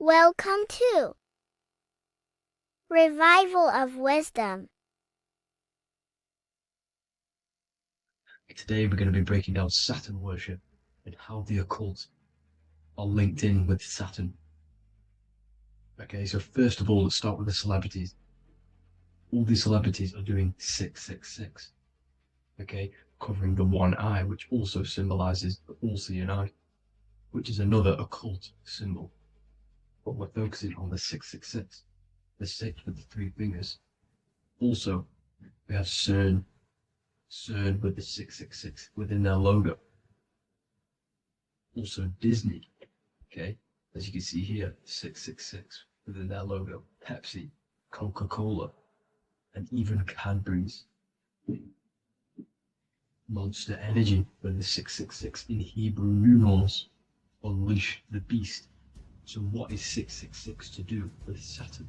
Welcome to Revival of Wisdom. Today we're going to be breaking down Saturn worship and how the occult are linked in with Saturn. Okay, so first of all, let's start with the celebrities. All these celebrities are doing 666. Okay, covering the one eye, which also symbolizes the all-seeing eye, which is another occult symbol. But we're focusing on the 666, the 6 with the 3 fingers. Also, we have CERN with the 666 within their logo. Also Disney, okay, as you can see here, 666 within their logo. Pepsi, Coca-Cola, and even Cadbury's. Monster Energy with the 666 in Hebrew numerals. Unleash the beast. So what is 666 to do with Saturn?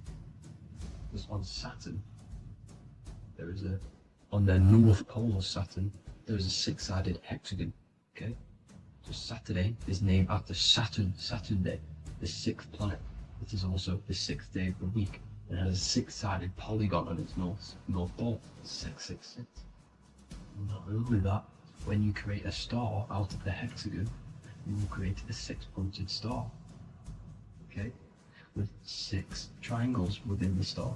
Because on Saturn, on the north pole of Saturn, there is a 6-sided hexagon, okay? So Saturday is named after Saturn Day, the 6th planet. It is also the 6th day of the week and has a 6-sided polygon on its north pole, 666. Not only that, when you create a star out of the hexagon, you will create a 6-pointed star, okay, with 6 triangles within the star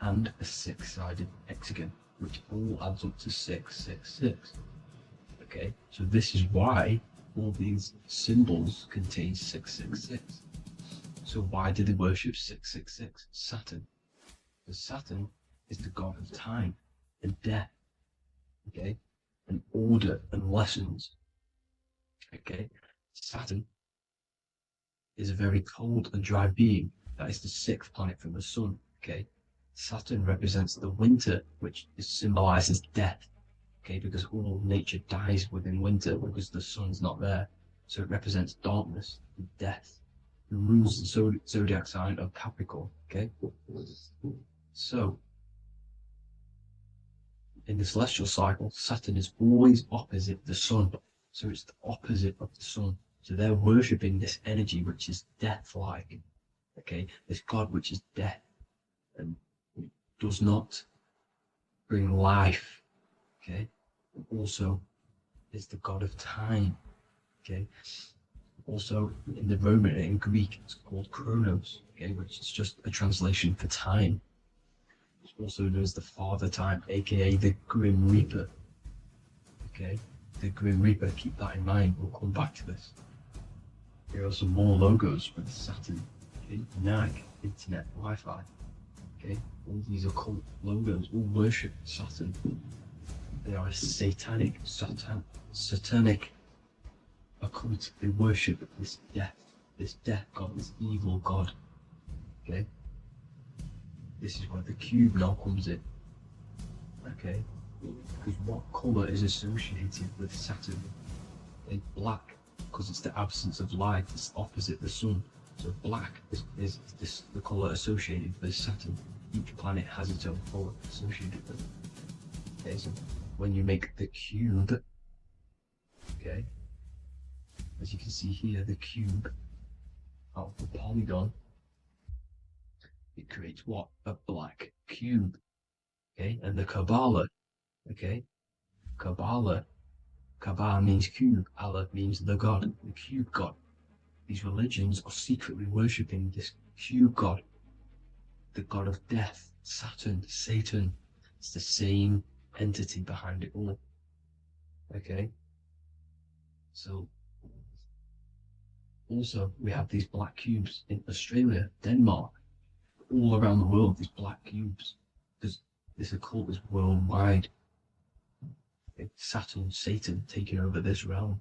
and a 6-sided hexagon, which all adds up to 666. Okay, so this is why all these symbols contain 666. So why do they worship 666? Saturn. Because Saturn is the god of time and death, okay, and order and lessons. Okay, Saturn is a very cold and dry being. That is the 6th planet from the sun. Okay, Saturn represents the winter, which symbolizes death. Okay, because all nature dies within winter because the sun's not there. So it represents darkness and death. It rules the zodiac sign of Capricorn. Okay, so in the celestial cycle, Saturn is always opposite the sun. So it's the opposite of the sun. So they're worshipping this energy which is death-like. Okay, this god which is death and does not bring life. Okay, and also is the god of time. Okay, also in the Roman and in Greek it's called Chronos. Okay, which is just a translation for time. It's also known as the Father Time, aka the Grim Reaper. Okay, the Grim Reaper. Keep that in mind. We'll come back to this. Here are some more logos for the Saturn. Okay, NAG, Internet, Wi-Fi. Okay, all these occult logos all worship Saturn. They are a satanic occult. They worship this death god, this evil god. Okay, this is where the cube now comes in. Okay, because what color is associated with Saturn? Okay, black, because it's the absence of light. It's opposite the sun. So black is the color associated with Saturn. Each planet has its own color associated with it. Okay, so when you make the cube, okay, as you can see here, the cube out of the polygon, it creates what? A black cube. Okay, and the Kabbalah, okay, Kabbalah means cube, Allah means the god, the cube god. These religions are secretly worshipping this cube god, the god of death, Saturn, Satan. It's the same entity behind it all. Okay, so also we have these black cubes in Australia, Denmark, all around the world, these black cubes, because this occult is worldwide. It's Saturn, Satan taking over this realm.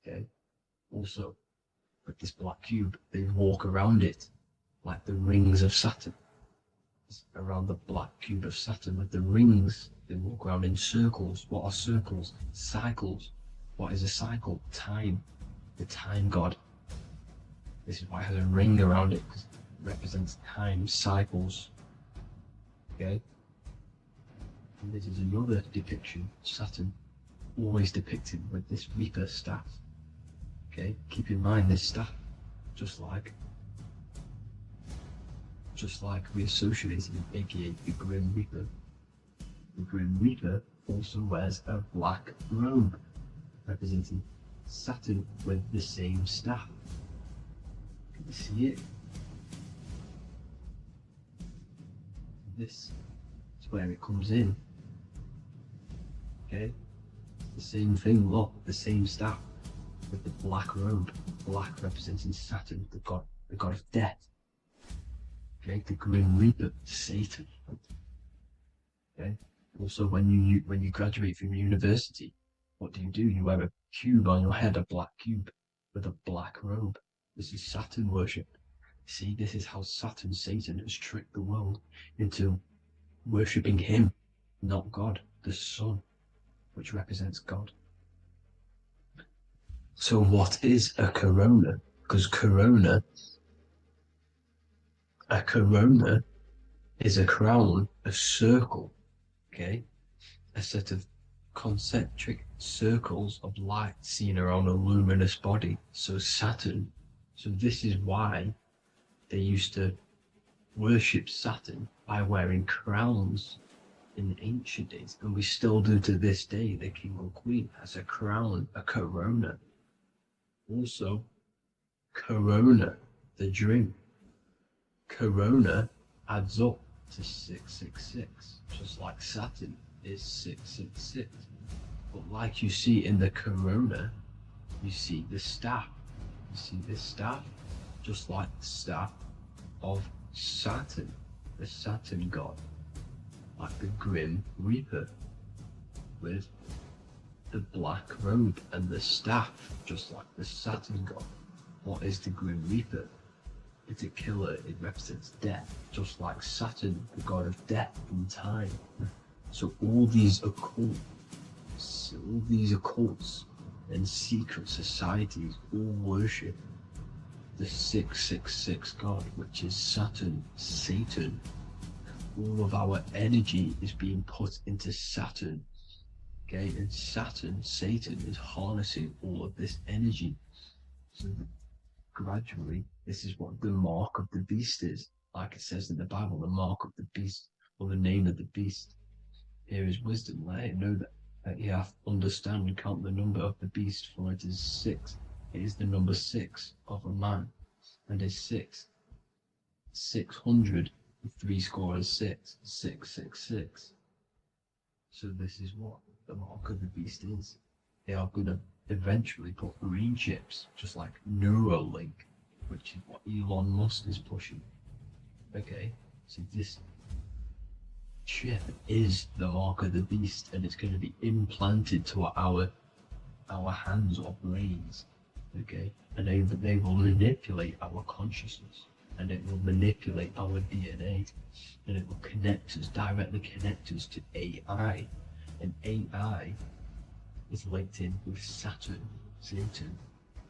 Okay, also with this black cube, they walk around it like the rings of Saturn. It's around the black cube of Saturn with the rings, they walk around in circles. What are circles? Cycles. What is a cycle? Time. The time god. This is why it has a ring around it, because it represents time, cycles. Okay? And this is another depiction of Saturn, always depicted with this Reaper staff. Okay? Keep in mind this staff, just like just like we associated him, aka the Grim Reaper. The Grim Reaper also wears a black robe, representing Saturn with the same staff. Can you see it? This is where it comes in. Okay? The same thing, look, the same staff with the black robe. Black representing Saturn, the god of death. Okay, the Grim Reaper, Satan. Okay. Also, when you graduate from university, what do? You wear a cube on your head, a black cube with a black robe. This is Saturn worship. See, this is how Satan has tricked the world into worshipping him, not God, the sun, which represents God. So what is a corona? Because a corona is a crown, a circle, okay? A set of concentric circles of light seen around a luminous body. So Saturn. So this is why they used to worship Saturn by wearing crowns in ancient days. And we still do to this day. The king or queen has a crown, a corona. Also, corona, the drink. Corona adds up to 666, just like Saturn is 666. But like you see in the corona, you see the staff. You see this staff, just like the staff of Saturn, the Saturn god, like the Grim Reaper, with the black robe and the staff, just like the Saturn god. What is the Grim Reaper? It's a killer, it represents death, just like Saturn, the god of death and time. So all these occults and secret societies all worship the 666 god, which is Saturn, Satan. All of our energy is being put into Saturn. Okay, and Saturn, Satan, is harnessing all of this energy. So gradually, this is what the mark of the beast is. Like it says in the Bible, the mark of the beast, or the name of the beast. Here is wisdom. Let it know that you have to understand and count the number of the beast, for it is 6. It is the number 6 of a man, and is 600, 3 score is 6, 666. So this is what the mark of the beast is. They are going to eventually put green chips, just like Neuralink, which is what Elon Musk is pushing. Okay, so this chip is the mark of the beast, and it's going to be implanted to our hands or brains. Okay, and they will manipulate our consciousness, and it will manipulate our DNA, and it will directly connect us to AI, and AI is linked in with Satan,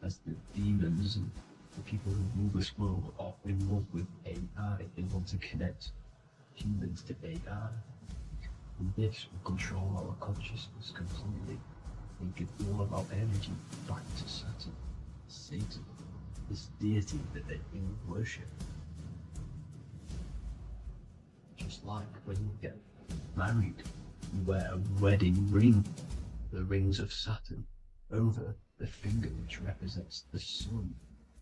as the demons and the people who rule this world are in love with AI. They want to connect humans to AI. And this will control our consciousness completely and give all of our energy back to Satan, this deity that they all worship. Just like when you get married, you wear a wedding ring, the rings of Saturn, over the finger, which represents the sun.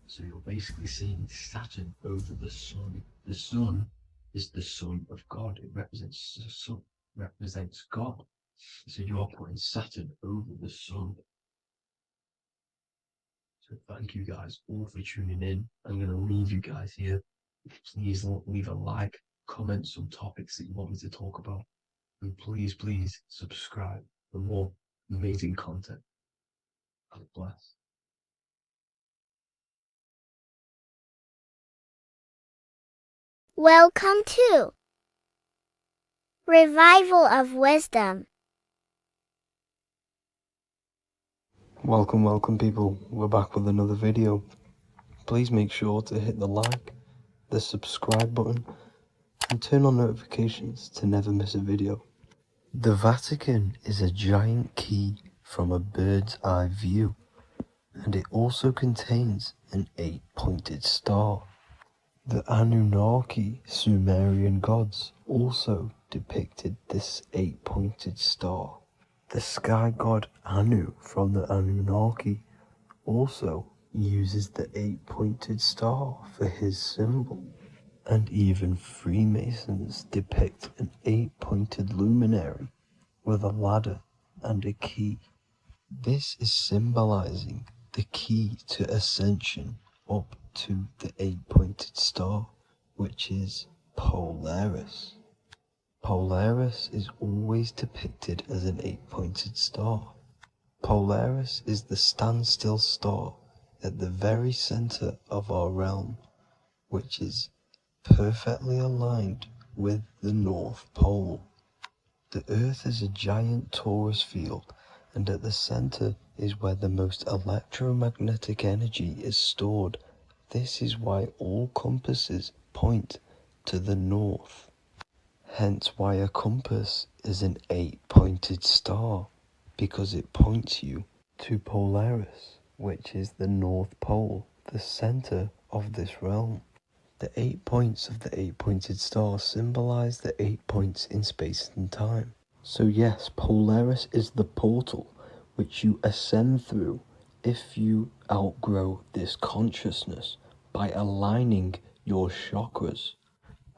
So you're basically seeing Saturn over the sun. The sun is the son of God. It represents the sun, represents God. So you are putting Saturn over the sun. So thank you guys all for tuning in. I'm going to leave you guys here. Please leave a like, comment some topics that you want me to talk about. And please subscribe for more amazing content. God bless. Welcome to Revival of Wisdom. Welcome people, we're back with another video. Please make sure to hit the like, the subscribe button, and turn on notifications to never miss a video. The Vatican is a giant key from a bird's eye view, and it also contains an 8-pointed star. The Anunnaki Sumerian gods also depicted this 8-pointed star. The sky god Anu from the Anunnaki also uses the 8-pointed star for his symbol. And even Freemasons depict an 8-pointed luminary with a ladder and a key. This is symbolizing the key to ascension up to the 8-pointed star, which is Polaris. Polaris is always depicted as an 8-pointed star. Polaris is the standstill star at the very center of our realm, which is perfectly aligned with the North Pole. The Earth is a giant torus field, and at the center is where the most electromagnetic energy is stored. This is why all compasses point to the north. Hence why a compass is an 8-pointed star, because it points you to Polaris, which is the North Pole, the center of this realm. The 8 points of the 8-pointed star symbolize the 8 points in space and time. So yes, Polaris is the portal which you ascend through if you outgrow this consciousness by aligning your chakras.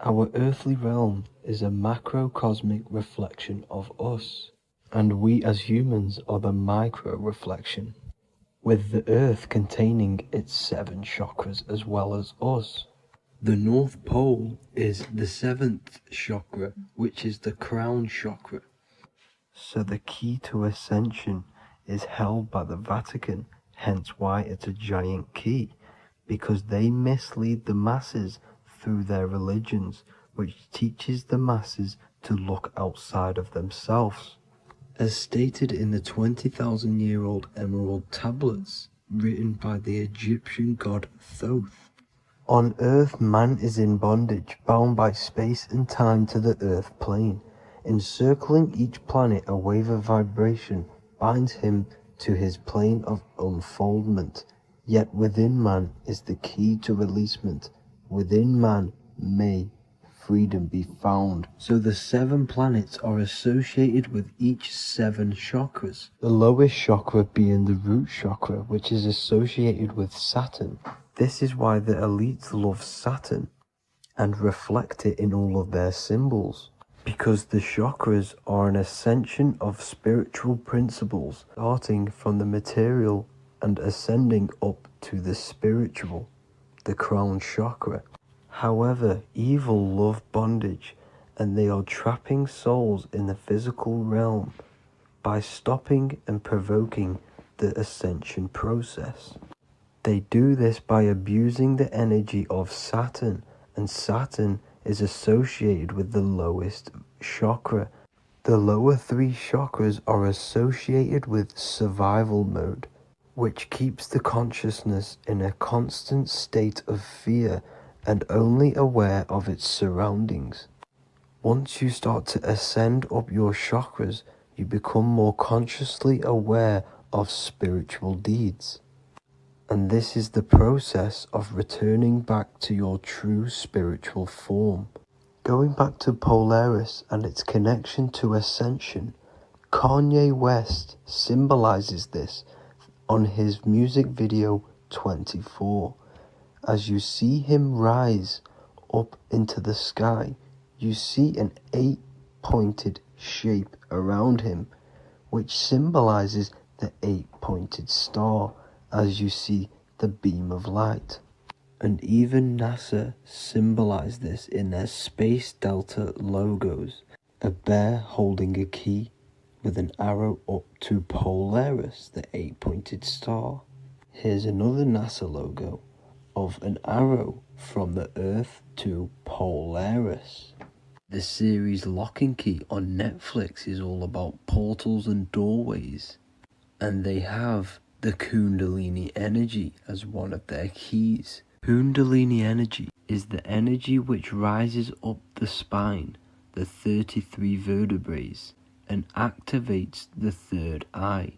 Our earthly realm is a macrocosmic reflection of us, and we as humans are the micro reflection, with the earth containing its 7 chakras as well as us. The North Pole is the 7th chakra, which is the crown chakra. So the key to ascension is held by the Vatican, hence why it's a giant key, because they mislead the masses through their religions, which teaches the masses to look outside of themselves. As stated in the 20,000-year-old emerald tablets, written by the Egyptian god Thoth. On Earth, man is in bondage, bound by space and time to the Earth plane. Encircling each planet, a wave of vibration binds him to his plane of unfoldment. Yet within man is the key to releasement. Within man may freedom be found. So the 7 planets are associated with each 7 chakras. The lowest chakra being the root chakra, which is associated with Saturn. This is why the elites love Saturn and reflect it in all of their symbols, because the chakras are an ascension of spiritual principles, starting from the material and ascending up to the spiritual, the crown chakra. However, evil love bondage, and they are trapping souls in the physical realm by stopping and provoking the ascension process. They do this by abusing the energy of Saturn, and Saturn is associated with the lowest chakra. The lower 3 chakras are associated with survival mode, which keeps the consciousness in a constant state of fear and only aware of its surroundings. Once you start to ascend up your chakras, you become more consciously aware of spiritual deeds. And this is the process of returning back to your true spiritual form. Going back to Polaris and its connection to ascension, Kanye West symbolizes this on his music video 24. As you see him rise up into the sky, you see an 8-pointed shape around him, which symbolizes the 8-pointed star, as you see the beam of light. And even NASA symbolize this in their Space Delta logos, a bear holding a key with an arrow up to Polaris, the 8-pointed star. Here's another NASA logo of an arrow from the Earth to Polaris. The series Lock and Key on Netflix is all about portals and doorways, and they have the Kundalini energy as one of their keys. Kundalini energy is the energy which rises up the spine, the 33 vertebrae, and activates the third eye.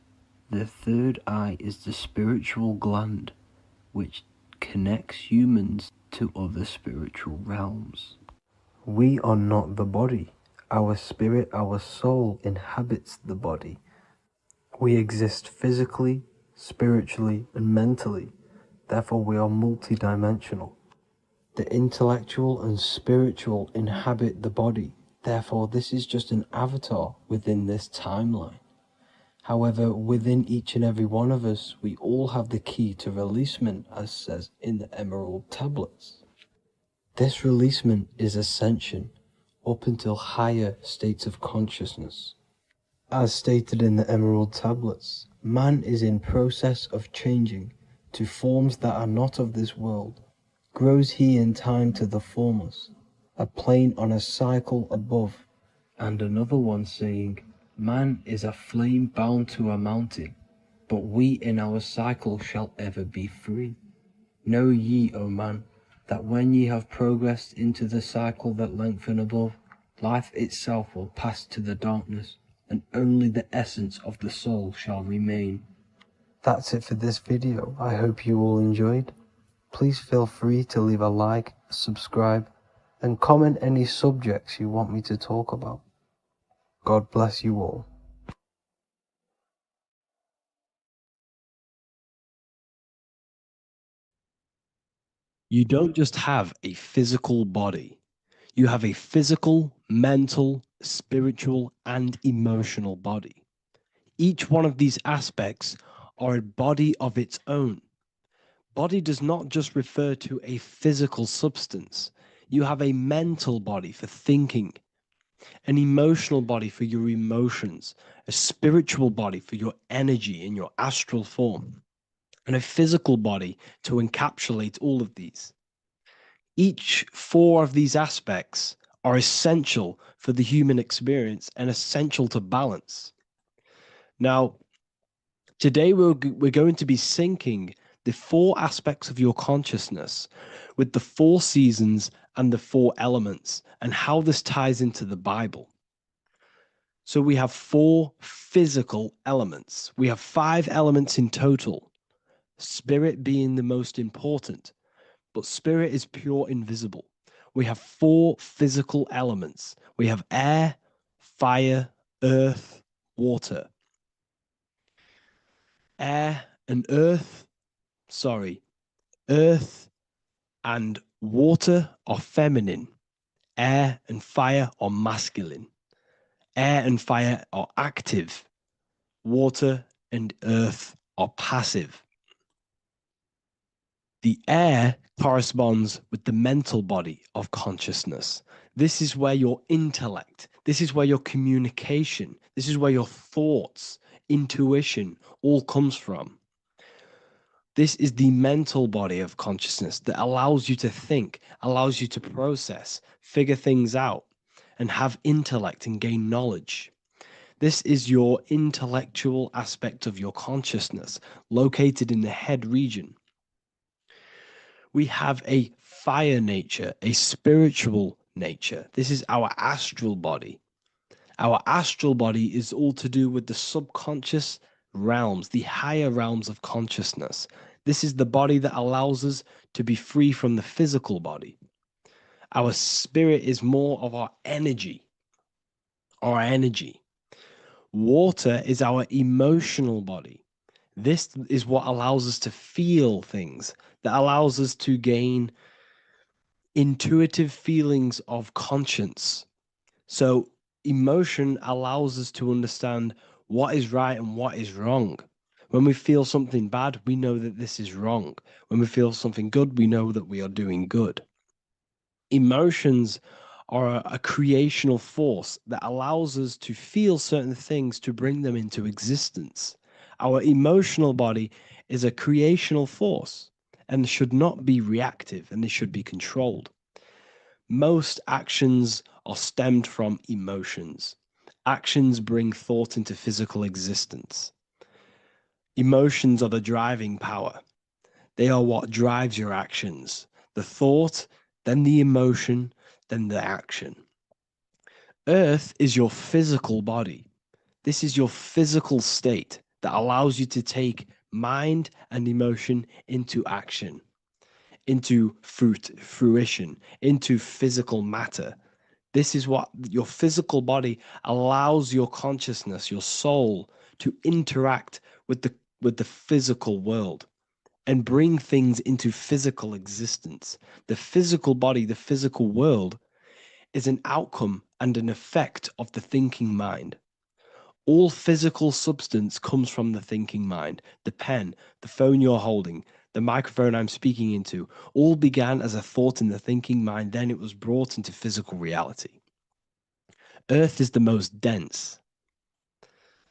The third eye is the spiritual gland which connects humans to other spiritual realms. We are not the body. Our spirit, our soul inhabits the body. We exist physically, spiritually, and mentally. Therefore, we are multidimensional. The intellectual and spiritual inhabit the body. Therefore, this is just an avatar within this timeline. However, within each and every one of us, we all have the key to releasement, as says in the Emerald tablets. This releasement is ascension up until higher states of consciousness. As stated in the Emerald tablets, man is in process of changing to forms that are not of this world. Grows he in time to the formless, a plane on a cycle above, and another one saying, man is a flame bound to a mountain, but we in our cycle shall ever be free. Know ye, O man, that when ye have progressed into the cycle that lengthen above, life itself will pass to the darkness, and only the essence of the soul shall remain. That's it for this video. I hope you all enjoyed. Please feel free to leave a like, subscribe, and comment any subjects you want me to talk about. God bless you all. You don't just have a physical body. You have a physical, mental, spiritual, and emotional body. Each one of these aspects are a body of its own. Body does not just refer to a physical substance. You have a mental body for thinking, an emotional body for your emotions, a spiritual body for your energy in your astral form, and a physical body to encapsulate all of these. Each four of these aspects are essential for the human experience and essential to balance. Now, today we're going to be syncing the four aspects of your consciousness with the four seasons and the four elements and how this ties into the Bible. So we have four physical elements. We have 5 elements in total, spirit being the most important, but spirit is pure invisible. We have 4 physical elements. We have air, fire, earth, water. Air and earth, earth and water are feminine. Air and fire are masculine. Air and fire are active. Water and earth are passive. The air corresponds with the mental body of consciousness. This is where your intellect, this is where your communication, this is where your thoughts, intuition all comes from. This is the mental body of consciousness that allows you to think, allows you to process, figure things out, and have intellect and gain knowledge. This is your intellectual aspect of your consciousness, located in the head region. We have a fire nature, a spiritual nature. This is our astral body. Our astral body is all to do with the subconscious realms, the higher realms of consciousness. This is the body that allows us to be free from the physical body. Our spirit is more of our energy. Water is our emotional body. This is what allows us to feel things, that allows us to gain intuitive feelings of conscience. So emotion allows us to understand what is right and what is wrong. When we feel something bad, we know that this is wrong. When we feel something good, we know that we are doing good. Emotions are a creational force that allows us to feel certain things to bring them into existence. Our emotional body is a creational force and should not be reactive, and they should be controlled. Most actions are stemmed from emotions. Actions bring thought into physical existence. Emotions are the driving power. They are what drives your actions. The thought, then the emotion, then the action. Earth is your physical body. This is your physical state that allows you to take mind and emotion into action. into fruition, into physical matter. This is what your physical body allows your consciousness, your soul, to interact with the physical world and bring things into physical existence. The physical body, the physical world, is an outcome and an effect of the thinking mind. All physical substance comes from the thinking mind. The pen, the phone you're holding, the microphone I'm speaking into, all began as a thought in the thinking mind, then it was brought into physical reality. Earth is the most dense.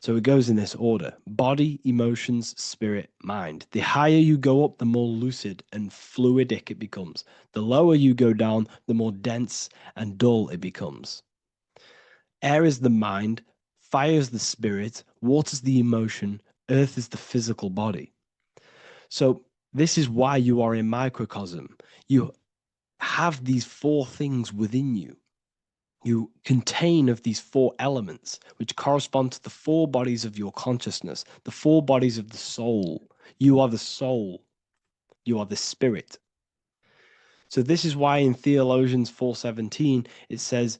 So it goes in this order: body, emotions, spirit, mind. The higher you go up, the more lucid and fluidic it becomes. The lower you go down, the more dense and dull it becomes. Air is the mind, fire is the spirit, water is the emotion, earth is the physical body. So this is why you are a microcosm. You have these four things within you. You contain of these four elements, which correspond to the four bodies of your consciousness, the four bodies of the soul. You are the soul. You are the spirit. So this is why in Theologians 4:17 it says,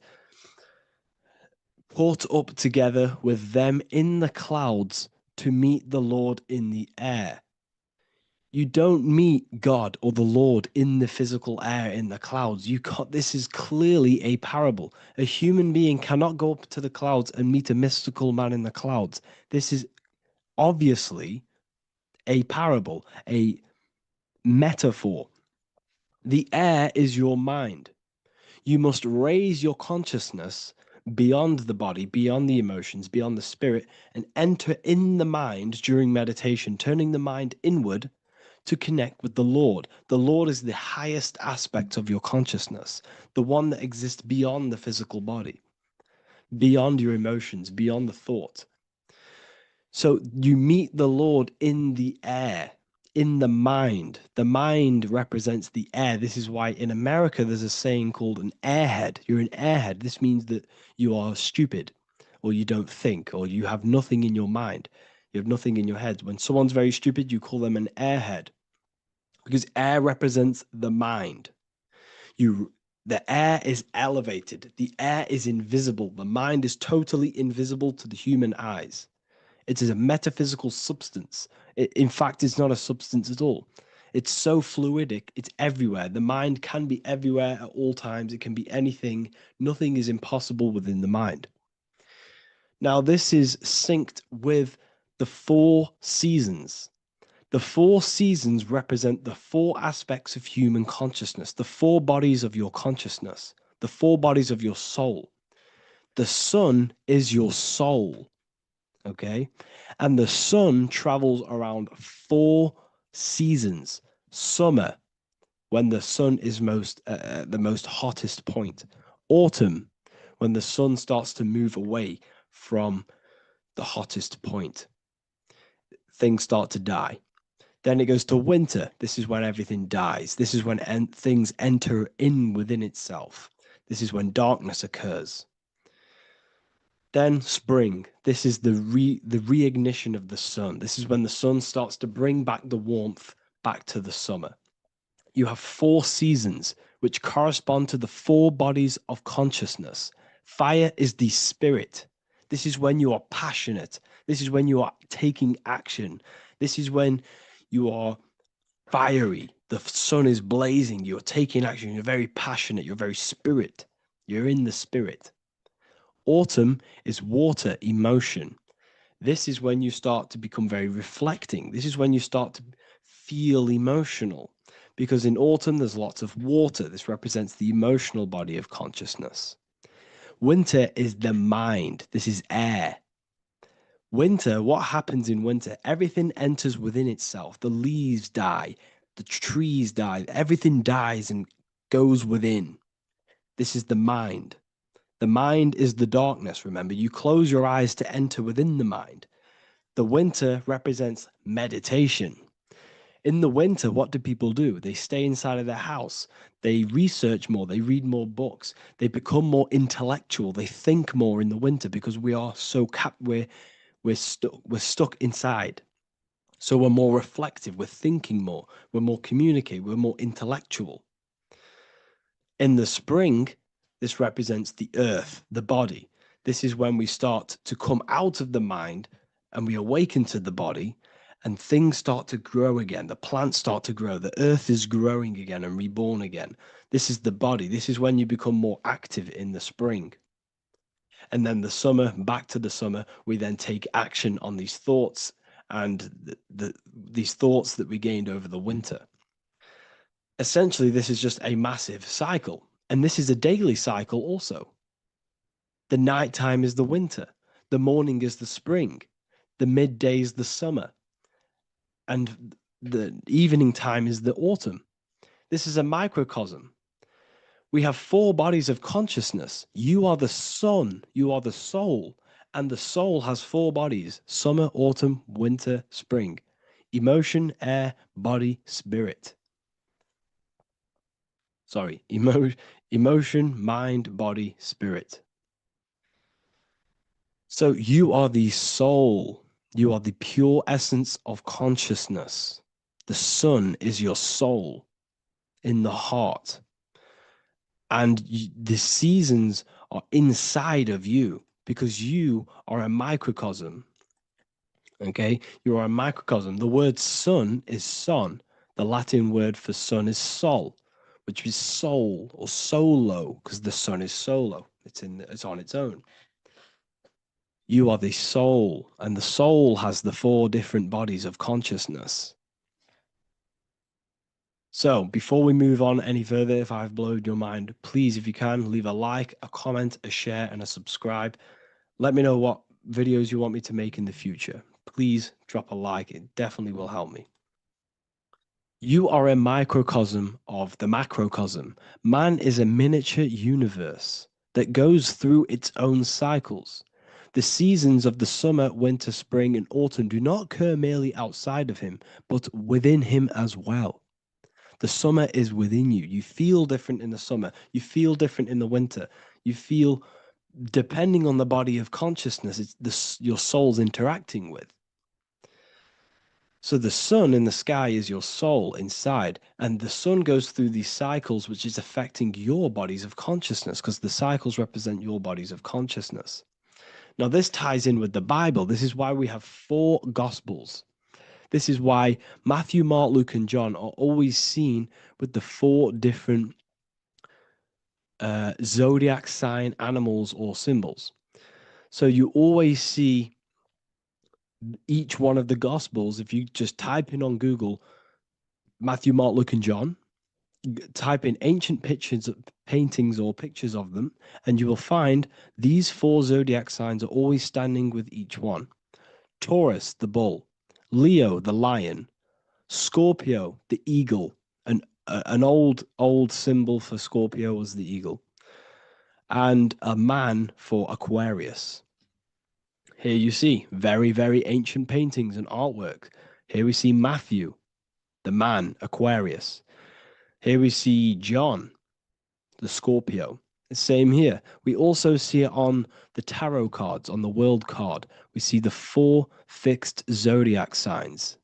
"Caught up together with them in the clouds to meet the Lord in the air." You don't meet God or the Lord in the physical air, in the clouds. This is clearly a parable. A human being cannot go up to the clouds and meet a mystical man in the clouds. This is obviously a parable, a metaphor. The air is your mind. You must raise your consciousness beyond the body, beyond the emotions, beyond the spirit, and enter in the mind during meditation, turning the mind inward to connect with the Lord. The Lord is the highest aspect of your consciousness, the one that exists beyond the physical body, beyond your emotions, beyond the thought. So you meet the Lord in the air, in the mind. The mind represents the air. This is why in America there's a saying called an airhead. You're an airhead. This means that you are stupid, or you don't think, or you have nothing in your mind. You have nothing in your head. When someone's very stupid, you call them an airhead, because air represents the mind. The air is elevated. The air is invisible. The mind is totally invisible to the human eyes. It is a metaphysical substance. In fact, it's not a substance at all. It's so fluidic. It's everywhere. The mind can be everywhere at all times. It can be anything. Nothing is impossible within the mind. Now, this is synced with the four seasons. The four seasons represent the four aspects of human consciousness, the four bodies of your consciousness, the four bodies of your soul. The sun is your soul, okay? And the sun travels around four seasons. Summer, when the sun is the most hottest point. Autumn, when the sun starts to move away from the hottest point. Things start to die. Then it goes to winter. This is when everything dies. This is when things enter in within itself. This is when darkness occurs. Then spring. This is the reignition of the sun. This is when the sun starts to bring back the warmth back to the summer. You have four seasons which correspond to the four bodies of consciousness. Fire is the spirit. This is when you are passionate. This is when you are taking action. This is when you are fiery. The sun is blazing. You're taking action. You're very passionate. You're very spirit. You're in the spirit. Autumn is water, emotion. This is when you start to become very reflecting. This is when you start to feel emotional, because in autumn there's lots of water. This represents the emotional body of consciousness. Winter is the mind. This is air. Winter, what happens in winter? Everything enters within itself. The leaves die, the trees die, everything dies and goes within. This is the mind. The mind is the darkness, remember. You close your eyes to enter within the mind. The winter represents meditation. In the winter, what do people do? They stay inside of their house. They research more. They read more books. They become more intellectual. They think more in the winter because we are so we're stuck inside. So we're more reflective, we're thinking more, we're more communicative, we're more intellectual. In the spring, this represents the earth, the body. This is when we start to come out of the mind and we awaken to the body, and things start to grow again. The plants start to grow. The earth is growing again and reborn again. This is the body. This is when you become more active in the spring. And then the summer, back to the summer, we then take action on these thoughts and these thoughts that we gained over the winter. Essentially, this is just a massive cycle. And this is a daily cycle also. The nighttime is the winter. The morning is the spring. The midday is the summer. And the evening time is the autumn. This is a microcosm. We have 4 bodies of consciousness. You are the sun, you are the soul, and the soul has 4 bodies: summer, autumn, winter, spring. Emotion, air, body, spirit. Sorry, emotion, mind, body, spirit. So you are the soul. You are the pure essence of consciousness. The sun is your soul in the heart. And the seasons are inside of you because you are a microcosm. Okay? You are a microcosm. The word sun is son. The Latin word for sun is sol, which is soul or solo, because the sun is solo. It's on its own. You are the soul, and the soul has the 4 different bodies of consciousness. So before we move on any further, if I've blown your mind, please, if you can, leave a like, a comment, a share, and a subscribe. Let me know what videos you want me to make in the future. Please drop a like. It definitely will help me. You are a microcosm of the macrocosm. Man is a miniature universe that goes through its own cycles. The seasons of the summer, winter, spring, and autumn do not occur merely outside of him, but within him as well. The summer is within you. You feel different in the summer. You feel different in the winter. You feel, depending on the body of consciousness, it's your soul's interacting with. So the sun in the sky is your soul inside, and the sun goes through these cycles, which is affecting your bodies of consciousness, because the cycles represent your bodies of consciousness. Now, this ties in with the Bible. This is why we have 4 Gospels. This is why Matthew, Mark, Luke, and John are always seen with the 4 different zodiac sign animals or symbols. So you always see each one of the Gospels. If you just type in on Google Matthew, Mark, Luke, and John, type in ancient pictures, paintings, or pictures of them, and you will find these 4 zodiac signs are always standing with each one. Taurus, the bull; Leo, the lion; Scorpio, the eagle. An old symbol for Scorpio was the eagle, and a man for Aquarius. Here you see very, very ancient paintings and artwork. Here we see Matthew, the man, Aquarius. Here we see John, the Scorpio. The same here. We also see it on the tarot cards, on the world card. We see the 4 fixed zodiac signs.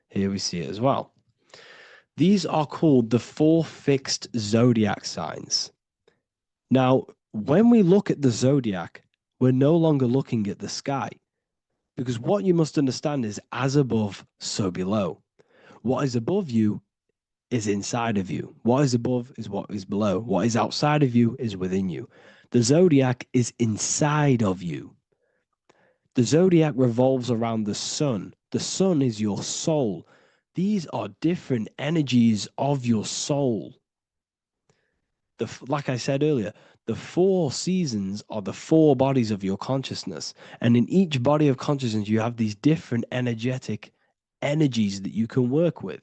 Here we see it as well. These are called the 4 fixed zodiac signs. Now, when we look at the zodiac, we're no longer looking at the sky, because what you must understand is as above, so below. What is above you is inside of you. What is above is what is below. What is outside of you is within you. The zodiac is inside of you. The zodiac revolves around the sun. The sun is your soul. These are different energies of your soul. Like I said earlier, the 4 seasons are the 4 bodies of your consciousness. And in each body of consciousness, you have these different energetic energies that you can work with.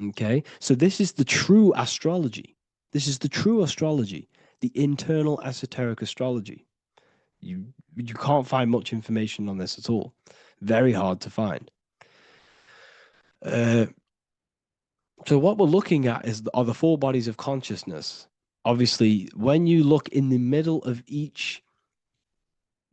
Okay, so this is the true astrology. This is the true astrology, the internal esoteric astrology. You can't find much information on this at all. Very hard to find. So what we're looking at are the 4 bodies of consciousness. Obviously, when you look in the middle of each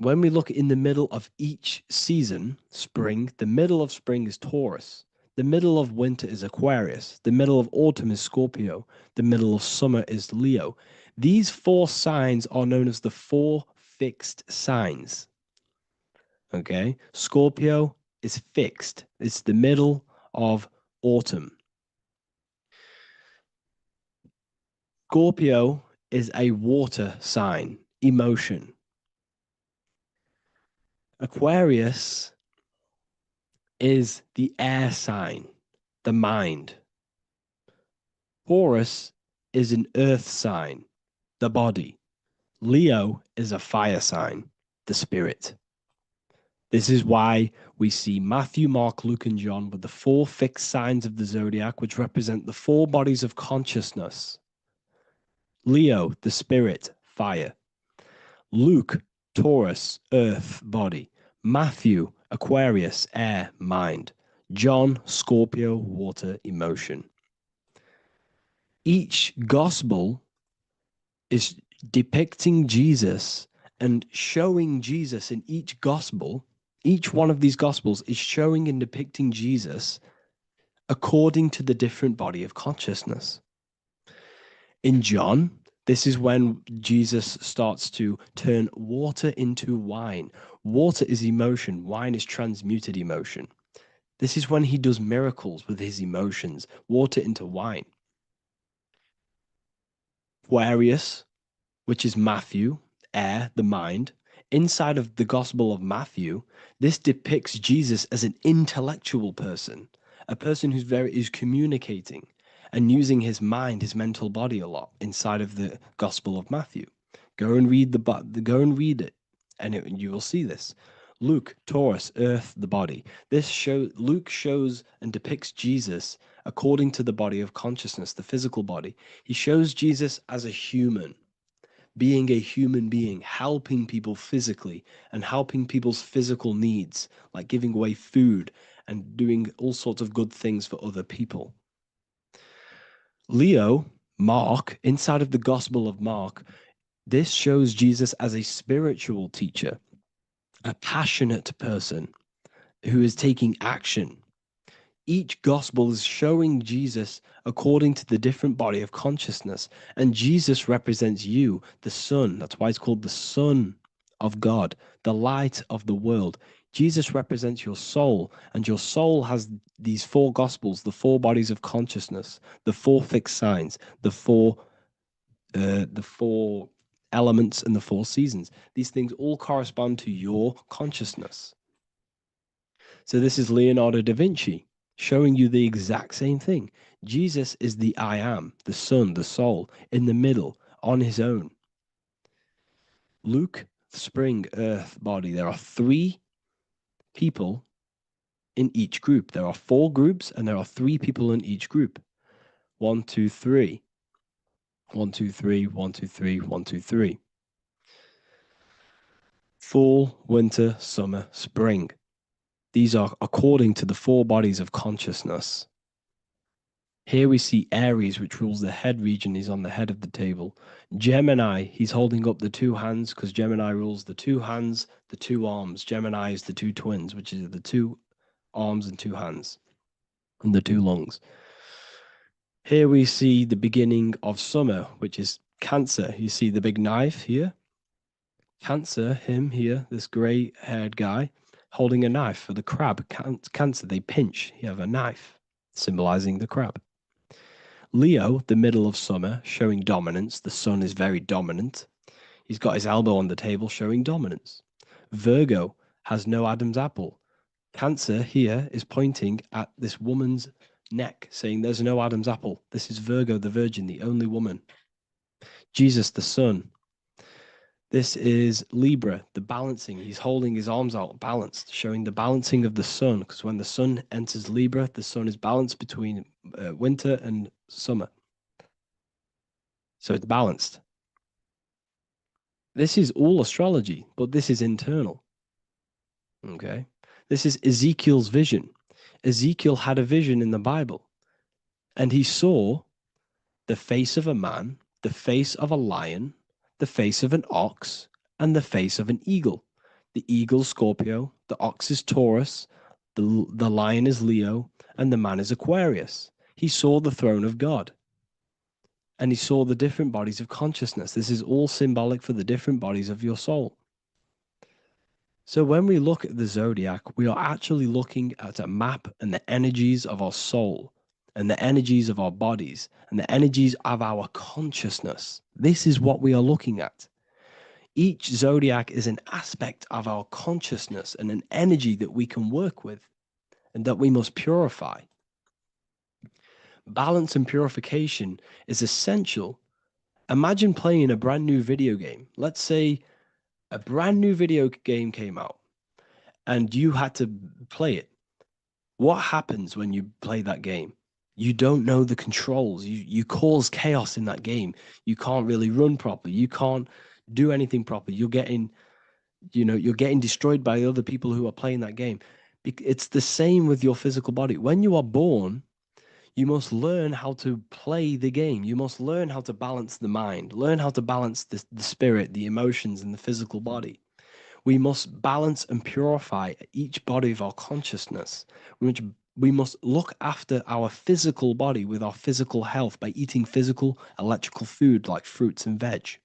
when we look in the middle of each season, spring, the middle of spring is Taurus. The middle of winter is Aquarius. The middle of autumn is Scorpio. The middle of summer is Leo. These 4 signs are known as the 4 fixed signs. Okay, Scorpio is fixed. It's the middle of autumn. Scorpio is a water sign, emotion. Aquarius is the air sign, the mind. Taurus is an earth sign, the body. Leo is a fire sign, the spirit. This is why we see Matthew, Mark, Luke, and John with the 4 fixed signs of the zodiac, which represent the 4 bodies of consciousness. Leo, the spirit, fire. Luke, Taurus, earth, body. Matthew, Aquarius, air, mind. John, Scorpio, water, emotion. Each gospel is depicting Jesus and showing Jesus in each gospel. Each one of these gospels is showing and depicting Jesus according to the different body of consciousness. In John, this is when Jesus starts to turn water into wine. Water is emotion. Wine is transmuted emotion. This is when he does miracles with his emotions, water into wine. Aquarius, which is Matthew, air, the mind. Inside of the Gospel of Matthew, this depicts Jesus as an intellectual person, a person who's communicating and using his mind, his mental body a lot inside of the Gospel of Matthew. Go and read it, and you will see this. Luke, Taurus, earth, the body. Luke shows and depicts Jesus according to the body of consciousness, the physical body. He shows Jesus as a human, being a human being, helping people physically and helping people's physical needs, like giving away food and doing all sorts of good things for other people. Leo, Mark, inside of the Gospel of Mark, this shows Jesus as a spiritual teacher, a passionate person who is taking action. Each gospel is showing Jesus according to the different body of consciousness. And Jesus represents you, the Son. That's why it's called the Son of God, the light of the world. Jesus represents your soul, and your soul has these 4 gospels, the 4 bodies of consciousness, the 4 fixed signs, the 4 elements, and the 4 seasons. These things all correspond to your consciousness. So this is Leonardo da Vinci showing you the exact same thing. Jesus is the I am, the Son, the soul, in the middle, on his own. Luke, spring, earth, body. There are 3 people in each group. There are 4 groups, and there are 3 people in each group. 1, 2, 3. 1, 2, 3, 1, 2, 3, 1, 2, 3. Fall, winter, summer, spring. These are according to the 4 bodies of consciousness. Here we see Aries, which rules the head region. He's on the head of the table. Gemini, he's holding up the 2 hands because Gemini rules the 2 hands, the 2 arms. Gemini is the 2 twins, which is the 2 arms and 2 hands, and the 2 lungs. Here we see the beginning of summer, which is Cancer. You see the big knife here. Cancer, him here, this gray-haired guy, holding a knife for the crab. Cancer, they pinch. You have a knife, symbolizing the crab. Leo, the middle of summer, showing dominance. The sun is very dominant. He's got his elbow on the table, showing dominance. Virgo has no Adam's apple. Cancer here is pointing at this woman's neck, saying there's no Adam's apple. This is Virgo, the virgin, the only woman. Jesus, the sun. This is Libra, the balancing. He's holding his arms out, balanced, showing the balancing of the sun. Because when the sun enters Libra, the sun is balanced between winter and summer. So it's balanced. This is all astrology, but this is internal. Okay. This is Ezekiel's vision. Ezekiel had a vision in the Bible, and he saw the face of a man, the face of a lion, the face of an ox, and the face of an eagle. the eagle Scorpio, the ox is Taurus, the lion is Leo, and the man is Aquarius. He saw the throne of God. And he saw the different bodies of consciousness. This is all symbolic for the different bodies of your soul. So when we look at the zodiac, we are actually looking at a map and the energies of our soul and the energies of our bodies and the energies of our consciousness. This is what we are looking at. Each zodiac is an aspect of our consciousness and an energy that we can work with and that we must purify. Balance and purification is essential. Imagine playing a brand new video game. Let's say a brand new video game came out and you had to play it. What happens when you play that game? You don't know the controls. You cause chaos in that game. You can't really run properly. You can't do anything properly. You're getting destroyed by other people who are playing that game. It's the same with your physical body. When you are born, you must learn how to play the game. You must learn how to balance the mind, learn how to balance the spirit, the emotions, and the physical body. We must balance and purify each body of our consciousness, which we must look after our physical body with our physical health by eating physical, electrical food like fruits and veg.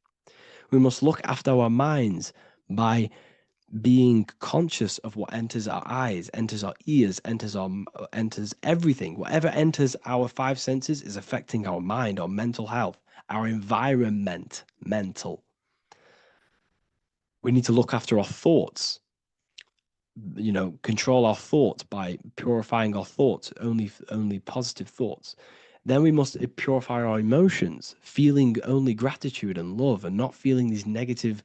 We must look after our minds by being conscious of what enters our eyes, enters our ears, enters everything. Whatever enters our five senses is affecting our mind, our mental health, our environment, mental. We need to look after our thoughts, control our thoughts by purifying our thoughts, only positive thoughts. Then we must purify our emotions, feeling only gratitude and love and not feeling these negative,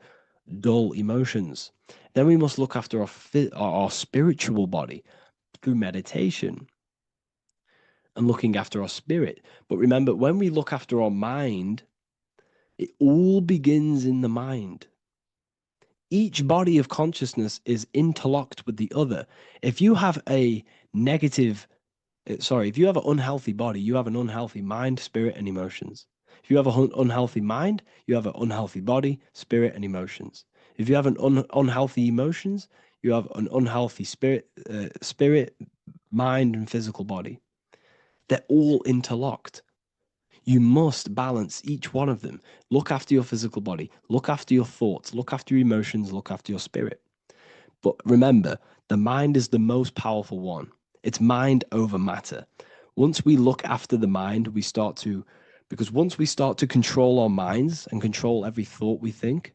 dull emotions. Then we must look after our spiritual body through meditation and looking after our spirit. But remember, when we look after our mind, it all begins in the mind. Each body of consciousness is interlocked with the other. If you have an unhealthy body, you have an unhealthy mind, spirit, and emotions. If you have an unhealthy mind, you have an unhealthy body, spirit, and emotions. If you have an unhealthy emotions, you have an unhealthy spirit, mind, and physical body. They're all interlocked. You must balance each one of them. Look after your physical body, look after your thoughts, look after your emotions, look after your spirit. But remember, the mind is the most powerful one. It's mind over matter. Once we look after the mind, once we start to control our minds and control every thought we think,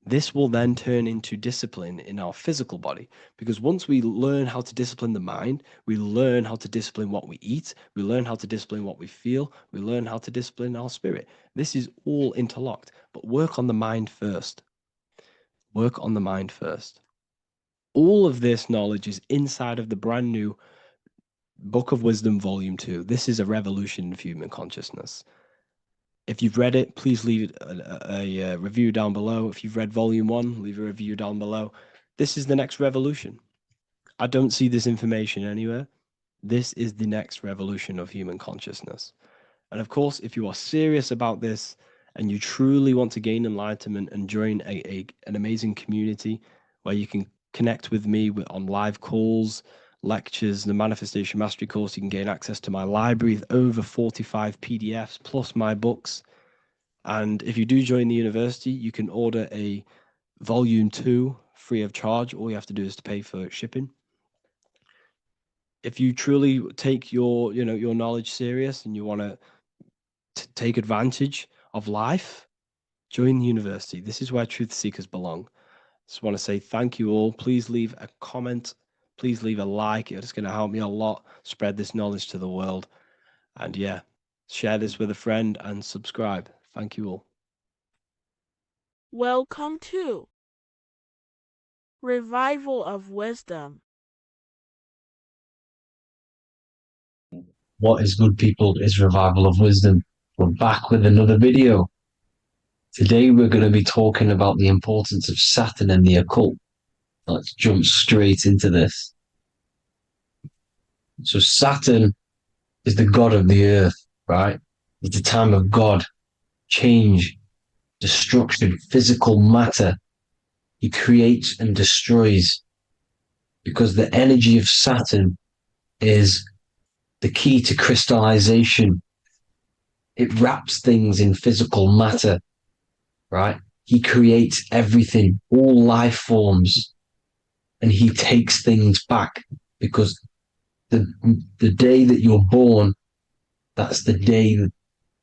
this will then turn into discipline in our physical body. Because once we learn how to discipline the mind, we learn how to discipline what we eat, we learn how to discipline what we feel, we learn how to discipline our spirit. This is all interlocked, but work on the mind first. Work on the mind first. All of this knowledge is inside of the brand new Book of Wisdom, Volume 2. This is a revolution of human consciousness. If you've read it, please leave a review down below. If you've read Volume 1, leave a review down below. This is the next revolution. I don't see this information anywhere. This is the next revolution of human consciousness. And of course, if you are serious about this and you truly want to gain enlightenment and join an amazing community where you can connect with me on live calls, lectures, the Manifestation Mastery course, you can gain access to my library with over 45 PDFs plus my books. And if you do join the university, you can order a Volume 2 free of charge. All you have to do is to pay for shipping. If you truly take your knowledge serious and you want to take advantage of life, join the university. This is where truth seekers belong. Just want to say thank you all. Please leave a comment. Please leave a like. It's going to help me a lot spread this knowledge to the world. And yeah, share this with a friend and subscribe. Thank you all. Welcome to Revival of Wisdom. What is good, people? Is Revival of Wisdom. We're back with another video. Today we're going to be talking about the importance of Saturn and the occult. Let's jump straight into this. So Saturn is the god of the earth, right? It's the time of God, change, destruction, physical matter. He creates and destroys, because the energy of Saturn is the key to crystallization. It wraps things in physical matter, right? He creates everything, all life forms, and he takes things back, because the day that you're born, that's the day that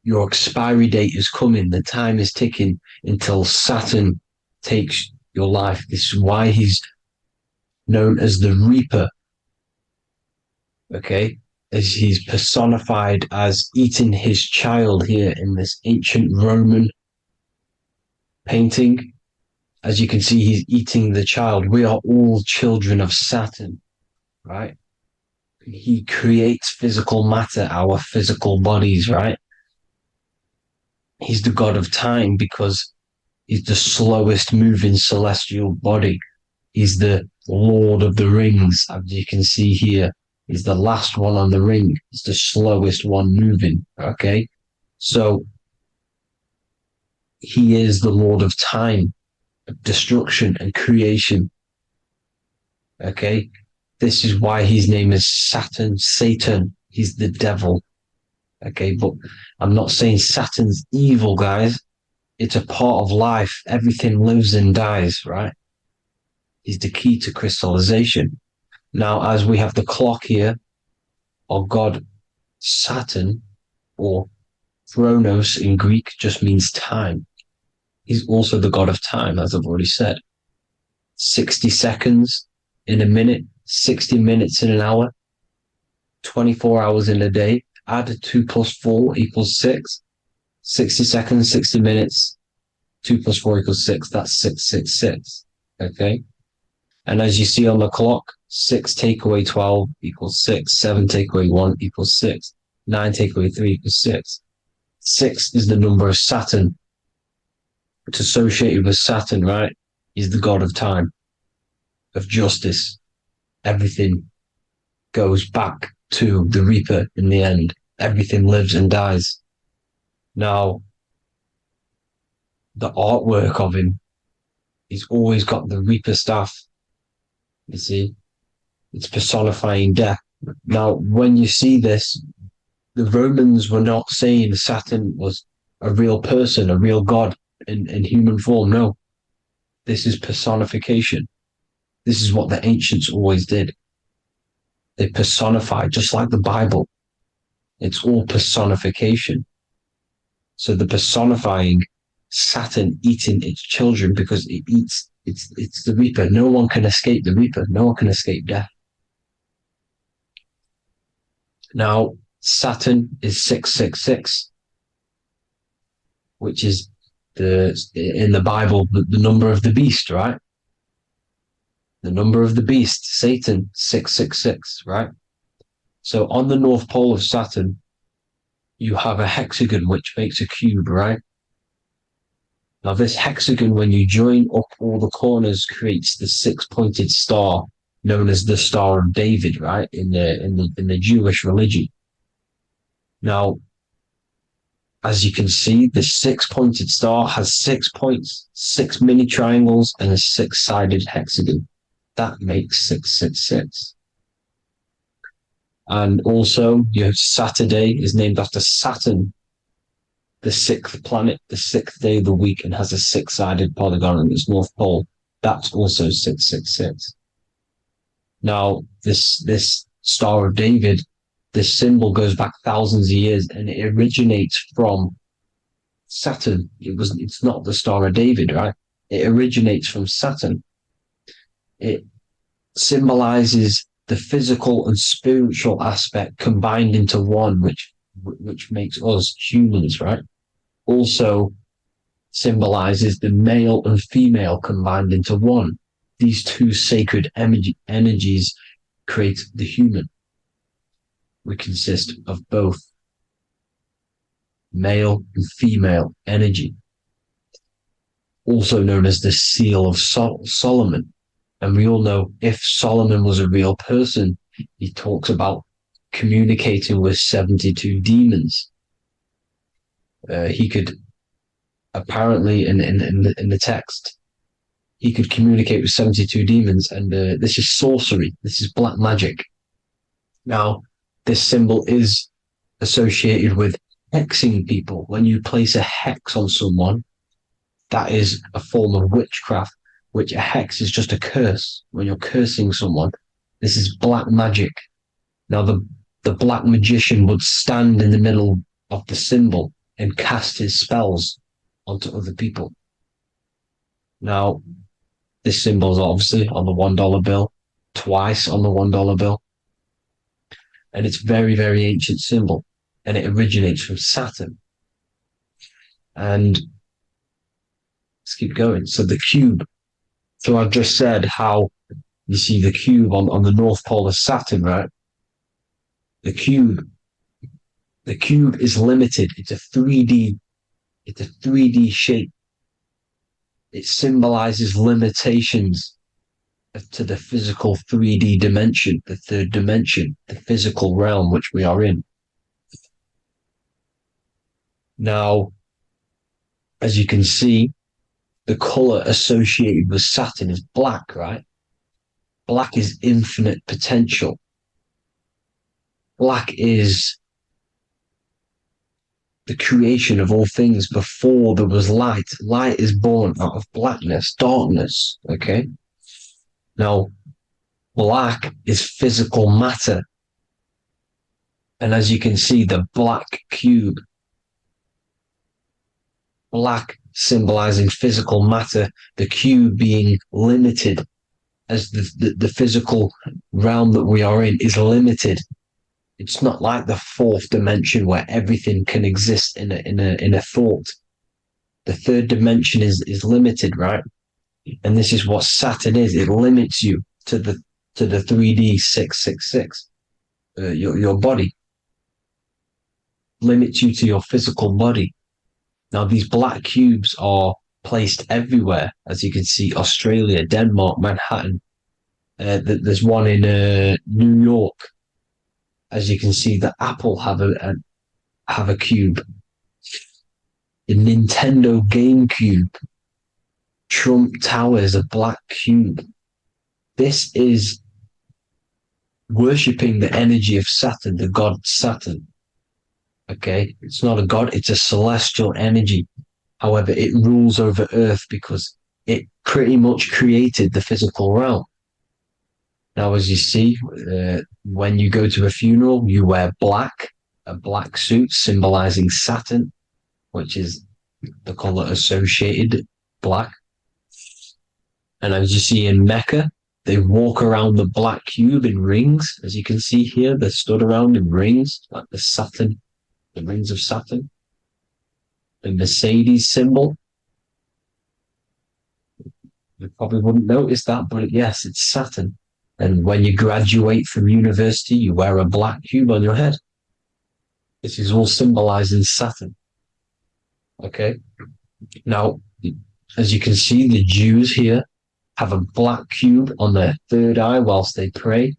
your expiry date is coming. The time is ticking until Saturn takes your life. This is why he's known as the Reaper. Okay? As he's personified as eating his child here in this ancient Roman painting. As you can see, he's eating the child. We are all children of Saturn, right? He creates physical matter, our physical bodies, right? He's the god of time because he's the slowest moving celestial body. He's the Lord of the Rings, as you can see here. He's the last one on the ring. He's the slowest one moving, okay? So he is the Lord of time, destruction and creation, okay? This is why his name is Satan. He's the devil, okay? But I'm not saying Saturn's evil, guys. It's a part of life. Everything lives and dies, right? He's the key to crystallization. Now, as we have the clock here, our god Saturn, or Chronos in Greek, just means time. He's also the god of time, as I've already said. 60 seconds in a minute, 60 minutes in an hour, 24 hours in a day. Add 2 plus 4 equals 6. 60 seconds, 60 minutes, 2 plus 4 equals 6. That's 666. Okay? And as you see on the clock, 6 take away 12 equals 6. 7 take away 1 equals 6. 9 take away 3 equals 6. 6 is the number of Saturn. It's associated with Saturn, right? He's the god of time, of justice. Everything goes back to the Reaper in the end. Everything lives and dies. Now, the artwork of him, he's always got the Reaper staff. You see, it's personifying death. Now, when you see this, the Romans were not saying Saturn was a real person, a real god in human form. No, this is personification. This is what the ancients always did. They personified, just like the Bible. It's all personification. So the personifying Saturn eating its children because it eats, it's the Reaper. No one can escape the Reaper. No one can escape death. Now, Saturn is 666, which is in the Bible, the number of the beast, right? The number of the beast, Satan, 666, right? So on the North Pole of Saturn, you have a hexagon which makes a cube, right? Now this hexagon, when you join up all the corners, creates the 6-pointed star known as the Star of David, right? In the Jewish religion. Now, as you can see, the 6-pointed star has 6 points, 6 mini triangles, and a 6-sided hexagon. That makes 666. And also, you have Saturday is named after Saturn, the 6th planet, the 6th day of the week, and has a 6-sided polygon on its north pole. That's also 666. Now, this Star of David, this symbol goes back thousands of years, and it originates from Saturn. It's not the Star of David, right? It originates from Saturn. It symbolizes the physical and spiritual aspect combined into one, which makes us humans, right? Also symbolizes the male and female combined into one. These two sacred energies create the human. We consist of both male and female energy, also known as the Seal of Solomon. And we all know if Solomon was a real person, he talks about communicating with 72 demons. He could apparently, in the text, he could communicate with 72 demons, and this is sorcery. This is black magic. Now, this symbol is associated with hexing people. When you place a hex on someone, that is a form of witchcraft, which a hex is just a curse. When you're cursing someone, this is black magic. Now, the black magician would stand in the middle of the symbol and cast his spells onto other people. Now, this symbol is obviously on the $1 bill, twice on the $1 bill. And it's very, very ancient symbol. And it originates from Saturn. And let's keep going. So the cube. So I've just said how you see the cube on the North Pole of Saturn, right? The cube is limited. It's a 3D shape. It symbolizes limitations to the physical 3D dimension, the third dimension, the physical realm which we are in. Now, as you can see, the color associated with Saturn is black, right? Black is infinite potential. Black is the creation of all things. Before there was light. Light is born out of blackness, darkness, okay? Now, black is physical matter. And as you can see, the black cube, black symbolizing physical matter, the cube being limited, as the physical realm that we are in is limited. It's not like the fourth dimension where everything can exist in a thought. The third dimension is limited, right? And this is what Saturn is. It limits you to the 3D 666. Your body limits you to your physical body. Now, these black cubes are placed everywhere. As you can see, Australia, Denmark, Manhattan. There's one in New York. As you can see, the Apple have a cube. The Nintendo GameCube. Trump Tower is a black cube. This is worshipping the energy of Saturn, the god Saturn. Okay, it's not a god, it's a celestial energy. However, it rules over Earth because it pretty much created the physical realm. Now, as you see, when you go to a funeral, you wear black, a black suit symbolizing Saturn, which is the color associated, black. And as you see in Mecca, they walk around the black cube in rings. As you can see here, they're stood around in rings, like the Saturn, the rings of Saturn. The Mercedes symbol. You probably wouldn't notice that, but yes, it's Saturn. And when you graduate from university, you wear a black cube on your head. This is all symbolizing Saturn. Okay. Now, as you can see, the Jews here have a black cube on their third eye whilst they pray.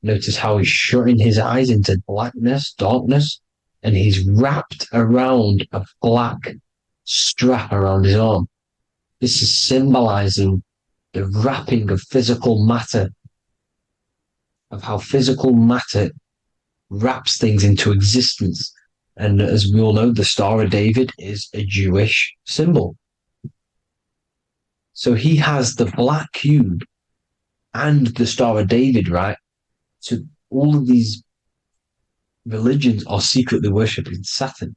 Notice how he's shutting his eyes into blackness, darkness, and he's wrapped around a black strap around his arm. This is symbolizing the wrapping of physical matter, of how physical matter wraps things into existence. And as we all know, the Star of David is a Jewish symbol. So he has the black cube and the Star of David, right? So all of these religions are secretly worshipping Saturn.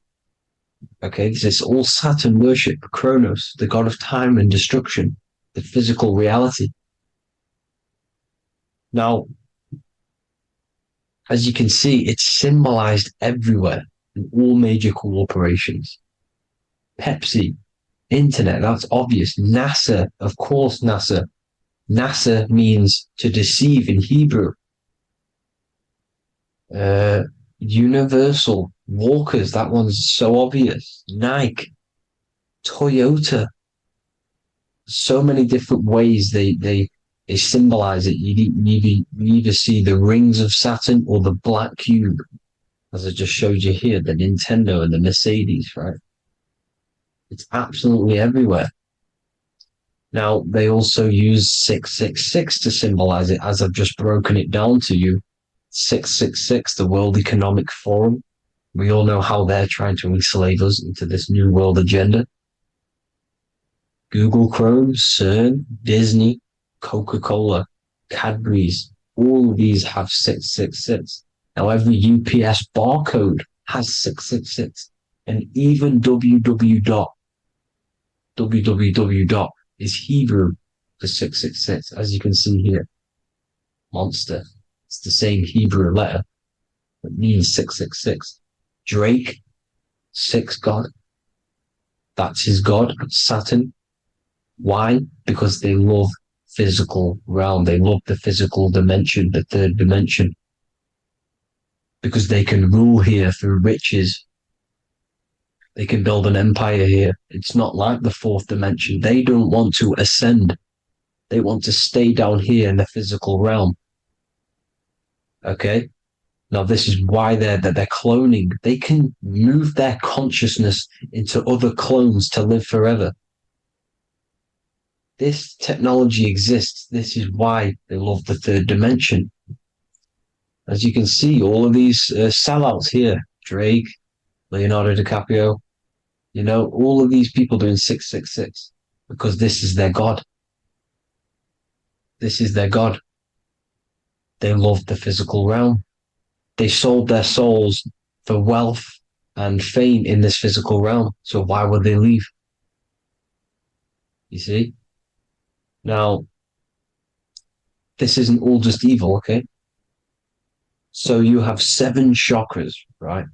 Okay, this is all Saturn worship, Kronos, the god of time and destruction, the physical reality. Now, as you can see, it's symbolized everywhere in all major corporations. Pepsi, internet, that's obvious. NASA, of course, NASA. NASA means to deceive in Hebrew. Universal, Walkers, that one's so obvious. Nike, Toyota. So many different ways they symbolize it. You either see the rings of Saturn or the black cube, as I just showed you here, the Nintendo and the Mercedes, right? It's absolutely everywhere. Now, they also use 666 to symbolize it, as I've just broken it down to you. 666, the World Economic Forum. We all know how they're trying to enslave us into this new world agenda. Google Chrome, CERN, Disney, Coca-Cola, Cadbury's, all of these have 666. Now, every UPS barcode has 666. And even www. Is Hebrew for 666, as you can see here. Monster. It's the same Hebrew letter that means 666. Drake, 6 God. That's his God, Saturn. Why? Because they love physical realm. They love the physical dimension, the third dimension. Because they can rule here through riches. They can build an empire here. It's not like the fourth dimension. They don't want to ascend. They want to stay down here in the physical realm. Okay? Now, this is why they're cloning. They can move their consciousness into other clones to live forever. This technology exists. This is why they love the third dimension. As you can see, all of these sellouts here, Drake, Leonardo DiCaprio, all of these people doing 666 because this is their God. This is their God. They love the physical realm. They sold their souls for wealth and fame in this physical realm. So why would they leave? You see? Now, this isn't all just evil, okay? So you have 7 chakras, right?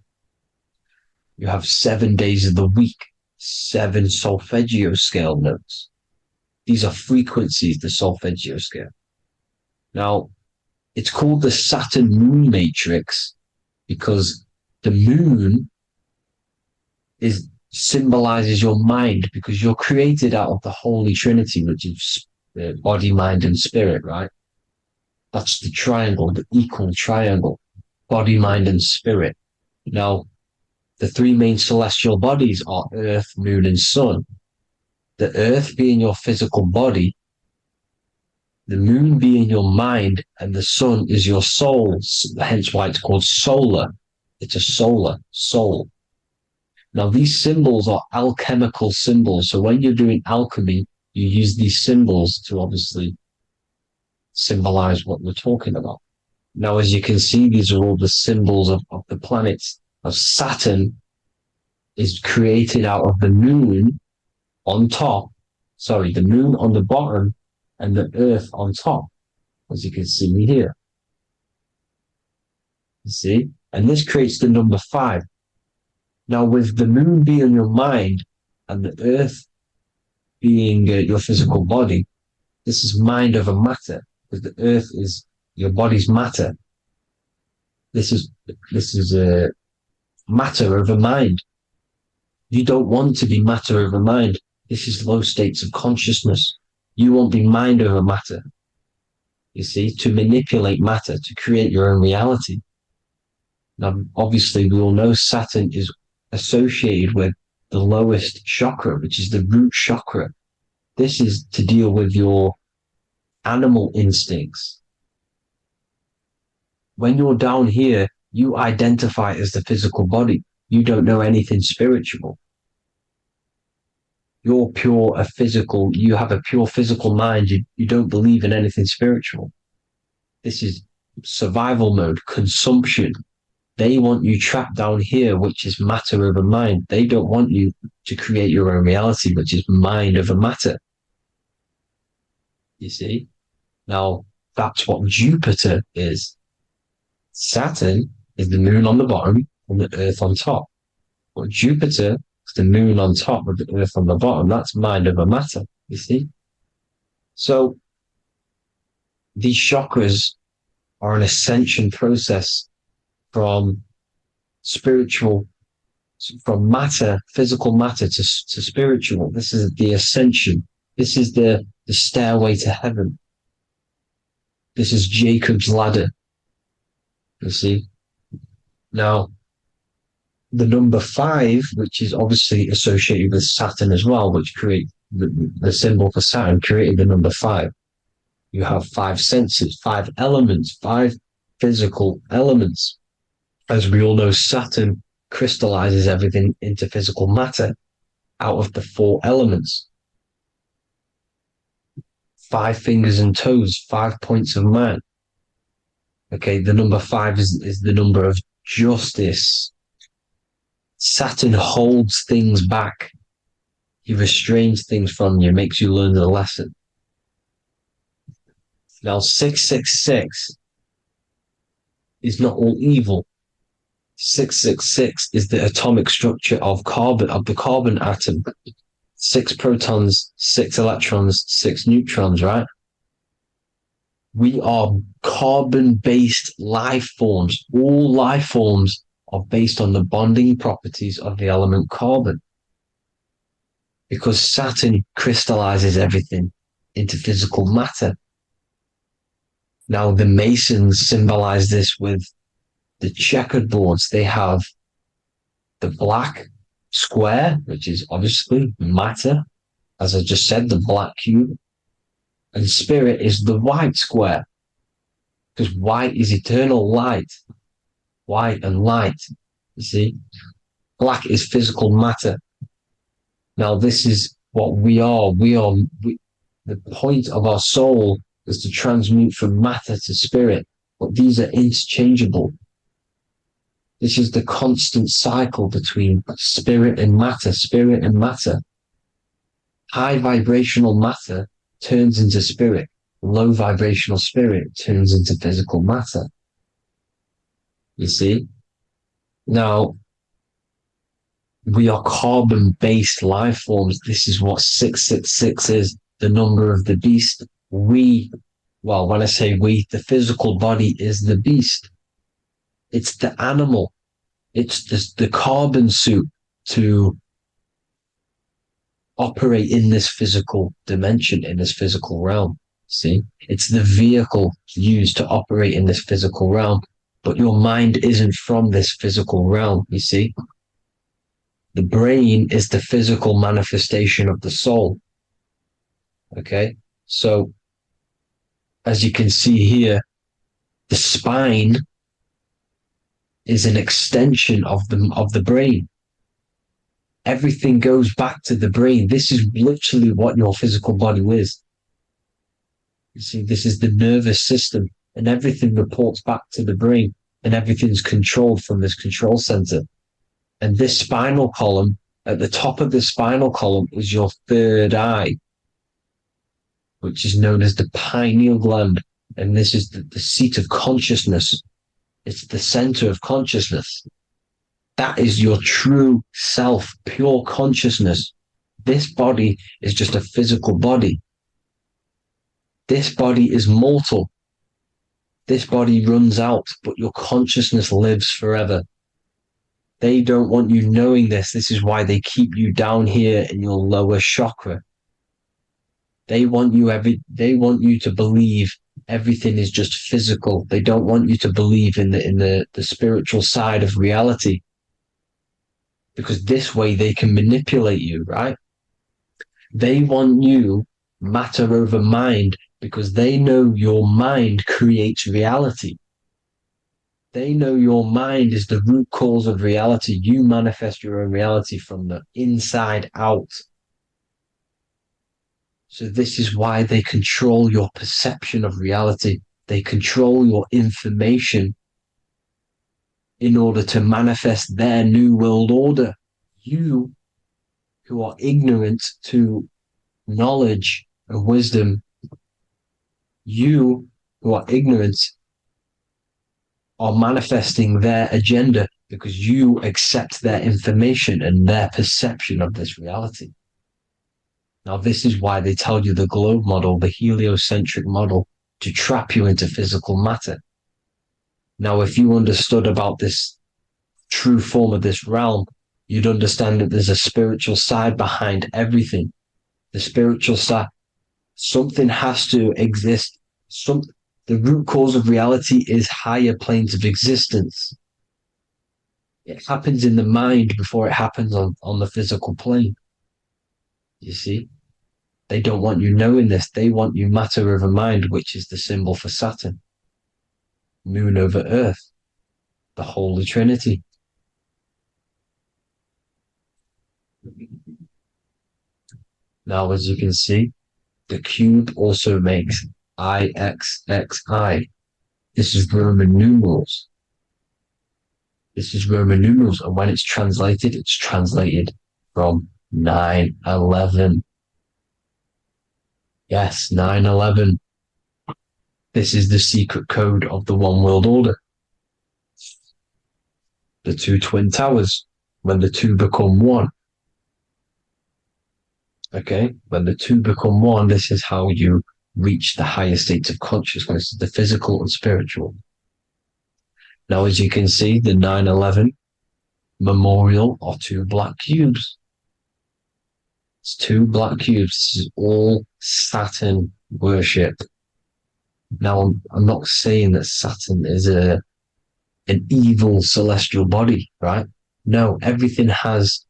You have 7 days of the week, 7 solfeggio scale notes. These are frequencies, the solfeggio scale. Now, it's called the Saturn moon matrix because the moon symbolizes your mind, because you're created out of the Holy Trinity, which is body, mind, and spirit, right? That's the triangle, the equal triangle, body, mind, and spirit. Now, the 3 main celestial bodies are Earth, Moon, and Sun. The Earth being your physical body, the Moon being your mind, and the Sun is your soul, hence why it's called solar. It's a solar, soul. Now, these symbols are alchemical symbols. So when you're doing alchemy, you use these symbols to obviously symbolize what we're talking about. Now, as you can see, these are all the symbols of the planets. Of Saturn is created out of the moon on top, the moon on the bottom and the earth on top, as you can see here. You see? And this creates the number 5. Now, with the moon being your mind and the earth being your physical body, this is mind over matter, because the earth is your body's matter. This is matter over mind. You don't want to be matter over mind. This is low states of consciousness. You won't be mind over matter. You see, to manipulate matter, to create your own reality. Now, obviously, we all know Saturn is associated with the lowest chakra, which is the root chakra. This is to deal with your animal instincts. When you're down here, you identify as the physical body. You don't know anything spiritual. You're pure a physical, you have a pure physical mind. You don't believe in anything spiritual. This is survival mode, consumption. They want you trapped down here, which is matter over mind. They don't want you to create your own reality, which is mind over matter. You see? Now, that's what Jupiter is. Saturn is the moon on the bottom and the earth on top. But Jupiter is the moon on top with the earth on the bottom. That's mind over matter, you see? So these chakras are an ascension process from spiritual, from matter, physical matter to spiritual. This is the ascension. This is the stairway to heaven. This is Jacob's ladder. You see? Now, the number 5, which is obviously associated with Saturn as well, which the symbol for Saturn, created the number 5. You have 5 senses, 5 elements, 5 physical elements. As we all know, Saturn crystallizes everything into physical matter out of the 4 elements. 5 fingers and toes, 5 points of man. Okay, the number 5 is the number of justice. Saturn holds things back. He restrains things from you, makes you learn the lesson. Now, 666 is not all evil. 666 is the atomic structure of the carbon atom. 6 protons, 6 electrons, 6 neutrons, right? We are carbon-based life forms. All life forms are based on the bonding properties of the element carbon. Because Saturn crystallizes everything into physical matter. Now, the Masons symbolize this with the checkered boards. They have the black square, which is obviously matter, as I just said, the black cube. And spirit is the white square, because white is eternal light. White and light, you see. Black is physical matter. Now, this is what we are. The point of our soul is to transmute from matter to spirit, but these are interchangeable. This is the constant cycle between spirit and matter, spirit and matter. High vibrational matter turns into spirit. Low vibrational spirit turns into physical matter. You see? Now, we are carbon-based life forms. This is what 666 is, the number of the beast. When I say we, the physical body is the beast. It's the animal. It's the carbon suit to operate in this physical dimension, in this physical realm. See, it's the vehicle used to operate in this physical realm, but your mind isn't from this physical realm. You see, the brain is the physical manifestation of the soul. Okay, so as you can see here, the spine is an extension of the brain. Everything goes back to the brain. This is literally what your physical body is. You see, this is the nervous system, and everything reports back to the brain, and everything's controlled from this control center. And this spinal column, at the top of the spinal column, is your third eye, which is known as the pineal gland. And this is the seat of consciousness. It's the center of consciousness. That is your true self, pure consciousness. This body is just a physical body. This body is mortal. This body runs out, but your consciousness lives forever. They don't want you knowing this. This is why they keep you down here in your lower chakra. They want you to believe everything is just physical. They don't want you to believe in the spiritual side of reality. Because this way they can manipulate you, right? They want you matter over mind because they know your mind creates reality. They know your mind is the root cause of reality. You manifest your own reality from the inside out. So this is why they control your perception of reality. They control your information in order to manifest their new world order. You, who are ignorant to knowledge and wisdom, you who are ignorant are manifesting their agenda because you accept their information and their perception of this reality. Now, this is why they tell you the globe model, the heliocentric model, to trap you into physical matter. Now, if you understood about this true form of this realm, you'd understand that there's a spiritual side behind everything. The spiritual side, something has to exist. The root cause of reality is higher planes of existence. It happens in the mind before it happens on the physical plane. You see? They don't want you knowing this. They want you matter over mind, which is the symbol for Saturn. Moon over Earth. The Holy Trinity. Now, as you can see, the cube also makes IXXI. This is Roman numerals. This is Roman numerals, and when it's translated from 9/11. Yes, 9/11. This is the secret code of the One World Order. The two twin towers, when the two become one. Okay, when the two become one, this is how you reach the higher states of consciousness, the physical and spiritual. Now, as you can see, the 9/11 memorial are two black cubes. It's two black cubes. This is all Saturn worship. Now, I'm not saying that Saturn is an evil celestial body, right? No, everything has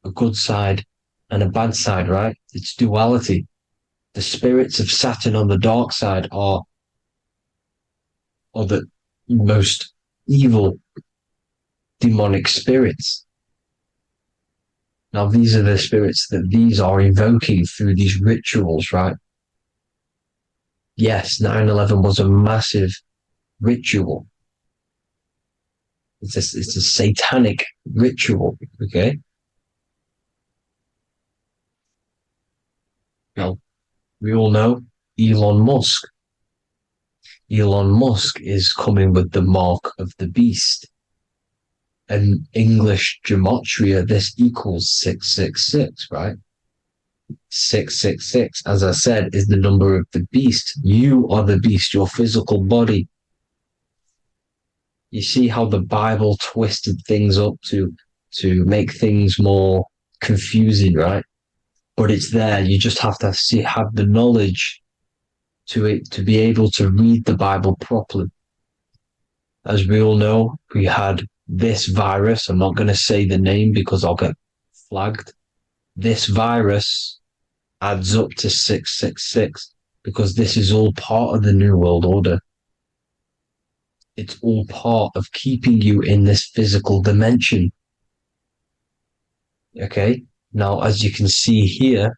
a good side and a bad side, right? It's duality. The spirits of Saturn on the dark side are the most evil demonic spirits. Now, these are the spirits that these are invoking through these rituals, right? Yes, 9/11 was a massive ritual. It's a satanic ritual, okay? Now, we all know Elon Musk. Elon Musk is coming with the mark of the beast. And English gematria, this equals 666, right? 666, as I said, is the number of the beast. You are the beast, your physical body. You see how the Bible twisted things up to make things more confusing, right? But it's there. You just have to have the knowledge to be able to read the Bible properly. As we all know, we had this virus. I'm not going to say the name because I'll get flagged. This virus adds up to 666 because this is all part of the New World Order. It's all part of keeping you in this physical dimension. Okay? Now, as you can see here,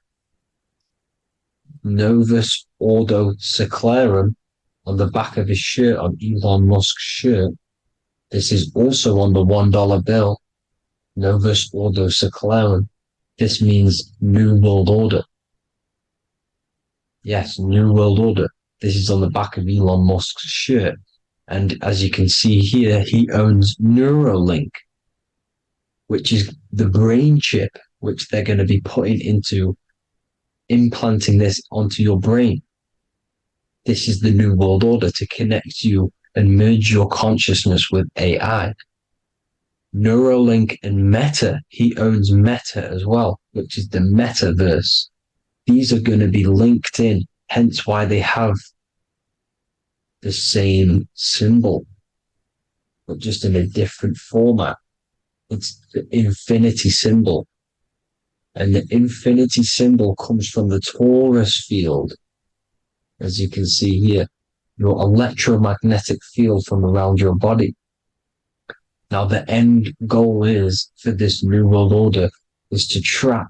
Novus Ordo Seclorum on the back of his shirt, on Elon Musk's shirt, this is also on the $1 bill, Novus Ordo Seclorum. This means New World Order. Yes, New World Order. This is on the back of Elon Musk's shirt. And as you can see here, he owns Neuralink, which is the brain chip, which they're going to be putting into implanting this onto your brain. This is the New World Order to connect you and merge your consciousness with AI. Neuralink and Meta, he owns Meta as well, which is the metaverse. These are going to be linked in, hence why they have the same symbol, but just in a different format. It's the infinity symbol. And the infinity symbol comes from the torus field, as you can see here, your electromagnetic field from around your body. Now, the end goal is for this New World Order is to trap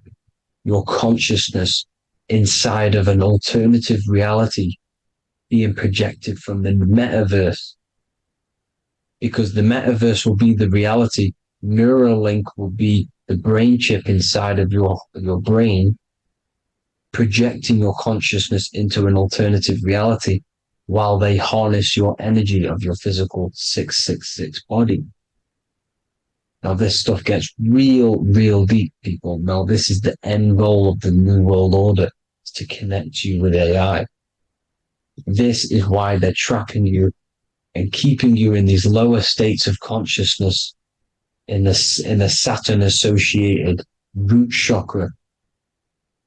your consciousness inside of an alternative reality being projected from the metaverse. Because the metaverse will be the reality. Neuralink will be the brain chip inside of your brain, projecting your consciousness into an alternative reality while they harness your energy of your physical 666 body. Now, this stuff gets real deep, people. Now, this is the end goal of the New World Order, is to connect you with AI. This is why they're trapping you and keeping you in these lower states of consciousness in the Saturn-associated root chakra,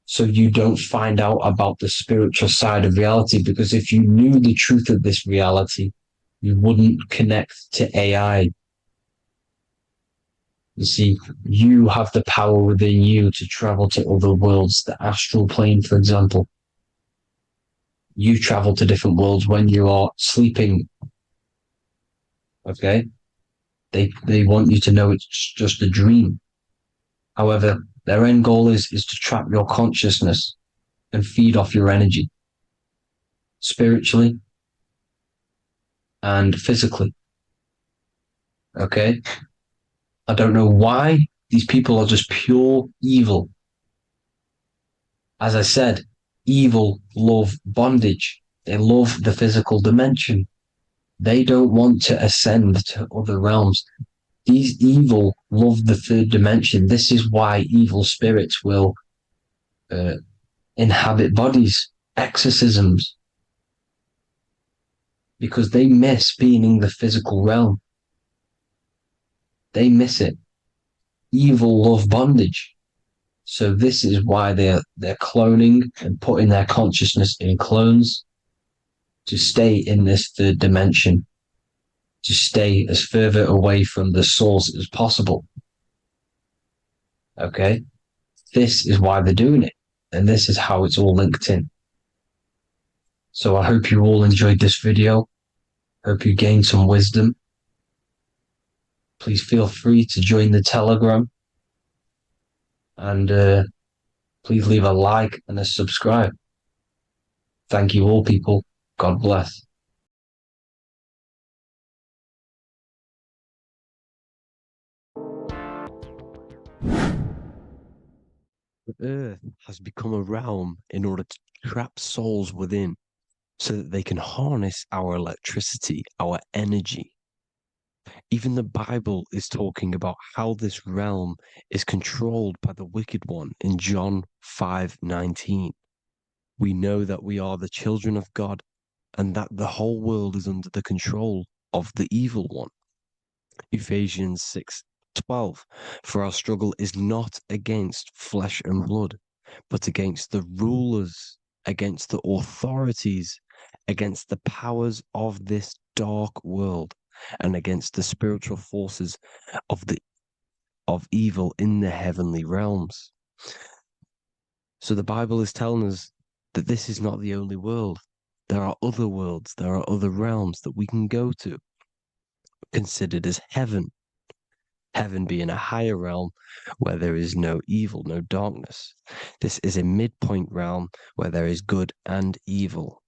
so you don't find out about the spiritual side of reality. Because if you knew the truth of this reality, you wouldn't connect to AI. You see, you have the power within you to travel to other worlds, the astral plane, for example. You travel to different worlds when you are sleeping. Okay? They want you to know it's just a dream. However, their end goal is to trap your consciousness and feed off your energy, spiritually and physically. Okay? I don't know why these people are just pure evil. As I said, evil love bondage. They love the physical dimension. They don't want to ascend to other realms. These evil love the third dimension. This is why evil spirits will inhabit bodies, exorcisms, because they miss being in the physical realm. They miss it. Evil love bondage. So this is why they're cloning and putting their consciousness in clones to stay in this third dimension, to stay as further away from the source as possible. Okay? This is why they're doing it. And this is how it's all linked in. So I hope you all enjoyed this video. Hope you gained some wisdom. Please feel free to join the Telegram. And please leave a like and a subscribe. Thank you all, people. God bless. The earth has become a realm in order to trap souls within so that they can harness our electricity, our energy. Even the Bible is talking about how this realm is controlled by the wicked one in John 5:19. We know that we are the children of God and that the whole world is under the control of the evil one. Ephesians 6:12. For our struggle is not against flesh and blood, but against the rulers, against the authorities, against the powers of this dark world, and against the spiritual forces of evil in the heavenly realms. So the Bible is telling us that this is not the only world. There are other worlds, there are other realms that we can go to, considered as heaven. Heaven being a higher realm where there is no evil, no darkness. This is a midpoint realm where there is good and evil.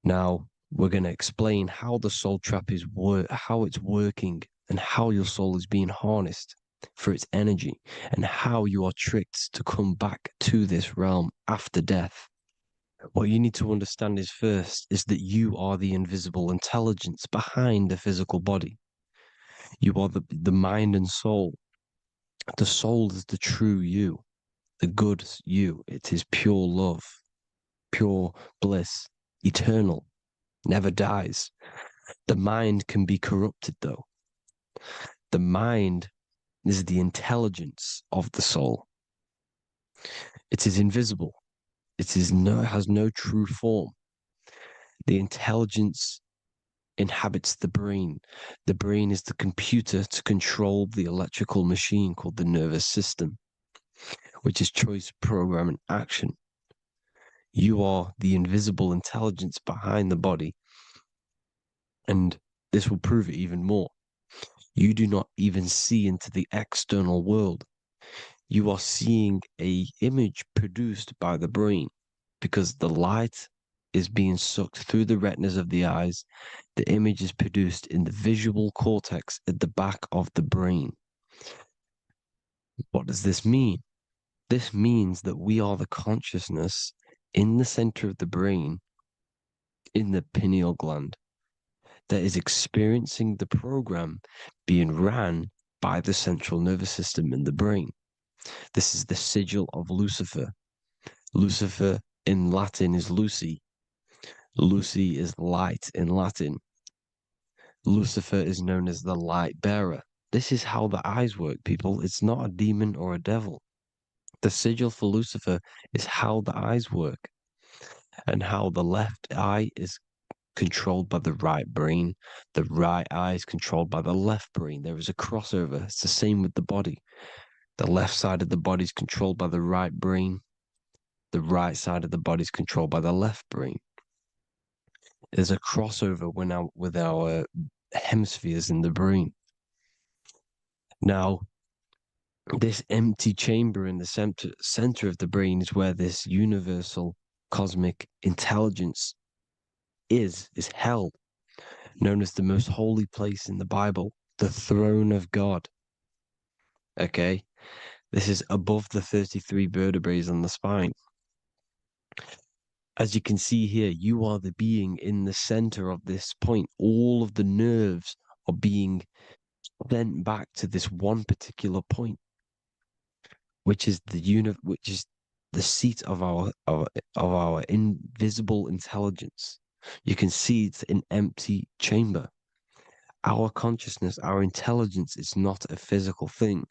Now, we're going to explain how the soul trap is how it's working and how your soul is being harnessed for its energy and how you are tricked to come back to this realm after death. What you need to understand is first is that you are the invisible intelligence behind the physical body. You are the mind and soul. The soul is the true you, the good you. It is pure love, pure bliss, eternal, never dies. The mind can be corrupted though. The mind is the intelligence of the soul. It is invisible. It has no true form. The intelligence inhabits the brain. The brain is the computer to control the electrical machine called the nervous system, which is choice, program, and action. You are the invisible intelligence behind the body. And this will prove it even more. You do not even see into the external world. You are seeing an image produced by the brain because the light is being sucked through the retinas of the eyes. The image is produced in the visual cortex at the back of the brain. What does this mean? This means that we are the consciousness in the center of the brain, in the pineal gland, that is experiencing the program being ran by the central nervous system in the brain. This is the sigil of Lucifer. Lucifer in Latin is Lucy. Lucy is light in Latin. Lucifer is known as the light bearer. This is how the eyes work, people. It's not a demon or a devil. The sigil for Lucifer is how the eyes work and how the left eye is controlled by the right brain. The right eye is controlled by the left brain. There is a crossover. It's the same with the body. The left side of the body is controlled by the right brain. The right side of the body is controlled by the left brain. There's a crossover with our hemispheres in the brain. Now, this empty chamber in the center of the brain is where this universal cosmic intelligence is held, known as the most holy place in the Bible, the throne of God. Okay? This is above the 33 vertebrae on the spine. As you can see here, you are the being in the center of this point. All of the nerves are being sent back to this one particular point, which is the seat of our invisible intelligence. You can see it's an empty chamber. Our consciousness, our intelligence is not a physical thing.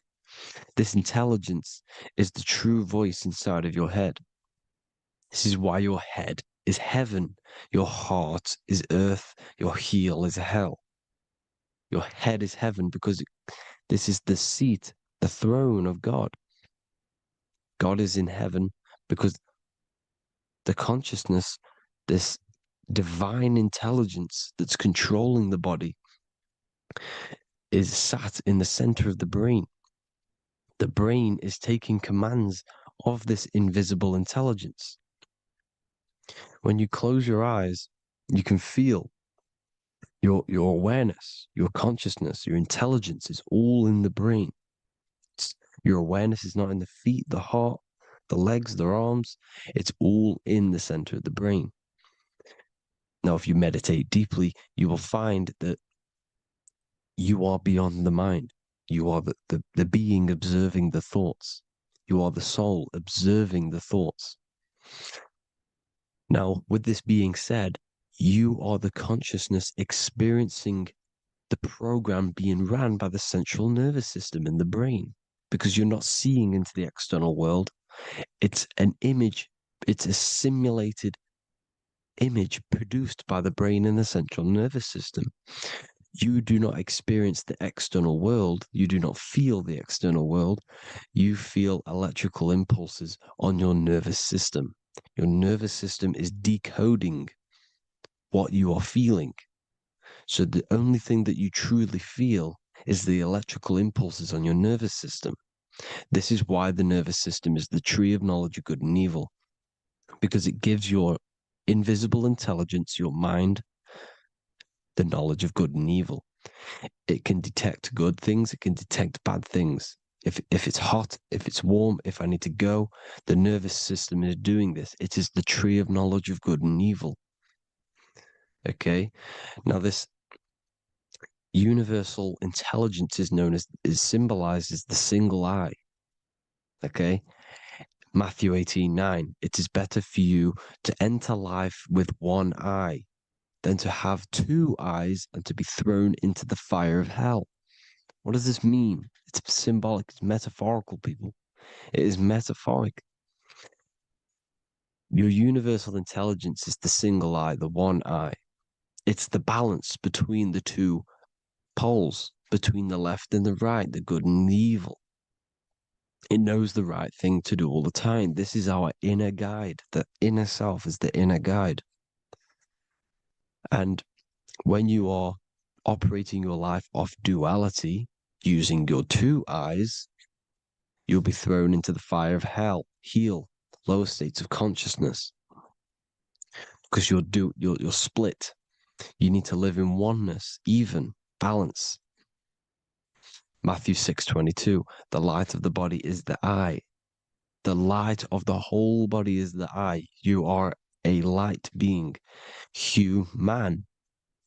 This intelligence is the true voice inside of your head. This is why your head is heaven, your heart is earth, your heel is hell. Your head is heaven because this is the seat, the throne of God. God is in heaven because the consciousness, this divine intelligence that's controlling the body, is sat in the center of the brain. The brain is taking commands of this invisible intelligence. When you close your eyes, you can feel your awareness, your consciousness, your intelligence is all in the brain. Your awareness is not in the feet, the heart, the legs, the arms. It's all in the center of the brain. Now, if you meditate deeply, you will find that you are beyond the mind. You are the being observing the thoughts. You are the soul observing the thoughts. Now, with this being said, you are the consciousness experiencing the program being ran by the central nervous system in the brain, because you're not seeing into the external world. It's an image, it's a simulated image produced by the brain and the central nervous system. You do not experience the external world. You do not feel the external world. You feel electrical impulses on your nervous system. Your nervous system is decoding what you are feeling. So the only thing that you truly feel is the electrical impulses on your nervous system. This is why the nervous system is the tree of knowledge of good and evil, because it gives your invisible intelligence, your mind, the knowledge of good and evil. It can detect good things, it can detect bad things. If it's hot, if it's warm, if I need to go, the nervous system is doing this. It is the tree of knowledge of good and evil. Okay? Now this universal intelligence is symbolized as the single eye. Okay? Matthew 18:9. It is better for you to enter life with one eye than to have two eyes and to be thrown into the fire of hell. What does this mean? It's symbolic, it's metaphorical, people. It is metaphoric. Your universal intelligence is the single eye, the one eye. It's the balance between the two poles, between the left and the right, the good and the evil. It knows the right thing to do all the time. This is our inner guide. The inner self is the inner guide. And when you are operating your life off duality, using your two eyes, you'll be thrown into the fire of hell, lower states of consciousness. Because you're split. You need to live in oneness, even, balance. Matthew 6:22, the light of the body is the eye. The light of the whole body is the eye. You are a light being. Human.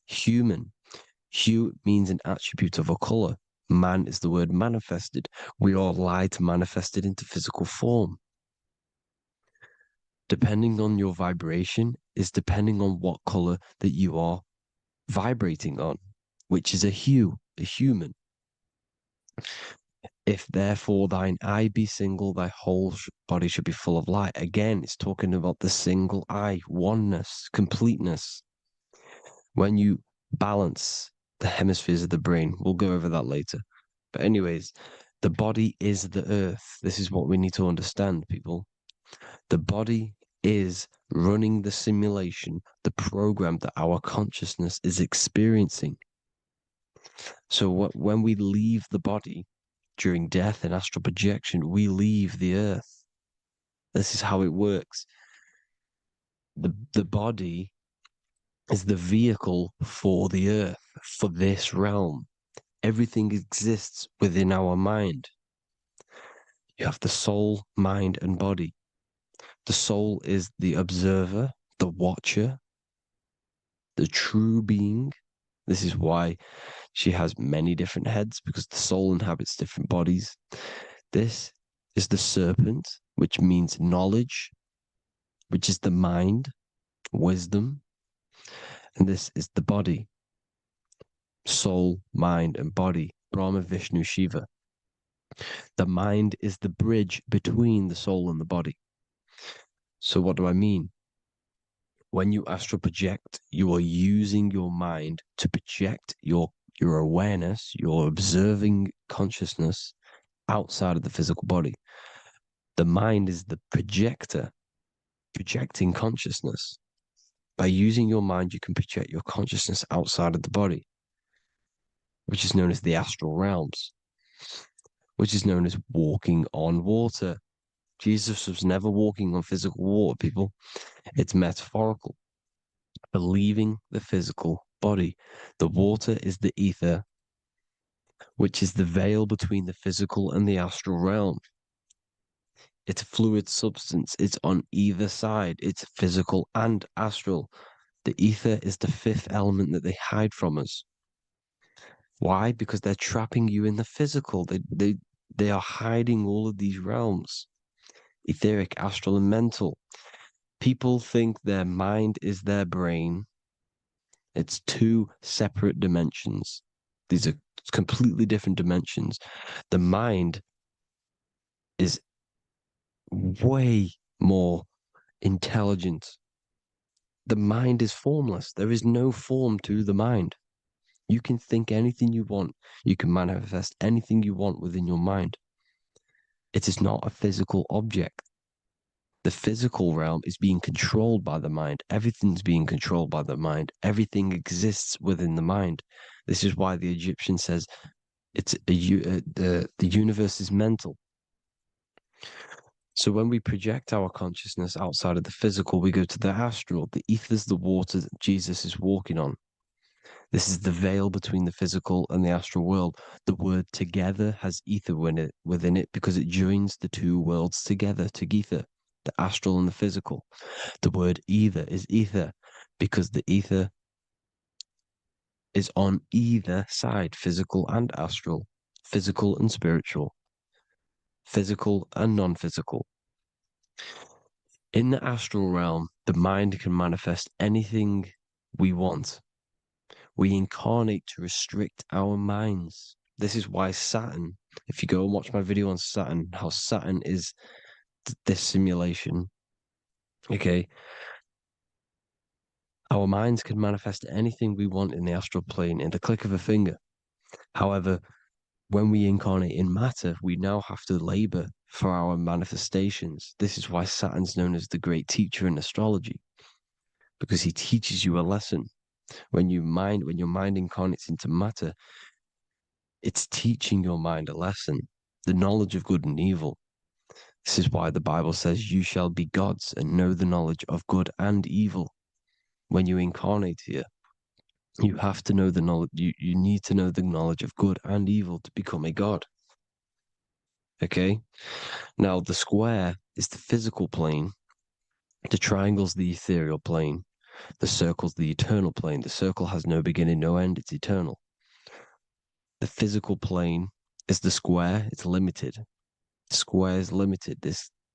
Hue means an attribute of a color. Man is the word manifested. We are light manifested into physical form. Depending on your vibration is depending on what color that you are vibrating on, which is a hue, a human. If therefore thine eye be single, thy whole body should be full of light. Again, it's talking about the single eye, oneness, completeness. when you balance the hemispheres of the brain, we'll go over that later. But anyways, the body is the earth. This is what we need to understand, people. The body is running the simulation, the program that our consciousness is experiencing. So when we leave the body during death and astral projection, we leave the earth. This is how it works. The body is the vehicle for the earth, for this realm. Everything exists within our mind. You have the soul, mind, and body. The soul is the observer, the watcher, the true being. This is why she has many different heads, because the soul inhabits different bodies. This is the serpent, which means knowledge, which is the mind, wisdom. And this is the body, soul, mind, and body, Brahma, Vishnu, Shiva. The mind is the bridge between the soul and the body. So what do I mean? When you astral project, you are using your mind to project your awareness, your observing consciousness outside of the physical body. The mind is the projector, projecting consciousness. By using your mind, you can project your consciousness outside of the body, which is known as the astral realms, which is known as walking on water. Jesus was never walking on physical water, people. It's metaphorical. Believing the physical body. The water is the ether, which is the veil between the physical and the astral realm. It's a fluid substance. It's on either side. It's physical and astral. The ether is the fifth element that they hide from us. Why? Because they're trapping you in the physical. They are hiding all of these realms. Etheric, astral, and mental. People think their mind is their brain. It's two separate dimensions. These are completely different dimensions. The mind is way more intelligent. The mind is formless. There is no form to the mind. You can think anything you want. You can manifest anything you want within your mind. It is not a physical object. The physical realm is being controlled by the mind. Everything's being controlled by the mind. Everything exists within the mind. This is why the Egyptian says the universe is mental. So when we project our consciousness outside of the physical, we go to the astral. The ether is the water that Jesus is walking on. This is the veil between the physical and the astral world. The word together has ether within it because it joins the two worlds together, together, the astral and the physical. The word either is ether because the ether is on either side, physical and astral, physical and spiritual, physical and non-physical. In the astral realm, the mind can manifest anything we want. We incarnate to restrict our minds. This is why Saturn, if you go and watch my video on Saturn, how Saturn is this simulation, okay? Our minds can manifest anything we want in the astral plane in the click of a finger. However, when we incarnate in matter, we now have to labor for our manifestations. This is why Saturn's known as the great teacher in astrology, because he teaches you a lesson. When your mind incarnates into matter, it's teaching your mind a lesson, the knowledge of good and evil. This is why the Bible says, you shall be gods and know the knowledge of good and evil. When you incarnate here, you have to know the knowledge, you need to know the knowledge of good and evil to become a god. Okay? Now, the square is the physical plane, the triangle's the ethereal plane, the circle's the eternal plane. The circle has no beginning, no end, it's eternal. The physical plane is the square, it's limited. The square is limited.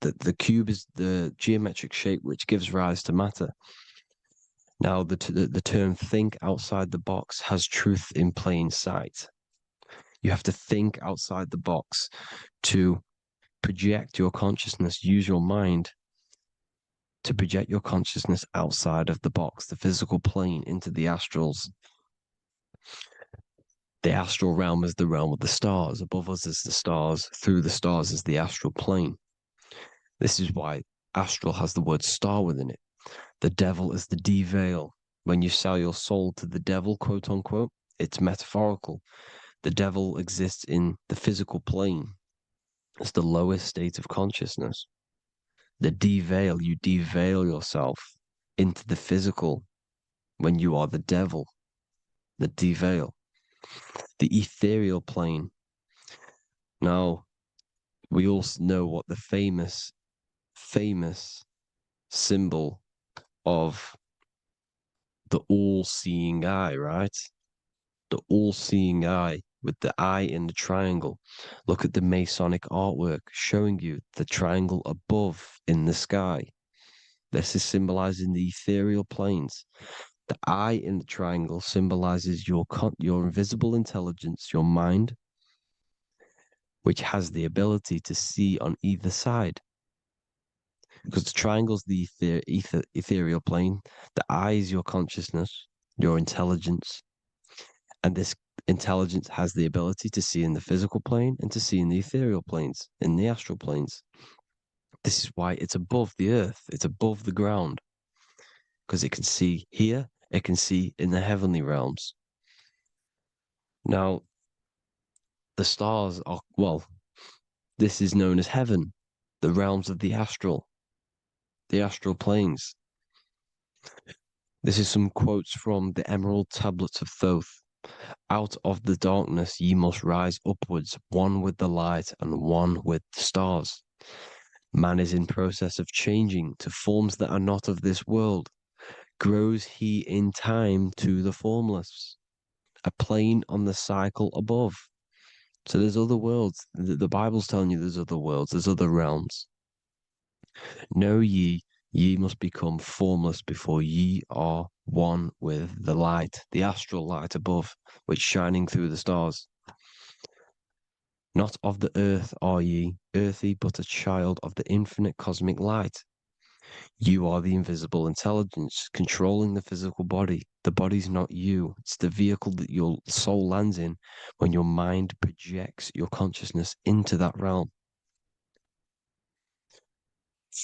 The cube is the geometric shape which gives rise to matter. Now, the term think outside the box has truth in plain sight. You have to think outside the box to project your consciousness, use your mind to project your consciousness outside of the box, the physical plane, into the astrals. The astral realm is the realm of the stars. Above us is the stars. Through the stars is the astral plane. This is why astral has the word star within it. The devil is the deveil. When you sell your soul to the devil, quote unquote, it's metaphorical. The devil exists in the physical plane. It's the lowest state of consciousness. The deveil, you deveil yourself into the physical when you are the devil. The deveil. The ethereal plane. Now, we all know what the famous symbol of the all-seeing eye, right? The all-seeing eye with the eye in the triangle. Look at the Masonic artwork showing you the triangle above in the sky. This is symbolizing the ethereal planes. The eye in the triangle symbolizes your invisible intelligence, your mind, which has the ability to see on either side. Because the triangle's the ethereal plane. The eye is your consciousness, your intelligence. And this intelligence has the ability to see in the physical plane and to see in the ethereal planes, in the astral planes. This is why it's above the earth. It's above the ground. Because it can see here, it can see in the heavenly realms. Now, the stars are, well, this is known as heaven, the realms of the astral planes. This is some quotes from the Emerald Tablets of Thoth. Out of the darkness ye must rise upwards, one with the light and one with the stars. Man is in process of changing to forms that are not of this world. Grows he in time to the formless, a plane on the cycle above. So there's other worlds. The Bible's telling you there's other worlds, there's other realms. Know ye must become formless before ye are one with the light, the astral light above, which shining through the stars. Not of the earth are ye, earthy, but a child of the infinite cosmic light. You are the invisible intelligence controlling the physical body. The body's not you. It's the vehicle that your soul lands in when your mind projects your consciousness into that realm.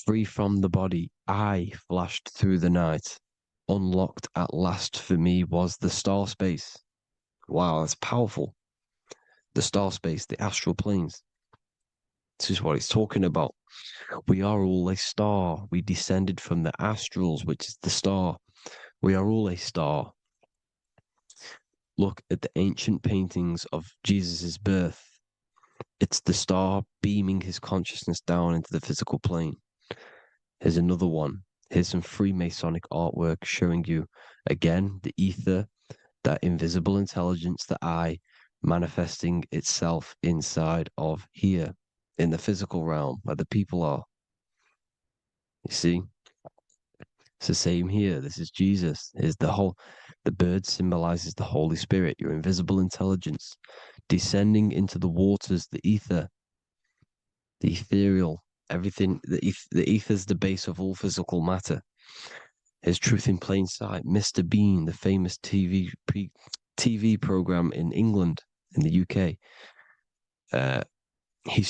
Free from the body, I flashed through the night. Unlocked at last for me was the star space. Wow, that's powerful. The star space, the astral planes. This is what it's talking about. We are all a star. We descended from the astrals, which is the star. We are all a star. Look at the ancient paintings of Jesus' birth. It's the star beaming his consciousness down into the physical plane. Here's another one. Here's some Freemasonic artwork showing you, again, the ether, that invisible intelligence, the eye, manifesting itself inside of here, in the physical realm, where the people are. You see? It's the same here. This is Jesus. Here's the bird symbolizes the Holy Spirit, your invisible intelligence, descending into the waters, the ether, the ethereal, everything. The ether is the base of all physical matter. Here's Truth in Plain Sight. Mr. Bean, the famous TV program in England, in the UK. He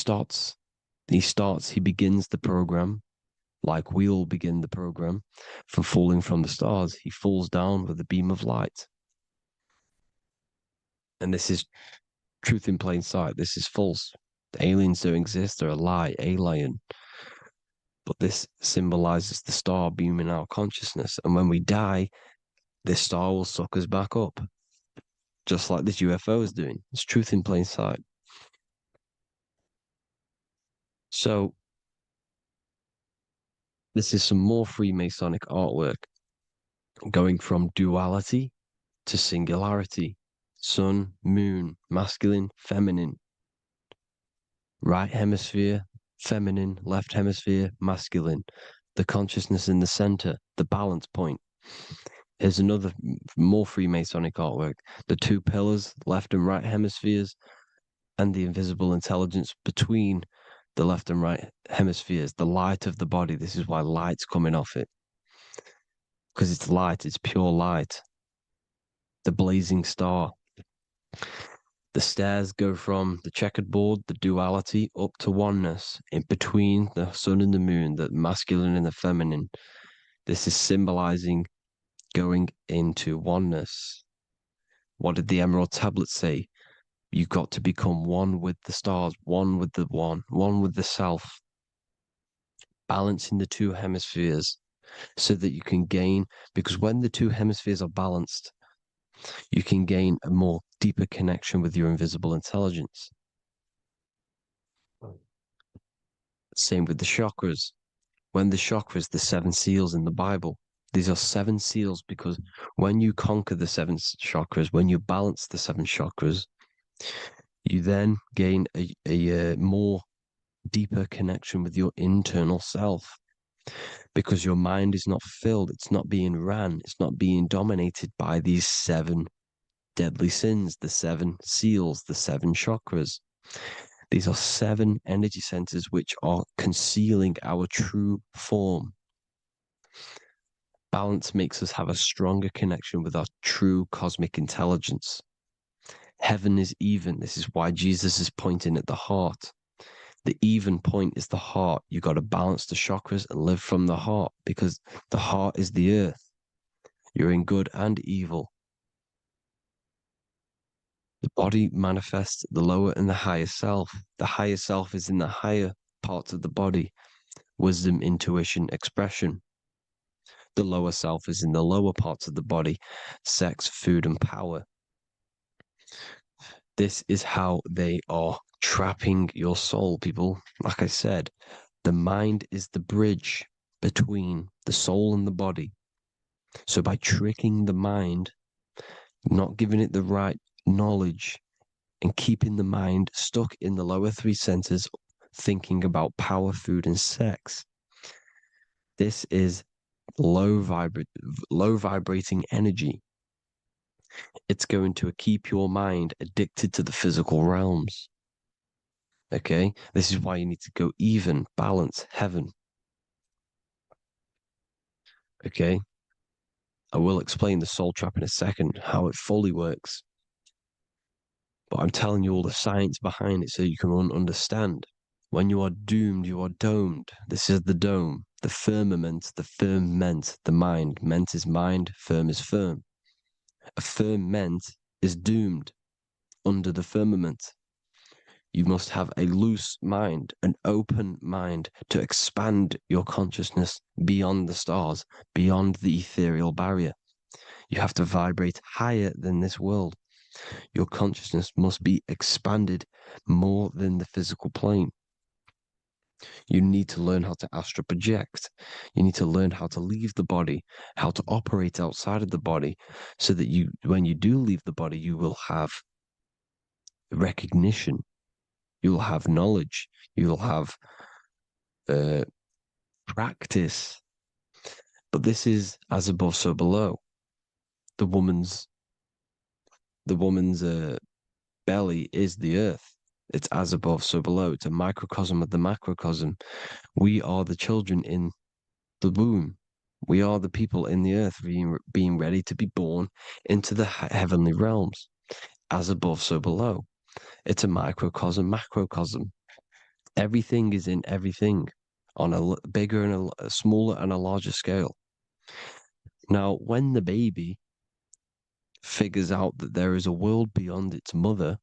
begins the program like we all begin the program from falling from the stars. He falls down with a beam of light. And this is Truth in Plain Sight. This is false. The aliens don't exist. They're a lie, alien. But this symbolizes the star beaming our consciousness. And when we die, this star will suck us back up. Just like this UFO is doing. It's Truth in Plain Sight. So, this is some more Freemasonic artwork. Going from duality to singularity. Sun, moon, masculine, feminine. Right hemisphere, feminine, left hemisphere, masculine. The consciousness in the center, the balance point. Here's another more Freemasonic artwork. The two pillars, left and right hemispheres, and the invisible intelligence between the left and right hemispheres, the light of the body. This is why light's coming off it. Because it's light, it's pure light. The blazing star. The stairs go from the checkered board, the duality, up to oneness, in between the sun and the moon, the masculine and the feminine. This is symbolizing going into oneness. What did the Emerald Tablet say? You've got to become one with the stars, one with the one with the self. Balancing the two hemispheres so that you can gain, because when the two hemispheres are balanced, you can gain a more deeper connection with your invisible intelligence. Same with the chakras. When the chakras, the 7 seals in the Bible, these are 7 seals because when you conquer the 7 chakras, when you balance the 7 chakras, you then gain a more deeper connection with your internal self because your mind is not filled, it's not being ran, it's not being dominated by these 7 deadly sins, the 7 seals, the 7 chakras. These are 7 energy centers which are concealing our true form. Balance makes us have a stronger connection with our true cosmic intelligence. Heaven is even. This is why Jesus is pointing at the heart. The even point is the heart. You got to balance the chakras and live from the heart because the heart is the earth. You're in good and evil. The body manifests the lower and the higher self. The higher self is in the higher parts of the body. Wisdom, intuition, expression. The lower self is in the lower parts of the body. Sex, food, and power. This is how they are trapping your soul, people. Like I said, the mind is the bridge between the soul and the body. So by tricking the mind, not giving it the right knowledge, and keeping the mind stuck in the lower 3 centers, thinking about power, food, and sex, this is low vibrating energy. It's going to keep your mind addicted to the physical realms. Okay, this is why you need to go even, balance, heaven. Okay, I will explain the soul trap in a second, how it fully works. But I'm telling you all the science behind it so you can understand. When you are doomed, you are domed. This is the dome, the firmament, the firmament, the mind. Ment is mind, firm is firm. A firmament is doomed under the firmament. You must have a loose mind, an open mind to expand your consciousness beyond the stars, beyond the ethereal barrier. You have to vibrate higher than this world. Your consciousness must be expanded more than the physical plane. You need to learn how to astral project. You need to learn how to leave the body, how to operate outside of the body, so that you, when you do leave the body, you will have recognition. You'll have knowledge. You'll have practice. But this is as above, so below. The woman's belly is the earth. It's as above, so below. It's a microcosm of the macrocosm. We are the children in the womb. We are the people in the earth being ready to be born into the heavenly realms. As above, so below. It's a microcosm, macrocosm. Everything is in everything on a bigger and a smaller and a larger scale. Now, when the baby figures out that there is a world beyond its mother,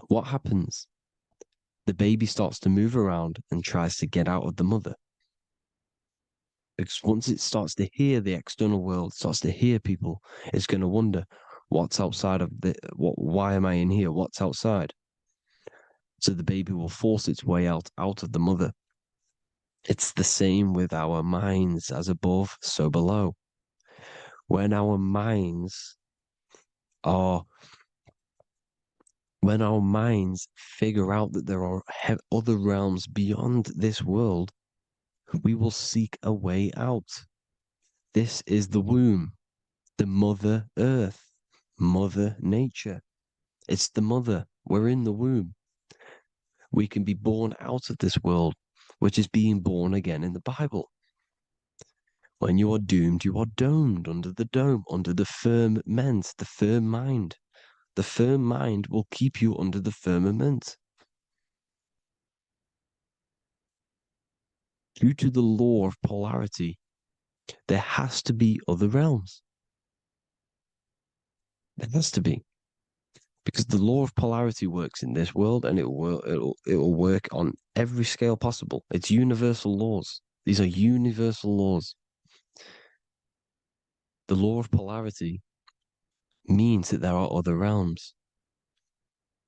what happens? The baby starts to move around and tries to get out of the mother. Because once it starts to hear the external world, starts to hear people, it's going to wonder, what's outside of why am I in here? What's outside? So the baby will force its way out of the mother. It's the same with our minds, as above, so below. When our minds figure out that there are other realms beyond this world, we will seek a way out. This is the womb, the mother earth, mother nature. It's the mother. We're in the womb. We can be born out of this world, which is being born again in the Bible. When you are doomed, you are domed under the dome, under the firmament, the firm mind. The firm mind will keep you under the firmament. Due to the law of polarity, there has to be other realms. There has to be. Because the law of polarity works in this world, and it will work on every scale possible. It's universal laws. These are universal laws. The law of polarity means that there are other realms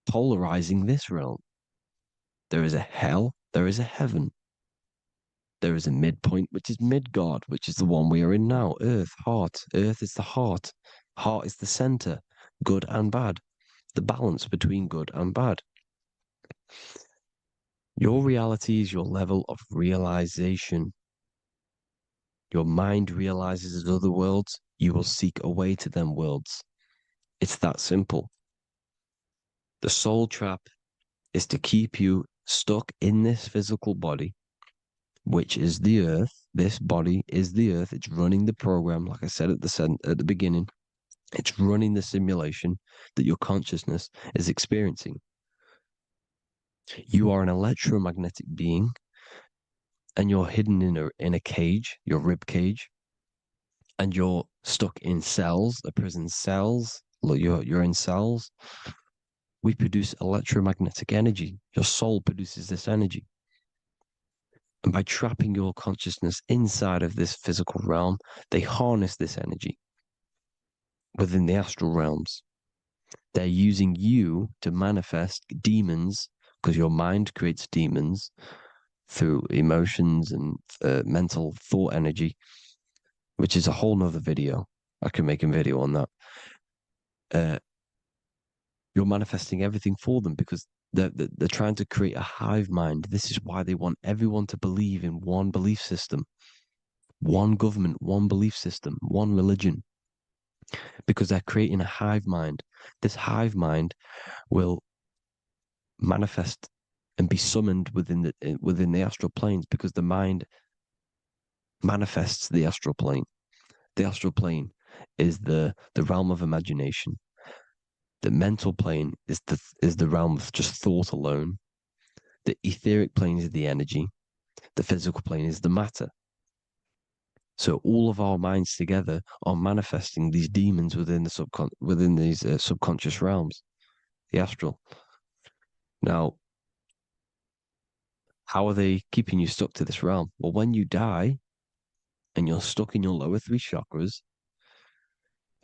polarizing this realm. There is a hell, there is a heaven. There is a midpoint, which is Midgard, which is the one we are in now. Earth, heart. Earth is the heart. Heart is the center, good and bad. The balance between good and bad. Your reality is your level of realization. Your mind realizes other worlds, you will seek a way to them worlds. It's that simple. The soul trap is to keep you stuck in this physical body, which is the earth. This body is the earth. It's running the program, like I said at the beginning. It's running the simulation that your consciousness is experiencing. You are an electromagnetic being, and you're hidden in a cage, your rib cage, and you're stuck in cells, a prison cells. Look, you're in cells. We produce electromagnetic energy. Your soul produces this energy. And by trapping your consciousness inside of this physical realm, they harness this energy within the astral realms. They're using you to manifest demons, because your mind creates demons through emotions and mental thought energy, which is a whole nother video. I can make a video on that. You're manifesting everything for them because they're trying to create a hive mind. This is why they want everyone to believe in one belief system, one government, one belief system, one religion, because they're creating a hive mind. This hive mind will manifest and be summoned within the astral planes, because the mind manifests the astral plane. The astral plane is the realm of imagination. The mental plane is the realm of just thought alone. The etheric plane is the energy. The physical plane is the matter. So all of our minds together are manifesting these demons within these subconscious realms, the astral. Now, how are they keeping you stuck to this realm? Well, when you die and you're stuck in your lower three chakras,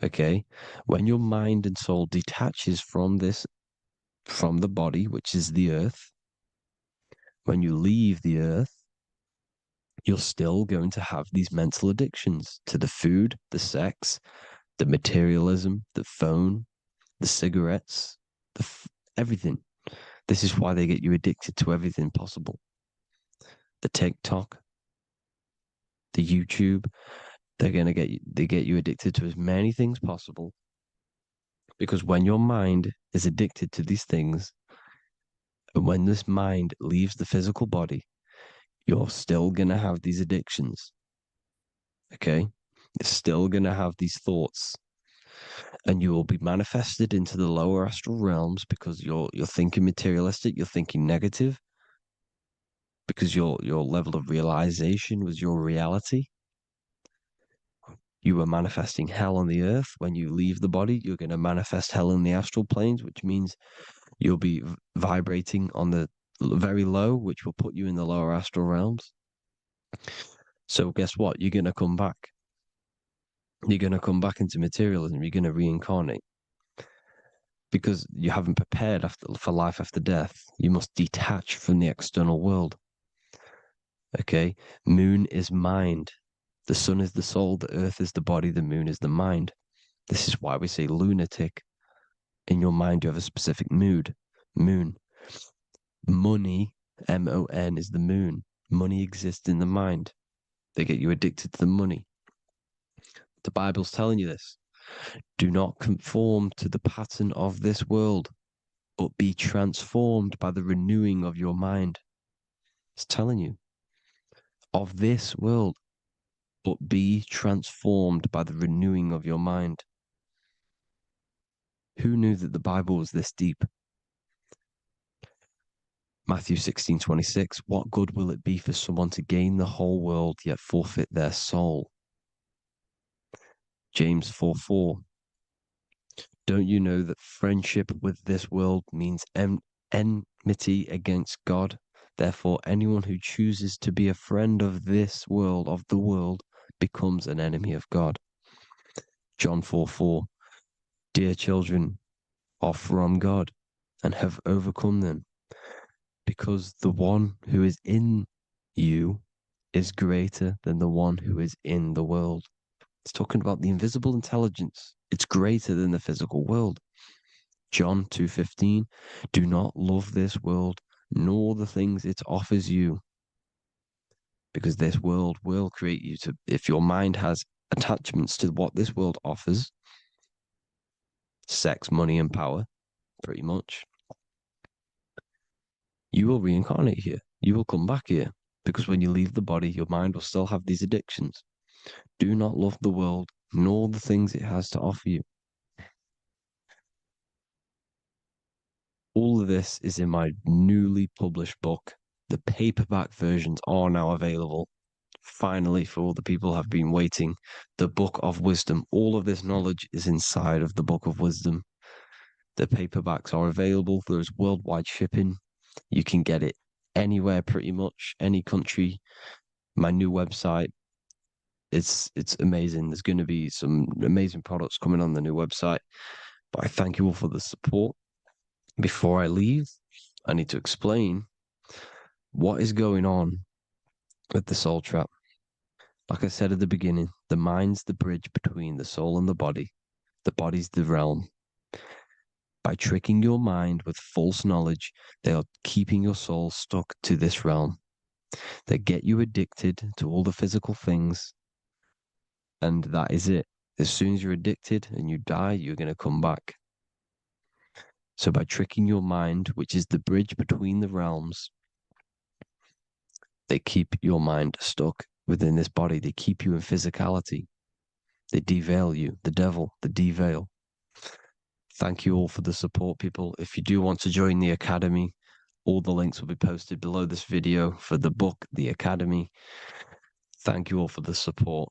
okay, when your mind and soul detaches from the body, which is the earth, when you leave the earth, you're still going to have these mental addictions to the food, the sex, the materialism, the phone, the cigarettes, everything. This is why they get you addicted to everything possible. The TikTok, the YouTube, they get you addicted to as many things possible. Because when your mind is addicted to these things, and when this mind leaves the physical body, you're still going to have these addictions. Okay? You're still going to have these thoughts. And you will be manifested into the lower astral realms because you're thinking materialistic, you're thinking negative, because your level of realization was your reality. You were manifesting hell on the earth. When you leave the body, you're going to manifest hell in the astral planes, which means you'll be vibrating on the very low, which will put you in the lower astral realms. So guess what? You're going to come back. You're going to come back into materialism. You're going to reincarnate. Because you haven't prepared for life after death. You must detach from the external world. Okay? Moon is mind. The sun is the soul. The earth is the body. The moon is the mind. This is why we say lunatic. In your mind, you have a specific mood. Moon. Money, M-O-N, is the moon. Money exists in the mind. They get you addicted to the money. The Bible's telling you this. Do not conform to the pattern of this world. but be transformed by the renewing of your mind. It's telling you, of this world, but be transformed by the renewing of your mind. Who knew that the Bible was this deep? Matthew 16:26, what good will it be for someone to gain the whole world yet forfeit their soul? James 4:4, don't you know that friendship with this world means enmity against God? Therefore, anyone who chooses to be a friend of this world, of the world, becomes an enemy of God. John 4:4, dear children, are from God and have overcome them, because the one who is in you is greater than the one who is in the world. It's talking about the invisible intelligence. It's greater than the physical world. John 2:15, do not love this world, nor the things it offers you, because this world will create you to, if your mind has attachments to what this world offers, sex, money, and power, pretty much, you will reincarnate here. You will come back here, because when you leave the body, your mind will still have these addictions. Do not love the world, nor the things it has to offer you. All of this is in my newly published book. The paperback versions are now available. Finally, for all the people who have been waiting, the Book of Wisdom. All of this knowledge is inside of the Book of Wisdom. The paperbacks are available. There's worldwide shipping. You can get it anywhere, pretty much, any country. My new website, it's amazing. There's going to be some amazing products coming on the new website. But I thank you all for the support. Before I leave, I need to explain what is going on with the soul trap. Like I said at the beginning, the mind's the bridge between the soul and the body. The body's the realm. By tricking your mind with false knowledge, they are keeping your soul stuck to this realm. They get you addicted to all the physical things, and that is it. As soon as you're addicted and you die, you're going to come back. So by tricking your mind, which is the bridge between the realms, they keep your mind stuck within this body. They keep you in physicality. They deveil you, the devil, the deveil. Thank you all for the support, people. If you do want to join the Academy, all the links will be posted below this video for the book, The Academy. Thank you all for the support.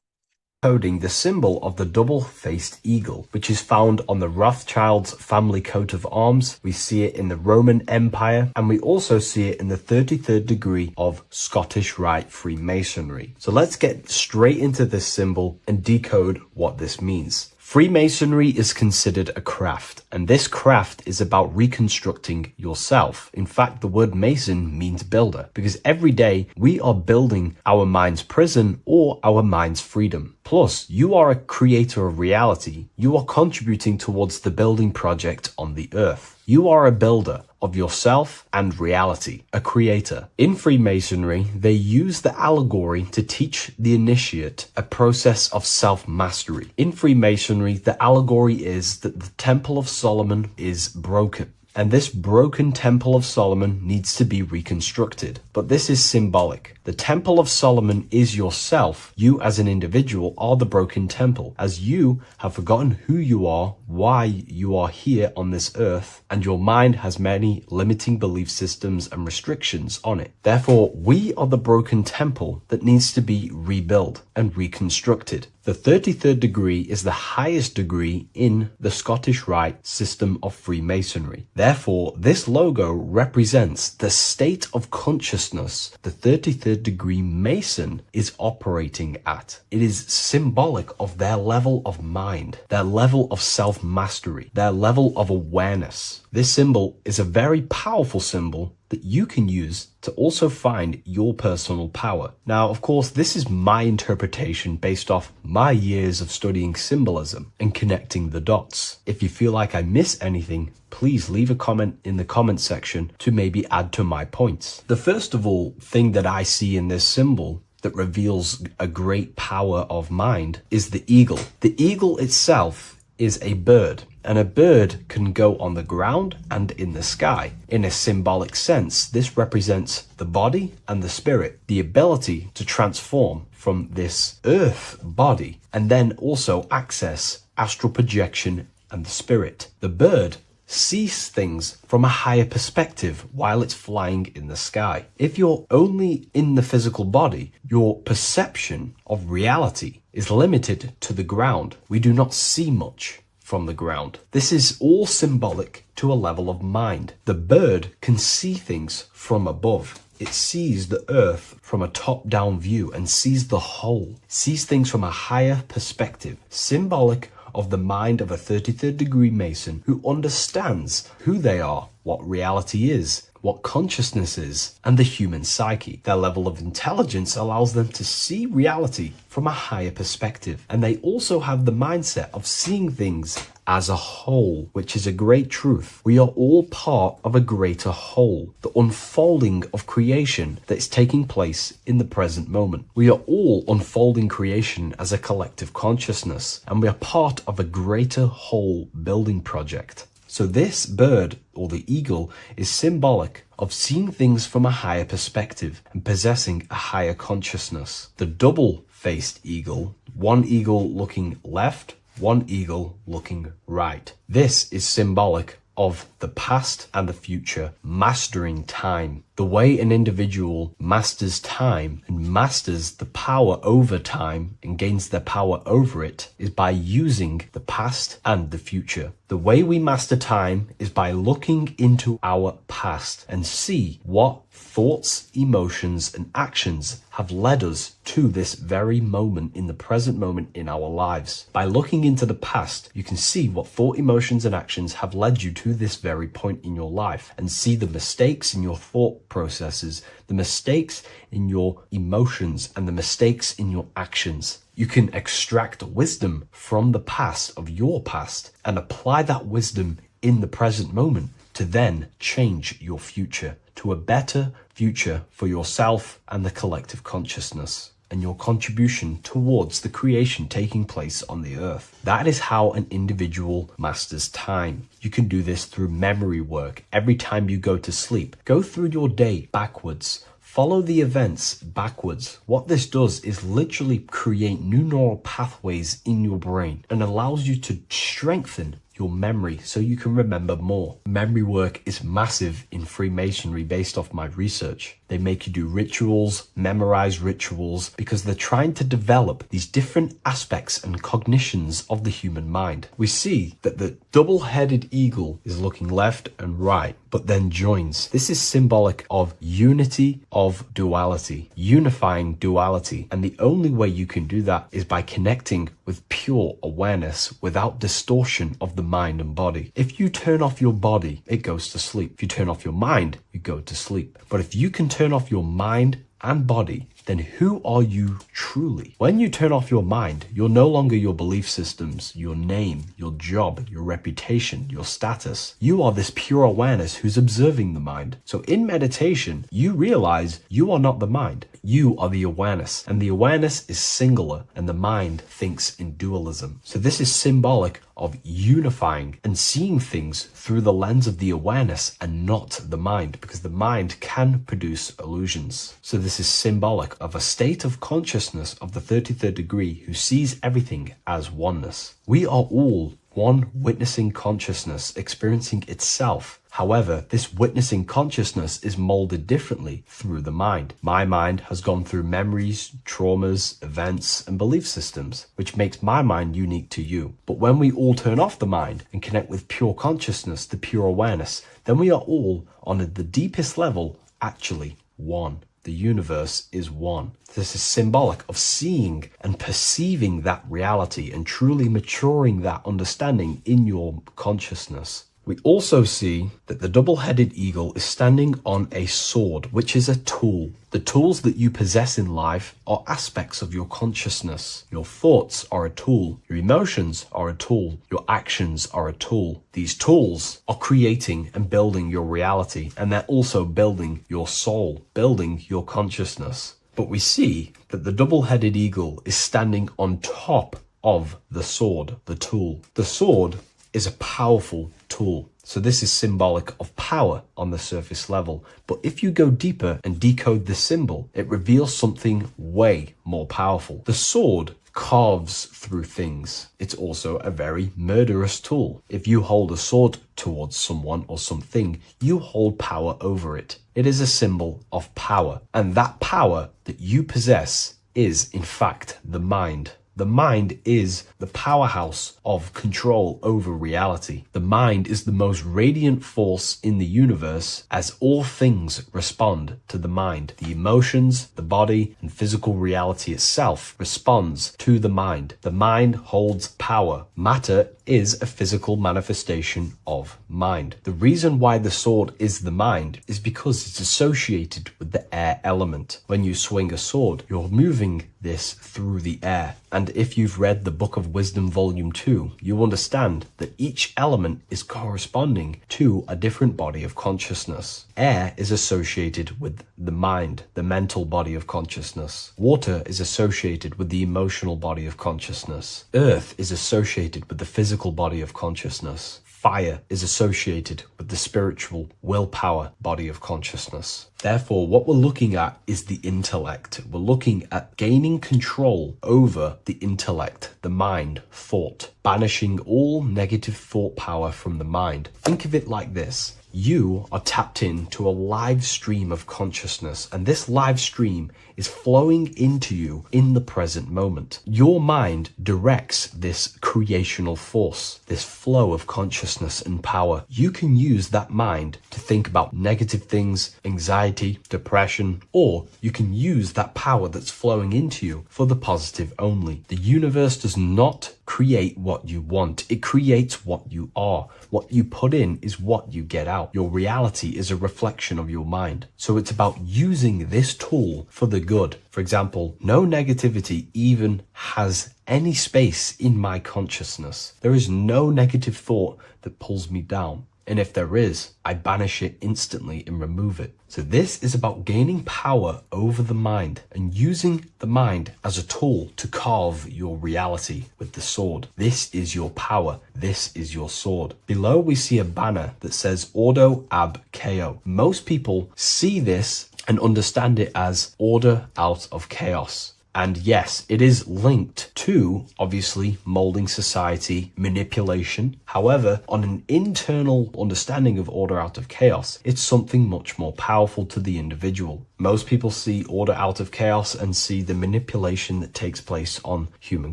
Coding the symbol of the double-faced eagle, which is found on the Rothschild's family coat of arms. We see it in the Roman Empire, and we also see it in the 33rd degree of Scottish Rite Freemasonry. So let's get straight into this symbol and decode what this means. Freemasonry is considered a craft, and this craft is about reconstructing yourself. In fact, the word mason means builder, because every day we are building our mind's prison or our mind's freedom. Plus, you are a creator of reality. You are contributing towards the building project on the earth. You are a builder of yourself and reality, a creator. In Freemasonry, they use the allegory to teach the initiate a process of self-mastery. In Freemasonry, the allegory is that the Temple of Solomon is broken, and this broken Temple of Solomon needs to be reconstructed. But this is symbolic. The Temple of Solomon is yourself. You as an individual are the broken temple, as you have forgotten who you are, why you are here on this earth, and your mind has many limiting belief systems and restrictions on it. Therefore, we are the broken temple that needs to be rebuilt and reconstructed. The 33rd degree is the highest degree in the Scottish Rite system of Freemasonry. Therefore, this logo represents the state of consciousness the 33rd degree Mason is operating at. It is symbolic of their level of mind, their level of self-mastery, their level of awareness. This symbol is a very powerful symbol that you can use to also find your personal power. Now, of course, this is my interpretation based off my years of studying symbolism and connecting the dots. If you feel like I miss anything, please leave a comment in the comment section to maybe add to my points. The first of all thing that I see in this symbol that reveals a great power of mind is the eagle. The eagle itself is a bird. and a bird can go on the ground and in the sky. In a symbolic sense, this represents the body and the spirit, the ability to transform from this earth body and then also access astral projection and the spirit. The bird sees things from a higher perspective while it's flying in the sky. If you're only in the physical body, your perception of reality is limited to the ground. We do not see much from the ground. This is all symbolic to a level of mind. The bird can see things from above. It sees the earth from a top-down view and sees the whole, sees things from a higher perspective, symbolic of the mind of a 33rd degree Mason who understands who they are, what reality is, what consciousness is, and the human psyche. Their level of intelligence allows them to see reality from a higher perspective, and they also have the mindset of seeing things as a whole, which is a great truth. We are all part of a greater whole, the unfolding of creation that is taking place in the present moment. We are all unfolding creation as a collective consciousness, and we are part of a greater whole building project. So this bird, or the eagle, is symbolic of seeing things from a higher perspective and possessing a higher consciousness. The double-faced eagle, one eagle looking left, one eagle looking right. This is symbolic of the past and the future, mastering time. The way an individual masters time and masters the power over time and gains their power over it is by using the past and the future. The way we master time is by looking into our past and see what thoughts, emotions, and actions have led us to this very moment in the present moment in our lives. By looking into the past, you can see what thought, emotions, and actions have led you to this very point in your life and see the mistakes in your thought processes, the mistakes in your emotions, and the mistakes in your actions. You can extract wisdom from the past of your past and apply that wisdom in the present moment to then change your future to a better future for yourself and the collective consciousness and your contribution towards the creation taking place on the earth. That is how an individual masters time. You can do this through memory work. Every time you go to sleep, go through your day backwards. Follow the events backwards. What this does is literally create new neural pathways in your brain and allows you to strengthen your memory so you can remember more. Memory work is massive in Freemasonry based off my research. They make you do rituals, memorize rituals, because they're trying to develop these different aspects and cognitions of the human mind. We see that the double-headed eagle is looking left and right, but then joins. This is symbolic of unity of duality, unifying duality. And the only way you can do that is by connecting with pure awareness without distortion of the mind and body. If you turn off your body, it goes to sleep. If you turn off your mind, you go to sleep. But if you can turn off your mind and body, then who are you truly? When you turn off your mind, you're no longer your belief systems, your name, your job, your reputation, your status. You are this pure awareness who's observing the mind. So in meditation, you realize you are not the mind. You are the awareness, and the awareness is singular, and the mind thinks in dualism. So this is symbolic of unifying and seeing things through the lens of the awareness and not the mind, because the mind can produce illusions. So this is symbolic of a state of consciousness of the 33rd degree who sees everything as oneness. We are all one witnessing consciousness experiencing itself. However, this witnessing consciousness is molded differently through the mind. My mind has gone through memories, traumas, events, and belief systems, which makes my mind unique to you. But when we all turn off the mind and connect with pure consciousness, the pure awareness, then we are all, on the deepest level, actually one. The universe is one. This is symbolic of seeing and perceiving that reality and truly maturing that understanding in your consciousness. We also see that the double-headed eagle is standing on a sword, which is a tool. The tools that you possess in life are aspects of your consciousness. Your thoughts are a tool. Your emotions are a tool. Your actions are a tool. These tools are creating and building your reality, and they're also building your soul, building your consciousness. But we see that the double-headed eagle is standing on top of the sword, the tool. The sword is a powerful tool. So this is symbolic of power on the surface level. But if you go deeper and decode the symbol, it reveals something way more powerful. The sword carves through things. It's also a very murderous tool. If you hold a sword towards someone or something, you hold power over it. It is a symbol of power. And that power that you possess is, in fact, the mind. The mind is the powerhouse of control over reality. The mind is the most radiant force in the universe, as all things respond to the mind. The emotions, the body, and physical reality itself responds to the mind. The mind holds power. Matter is a physical manifestation of mind. The reason why the sword is the mind is because it's associated with the air element. When you swing a sword, you're moving this through the air. And if you've read the Book of Wisdom Volume 2, you understand that each element is corresponding to a different body of consciousness. Air is associated with the mind, the mental body of consciousness. Water is associated with the emotional body of consciousness. Earth is associated with the physical body of consciousness. Fire is associated with the spiritual willpower body of consciousness. Therefore, what we're looking at is the intellect. We're looking at gaining control over the intellect, the mind, thought, banishing all negative thought power from the mind. Think of it like this. You are tapped into a live stream of consciousness, and this live stream is flowing into you in the present moment. Your mind directs this creational force, this flow of consciousness and power. You can use that mind to think about negative things, anxiety, depression, or you can use that power that's flowing into you for the positive only. The universe does not create what you want. It creates what you are. What you put in is what you get out. Your reality is a reflection of your mind. So it's about using this tool for the good. For example, no negativity even has any space in my consciousness. There is no negative thought that pulls me down. And if there is, I banish it instantly and remove it. So this is about gaining power over the mind and using the mind as a tool to carve your reality with the sword. This is your power. This is your sword. Below we see a banner that says Ordo ab Chaos. Most people see this and understand it as order out of chaos. And yes, it is linked to, obviously, molding society, manipulation. However, on an internal understanding of order out of chaos, it's something much more powerful to the individual. Most people see order out of chaos and see the manipulation that takes place on human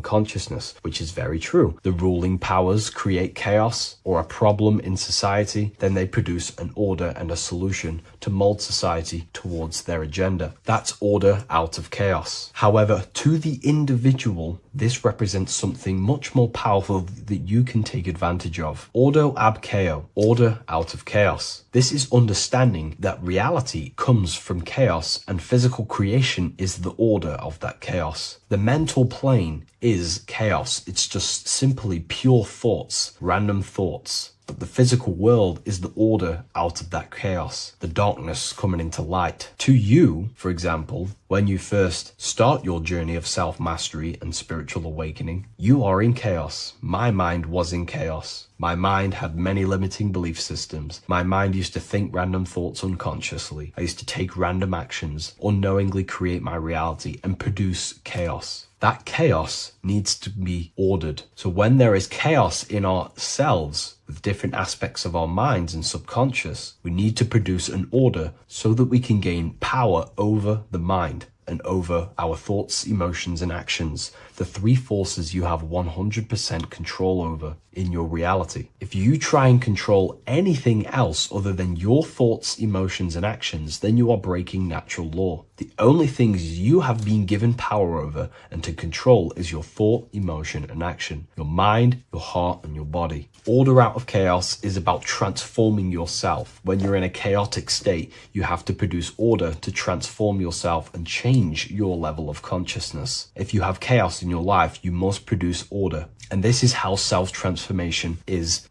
consciousness, which is very true. The ruling powers create chaos or a problem in society, then they produce an order and a solution to mold society towards their agenda. That's order out of chaos. However, to the individual, this represents something much more powerful that you can take advantage of. Ordo ab chaos, order out of chaos. This is understanding that reality comes from chaos and physical creation is the order of that chaos. The mental plane is chaos. It's just simply pure thoughts, random thoughts. But the physical world is the order out of that chaos, the darkness coming into light. To you, for example, when you first start your journey of self-mastery and spiritual awakening, you are in chaos. My mind was in chaos. My mind had many limiting belief systems. My mind used to think random thoughts unconsciously. I used to take random actions, unknowingly create my reality and produce chaos. That chaos needs to be ordered. So when there is chaos in ourselves, with different aspects of our minds and subconscious, we need to produce an order so that we can gain power over the mind and over our thoughts, emotions, and actions. The three forces you have 100% control over in your reality. If you try and control anything else other than your thoughts, emotions, and actions, then you are breaking natural law. The only things you have been given power over and to control is your thought, emotion, and action. Your mind, your heart, and your body. Order out of chaos is about transforming yourself. When you're in a chaotic state, you have to produce order to transform yourself and change your level of consciousness. If you have chaos in your life, you must produce order. And this is how self-transformation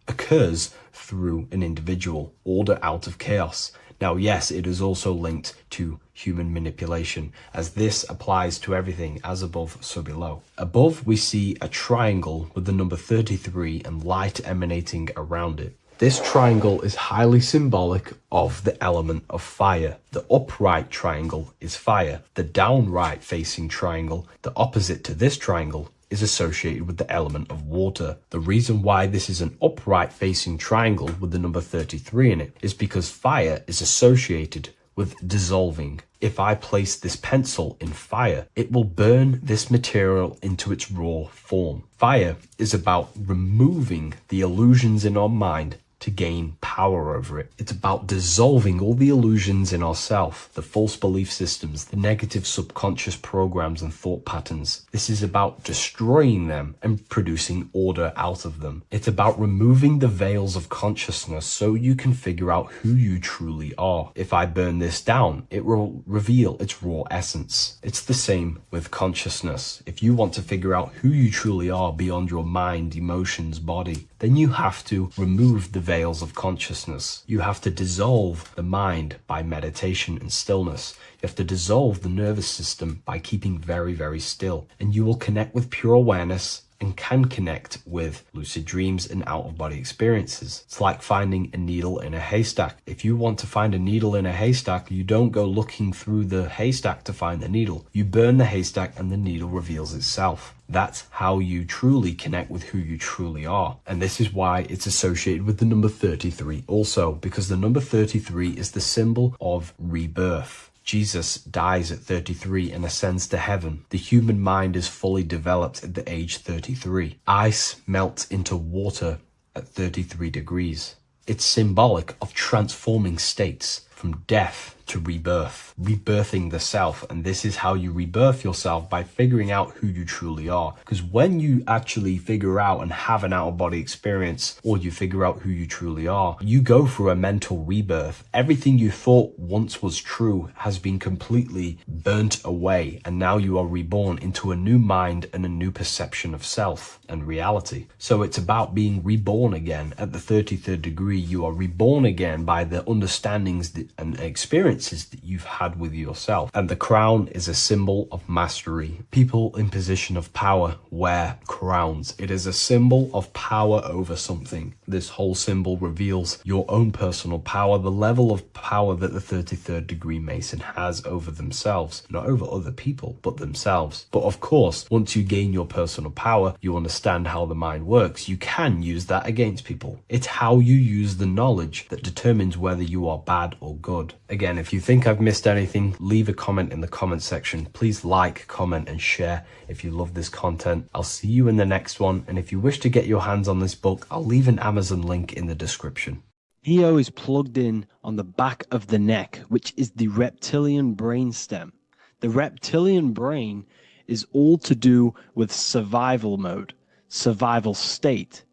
occurs through an individual. Order out of chaos. Now, yes, it is also linked to human manipulation, as this applies to everything as above, so below. Above, we see a triangle with the number 33 and light emanating around it. This triangle is highly symbolic of the element of fire. The upright triangle is fire. The downright facing triangle, the opposite to this triangle, is associated with the element of water. The reason why this is an upright facing triangle with the number 33 in it is because fire is associated with dissolving. If I place this pencil in fire, it will burn this material into its raw form. Fire is about removing the illusions in our mind to gain power over it. It's about dissolving all the illusions in ourself, the false belief systems, the negative subconscious programs and thought patterns. This is about destroying them and producing order out of them. It's about removing the veils of consciousness so you can figure out who you truly are. If I burn this down, it will reveal its raw essence. It's the same with consciousness. If you want to figure out who you truly are beyond your mind, emotions, body, then you have to remove the veils of consciousness. You have to dissolve the mind by meditation and stillness. You have to dissolve the nervous system by keeping very, very still. And you will connect with pure awareness and can connect with lucid dreams and out-of-body experiences. It's like finding a needle in a haystack. If you want to find a needle in a haystack, you don't go looking through the haystack to find the needle. You burn the haystack and the needle reveals itself. That's how you truly connect with who you truly are. And this is why it's associated with the number 33 also, because the number 33 is the symbol of rebirth. Jesus dies at 33 and ascends to heaven. The human mind is fully developed at the age 33. Ice melts into water at 33 degrees. It's symbolic of transforming states from death to rebirth, rebirthing the self. And this is how you rebirth yourself, by figuring out who you truly are. Because when you actually figure out and have an out-of-body experience, or you figure out who you truly are, you go through a mental rebirth. Everything you thought once was true has been completely burnt away, and now you are reborn into a new mind and a new perception of self and reality. So it's about being reborn again. At the 33rd degree, you are reborn again by the understandings and experiences that you've had with yourself. And the crown is a symbol of mastery. People in position of power wear crowns. It is a symbol of power over something. This whole symbol reveals your own personal power, the level of power that the 33rd degree Mason has over themselves, not over other people, but themselves. But of course, once you gain your personal power, you understand how the mind works. You can use that against people. It's how you use the knowledge that determines whether you are bad or good. Again, if you think I've missed anything, leave a comment in the comment section. Please like, comment, and share if you love this content. I'll see you in the next one. And if you wish to get your hands on this book, I'll leave an Amazon link in the description. Neo is plugged in on the back of the neck, which is the reptilian brain stem. The reptilian brain is all to do with survival mode, survival state.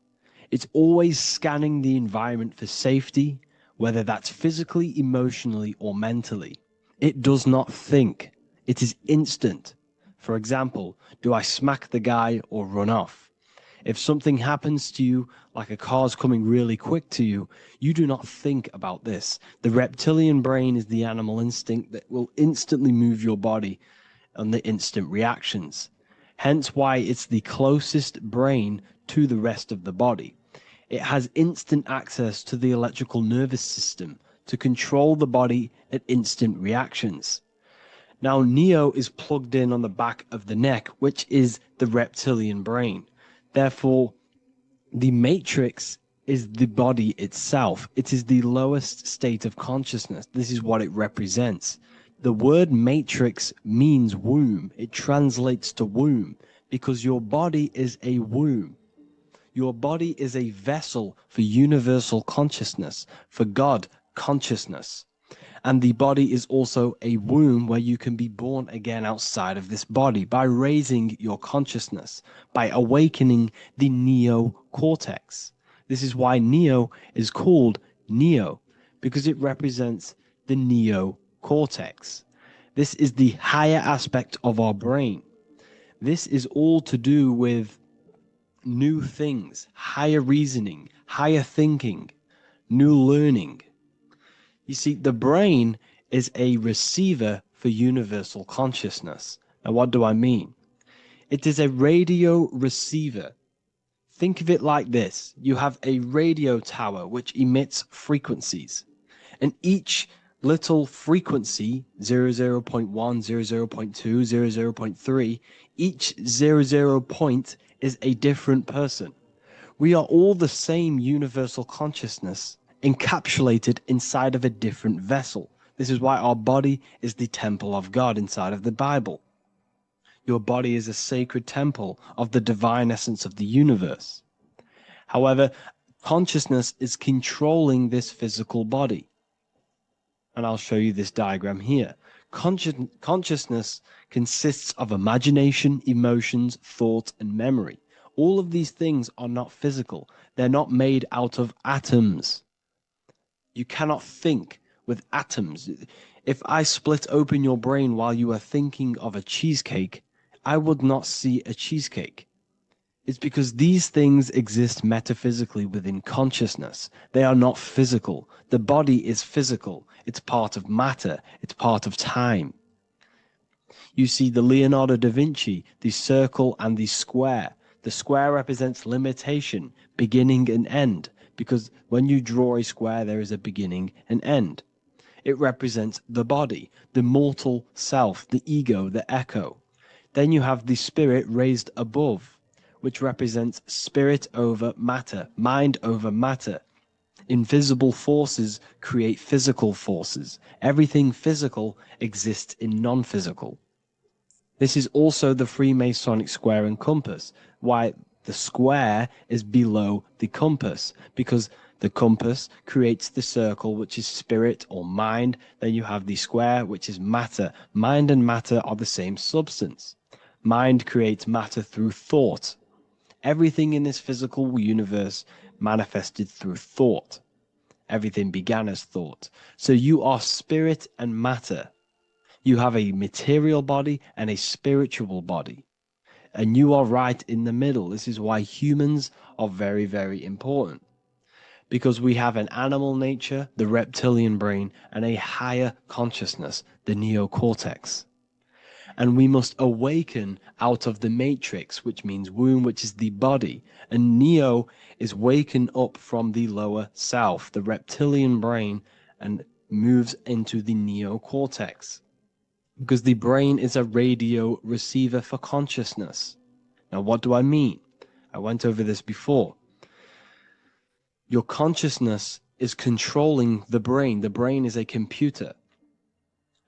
It's always scanning the environment for safety, whether that's physically, emotionally, or mentally. It does not think. It is instant. For example, do I smack the guy or run off? If something happens to you, like a car's coming really quick to you, you do not think about this. The reptilian brain is the animal instinct that will instantly move your body on the instant reactions. Hence why it's the closest brain to the rest of the body. It has instant access to the electrical nervous system to control the body at instant reactions. Now, Neo is plugged in on the back of the neck, which is the reptilian brain. Therefore, the matrix is the body itself. It is the lowest state of consciousness. This is what it represents. The word matrix means womb. It translates to womb because your body is a womb. Your body is a vessel for universal consciousness, for God consciousness. And the body is also a womb where you can be born again outside of this body by raising your consciousness, by awakening the neocortex. This is why Neo is called Neo, because it represents the neocortex. This is the higher aspect of our brain. This is all to do with new things, higher reasoning, higher thinking, new learning. You see, the brain is a receiver for universal consciousness. Now, what do I mean? It is a radio receiver. Think of it like this. You have a radio tower which emits frequencies, and each little frequency, 00.1, 00.2, 00.3, each 00 point is a different person. We are all the same universal consciousness encapsulated inside of a different vessel. This is why our body is the temple of God inside of the Bible. Your body is a sacred temple of the divine essence of the universe. However, consciousness is controlling this physical body. And I'll show you this diagram here. Consciousness consists of imagination, emotions, thought, and memory. All of these things are not physical. They're not made out of atoms. You cannot think with atoms. If I split open your brain while you are thinking of a cheesecake, I would not see a cheesecake. It's because these things exist metaphysically within consciousness. They are not physical. The body is physical. It's part of matter. It's part of time. You see the Leonardo da Vinci, the circle and the square. The square represents limitation, beginning and end, because when you draw a square, there is a beginning and end. It represents the body, the mortal self, the ego, the echo. Then you have the spirit raised above, which represents spirit over matter, mind over matter. Invisible forces create physical forces. Everything physical exists in non-physical. This is also the Freemasonic square and compass, why the square is below the compass, because the compass creates the circle, which is spirit or mind. Then you have the square, which is matter. Mind and matter are the same substance. Mind creates matter through thought. Everything in this physical universe manifested through thought. Everything began as thought. So you are spirit and matter. You have a material body and a spiritual body. And you are right in the middle. This is why humans are very, very important. Because we have an animal nature, the reptilian brain, and a higher consciousness, the neocortex. And we must awaken out of the matrix, which means womb, which is the body. And neo is waken up from the lower self, the reptilian brain, and moves into the neocortex. Because the brain is a radio receiver for consciousness. Now, what do I mean? I went over this before. Your consciousness is controlling the brain. The brain is a computer.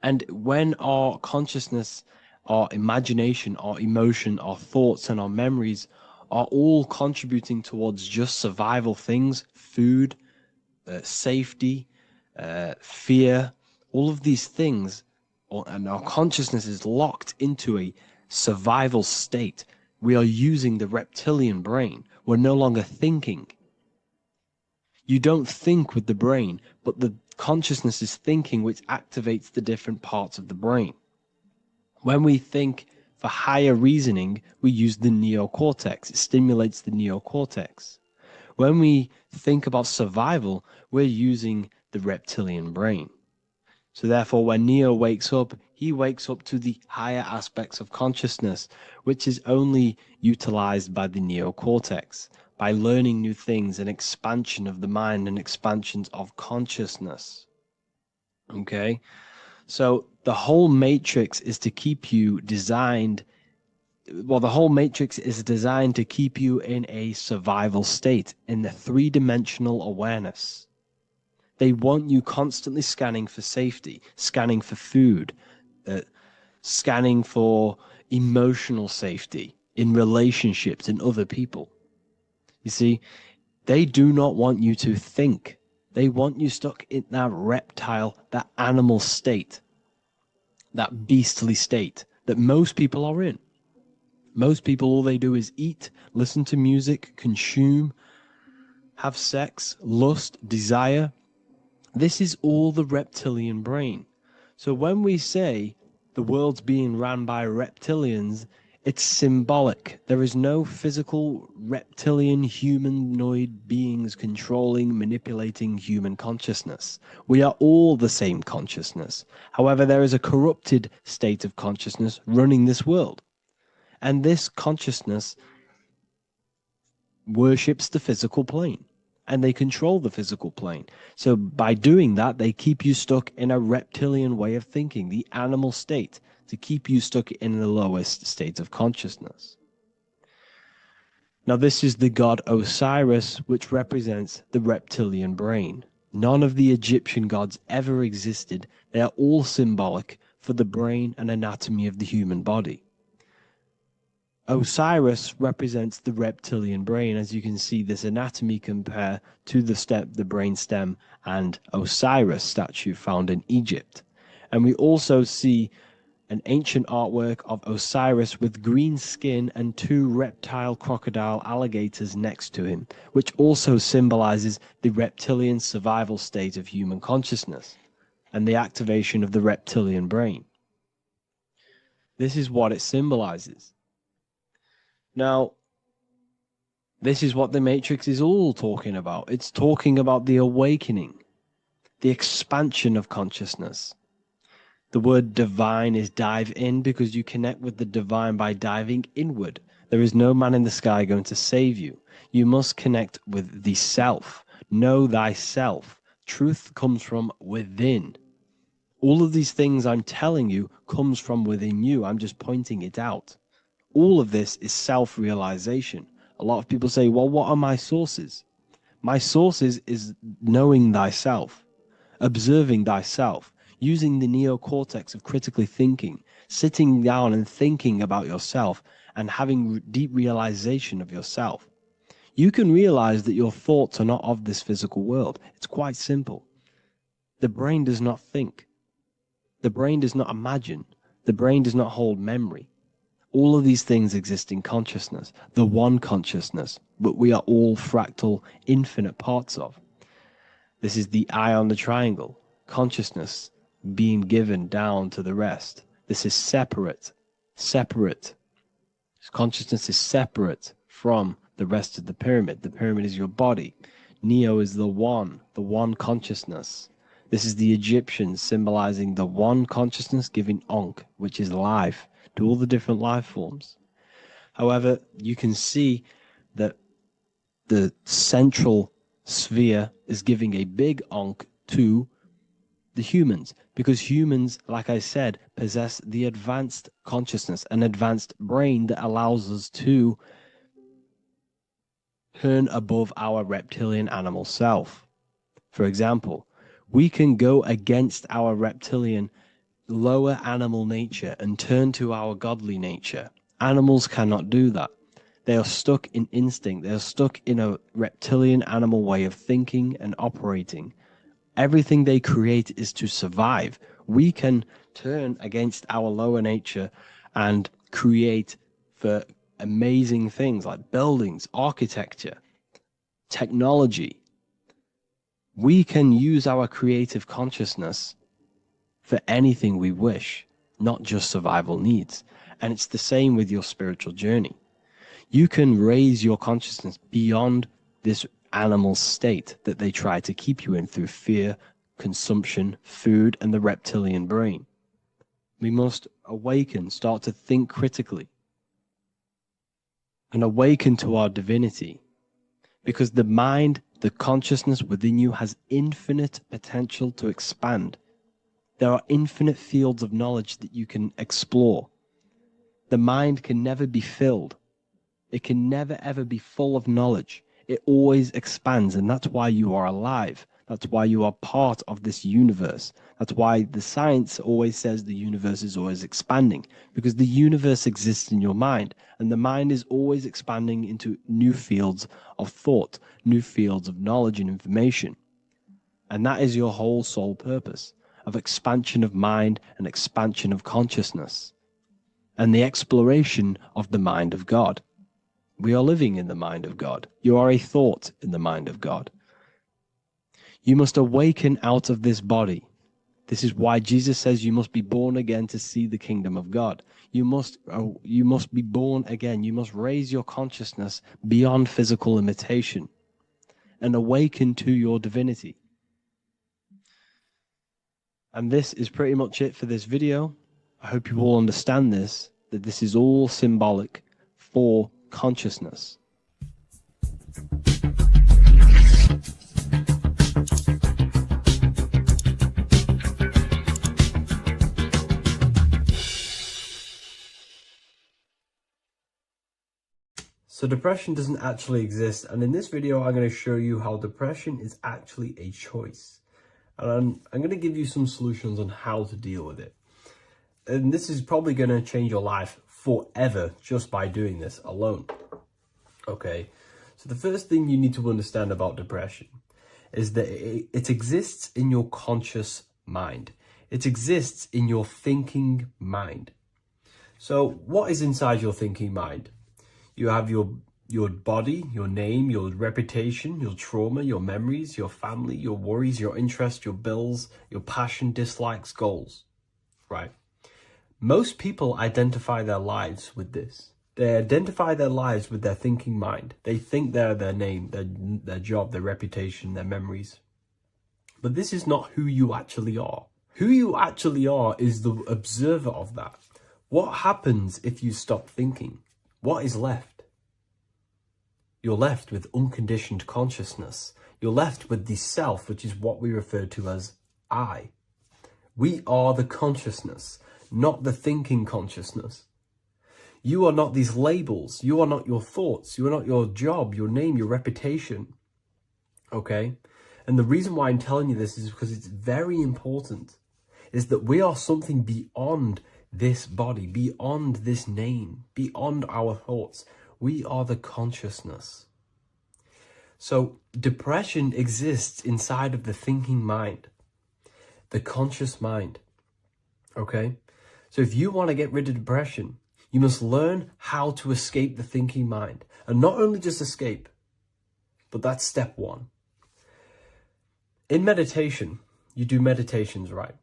And when our consciousness, our imagination, our emotion, our thoughts, and our memories are all contributing towards just survival things, food, safety, fear, all of these things, and our consciousness is locked into a survival state, we are using the reptilian brain. We're no longer thinking. You don't think with the brain, but the consciousness is thinking, which activates the different parts of the brain. When we think for higher reasoning, we use the neocortex. It stimulates the neocortex. When we think about survival, we're using the reptilian brain. So therefore, when Neo wakes up, he wakes up to the higher aspects of consciousness, which is only utilized by the neocortex, by learning new things and expansion of the mind and expansions of consciousness. Okay? So the whole matrix is to keep you designed, well, the whole matrix is designed to keep you in a survival state, in the three-dimensional awareness. They want you constantly scanning for safety, scanning for food, scanning for emotional safety in relationships and other people. You see, they do not want you to think. They want you stuck in that reptile, that animal state, that beastly state that most people are in. Most people, all they do is eat, listen to music, consume, have sex, lust, desire. This is all the reptilian brain. So when we say the world's being ran by reptilians, It's symbolic. There is no physical reptilian humanoid beings controlling, manipulating human consciousness. We are all the same consciousness. However, there is a corrupted state of consciousness running this world. And this consciousness worships the physical plane, and they control the physical plane. So by doing that, they keep you stuck in a reptilian way of thinking, the animal state, to keep you stuck in the lowest state of consciousness. Now, this is the god Osiris, which represents the reptilian brain. None of the Egyptian gods ever existed. They are all symbolic for the brain and anatomy of the human body. Osiris represents the reptilian brain. As you can see, this anatomy compare to the brain stem and Osiris statue found in Egypt. And we also see an ancient artwork of Osiris with green skin and two reptile crocodile alligators next to him, which also symbolizes the reptilian survival state of human consciousness and the activation of the reptilian brain. This is what it symbolizes. Now, this is what the Matrix is all talking about. It's talking about the awakening, the expansion of consciousness. The word divine is dive in because you connect with the divine by diving inward. There is no man in the sky going to save you. You must connect with the self. Know thyself. Truth comes from within. All of these things I'm telling you comes from within you. I'm just pointing it out. All of this is self-realization. A lot of people say, well, what are my sources? My sources is knowing thyself, observing thyself, using the neocortex of critically thinking, sitting down and thinking about yourself and having deep realization of yourself. You can realize that your thoughts are not of this physical world. It's quite simple. The brain does not think. The brain does not imagine. The brain does not hold memory. All of these things exist in consciousness, the one consciousness, but we are all fractal, infinite parts of. This is the eye on the triangle, consciousness being given down to the rest. This is separate. Consciousness is separate from the rest of the pyramid. The pyramid is your body. Neo is the one consciousness. This is the Egyptians symbolizing the one consciousness giving Ankh, which is life, to all the different life forms. However, you can see that the central sphere is giving a big Ankh to the humans, because humans, like I said, possess the advanced consciousness, an advanced brain that allows us to turn above our reptilian animal self. For example, we can go against our reptilian lower animal nature and turn to our godly nature. Animals cannot do that. They are stuck in instinct. They are stuck in a reptilian animal way of thinking and operating. Everything they create is to survive. We can turn against our lower nature and create for amazing things like buildings, architecture, technology. We can use our creative consciousness for anything we wish, not just survival needs. And it's the same with your spiritual journey. You can raise your consciousness beyond this animal state that they try to keep you in through fear, consumption, food, and the reptilian brain. We must awaken, start to think critically, and awaken to our divinity, because the mind, the consciousness within you has infinite potential to expand. There are infinite fields of knowledge that you can explore. The mind can never be filled. It can never ever be full of knowledge. It always expands, and that's why you are alive. That's why you are part of this universe. That's why the science always says the universe is always expanding, because the universe exists in your mind, and the mind is always expanding into new fields of thought, new fields of knowledge and information. And that is your whole sole purpose, of expansion of mind and expansion of consciousness, and the exploration of the mind of God. We are living in the mind of God. You are a thought in the mind of God. You must awaken out of this body. This is why Jesus says you must be born again to see the kingdom of God. You must be born again. You must raise your consciousness beyond physical limitation and awaken to your divinity. And this is pretty much it for this video. I hope you all understand this, that this is all symbolic for consciousness. So depression doesn't actually exist, and in this video I'm going to show you how depression is actually a choice. And I'm going to give you some solutions on how to deal with it. And this is probably going to change your life forever just by doing this alone. Okay, so the first thing you need to understand about depression is that it exists in your conscious mind. It exists in your thinking mind. So what is inside your thinking mind? You have your body, your name, your reputation, your trauma, your memories, your family, your worries, your interests, your bills, your passion, dislikes, goals, right? Most people identify their lives with this. They identify their lives with their thinking mind. They think they're their name, their job, their reputation, their memories. But this is not who you actually are. Who you actually are is the observer of that. What happens if you stop thinking? What is left? You're left with unconditioned consciousness. You're left with the self, which is what we refer to as I. We are the consciousness, not the thinking consciousness. You are not these labels. You are not your thoughts. You are not your job, your name, your reputation. Okay? And the reason why I'm telling you this is because it's very important, is that we are something beyond this body, beyond this name, beyond our thoughts. We are the consciousness. So depression exists inside of the thinking mind, the conscious mind. Okay? So if you want to get rid of depression, you must learn how to escape the thinking mind. And not only just escape, but that's step one. In meditation, you do meditations, right?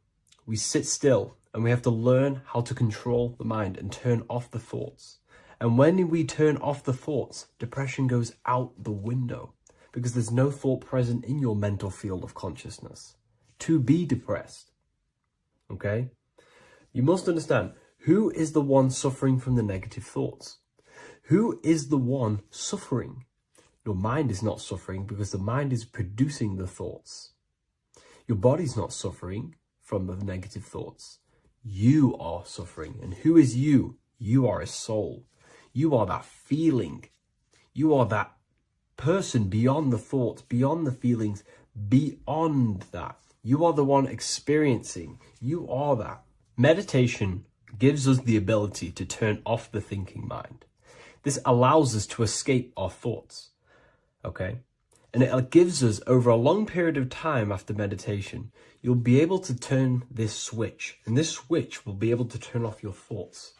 We sit still and we have to learn how to control the mind and turn off the thoughts. And when we turn off the thoughts, depression goes out the window because there's no thought present in your mental field of consciousness to be depressed. Okay? You must understand, who is the one suffering from the negative thoughts? Who is the one suffering? Your mind is not suffering because the mind is producing the thoughts. Your body's not suffering from the negative thoughts. You are suffering. And who is you? You are a soul. You are that feeling. You are that person beyond the thoughts, beyond the feelings, beyond that. You are the one experiencing. You are that. Meditation gives us the ability to turn off the thinking mind. This allows us to escape our thoughts. Okay? And it gives us, over a long period of time after meditation, you'll be able to turn this switch. And this switch will be able to turn off your thoughts.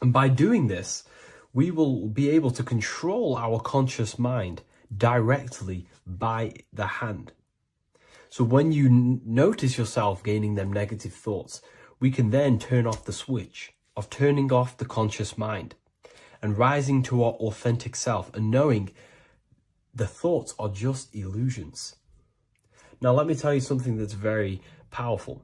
And by doing this, we will be able to control our conscious mind directly by the hand. So when you notice yourself gaining them negative thoughts, we can then turn off the switch of turning off the conscious mind and rising to our authentic self and knowing the thoughts are just illusions. Now, let me tell you something that's very powerful.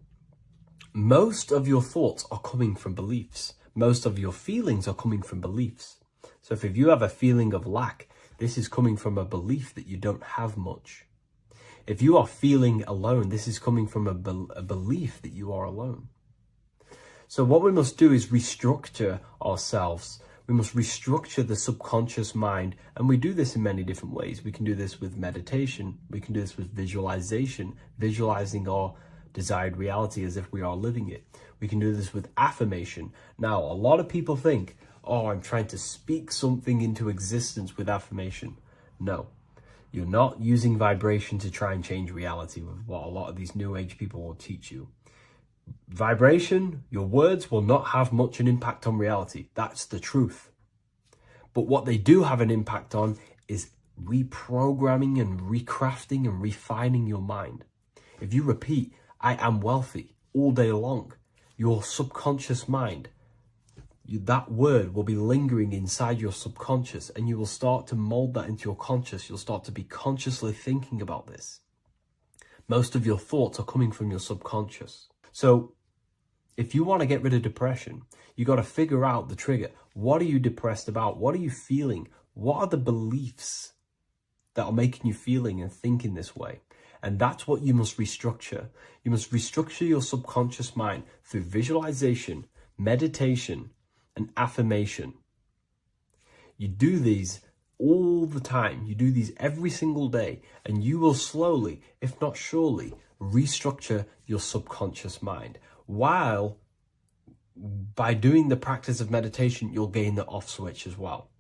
Most of your thoughts are coming from beliefs. Most of your feelings are coming from beliefs. So if you have a feeling of lack, this is coming from a belief that you don't have much. If you are feeling alone, this is coming from a belief that you are alone. So what we must do is restructure ourselves. We must restructure the subconscious mind. And we do this in many different ways. We can do this with meditation. We can do this with visualization, visualizing our desired reality as if we are living it. We can do this with affirmation. Now, a lot of people think, oh, I'm trying to speak something into existence with affirmation. No, you're not using vibration to try and change reality with what a lot of these new age people will teach you. Vibration, your words will not have much an impact on reality. That's the truth. But what they do have an impact on is reprogramming and recrafting and refining your mind. If you repeat, I am wealthy all day long. Your subconscious mind, that word will be lingering inside your subconscious, and you will start to mold that into your conscious. You'll start to be consciously thinking about this. Most of your thoughts are coming from your subconscious. So if you want to get rid of depression, you got to figure out the trigger. What are you depressed about? What are you feeling? What are the beliefs that are making you feeling and thinking this way? And that's what you must restructure. You must restructure your subconscious mind through visualization, meditation, and affirmation. You do these all the time. You do these every single day, and you will slowly, if not surely, restructure your subconscious mind. While by doing the practice of meditation, you'll gain the off switch as well.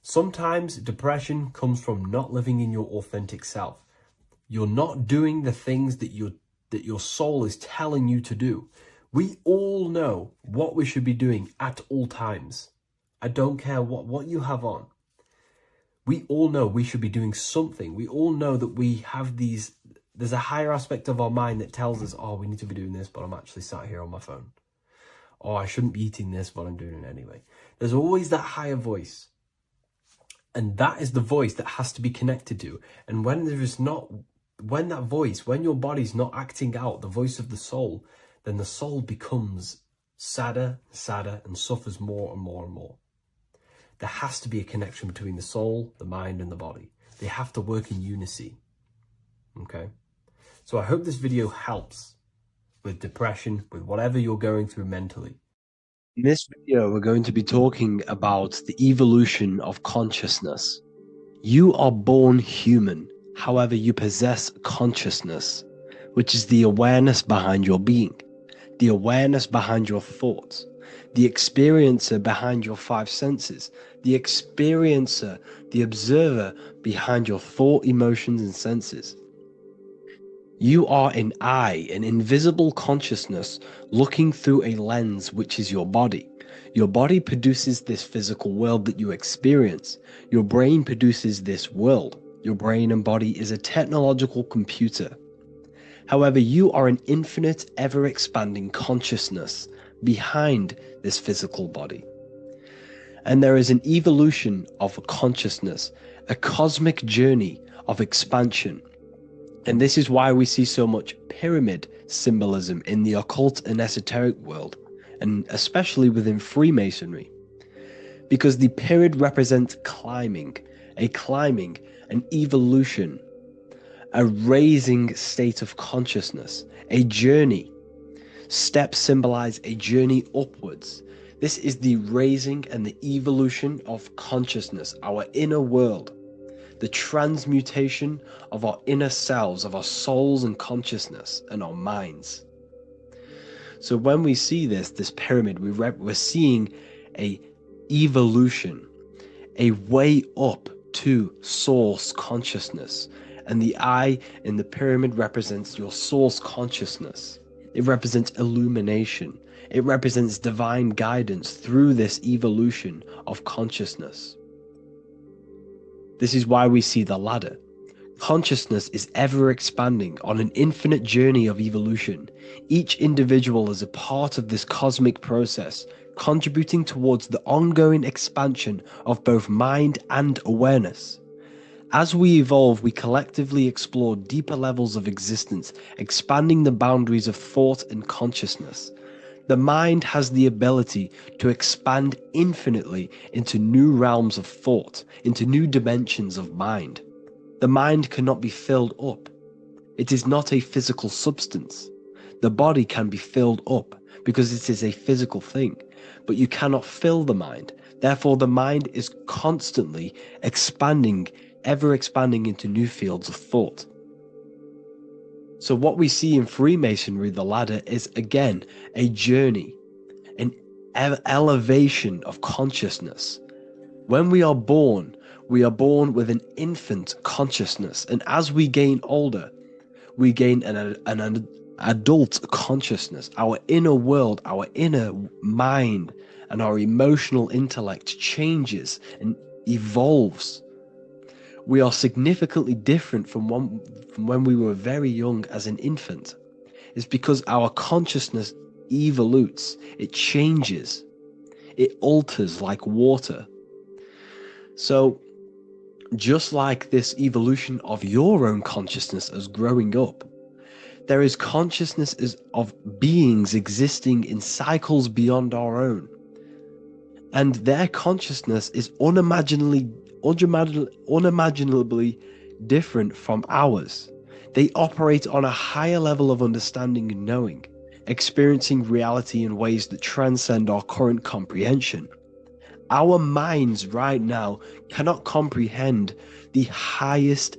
Sometimes depression comes from not living in your authentic self. You're not doing the things that your soul is telling you to do. We all know what we should be doing at all times. I don't care what you have on. We all know we should be doing something. We all know that we have there's a higher aspect of our mind that tells us, oh, we need to be doing this, but I'm actually sat here on my phone. Oh, I shouldn't be eating this, but I'm doing it anyway. There's always that higher voice. And that is the voice that has to be connected to. And when your body's not acting out the voice of the soul, then the soul becomes sadder, sadder, and suffers more and more and more. There has to be a connection between the soul, the mind, and the body. They have to work in unity. Okay? So I hope this video helps with depression, with whatever you're going through mentally. In this video, we're going to be talking about the evolution of consciousness. You are born human, however, you possess consciousness, which is the awareness behind your being, the awareness behind your thoughts, the experiencer behind your five senses, the experiencer, the observer behind your thought, emotions, and senses. You are an eye, an invisible consciousness looking through a lens, which is your body. Your body produces this physical world that you experience. Your brain produces this world. Your brain and body is a technological computer. However, you are an infinite, ever-expanding consciousness behind this physical body. And there is an evolution of consciousness, a cosmic journey of expansion. And this is why we see so much pyramid symbolism in the occult and esoteric world, and especially within Freemasonry. Because the pyramid represents climbing, an evolution, a raising state of consciousness, a journey. Steps symbolize a journey upwards. This is the raising and the evolution of consciousness, our inner world. The transmutation of our inner selves, of our souls and consciousness and our minds. So when we see this pyramid, we're seeing a evolution, a way up to source consciousness. And the eye in the pyramid represents your source consciousness. It represents illumination. It represents divine guidance through this evolution of consciousness. This is why we see the ladder. Consciousness is ever expanding on an infinite journey of evolution. Each individual is a part of this cosmic process, contributing towards the ongoing expansion of both mind and awareness. As we evolve, we collectively explore deeper levels of existence, expanding the boundaries of thought and consciousness. The mind has the ability to expand infinitely into new realms of thought, into new dimensions of mind. The mind cannot be filled up. It is not a physical substance. The body can be filled up because it is a physical thing, but you cannot fill the mind. Therefore, the mind is constantly expanding, ever expanding into new fields of thought. So what we see in Freemasonry, the ladder, is again a journey, an elevation of consciousness. When we are born with an infant consciousness, and as we gain older, we gain an adult consciousness. Our inner world, our inner mind, and our emotional intellect changes and evolves. We are significantly different from when we were very young as an infant. is because our consciousness evolutes, it changes, it alters like water. So just like this evolution of your own consciousness as growing up, there is consciousness of beings existing in cycles beyond our own. And their consciousness is unimaginably different from ours. They operate on a higher level of understanding and knowing, experiencing reality in ways that transcend our current comprehension. Our minds right now cannot comprehend the highest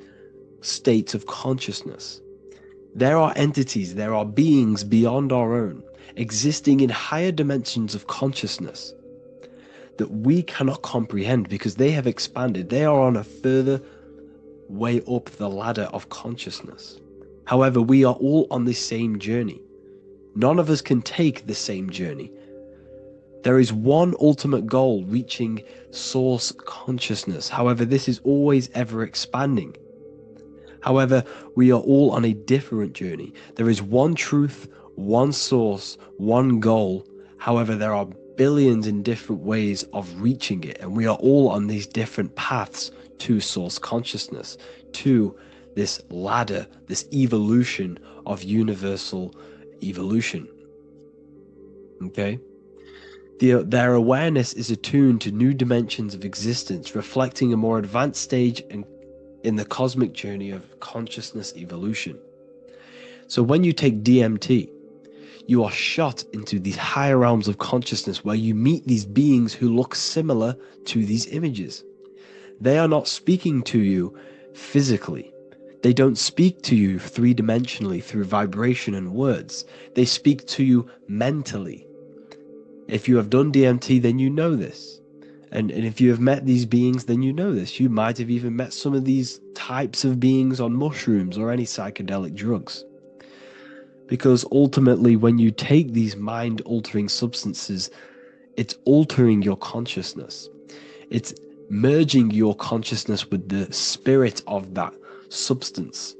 states of consciousness. There are entities, there are beings beyond our own, existing in higher dimensions of consciousness that we cannot comprehend because they have expanded. They are on a further way up the ladder of consciousness. However, we are all on the same journey. None of us can take the same journey. There is one ultimate goal, reaching source consciousness. However, this is always ever expanding. However, we are all on a different journey. There is one truth, one source, one goal. However, there are billions in different ways of reaching it, and we are all on these different paths to source consciousness, to this ladder, this evolution of universal evolution. Okay? Their awareness is attuned to new dimensions of existence, reflecting a more advanced stage in the cosmic journey of consciousness evolution. So when you take DMT, you are shot into these higher realms of consciousness where you meet these beings who look similar to these images. They are not speaking to you physically. They don't speak to you three-dimensionally through vibration and words. They speak to you mentally. If you have done DMT, then you know this. And if you have met these beings, then you know this. You might have even met some of these types of beings on mushrooms or any psychedelic drugs. Because ultimately, when you take these mind-altering substances, it's altering your consciousness. It's merging your consciousness with the spirit of that substance.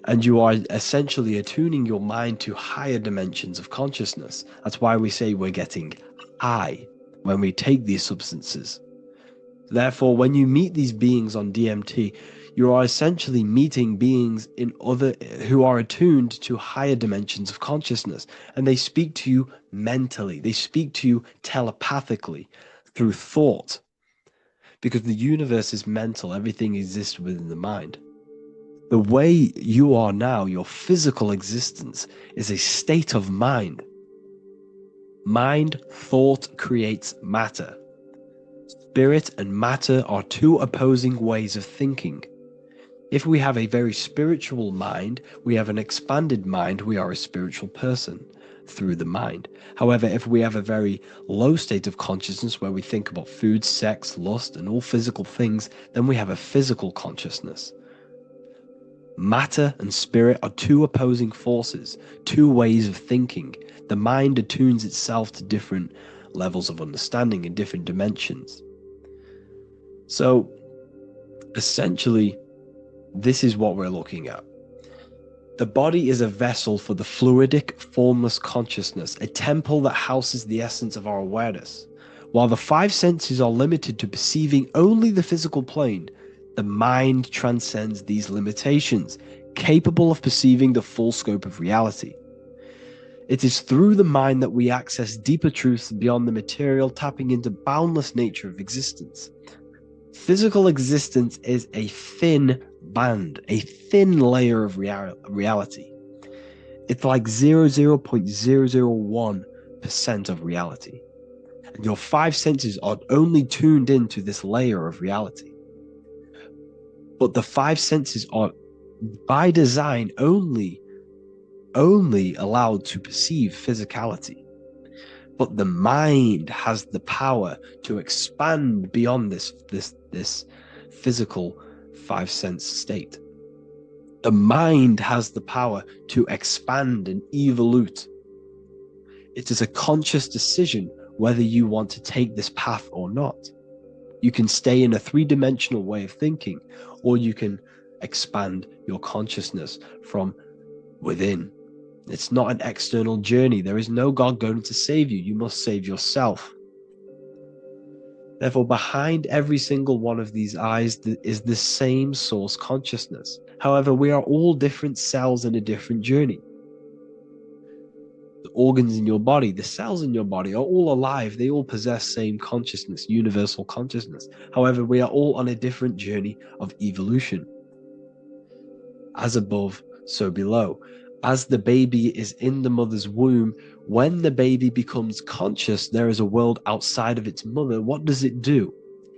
And you are essentially attuning your mind to higher dimensions of consciousness. That's why we say we're getting high when we take these substances. Therefore, when you meet these beings on DMT, you are essentially meeting beings who are attuned to higher dimensions of consciousness, and they speak to you mentally. They speak to you telepathically through thought, because the universe is mental. Everything exists within the mind. The way you are now, your physical existence, is a state of mind. Mind, thought creates matter. Spirit and matter are two opposing ways of thinking. If we have a very spiritual mind, we have an expanded mind, we are a spiritual person through the mind. However, if we have a very low state of consciousness where we think about food, sex, lust, and all physical things, then we have a physical consciousness. Matter and spirit are two opposing forces, two ways of thinking. The mind attunes itself to different levels of understanding in different dimensions. So, essentially, this is what we're looking at. The body is a vessel for the fluidic, formless consciousness, a temple that houses the essence of our awareness. While the five senses are limited to perceiving only the physical plane, the mind transcends these limitations, capable of perceiving the full scope of reality. It is through the mind that we access deeper truths beyond the material, tapping into boundless nature of existence. Physical existence is a thin band, a thin layer of reality. It's like 0.001% of reality. And your five senses are only tuned into this layer of reality. But the five senses are, by design, only allowed to perceive physicality. But the mind has the power to expand beyond this physical five sense state. The mind has the power to expand and evolute. It is a conscious decision whether you want to take this path or not. You can stay in a three-dimensional way of thinking, or you can expand your consciousness from within. It's not an external journey. There is no God going to save you. You must save yourself. Therefore, behind every single one of these eyes is the same source consciousness. However, we are all different cells in a different journey. The organs in your body, the cells in your body are all alive. They all possess same consciousness, universal consciousness. However, we are all on a different journey of evolution. As above, so below. As the baby is in the mother's womb, when the baby becomes conscious, there is a world outside of its mother. What does it do?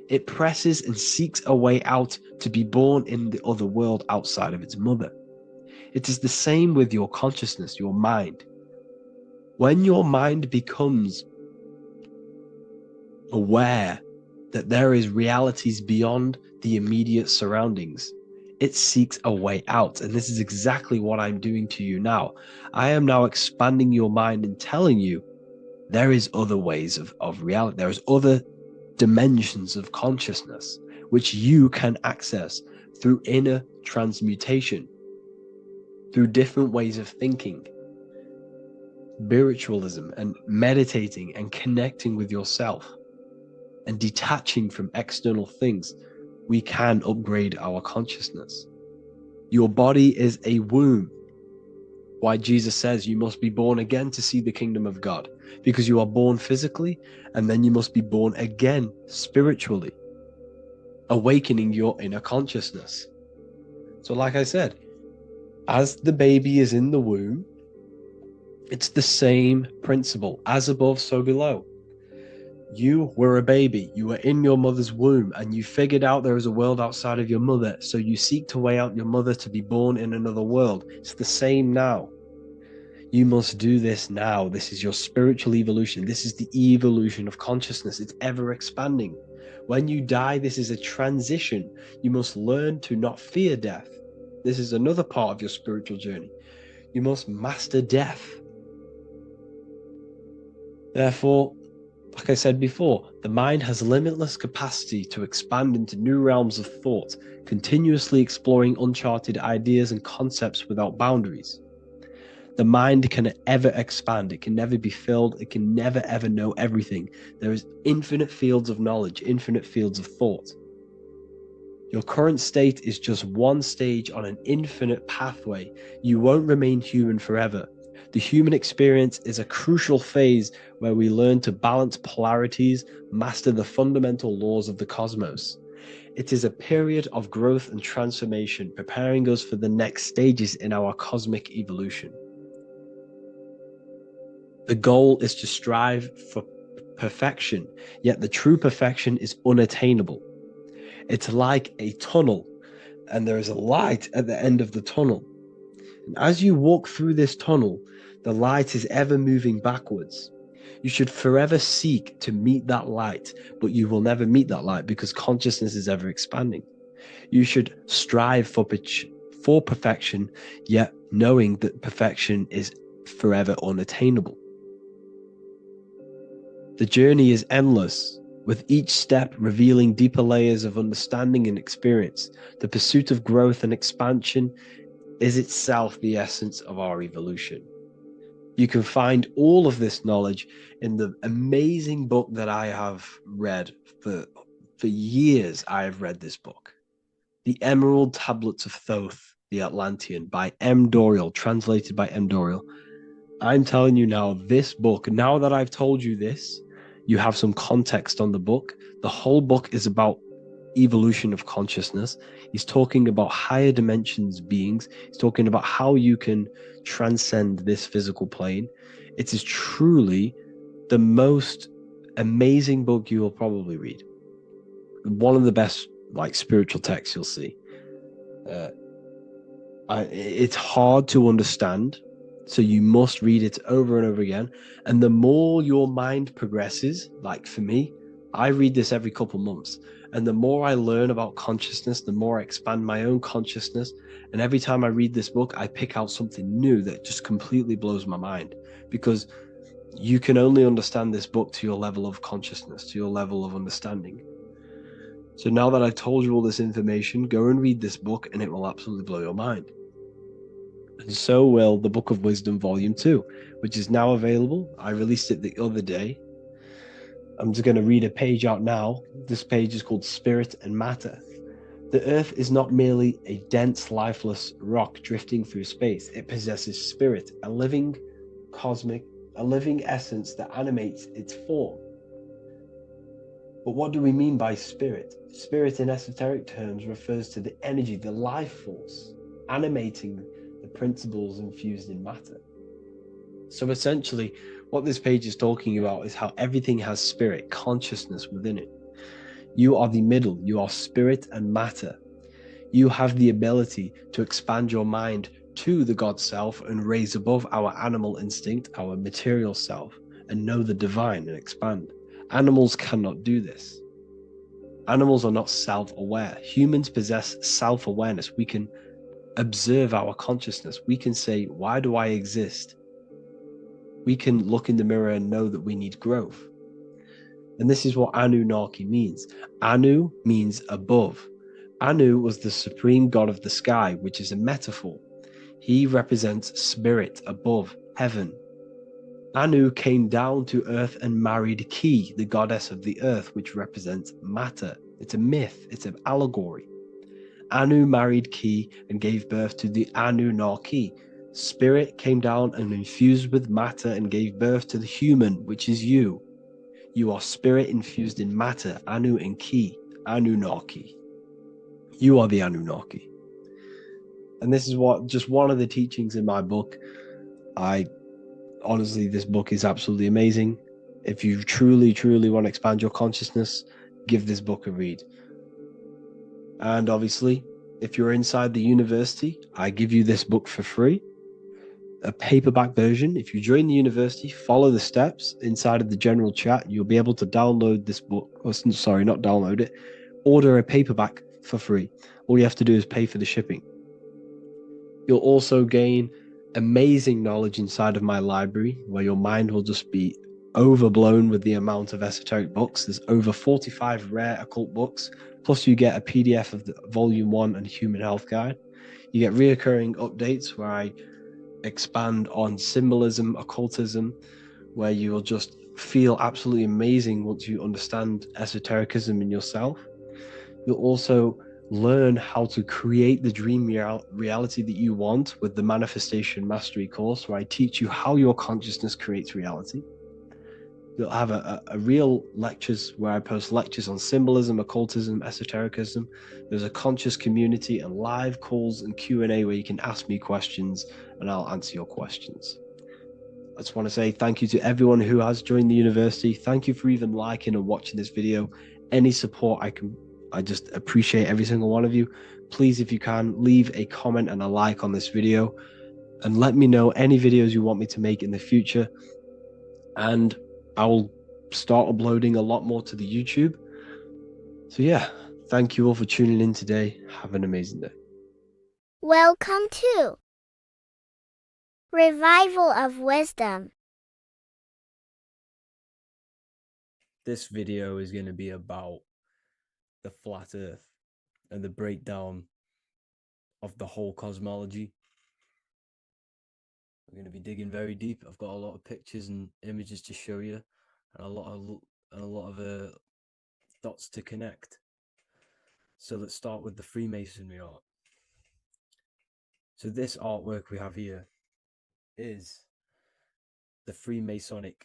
It presses and seeks a way out to be born in the other world outside of its mother. It is the same with your consciousness, your mind. When your mind becomes aware that there is realities beyond the immediate surroundings, it seeks a way out. And this is exactly what I'm doing to you now. I am now expanding your mind and telling you there is other ways of reality. There is other dimensions of consciousness which you can access through inner transmutation, through different ways of thinking, spiritualism, and meditating and connecting with yourself and detaching from external things. We can upgrade our consciousness. Your body is a womb. Why Jesus says you must be born again to see the kingdom of God, because you are born physically and then you must be born again spiritually, awakening your inner consciousness. So like I said, as the baby is in the womb, it's the same principle. As above, so below. You were a baby, you were in your mother's womb, and you figured out there is a world outside of your mother, so you seek to weigh out your mother to be born in another world. It's the same now. You must do this now. This is your spiritual evolution. This is the evolution of consciousness. It's ever expanding. When you die, this is a transition. You must learn to not fear death. This is another part of your spiritual journey. You must master death. Therefore, like I said before, the mind has limitless capacity to expand into new realms of thought, continuously exploring uncharted ideas and concepts without boundaries. The mind can ever expand. It can never be filled. It can never ever know everything. There is infinite fields of knowledge, infinite fields of thought. Your current state is just one stage on an infinite pathway. You won't remain human forever. The human experience is a crucial phase where we learn to balance polarities, master the fundamental laws of the cosmos. It is a period of growth and transformation, preparing us for the next stages in our cosmic evolution. The goal is to strive for perfection, yet the true perfection is unattainable. It's like a tunnel, and there is a light at the end of the tunnel. And as you walk through this tunnel, the light is ever moving backwards. You should forever seek to meet that light, but you will never meet that light because consciousness is ever expanding. You should strive for perfection, yet knowing that perfection is forever unattainable. The journey is endless, with each step revealing deeper layers of understanding and experience. The pursuit of growth and expansion is itself the essence of our evolution. You can find all of this knowledge in the amazing book that I have read for years. I have read this book, The Emerald Tablets of Thoth, the Atlantean, by M. Dorial, translated by M. Dorial. I'm telling you now, this book, now that I've told you this, you have some context on the book. The whole book is about evolution of consciousness. He's talking about higher dimensions beings. He's talking about how you can transcend this physical plane. It is truly the most amazing book you will probably read. One of the best spiritual texts you'll see. It's hard to understand, so you must read it over and over again. And the more your mind progresses, like for me, I read this every couple months. And the more I learn about consciousness, the more I expand my own consciousness. And every time I read this book, I pick out something new that just completely blows my mind, because you can only understand this book to your level of consciousness, to your level of understanding. So now that I've told you all this information, go and read this book and it will absolutely blow your mind. and so will the Book of Wisdom Volume 2, which is now available. I released it the other day. I'm just going to read a page out now. This page is called Spirit and Matter. The Earth is not merely a dense, lifeless rock drifting through space. It possesses spirit, a living essence that animates its form. But what do we mean by spirit? Spirit in esoteric terms refers to the energy, the life force, animating the principles infused in matter. So essentially, what this page is talking about is how everything has spirit, consciousness within it. You are the middle, you are spirit and matter. You have the ability to expand your mind to the God self and raise above our animal instinct, our material self, and know the divine and expand. Animals cannot do this. Animals are not self-aware. Humans possess self-awareness. We can observe our consciousness. We can say, why do I exist? We can look in the mirror and know that we need growth. And this is what Anunnaki means. Anu means above. Anu was the supreme god of the sky, which is a metaphor. He represents spirit above, heaven. Anu came down to earth and married Ki, the goddess of the earth, which represents matter. It's a myth, it's an allegory. Anu married Ki and gave birth to the Anunnaki. Spirit came down and infused with matter and gave birth to the human, which is you. You are spirit infused in matter, Anu and Ki, Anunnaki. You are the Anunnaki. And this is just one of the teachings in my book. Honestly, this book is absolutely amazing. If you truly, truly want to expand your consciousness, give this book a read. And obviously, if you're inside the university, I give you this book for free. A paperback version. If you join the university, follow the steps inside of the general chat, you'll be able to download this book. Sorry, not download it. Order a paperback for free. All you have to do is pay for the shipping. You'll also gain amazing knowledge inside of my library, where your mind will just be overblown with the amount of esoteric books. There's over 45 rare occult books, plus you get a PDF of the Volume 1 and Human Health Guide. You get reoccurring updates where I expand on symbolism, occultism, where you will just feel absolutely amazing once you understand esotericism in yourself. You'll also learn how to create the dream reality that you want with the Manifestation Mastery course, where I teach you how your consciousness creates reality. You'll have a real lectures where I post lectures on symbolism, occultism, esotericism. There's a conscious community and live calls and Q&A where you can ask me questions and I'll answer your questions. I just want to say thank you to everyone who has joined the university. Thank you for even liking and watching this video. Any support I just appreciate every single one of you. Please, if you can, leave a comment and a like on this video and let me know any videos you want me to make in the future. And I will start uploading a lot more to the YouTube. So yeah, thank you all for tuning in today. Have an amazing day. Welcome to Revival of Wisdom. This video is going to be about the flat earth and the breakdown of the whole cosmology. I'm going to be digging very deep. I've got a lot of pictures and images to show you and a lot of dots to connect. So let's start with the Freemasonry art. So this artwork we have here is the Freemasonic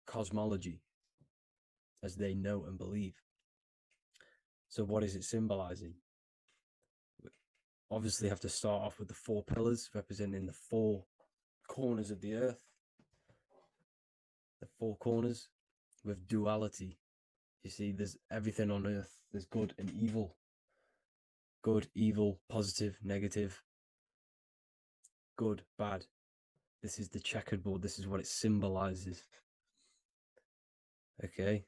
cosmology as they know and believe. So what is it symbolizing? We obviously have to start off with the 4 pillars representing the 4 corners of the earth. The 4 corners with duality. You see, there's everything on earth. There's good and evil. Good, evil, positive, negative. Good, bad. This is the checkerboard. This is what it symbolizes. Okay.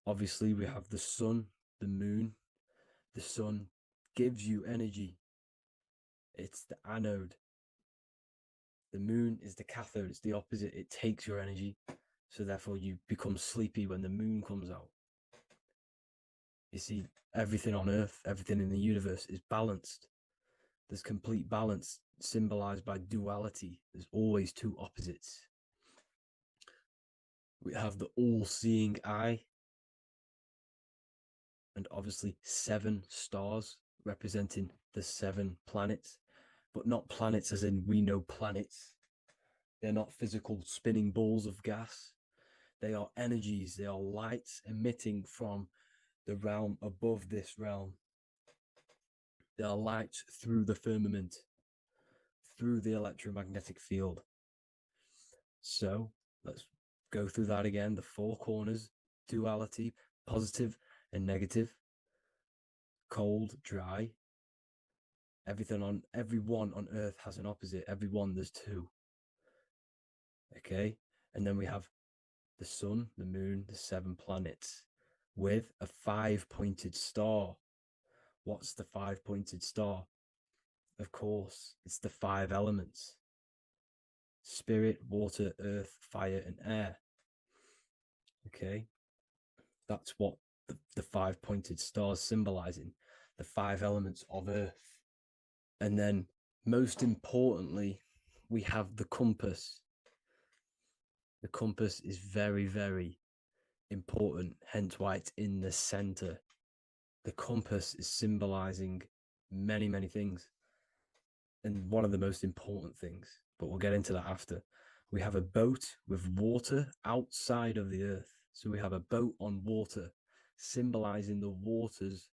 Obviously, we have the sun, the moon. The sun gives you energy. It's the anode. The moon is the cathode. It's the opposite. It takes your energy. So therefore, you become sleepy when the moon comes out. You see, everything on earth, everything in the universe is balanced. There's complete balance. symbolized by duality. There's always two opposites. We have the all-seeing eye, and obviously 7 stars representing the 7 planets, but not planets as in we know planets. They're not physical spinning balls of gas. They are energies, they are lights emitting from the realm above this realm. They are lights through the firmament, through the electromagnetic field. So let's go through that again. The 4 corners, duality, positive and negative, cold, dry. Everyone on Earth has an opposite. Everyone, there's 2. Okay, and then we have the sun, the moon, the 7 planets with a 5-pointed star. What's the 5-pointed star? Of course, it's the 5 elements: spirit, water, earth, fire, and air. Okay, that's what the 5-pointed stars symbolizing, the 5 elements of earth. And then most importantly, we have the compass. The compass is very, very important, hence why it's in the center. The compass is symbolizing many, many things. And one of the most important things, but we'll get into that after. We have a boat with water outside of the earth. So we have a boat on water, symbolizing the waters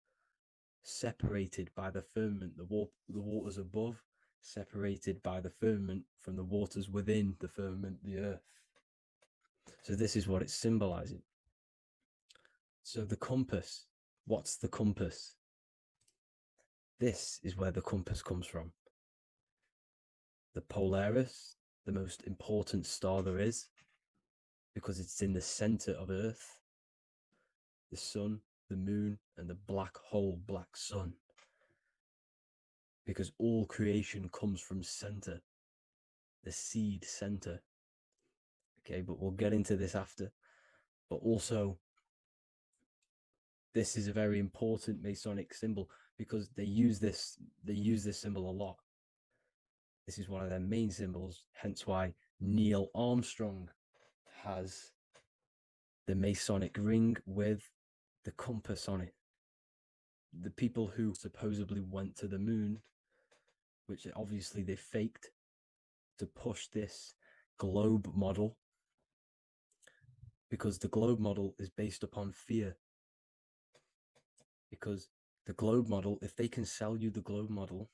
separated by the firmament, the waters above, separated by the firmament from the waters within the firmament, the earth. So this is what it's symbolizing. So the compass, what's the compass? This is where the compass comes from. The Polaris, the most important star there is, because it's in the center of Earth, the sun, the moon, and the black hole, black sun. Because all creation comes from center, the seed center. Okay, but we'll get into this after. But also, this is a very important Masonic symbol because they use this symbol a lot. This is one of their main symbols, hence why Neil Armstrong has the Masonic ring with the compass on it. The people who supposedly went to the moon, which obviously they faked to push this globe model, because the globe model is based upon fear. Because the globe model, if they can sell you the globe model,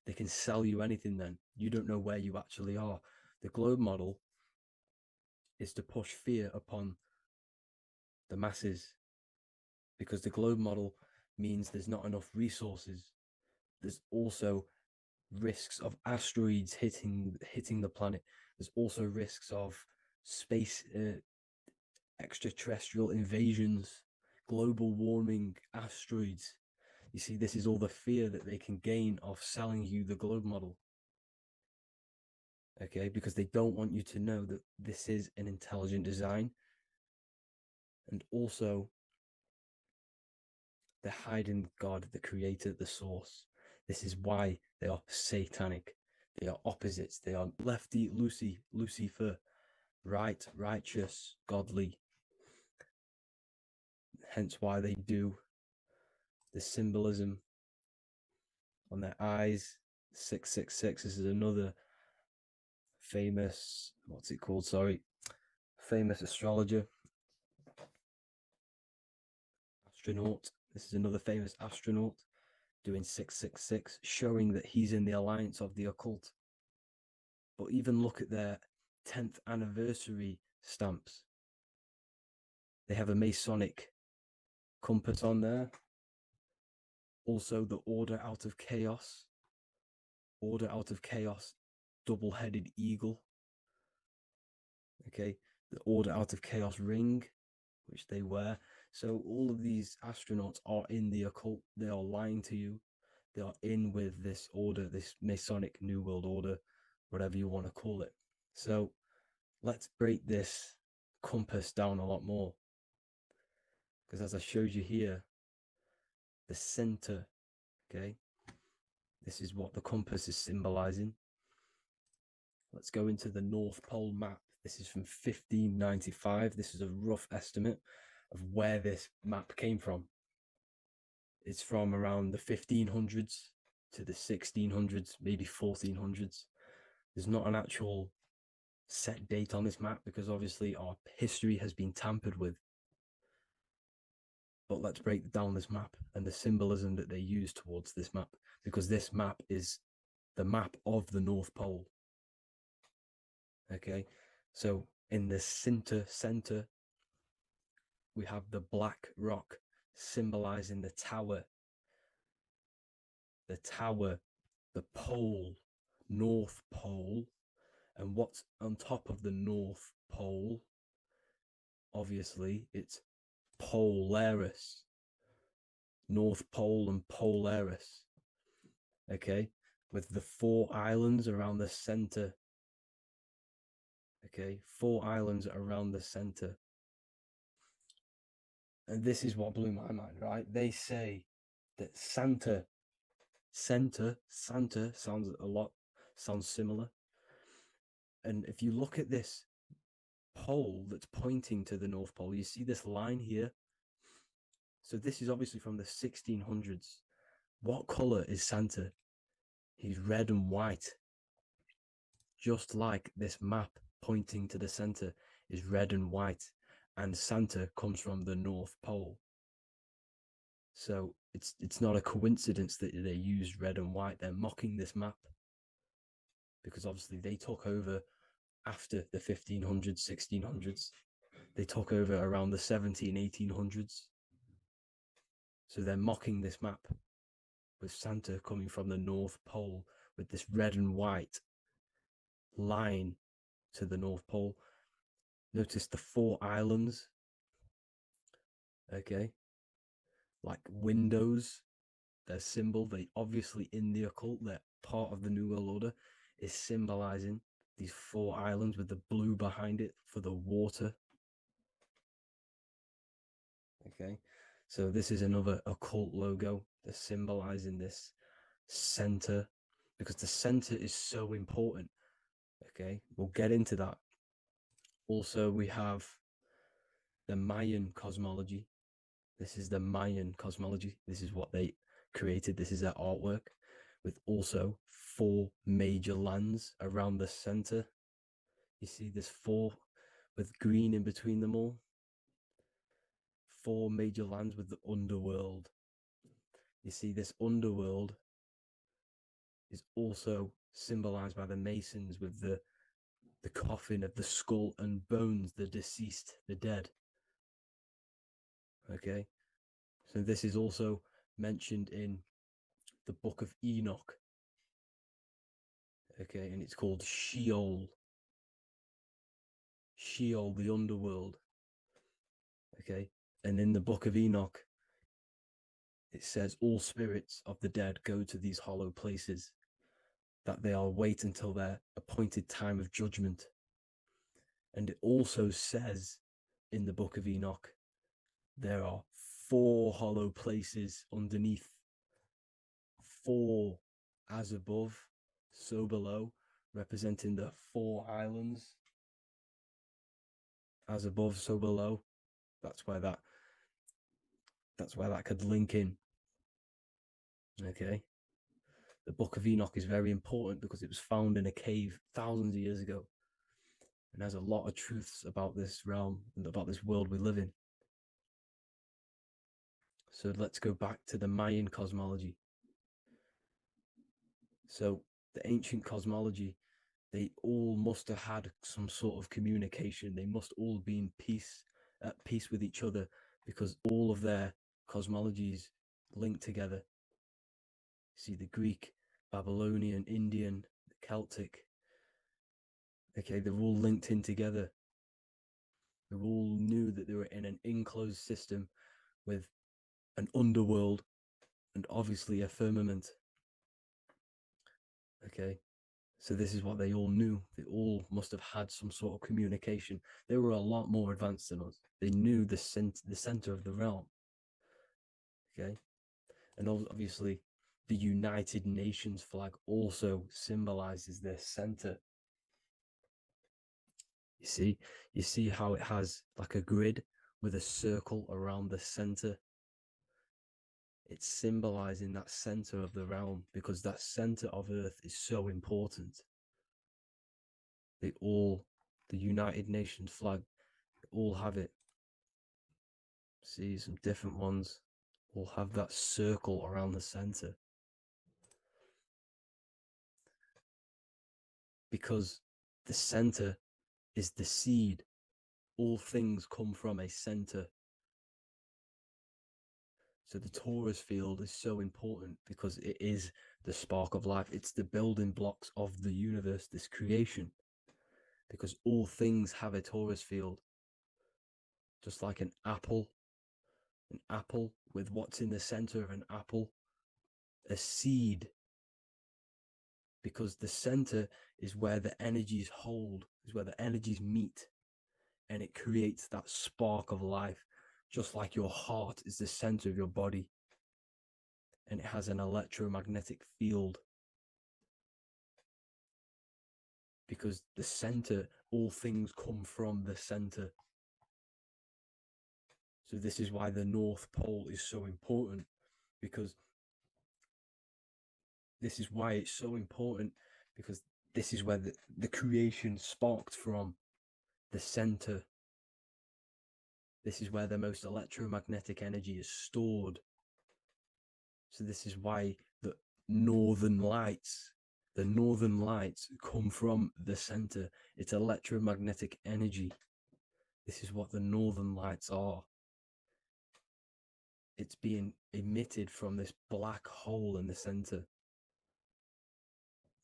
they can sell you anything then. You don't know where you actually are. The globe model is to push fear upon the masses, because the globe model means there's not enough resources. There's also risks of asteroids hitting the planet. There's also risks of space extraterrestrial invasions, global warming, asteroids. You see, this is all the fear that they can gain of selling you the globe model. Okay, because they don't want you to know that this is an intelligent design. And also, they're hiding God, the creator, the source. This is why they are satanic. They are opposites. They are lefty, Lucifer, right, righteous, godly. Hence why they do the symbolism on their eyes. 666. This is another famous, famous astrologer, astronaut. This is another famous astronaut doing 666, showing that he's in the alliance of the occult. But even look at their 10th anniversary stamps. They have a Masonic compass on there. Also, the Order Out of Chaos. Order Out of Chaos, double-headed eagle. Okay, the Order Out of Chaos ring, which they wear. So all of these astronauts are in the occult. They are lying to you. They are in with this order, this Masonic New World Order, whatever you want to call it. So let's break this compass down a lot more. Because as I showed you here, the center, okay, This is what the compass is symbolizing. Let's go into the North Pole map. This is from 1595. This is a rough estimate of where this map came from. It's from around the 1500s to the 1600s, maybe 1400s. There's not an actual set date on this map because obviously our history has been tampered with. But let's break down this map and the symbolism that they use towards this map, because this map is the map of the North Pole. Okay, so in the center, we have the black rock symbolizing the tower, the pole, North Pole. And what's on top of the North Pole? Obviously, it's Polaris. North Pole and Polaris. Okay, with the 4 islands around the center. Okay, 4 islands around the center. And this is what blew my mind, right? They say that Santa sounds similar. And if you look at this pole that's pointing to the North Pole, you see this line here. So this is obviously from the 1600s. What color is Santa? He's red and white. Just like this map pointing to the center is red and white, and Santa comes from the North Pole. So it's not a coincidence that they used red and white. They're mocking this map because obviously they took over after the 1500s, 1600s. They took over around the 17, 1800s. So they're mocking this map with Santa coming from the North Pole with this red and white line to the North Pole. Notice the 4 islands. Okay. Like windows, their symbol, they obviously in the occult, they're part of the New World Order, is symbolizing these 4 islands with the blue behind it for the water. Okay, so this is another occult logo. They're symbolizing this center because the center is so important. Okay, we'll get into that. Also, we have the Mayan cosmology. This is the Mayan cosmology. This is what they created. This is their artwork, with also 4 major lands around the center. You see this 4 with green in between them all. 4 major lands with the underworld. You see this underworld is also symbolized by the Masons with the coffin of the skull and bones, the deceased, the dead. Okay, so this is also mentioned in the Book of Enoch. Okay, and it's called Sheol. Sheol, the underworld. Okay, and in the Book of Enoch, it says all spirits of the dead go to these hollow places, that they are wait until their appointed time of judgment. And it also says in the Book of Enoch, there are 4 hollow places underneath. 4 as above, so below, representing the 4 islands. As above, so below. That's why that could link in. Okay. The Book of Enoch is very important because it was found in a cave thousands of years ago. And has a lot of truths about this realm and about this world we live in. So let's go back to the Mayan cosmology. So the ancient cosmology, they all must have had some sort of communication. They must all be in peace, at peace with each other, because all of their cosmologies linked together. See the Greek, Babylonian, Indian, Celtic. Okay, they're all linked in together. They all knew that they were in an enclosed system with an underworld and obviously a firmament. Okay, so this is what they all knew. They all must have had some sort of communication. They were a lot more advanced than us. They knew the center of the realm. Okay, and obviously The United Nations flag also symbolizes their center. You see how it has like a grid with a circle around the center. It's symbolizing that center of the realm, because that center of Earth is so important. The United Nations flag, they all have it. See, some different ones all have that circle around the center. Because the center is the seed. All things come from a center. So the torus field is so important because it is the spark of life. It's the building blocks of the universe, this creation. Because all things have a torus field. Just like an apple with what's in the center of an apple, a seed. Because the center is where the energies hold, is where the energies meet. And it creates that spark of life. Just like your heart is the center of your body. And it has an electromagnetic field. Because the center, all things come from the center. So this is why the North Pole is so important, because this is why it's so important, because this is where the creation sparked from, the center. This is where the most electromagnetic energy is stored. So this is why the northern lights come from the center. It's electromagnetic energy. This is what the northern lights are. It's being emitted from this black hole in the center.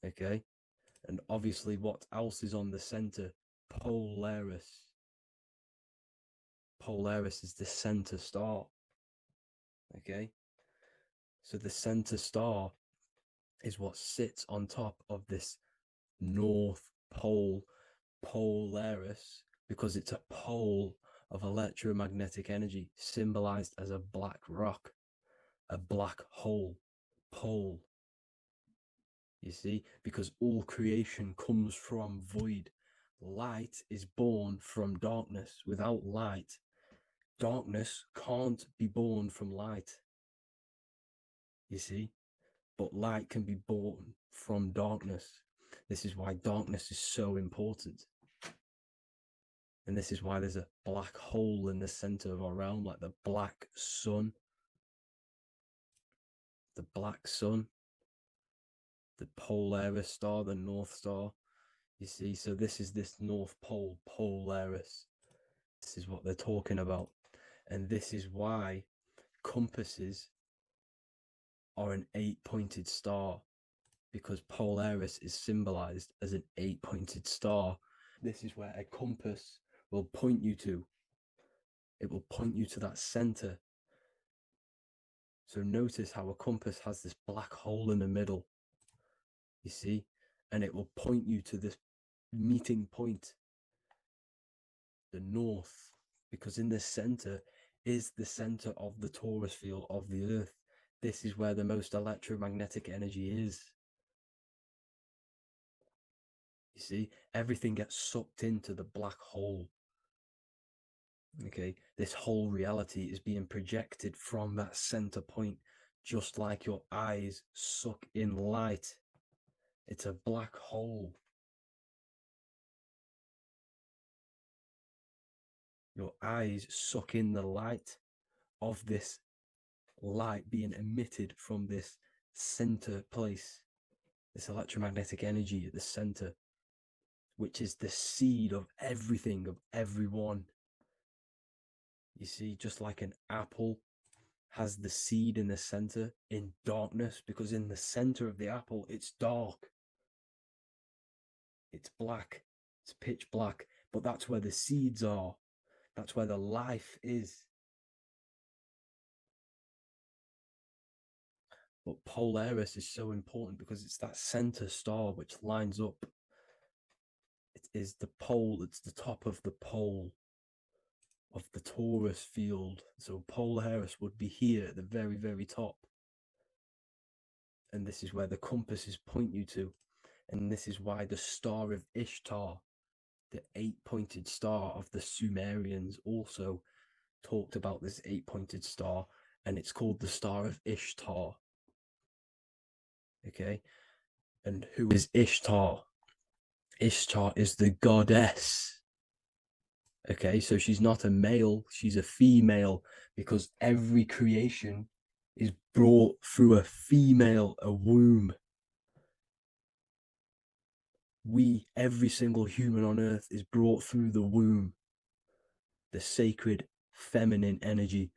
Okay? And obviously, what else is on the center? Polaris. Polaris is the center star. Okay? So the center star is what sits on top of this North Pole, Polaris, because it's a pole of electromagnetic energy, symbolized as a black rock, a black hole, pole. You see, because all creation comes from void. Light is born from darkness. Without light, darkness can't be born from light. You see, but light can be born from darkness. This is why darkness is so important. And this is why there's a black hole in the center of our realm, like the black sun. The black sun, the Polaris star, the North Star. You see, so this is this North Pole, Polaris. This is what they're talking about. And this is why compasses are an 8-pointed star, because Polaris is symbolized as an 8-pointed star. This is where a compass will point you to. It will point you to that center. So notice how a compass has this black hole in the middle. You see? And it will point you to this meeting point, the north, because in the center is the center of the torus field of the earth. This is where the most electromagnetic energy is. You see, everything gets sucked into the black hole. Okay, this whole reality is being projected from that center point, just like your eyes suck in light. It's a black hole. Your eyes suck in the light of this light being emitted from this center place, this electromagnetic energy at the center, which is the seed of everything, of everyone. You see, just like an apple has the seed in the center in darkness, because in the center of the apple, it's dark. It's black. It's pitch black. But that's where the seeds are. That's where the life is. But Polaris is so important because it's that center star which lines up. It is the pole, it's the top of the pole of the torus field. So Polaris would be here at the very, very top. And this is where the compasses point you to. And this is why the Star of Ishtar, the 8-pointed star of the Sumerians, also talked about this 8-pointed star, and it's called the Star of Ishtar. Okay, and who is Ishtar? Ishtar is the goddess. Okay, so she's not a male, she's a female, because every creation is brought through a female, a womb. Every single human on earth is brought through the womb, the sacred feminine energy.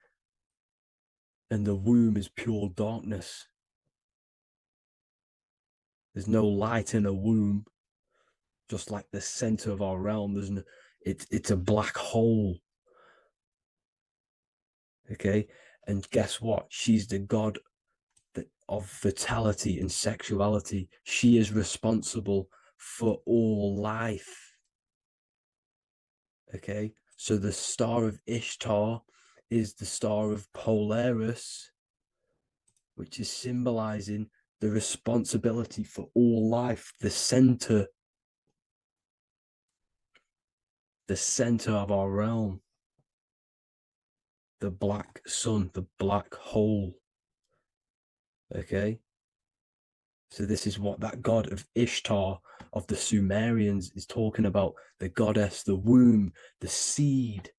And the womb is pure darkness. There's no light in a womb, just like the center of our realm. It's a black hole. Okay, and guess what? She's the god of vitality and sexuality. She is responsible for all life. Okay, so the Star of Ishtar is the Star of Polaris, which is symbolizing the responsibility for all life, the center of our realm, the black sun, the black hole. Okay, so this is what that god of Ishtar of the Sumerians is talking about, the goddess, the womb, the seed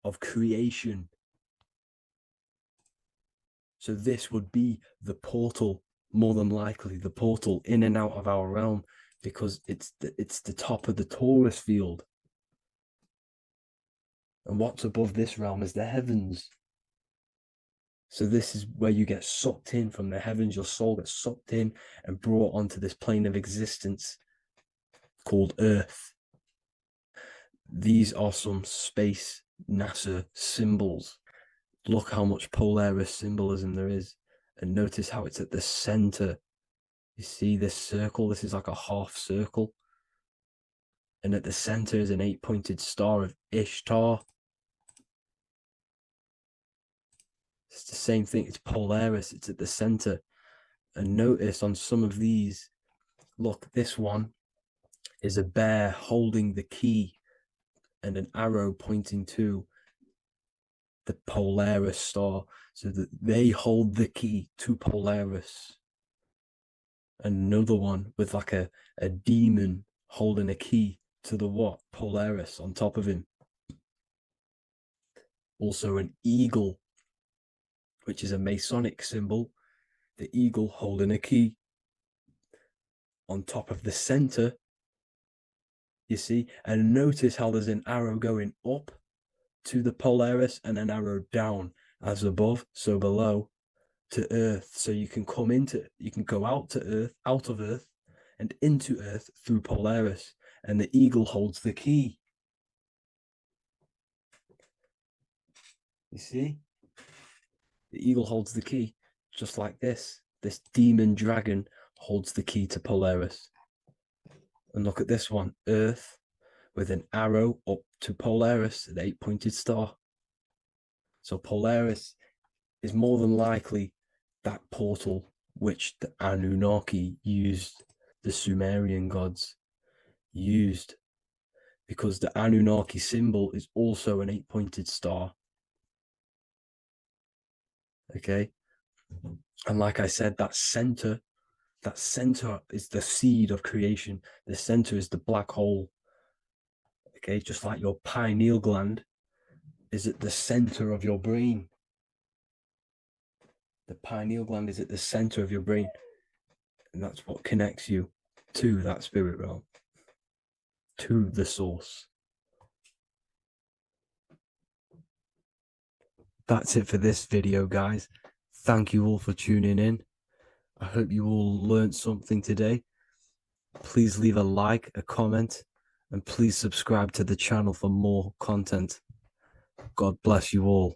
of creation. So this would be the portal, more than likely the portal in and out of our realm, because it's the top of the Taurus field. And what's above this realm is the heavens. So this is where you get sucked in from the heavens. Your soul gets sucked in and brought onto this plane of existence called Earth. These are some space NASA symbols. Look how much Polaris symbolism there is. And notice how it's at the center. You see this circle? This is like a half circle. And at the center is an 8-pointed star of Ishtar. It's the same thing. It's Polaris. It's at the center. And notice on some of these, look, this one is a bear holding the key and an arrow pointing to the Polaris star, so that they hold the key to Polaris. Another one with like a demon holding a key to the what? Polaris on top of him. Also an eagle, which is a Masonic symbol. The eagle holding a key on top of the center. You see, and notice how there's an arrow going up to the Polaris and an arrow down, as above, so below, to Earth. So you can go out of Earth and into Earth through Polaris, and the eagle holds the key. You see? The eagle holds the key, just like this. This demon dragon holds the key to Polaris. And look at this one, Earth, with an arrow up to Polaris, an 8-pointed star. So Polaris is more than likely that portal which the Anunnaki used, the Sumerian gods used, because the Anunnaki symbol is also an 8-pointed star. Okay, and like I said, that center is the seed of creation. The center is the black hole. Okay, just like your pineal gland is at the center of your brain. The pineal gland is at the center of your brain, and that's what connects you to that spirit realm, to the source. That's it for this video, guys. Thank you all for tuning in. I hope you all learned something today. Please leave a like, a comment, and please subscribe to the channel for more content. God bless you all.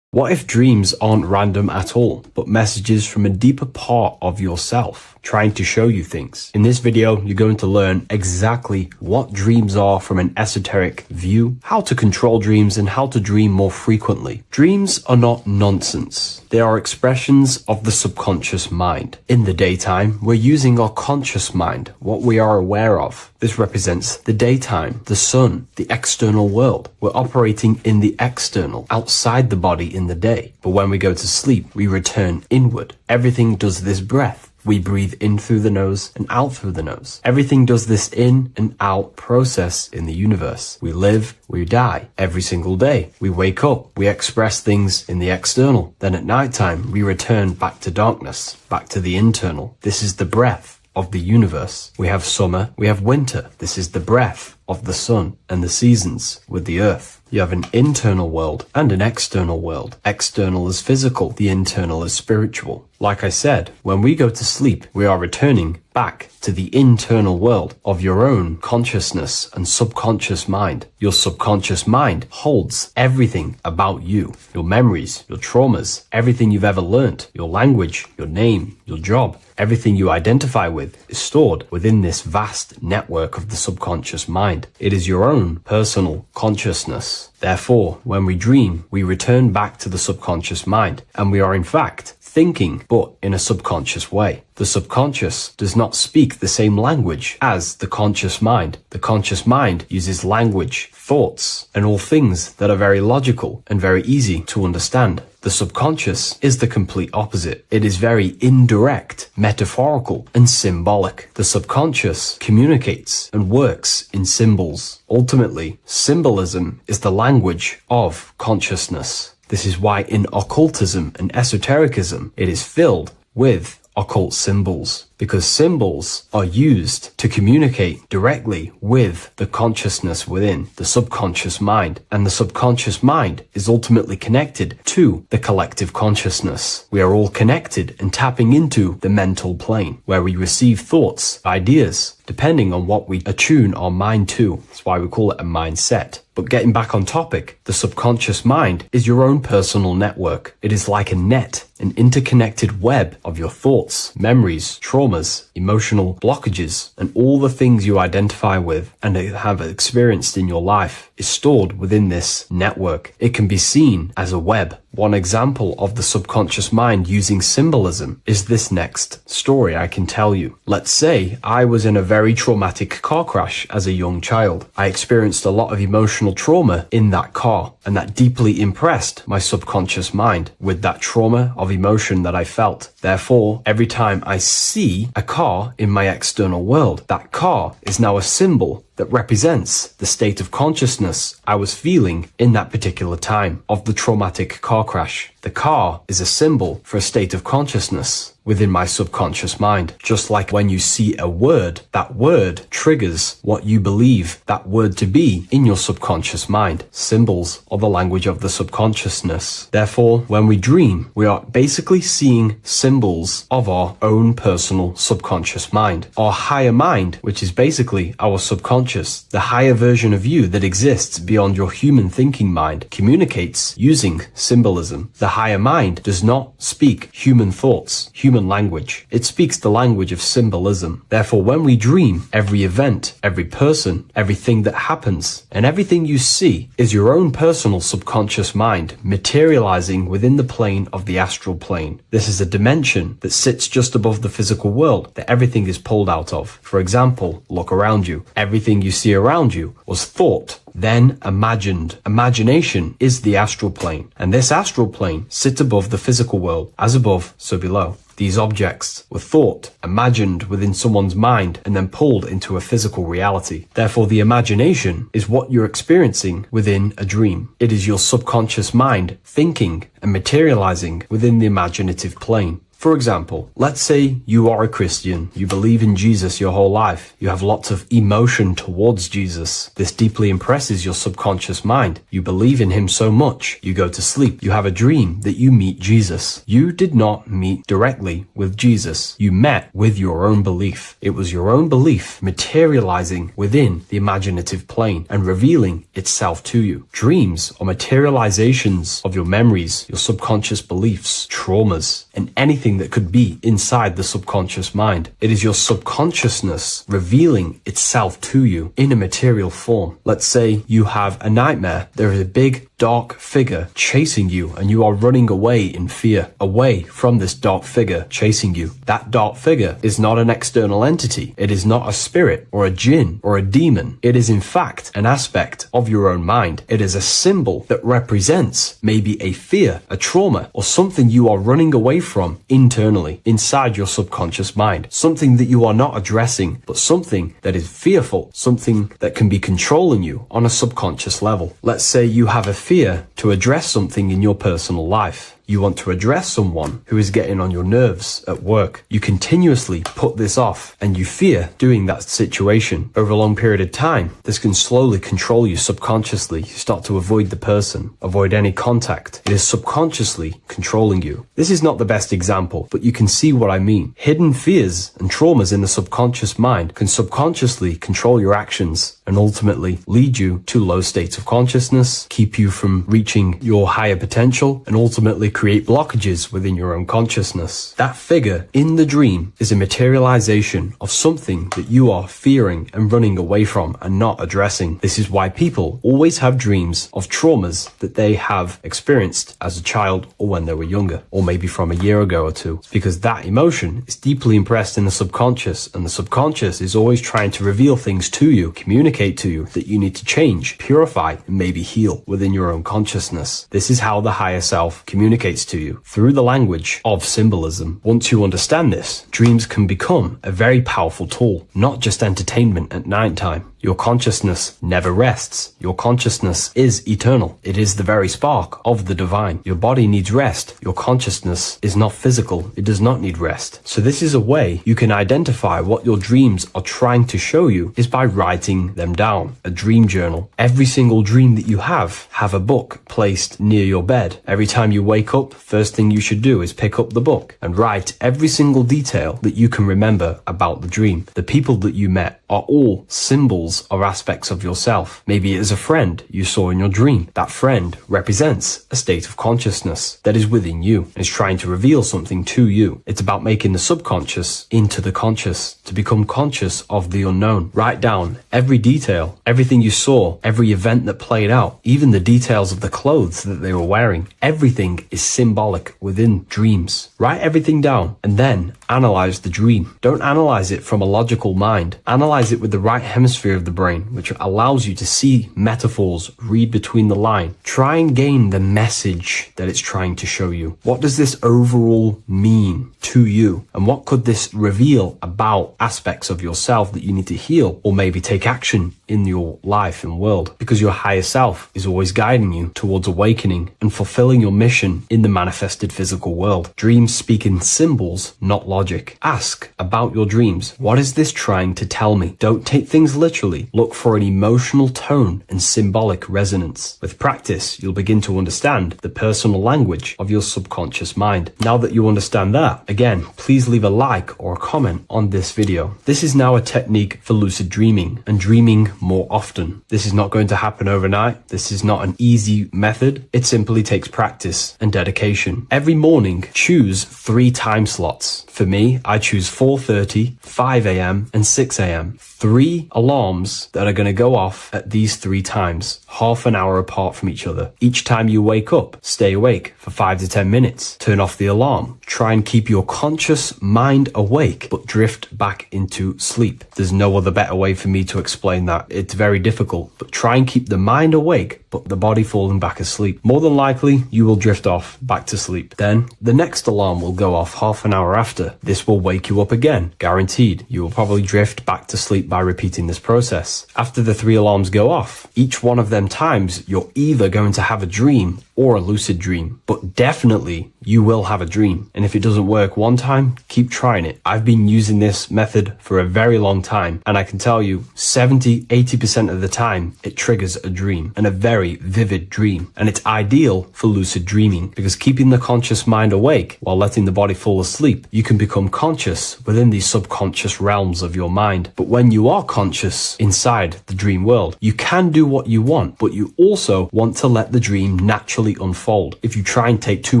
What if dreams aren't random at all, but messages from a deeper part of yourself, trying to show you things? In this video, you're going to learn exactly what dreams are from an esoteric view, how to control dreams, and how to dream more frequently. Dreams are not nonsense. They are expressions of the subconscious mind. In the daytime, we're using our conscious mind, what we are aware of. This represents the daytime, the sun, the external world. We're operating in the external, outside the body in the day. But when we go to sleep, we return inward. Everything does this breath. We breathe in through the nose and out through the nose. Everything does this in and out process in the universe. We live, we die every single day. We wake up, we express things in the external. Then at nighttime, we return back to darkness, back to the internal. This is the breath of the universe. We have summer, we have winter. This is the breath of the sun and the seasons with the earth. You have an internal world and an external world. External is physical, the internal is spiritual. Like I said, when we go to sleep, we are returning back to the internal world of your own consciousness and subconscious mind. Your subconscious mind holds everything about you, your memories, your traumas, everything you've ever learnt, your language, your name, your job. Everything you identify with is stored within this vast network of the subconscious mind. It is your own personal consciousness. Therefore, when we dream, we return back to the subconscious mind, and we are in fact thinking, but in a subconscious way. The subconscious does not speak the same language as the conscious mind. The conscious mind uses language, thoughts, and all things that are very logical and very easy to understand. The subconscious is the complete opposite. It is very indirect, metaphorical, and symbolic. The subconscious communicates and works in symbols. Ultimately, symbolism is the language of consciousness. This is why in occultism and esotericism, it is filled with occult symbols, because symbols are used to communicate directly with the consciousness within the subconscious mind, and the subconscious mind is ultimately connected to the collective consciousness. We are all connected and tapping into the mental plane, where we receive thoughts, ideas, depending on what we attune our mind to. That's why we call it a mindset. But getting back on topic, the subconscious mind is your own personal network. It is like a net, an interconnected web of your thoughts, memories, traumas, emotional blockages, and all the things you identify with and have experienced in your life is stored within this network. It can be seen as a web. One example of the subconscious mind using symbolism is this next story I can tell you. Let's say I was in a very traumatic car crash as a young child. I experienced a lot of emotional trauma in that car, and that deeply impressed my subconscious mind with that trauma of emotion that I felt. Therefore, every time I see a car in my external world, that car is now a symbol that represents the state of consciousness I was feeling in that particular time of the traumatic car crash. The car is a symbol for a state of consciousness within my subconscious mind. Just like when you see a word, that word triggers what you believe that word to be in your subconscious mind. Symbols are the language of the subconsciousness. Therefore, when we dream, we are basically seeing symbols of our own personal subconscious mind. Our higher mind, which is basically our subconscious, the higher version of you that exists beyond your human thinking mind, communicates using symbolism. The higher mind does not speak human thoughts, human language. It speaks the language of symbolism. Therefore, when we dream, every event, every person, everything that happens, and everything you see is your own personal subconscious mind materializing within the plane of the astral plane. This is a dimension that sits just above the physical world that everything is pulled out of. For example, look around you. Everything you see around you was thought, then imagined. Imagination is the astral plane, and this astral plane sits above the physical world. As above, so below. These objects were thought, imagined within someone's mind, and then pulled into a physical reality. Therefore, the imagination is what you're experiencing within a dream. It is your subconscious mind thinking and materializing within the imaginative plane. For example, let's say you are a Christian, you believe in Jesus your whole life, you have lots of emotion towards Jesus. This deeply impresses your subconscious mind. You believe in him so much, you go to sleep, you have a dream that you meet Jesus. You did not meet directly with Jesus. You met with your own belief. It was your own belief materializing within the imaginative plane and revealing itself to you. Dreams are materializations of your memories, your subconscious beliefs, traumas, and anything that could be inside the subconscious mind. It is your subconsciousness revealing itself to you in a material form. Let's say you have a nightmare. There is a big dark figure chasing you and you are running away in fear, away from this dark figure chasing you. That dark figure is not an external entity. It is not a spirit or a jinn or a demon. It is in fact an aspect of your own mind. It is a symbol that represents maybe a fear, a trauma, or something you are running away from internally, inside your subconscious mind. Something that you are not addressing, but something that is fearful, something that can be controlling you on a subconscious level. Let's say you have a fear to address something in your personal life. You want to address someone who is getting on your nerves at work. You continuously put this off and you fear doing that situation over a long period of time. This can slowly control you subconsciously. You start to avoid the person, avoid any contact. It is subconsciously controlling you. This is not the best example, but you can see what I mean. Hidden fears and traumas in the subconscious mind can subconsciously control your actions and ultimately lead you to low states of consciousness, keep you from reaching your higher potential, and ultimately create blockages within your own consciousness. That figure in the dream is a materialization of something that you are fearing and running away from and not addressing. This is why people always have dreams of traumas that they have experienced as a child or when they were younger, or maybe from a year ago or two. It's because that emotion is deeply impressed in the subconscious, and the subconscious is always trying to reveal things to you, communicate to you that you need to change, purify, and maybe heal within your own consciousness. This is how the higher self communicates to you, through the language of symbolism. Once you understand this, dreams can become a very powerful tool, not just entertainment at night time. Your consciousness never rests. Your consciousness is eternal. It is the very spark of the divine. Your body needs rest. Your consciousness is not physical. It does not need rest. So this is a way you can identify what your dreams are trying to show you, is by writing them down. A dream journal. Every single dream that you have a book placed near your bed. Every time you wake up, first thing you should do is pick up the book and write every single detail that you can remember about the dream. The people that you met are all symbols or aspects of yourself. Maybe it is a friend you saw in your dream. That friend represents a state of consciousness that is within you and is trying to reveal something to you. It's about making the subconscious into the conscious, to become conscious of the unknown. Write down every detail, everything you saw, every event that played out, even the details of the clothes that they were wearing. Everything is symbolic within dreams. Write everything down and then analyze the dream. Don't analyze it from a logical mind. Analyze it with the right hemisphere of the brain, which allows you to see metaphors, read between the line. Try and gain the message that it's trying to show you. What does this overall mean to you? And what could this reveal about aspects of yourself that you need to heal or maybe take action in your life and world? Because your higher self is always guiding you towards awakening and fulfilling your mission in the manifested physical world. Dreams speak in symbols, not logic. Ask about your dreams. What is this trying to tell me? Don't take things literally. Look for an emotional tone and symbolic resonance. With practice, you'll begin to understand the personal language of your subconscious mind. Now that you understand that, again, please leave a like or a comment on this video. This is now a technique for lucid dreaming and dreaming more often. This is not going to happen overnight. This is not an easy method. It simply takes practice and dedication. Every morning, choose 3 time slots. For me, I choose 4:30, 5 a.m. and 6 a.m. 3 alarms that are going to go off at these 3 times, half an hour apart from each other. Each time you wake up, stay awake for 5 to 10 minutes. Turn off the alarm. Try and keep your conscious mind awake, but drift back into sleep. There's no other better way for me to explain that. It's very difficult, but try and keep the mind awake, but but the body falling back asleep. More than likely, you will drift off back to sleep. Then, the next alarm will go off half an hour after. This will wake you up again, guaranteed. You will probably drift back to sleep by repeating this process. After the 3 alarms go off, each one of them times, you're either going to have a dream or a lucid dream, but definitely you will have a dream. And if it doesn't work one time, keep trying it. I've been using this method for a very long time, and I can tell you 70-80% of the time it triggers a dream, and a very vivid dream. And it's ideal for lucid dreaming because keeping the conscious mind awake while letting the body fall asleep, you can become conscious within these subconscious realms of your mind. But when you are conscious inside the dream world, you can do what you want, but you also want to let the dream naturally unfold. If you try and take too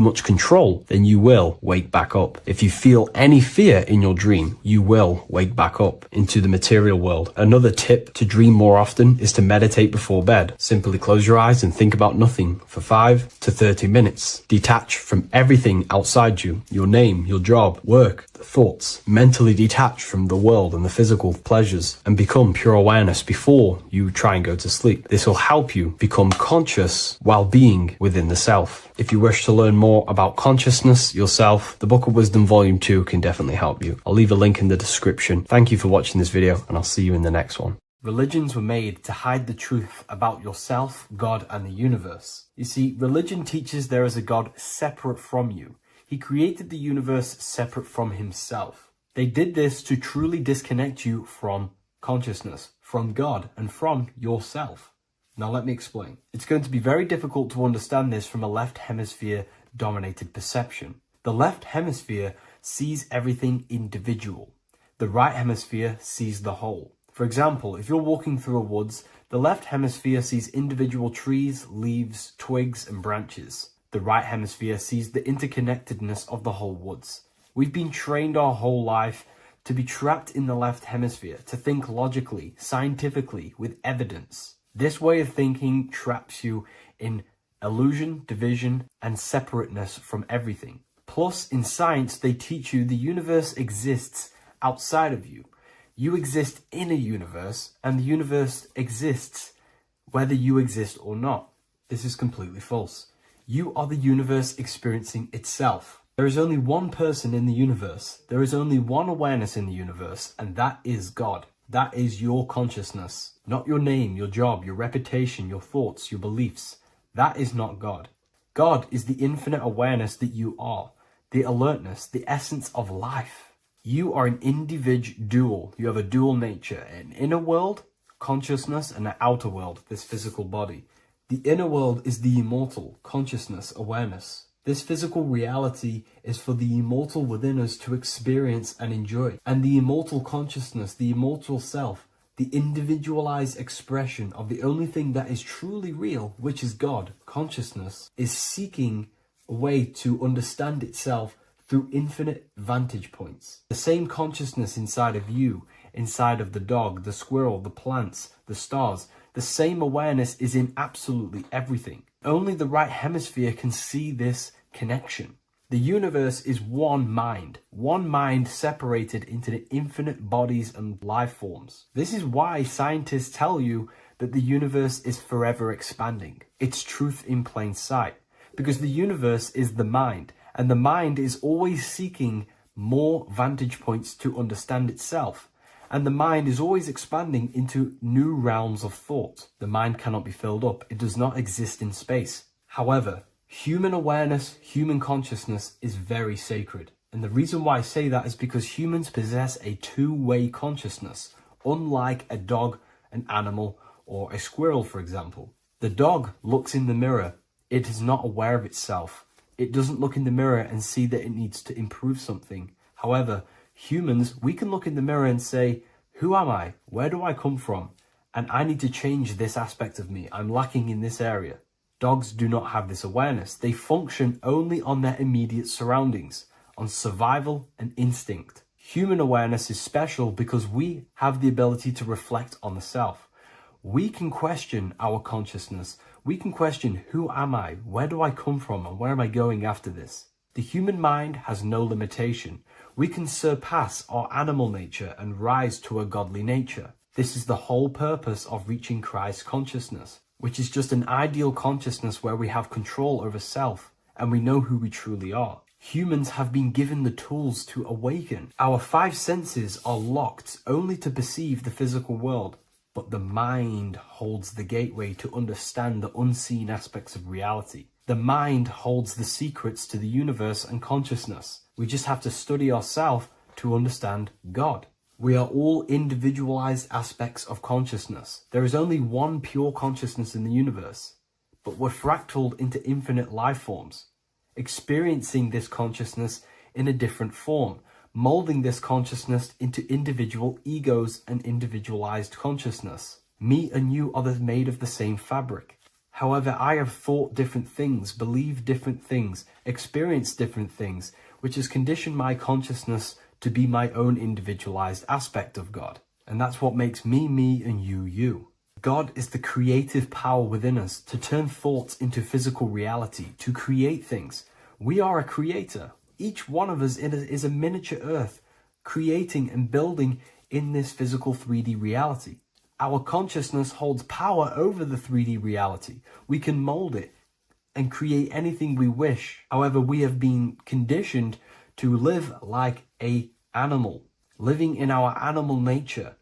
much control, then you will wake back up. If you feel any fear in your dream, you will wake back up into the material world. Another tip to dream more often is to meditate before bed. Simply close your eyes and think about nothing for 5 to 30 minutes. Detach from everything outside you, your name, your job, work, the thoughts. Mentally detach from the world and the physical pleasures and become pure awareness before you try and go to sleep. This will help you become conscious while being within the self. If you wish to learn more about consciousness yourself, the Book of Wisdom Volume 2 can definitely help you. I'll leave a link in the description. Thank you for watching this video, and I'll see you in the next one. Religions were made to hide the truth about yourself, God, and the universe. You see, religion teaches there is a God separate from you. He created the universe separate from himself. They did this to truly disconnect you from consciousness, from God, and from yourself. Now let me explain. It's going to be very difficult to understand this from a left hemisphere dominated perception. The left hemisphere sees everything individual. The right hemisphere sees the whole. For example, if you're walking through a woods, the left hemisphere sees individual trees, leaves, twigs, and branches. The right hemisphere sees the interconnectedness of the whole woods. We've been trained our whole life to be trapped in the left hemisphere, to think logically, scientifically, with evidence. This way of thinking traps you in illusion, division, and separateness from everything. Plus, in science, they teach you the universe exists outside of you. You exist in a universe, and the universe exists whether you exist or not. This is completely false. You are the universe experiencing itself. There is only one person in the universe. There is only one awareness in the universe, and that is God. That is your consciousness. Not your name, your job, your reputation, your thoughts, your beliefs. That is not God. God is the infinite awareness that you are, the alertness, the essence of life. You are an individual. You have a dual nature, an inner world, consciousness, and an outer world, this physical body. The inner world is the immortal, consciousness, awareness. This physical reality is for the immortal within us to experience and enjoy. And the immortal consciousness, the immortal self, the individualized expression of the only thing that is truly real, which is God, consciousness, is seeking a way to understand itself through infinite vantage points. The same consciousness inside of you, inside of the dog, the squirrel, the plants, the stars, the same awareness is in absolutely everything. Only the right hemisphere can see this connection. The universe is one mind separated into the infinite bodies and life forms. This is why scientists tell you that the universe is forever expanding. It's truth in plain sight, because the universe is the mind, and the mind is always seeking more vantage points to understand itself. And the mind is always expanding into new realms of thought. The mind cannot be filled up. It does not exist in space. However, human awareness, human consciousness is very sacred. And the reason why I say that is because humans possess a two-way consciousness, unlike a dog, an animal, or a squirrel, for example. The dog looks in the mirror. It is not aware of itself. It doesn't look in the mirror and see that it needs to improve something. However, humans, we can look in the mirror and say, who am I? Where do I come from? And I need to change this aspect of me. I'm lacking in this area. Dogs do not have this awareness. They function only on their immediate surroundings, on survival and instinct. Human awareness is special because we have the ability to reflect on the self. We can question our consciousness. We can question, who am I? Where do I come from? And where am I going after this? The human mind has no limitation. We can surpass our animal nature and rise to a godly nature. This is the whole purpose of reaching Christ consciousness. which is just an ideal consciousness where we have control over self and we know who we truly are. Humans have been given the tools to awaken. Our five senses are locked only to perceive the physical world, but the mind holds the gateway to understand the unseen aspects of reality. The mind holds the secrets to the universe and consciousness. We just have to study ourselves to understand God. We are all individualized aspects of consciousness. There is only one pure consciousness in the universe, but we're fractaled into infinite life forms, experiencing this consciousness in a different form, molding this consciousness into individual egos and individualized consciousness. Me and you are made of the same fabric. However, I have thought different things, believed different things, experienced different things, which has conditioned my consciousness to be my own individualized aspect of God. And that's what makes me, me, and you, you. God is the creative power within us to turn thoughts into physical reality, to create things. We are a creator. Each one of us is a miniature earth, creating and building in this physical 3D reality. Our consciousness holds power over the 3D reality. We can mold it and create anything we wish. However, we have been conditioned to live like an animal, living in our animal nature,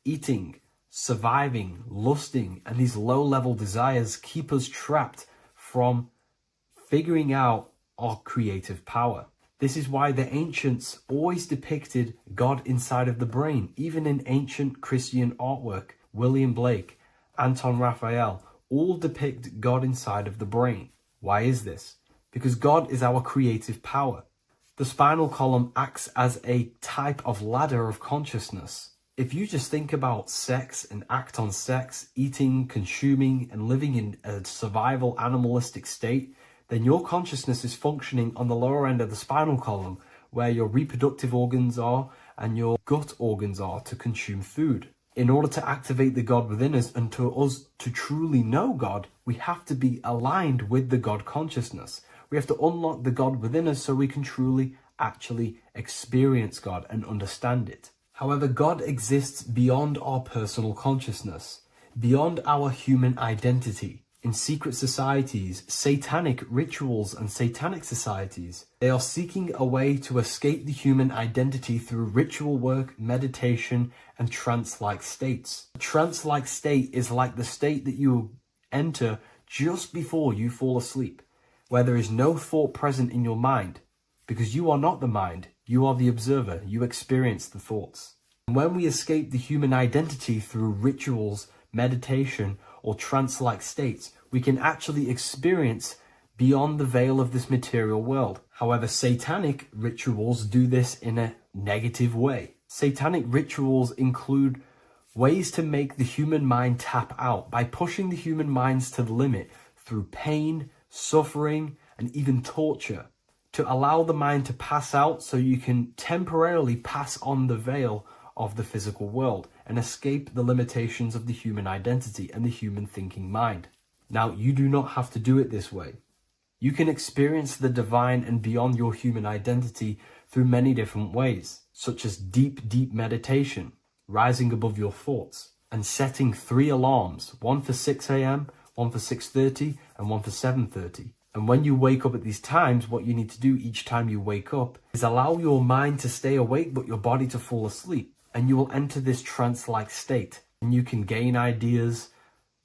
eating, surviving, lusting, and these low-level desires keep us trapped from figuring out our creative power. This is why the ancients always depicted God inside of the brain. Even in ancient Christian artwork, William Blake, Anton Raphael, all depict God inside of the brain. Why is this? Because God is our creative power. The spinal column acts as a type of ladder of consciousness. If you just think about sex and act on sex, eating, consuming, and living in a survival animalistic state, then your consciousness is functioning on the lower end of the spinal column, where your reproductive organs are and your gut organs are to consume food. In order to activate the God within us and to us to truly know God, we have to be aligned with the God consciousness. We have to unlock the God within us so we can truly actually experience God and understand it. However, God exists beyond our personal consciousness, beyond our human identity. In secret societies, satanic rituals and satanic societies, they are seeking a way to escape the human identity through ritual work, meditation, and trance-like states. A trance-like state is like the state that you enter just before you fall asleep, where there is no thought present in your mind, because you are not the mind, you are the observer, you experience the thoughts. And when we escape the human identity through rituals, meditation, or trance-like states, we can actually experience beyond the veil of this material world. However, satanic rituals do this in a negative way. Satanic rituals include ways to make the human mind tap out by pushing the human minds to the limit through pain, suffering, and even torture, to allow the mind to pass out so you can temporarily pass on the veil of the physical world and escape the limitations of the human identity and the human thinking mind. Now, you do not have to do it this way. You can experience the divine and beyond your human identity through many different ways, such as deep, deep meditation, rising above your thoughts, and setting 3 alarms, one for 6 a.m., one for 6:30, and one for 7:30. And when you wake up at these times, what you need to do each time you wake up is allow your mind to stay awake but your body to fall asleep. And you will enter this trance-like state. And you can gain ideas,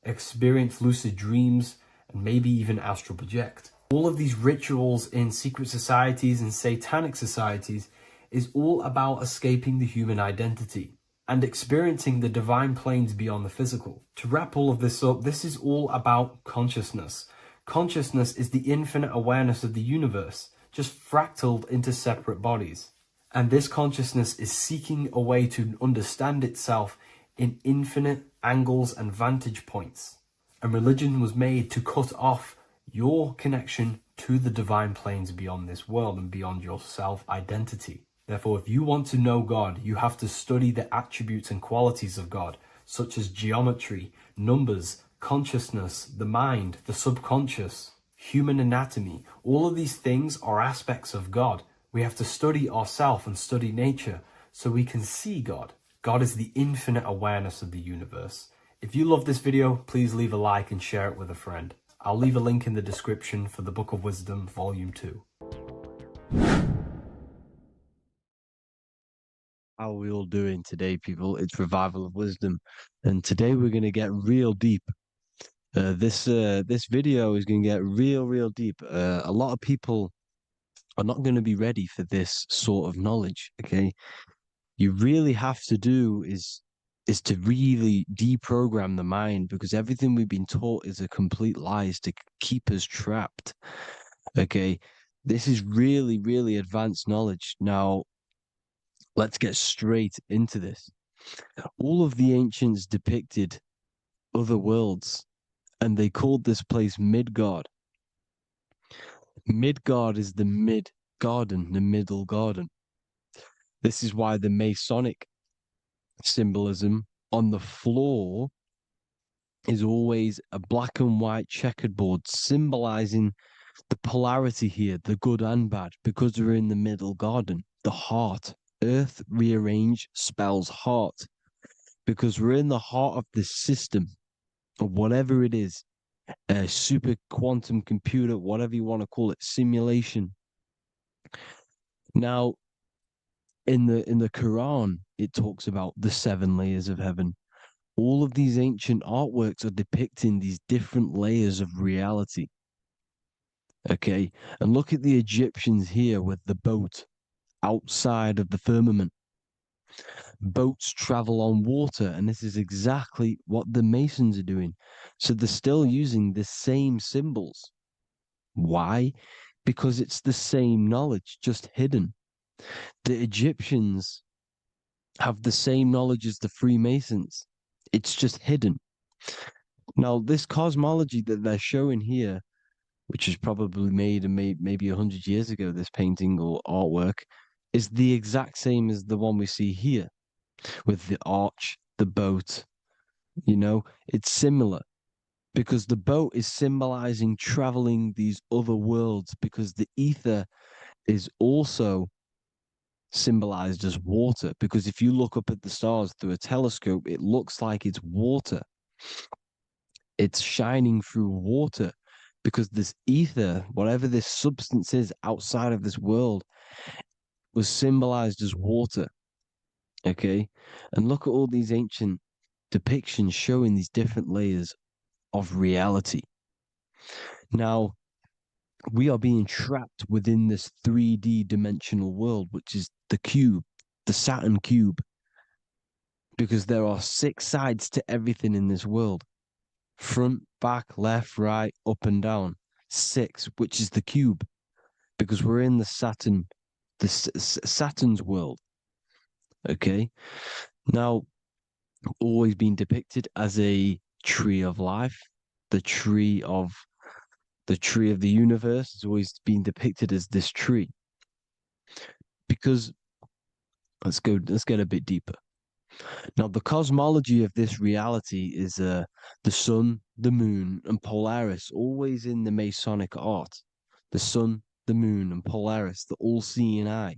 experience lucid dreams, and maybe even astral project. All of these rituals in secret societies and satanic societies is all about escaping the human identity and experiencing the divine planes beyond the physical. To wrap all of this up, this is all about consciousness. Consciousness is the infinite awareness of the universe, just fractaled into separate bodies. And this consciousness is seeking a way to understand itself in infinite angles and vantage points. And religion was made to cut off your connection to the divine planes beyond this world and beyond your self-identity. Therefore, if you want to know God, you have to study the attributes and qualities of God, such as geometry, numbers, consciousness, the mind, the subconscious, human anatomy. All of these things are aspects of God. We have to study ourselves and study nature so we can see God. God is the infinite awareness of the universe. If you love this video, please leave a like and share it with a friend. I'll leave a link in the description for the Book of Wisdom, Volume 2. How are we all doing today, people? It's Revival of Wisdom, and today we're going to get real deep. This video is going to get real deep. A lot of people are not going to be ready for this sort of knowledge. Okay, you really have to do is to really deprogram the mind, because everything we've been taught is a complete lie, is to keep us trapped. Okay, this is really advanced knowledge. Now, let's get straight into this. All of the ancients depicted other worlds, and they called this place Midgard. Midgard is the mid garden, the middle garden. This is why the Masonic symbolism on the floor is always a black and white checkered board, symbolizing the polarity here, the good and bad, because we're in the middle garden, the heart. Earth rearranged spells heart, because we're in the heart of this system, or whatever it is, a super quantum computer, whatever you want to call it, simulation. Now, in the Quran, it talks about the 7 layers of heaven. All of these ancient artworks are depicting these different layers of reality. Okay, and look at the Egyptians here with the boat outside of the firmament. Boats travel on water, and this is exactly what the Masons are doing. So they're still using the same symbols. Why? Because it's the same knowledge, just hidden. The Egyptians have the same knowledge as the Freemasons. It's just hidden. Now, this cosmology that they're showing here, which is probably made maybe 100 years ago, this painting or artwork, is the exact same as the one we see here, with the arch, the boat. You know, it's similar, because the boat is symbolizing traveling these other worlds, because the ether is also symbolized as water, because if you look up at the stars through a telescope, it looks like it's water. It's shining through water, because this ether, whatever this substance is outside of this world, was symbolized as water. Okay, and look at all these ancient depictions showing these different layers of reality. Now, we are being trapped within this 3D dimensional world, which is the cube, the Saturn cube, because there are 6 sides to everything in this world: front, back, left, right, up and down. 6, which is the cube, because we're in the Saturn, Saturn's world. Okay, now, always been depicted as a tree of life, the tree of the universe has always been depicted as this tree. Because let's get a bit deeper. Now, the cosmology of this reality is the sun, the moon, and Polaris, always in the Masonic art. The sun, the moon, and Polaris, the all-seeing eye.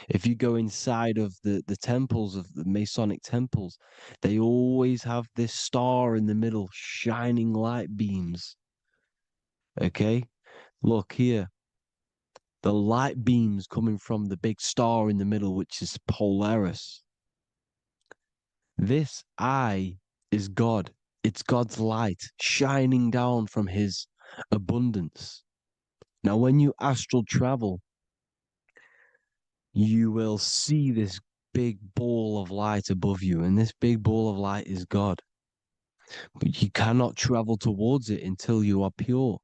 If you go inside of the temples, of the Masonic temples, they always have this star in the middle, shining light beams. Okay, look here. The light beams coming from the big star in the middle, which is Polaris. This eye is God. It's God's light shining down from his abundance. Now, when you astral travel, you will see this big ball of light above you, and this big ball of light is God. But you cannot travel towards it until you are pure.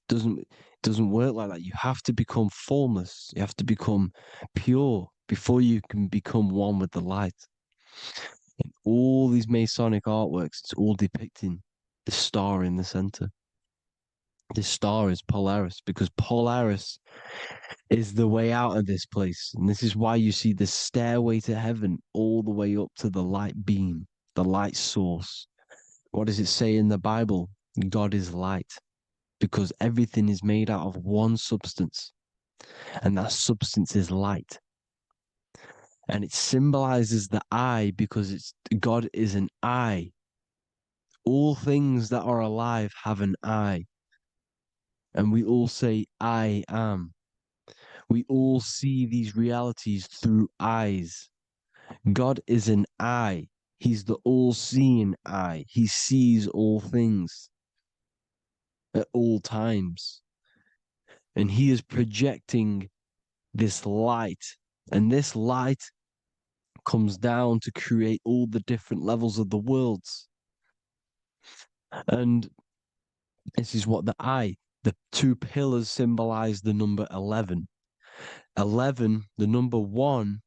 It doesn't work like that. You have to become formless. You have to become pure before you can become one with the light. In all these Masonic artworks, it's all depicting the star in the center. This star is Polaris, because Polaris is the way out of this place. And this is why you see the stairway to heaven all the way up to the light beam, the light source. What does it say in the Bible? God is light, because everything is made out of one substance, and that substance is light. And it symbolizes the eye, because God is an eye, All things that are alive have an I. And we all say, I am. We all see these realities through eyes. God is an eye. He's the all-seeing eye. He sees all things at all times. And he is projecting this light. And this light comes down to create all the different levels of the worlds. And this is what the two pillars symbolize the number 11. 11, the number 1,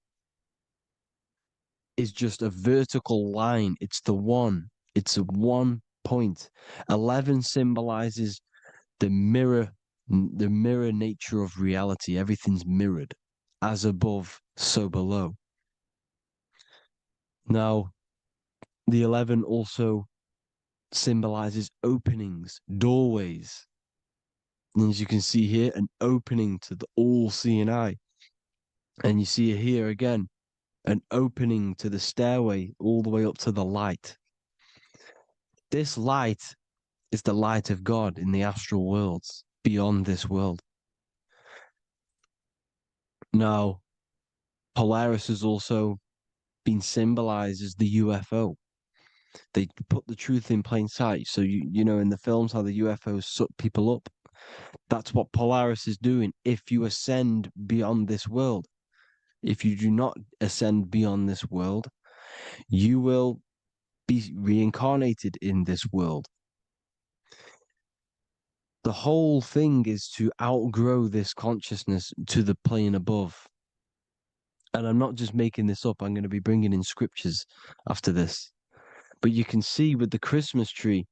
is just a vertical line. It's the 1. It's a 1 point. 11 symbolizes the mirror nature of reality. Everything's mirrored, as above, so below. Now, the 11 also symbolizes openings, doorways. And as you can see here, an opening to the all-seeing eye. And you see it here again, an opening to the stairway all the way up to the light. This light is the light of God in the astral worlds, beyond this world. Now, Polaris has also been symbolized as the UFO. They put the truth in plain sight. So, you know, in the films, how the UFOs suck people up. That's what Polaris is doing. If you ascend beyond this world, if you do not ascend beyond this world, you will be reincarnated in this world. The whole thing is to outgrow this consciousness to the plane above. And I'm not just making this up. I'm going to be bringing in scriptures after this. But you can see with the Christmas tree,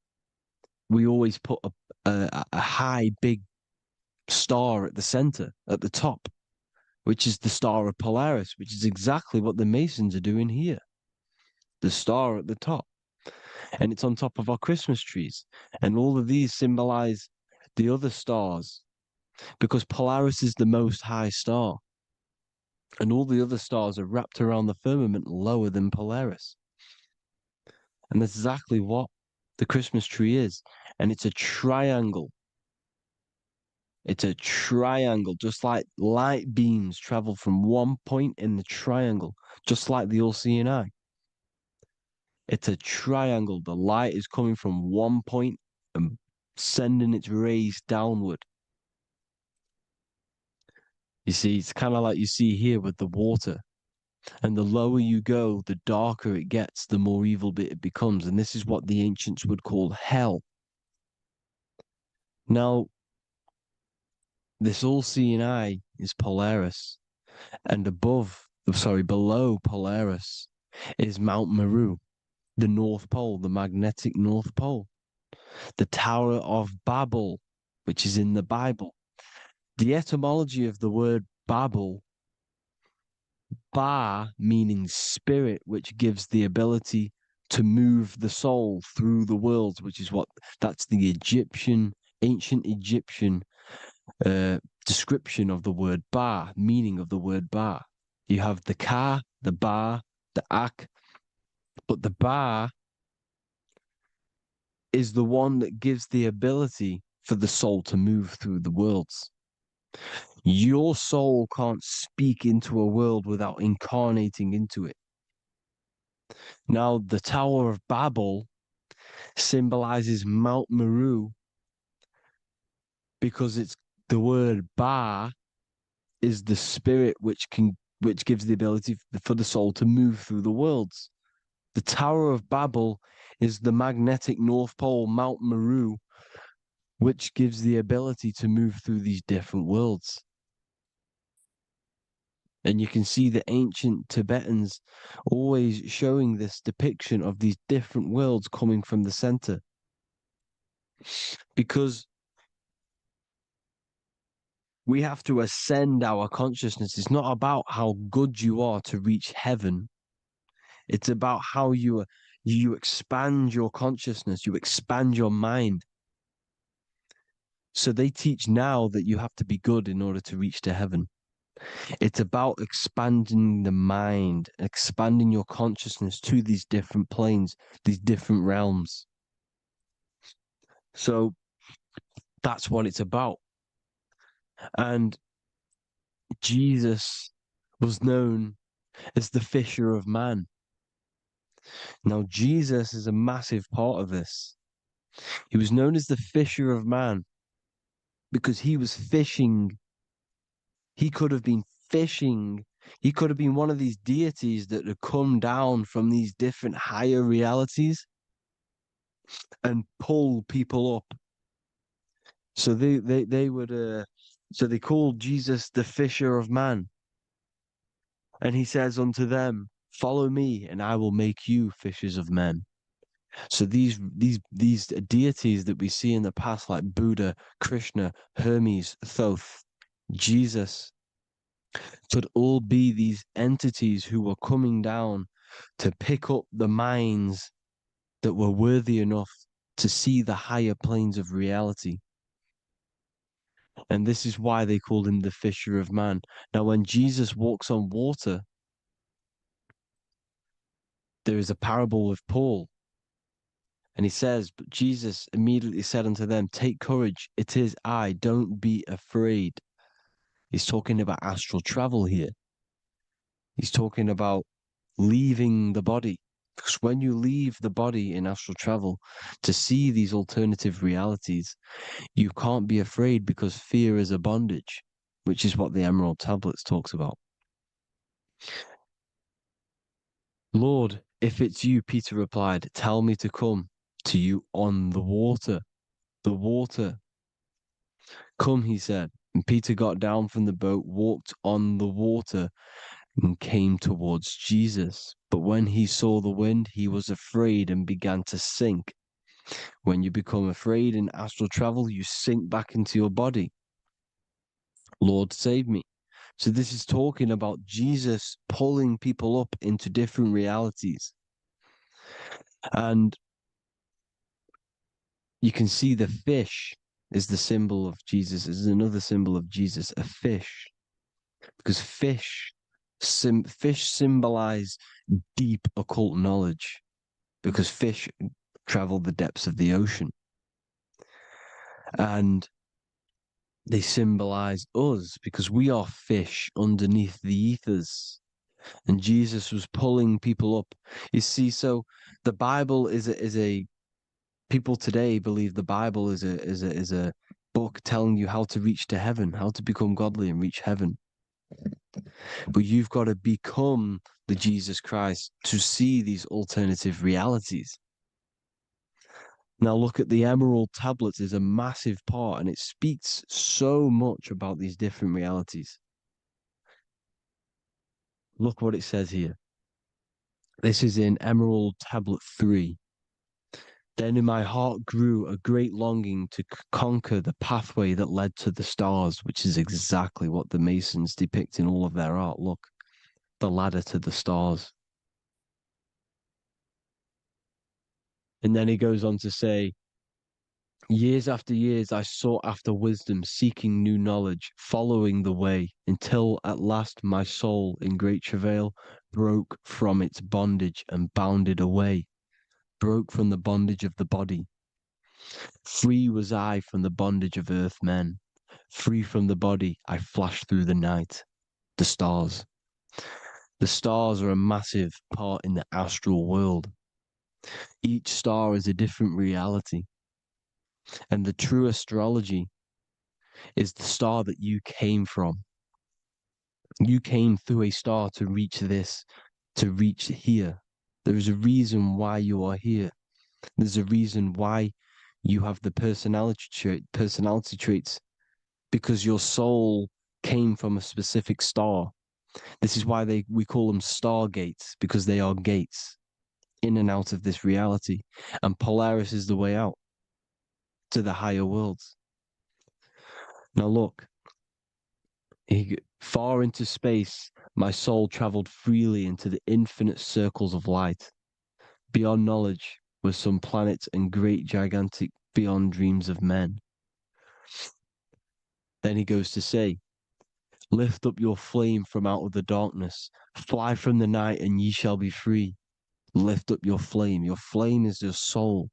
we always put a high, big star at the center, at the top, which is the star of Polaris, which is exactly what the Masons are doing here. The star at the top. And it's on top of our Christmas trees. And all of these symbolize the other stars, because Polaris is the most high star. And all the other stars are wrapped around the firmament lower than Polaris. And that's exactly what the Christmas tree is. And it's a triangle. It's a triangle, just like light beams travel from one point in the triangle, just like the all-seeing eye. It's a triangle. The light is coming from one point and sending its rays downward. You see, it's kind of like you see here with the water. And the lower you go, the darker it gets, the more evil it becomes. And this is what the ancients would call hell. Now, this all-seeing eye is Polaris. And below Polaris is Mount Meru, the North Pole, the magnetic North Pole. The Tower of Babel, which is in the Bible. The etymology of the word Babel, Ba meaning spirit, which gives the ability to move the soul through the worlds, which is that's the ancient Egyptian description of the word Ba, meaning of the word Ba. You have the Ka, the Ba, the Ak, but the Ba is the one that gives the ability for the soul to move through the worlds. Your soul can't speak into a world without incarnating into it. Now, the Tower of Babel symbolizes Mount Meru because it's the word Ba is the spirit which gives the ability for the soul to move through the worlds. The Tower of Babel is the magnetic North Pole, Mount Meru, which gives the ability to move through these different worlds. And you can see the ancient Tibetans always showing this depiction of these different worlds coming from the center. Because we have to ascend our consciousness. It's not about how good you are to reach heaven. It's about how you expand your consciousness, you expand your mind. So they teach now that you have to be good in order to reach to heaven. It's about expanding the mind, expanding your consciousness to these different planes, these different realms. So that's what it's about. And Jesus was known as the fisher of man. Now, Jesus is a massive part of this. He was known as the fisher of man because he was fishing. He could have been fishing. He could have been one of these deities that had come down from these different higher realities and pull people up. So they would so they called Jesus the fisher of man. And he says unto them, follow me, and I will make you fishers of men. So these deities that we see in the past, like Buddha, Krishna, Hermes, Thoth, Jesus, could all be these entities who were coming down to pick up the minds that were worthy enough to see the higher planes of reality. And this is why they called him the fisher of man. Now, when Jesus walks on water, there is a parable with Paul. And he says, but Jesus immediately said unto them, take courage, it is I, don't be afraid. He's talking about astral travel here. He's talking about leaving the body. Because when you leave the body in astral travel to see these alternative realities, you can't be afraid because fear is a bondage, which is what the Emerald Tablets talks about. Lord, if it's you, Peter replied, tell me to come to you on the water. The water. Come, he said. And Peter got down from the boat, walked on the water, and came towards Jesus. But when he saw the wind, he was afraid and began to sink. When you become afraid in astral travel, you sink back into your body. Lord, save me. So this is talking about Jesus pulling people up into different realities. And you can see the fish is the symbol of Jesus. Is another symbol of Jesus, a fish. Because fish symbolize deep occult knowledge. Because fish travel the depths of the ocean. And they symbolize us because we are fish underneath the ethers. And Jesus was pulling people up. You see, so the Bible is a people today believe the Bible is a book telling you how to reach to heaven, how to become godly and reach heaven. But you've got to become the Jesus Christ to see these alternative realities. Now look at the Emerald Tablets is a massive part, and it speaks so much about these different realities. Look what it says here. This is in Emerald Tablet 3. Then in my heart grew a great longing to conquer the pathway that led to the stars, which is exactly what the Masons depict in all of their art. Look, the ladder to the stars. And then he goes on to say, years after years, I sought after wisdom, seeking new knowledge, following the way, until at last my soul, in great travail, broke from its bondage and bounded away, broke from the bondage of the body. Free was I from the bondage of earth men. Free from the body, I flashed through the night. The stars. The stars are a massive part in the astral world. Each star is a different reality. And the true astrology is the star that you came from. You came through a star to reach this, to reach here. There is a reason why you are here. There's a reason why you have the personality traits, because your soul came from a specific star. This is why we call them stargates, because they are gates in and out of this reality. And Polaris is the way out to the higher worlds. Now look, far into space, my soul traveled freely into the infinite circles of light. Beyond knowledge were some planets and great gigantic beyond dreams of men. Then he goes to say, lift up your flame from out of the darkness, fly from the night and ye shall be free. Lift up your flame. Your flame is your soul.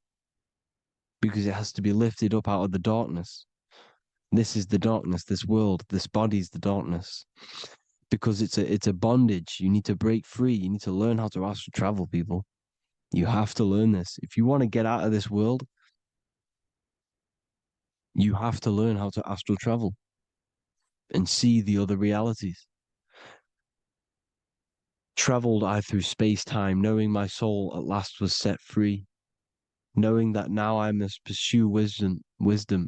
because it has to be lifted up out of the darkness. This is the darkness, this world, this body's the darkness. Because it's a bondage. You need to break free. You need to learn how to astral travel, people. You have to learn this. If you want to get out of this world, you have to learn how to astral travel and see the other realities. Traveled I through space-time, knowing my soul at last was set free, knowing that now I must pursue wisdom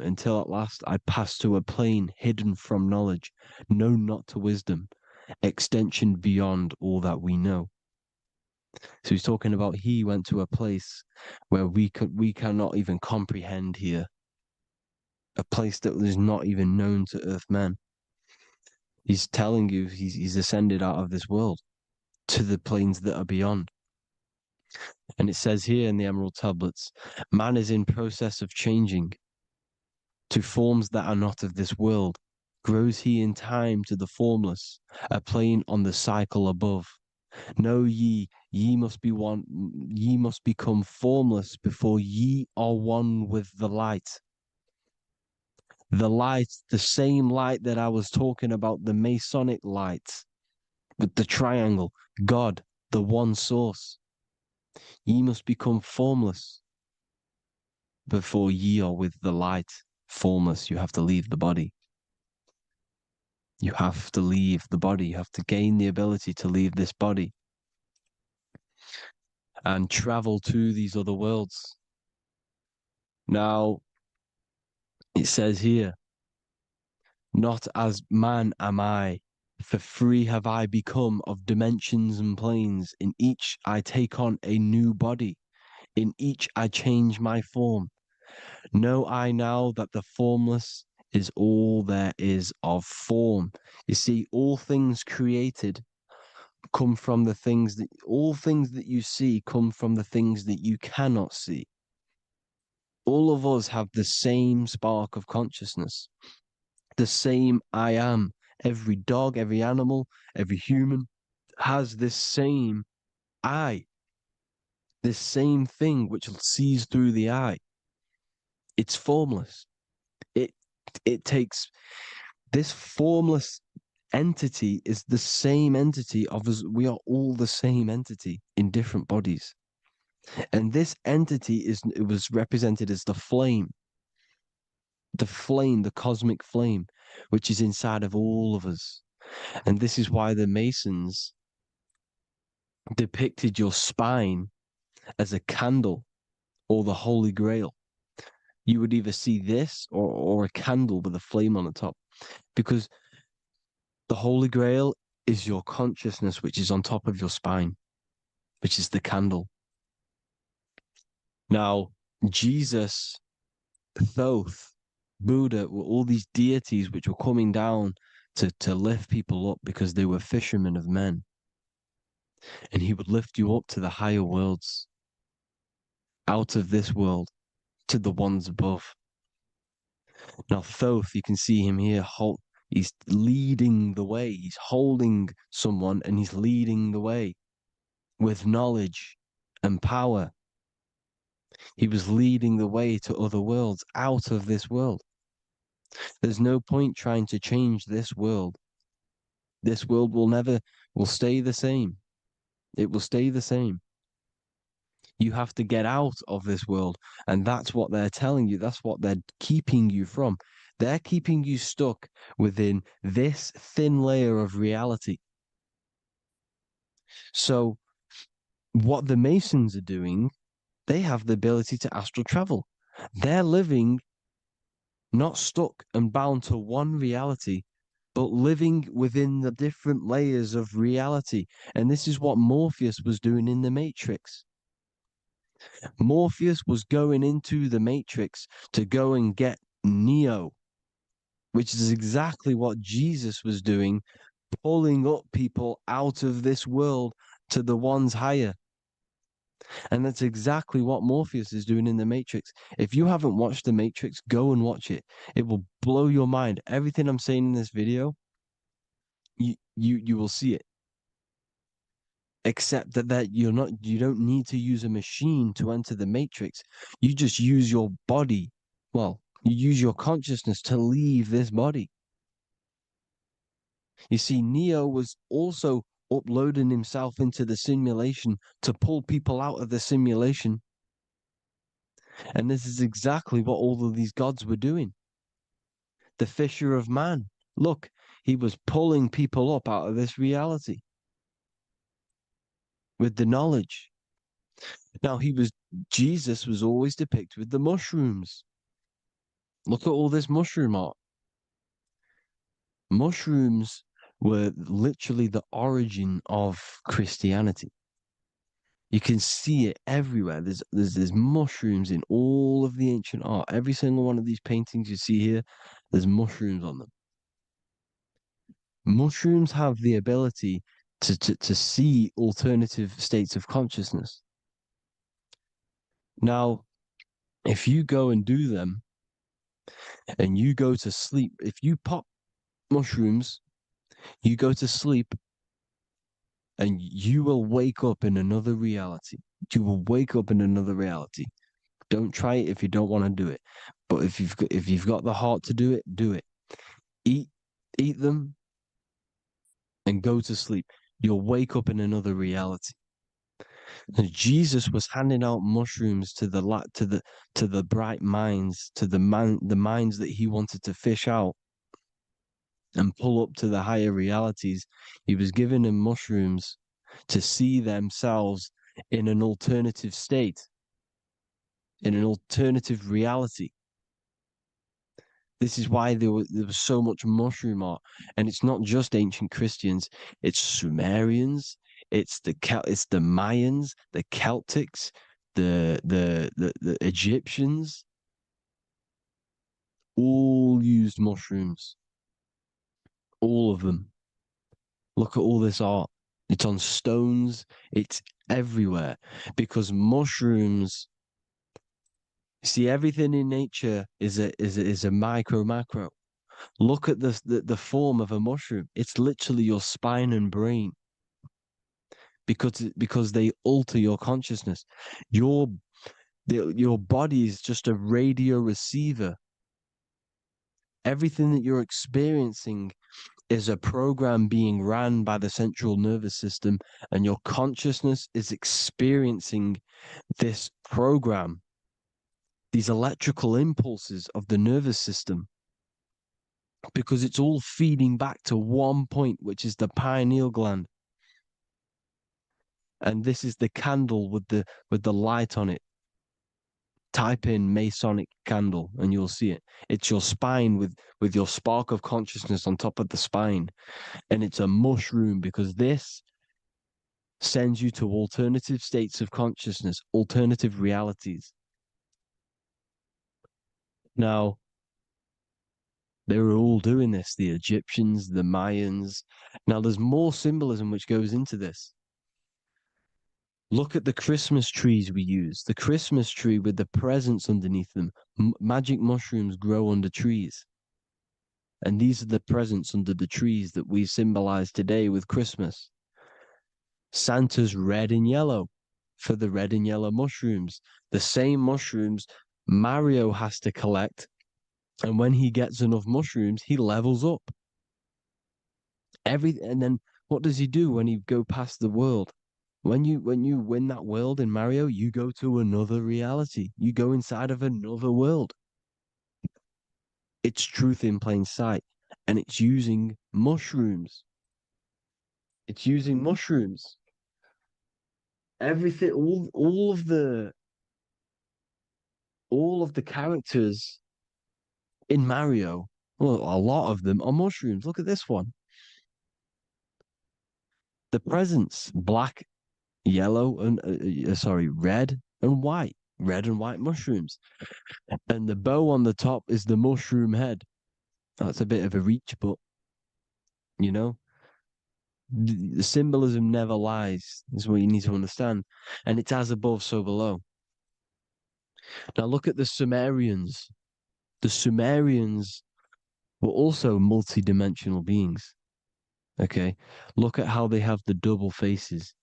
until at last I pass to a plane hidden from knowledge, known not to wisdom, extension beyond all that we know. So he's talking about he went to a place where we cannot even comprehend here, a place that is not even known to earth men. He's telling you he's ascended out of this world to the planes that are beyond. And it says here in the Emerald Tablets, man is in process of changing to forms that are not of this world. Grows he in time to the formless, a plane on the cycle above. Know ye, ye must become formless before ye are one with the light. The light, the same light that I was talking about, the Masonic light, with the triangle, God, the one source. Ye must become formless before ye are with the light. Formless, you have to leave the body. You have to leave the body. You have to gain the ability to leave this body and travel to these other worlds. Now, it says here, not as man am I, for free have I become of dimensions and planes. In each I take on a new body. In each I change my form. Know I now that the formless is all there is of form. You see, all things created come from the things that, all things that you see come from the things that you cannot see. All of us have the same spark of consciousness, the same I am. Every dog, every animal, every human has this same I, this same thing which sees through the eye. It's formless. It takes this formless entity is the same entity of us. We are all the same entity in different bodies. And this entity it was represented as the flame, the cosmic flame, which is inside of all of us. And this is why the Masons depicted your spine as a candle or the Holy Grail. You would either see this or a candle with a flame on the top, because the Holy Grail is your consciousness, which is on top of your spine, which is the candle. Now, Jesus, Thoth, Buddha were all these deities which were coming down to lift people up because they were fishermen of men. And he would lift you up to the higher worlds, out of this world, to the ones above. Now, Thoth, you can see him here, he's leading the way. He's holding someone and he's leading the way with knowledge and power. He was leading the way to other worlds, out of this world. There's no point trying to change this world. This world will stay the same. It will stay the same. You have to get out of this world. And that's what they're telling you. That's what they're keeping you from. They're keeping you stuck within this thin layer of reality. So what the Masons are doing, they have the ability to astral travel. They're living not stuck and bound to one reality, but living within the different layers of reality. And this is what Morpheus was doing in the Matrix. Morpheus was going into the Matrix to go and get Neo, which is exactly what Jesus was doing, pulling up people out of this world to the ones higher. And that's exactly what Morpheus is doing in the Matrix. If you haven't watched the Matrix, go and watch it. It will blow your mind. Everything I'm saying in this video, you will see it. except that you don't need to use a machine to enter the matrix. You just use your body. Well, you use your consciousness to leave this body. You see, Neo was also uploading himself into the simulation to pull people out of the simulation. And this is exactly what all of these gods were doing. The fisher of man. Look, he was pulling people up out of this reality with the knowledge. Now, Jesus was always depicted with the mushrooms. Look at all this mushroom art. Mushrooms were literally the origin of Christianity. You can see it everywhere. There's mushrooms in all of the ancient art. Every single one of these paintings you see here, there's mushrooms on them. Mushrooms have the ability to see alternative states of consciousness. Now, if you go and do them and you go to sleep, if you pop mushrooms, you go to sleep and you will wake up in another reality. You will wake up in another reality. Don't try it if you don't want to do it. But if you've got the heart to do it, do it. Eat them and go to sleep. You'll wake up in another reality. And Jesus was handing out mushrooms to the bright minds, to the minds that he wanted to fish out and pull up to the higher realities. He was giving them mushrooms to see themselves in an alternative state, in an alternative reality. This is why there was so much mushroom art, and it's not just ancient Christians; it's Sumerians, it's the Mayans, the Celtics, the Egyptians, all used mushrooms, all of them. Look at all this art; it's on stones, it's everywhere, because mushrooms. See, everything in nature is a micro macro. Look at the form of a mushroom. It's literally your spine and brain. Because they alter your consciousness. Your body is just a radio receiver. Everything that you're experiencing is a program being ran by the central nervous system, and your consciousness is experiencing this program, these electrical impulses of the nervous system, because it's all feeding back to one point, which is the pineal gland. And this is the candle with the light on it. Type in Masonic candle and you'll see it. It's your spine with your spark of consciousness on top of the spine. And it's a mushroom, because this sends you to alternative states of consciousness, alternative realities. Now, they were all doing this, the Egyptians, the Mayans. Now, there's more symbolism which goes into this. Look at the Christmas trees we use. The Christmas tree with the presents underneath them. Magic mushrooms grow under trees. And these are the presents under the trees that we symbolize today with Christmas. Santa's red and yellow for the red and yellow mushrooms. The same mushrooms Mario has to collect. And when he gets enough mushrooms, he levels up. And then what does he do when he go past the world? When you win that world in Mario, you go to another reality. You go inside of another world. It's truth in plain sight. And it's using mushrooms. It's using mushrooms. Everything, all of the characters in Mario, well, a lot of them are mushrooms. Look at this one. The presents, black, yellow, and red and white. Red and white mushrooms. And the bow on the top is the mushroom head. That's a bit of a reach, but you know, the symbolism never lies, is what you need to understand. And it's as above, so below. Now look at the Sumerians. The Sumerians were also multi-dimensional beings. Okay, look at how they have the double faces.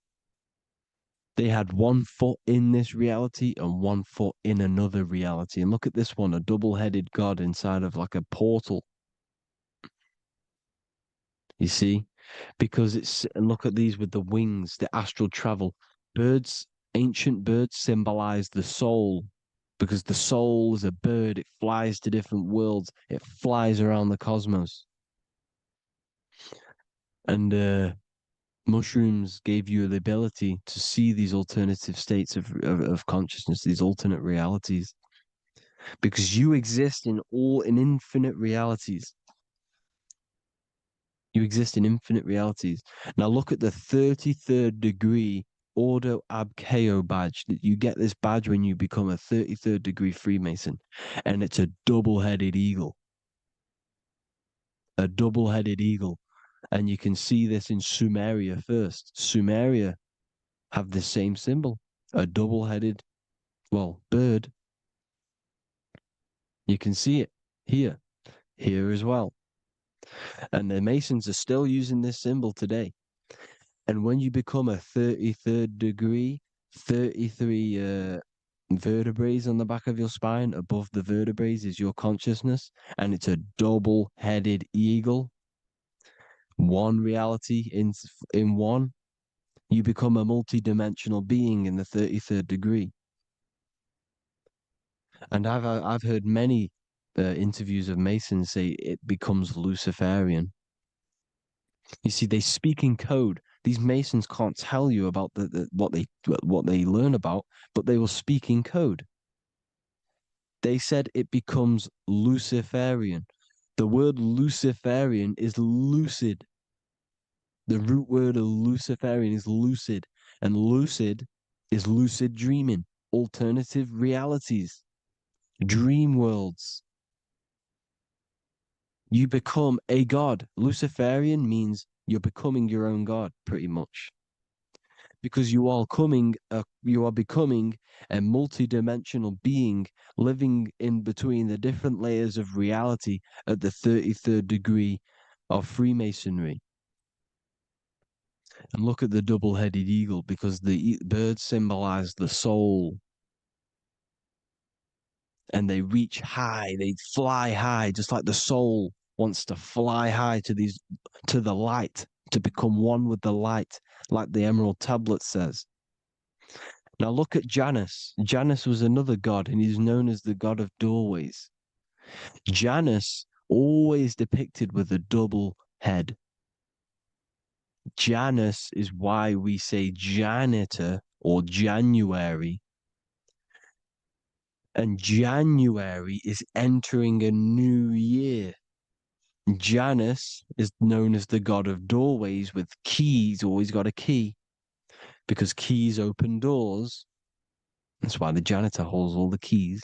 They had one foot in this reality and one foot in another reality. And look at this one, a double-headed god inside of like a portal. You see? Because and look at these with the wings, the astral travel. Birds, ancient birds symbolize the soul because the soul is a bird. It flies to different worlds. It flies around the cosmos. And mushrooms gave you the ability to see these alternative states of consciousness, these alternate realities, because you exist in infinite realities. You exist in infinite realities. Now look at the 33rd degree Ordo Ab Chao badge. You get this badge when you become a 33rd degree Freemason, and it's a double-headed eagle. A double-headed eagle. And you can see this in Sumeria first. Sumeria have the same symbol, a double-headed, bird. You can see it here as well. And the Masons are still using this symbol today. And when you become a 33rd degree, 33 vertebrae on the back of your spine, above the vertebrae is your consciousness, and it's a double-headed eagle. One reality in one. You become a multi-dimensional being in the 33rd degree. And I've heard many interviews of Masons say it becomes Luciferian. You see, they speak in code. These Masons can't tell you about what they learn about, but they will speak in code. They said it becomes Luciferian. The word Luciferian is lucid. The root word of Luciferian is lucid, and lucid is lucid dreaming, alternative realities, dream worlds. You become a god. Luciferian means you're becoming your own god, pretty much. Because you are becoming a multi-dimensional being living in between the different layers of reality at the 33rd degree of Freemasonry. And look at the double-headed eagle, because the birds symbolize the soul. And they reach high, they fly high, just like the soul wants to fly high to the light, to become one with the light, like the Emerald Tablet says. Now look at Janus. Janus was another god, and he's known as the god of doorways. Janus always depicted with a double head. Janus is why we say janitor or January. And January is entering a new year. Janus is known as the god of doorways with keys, always got a key, because keys open doors. That's why the janitor holds all the keys.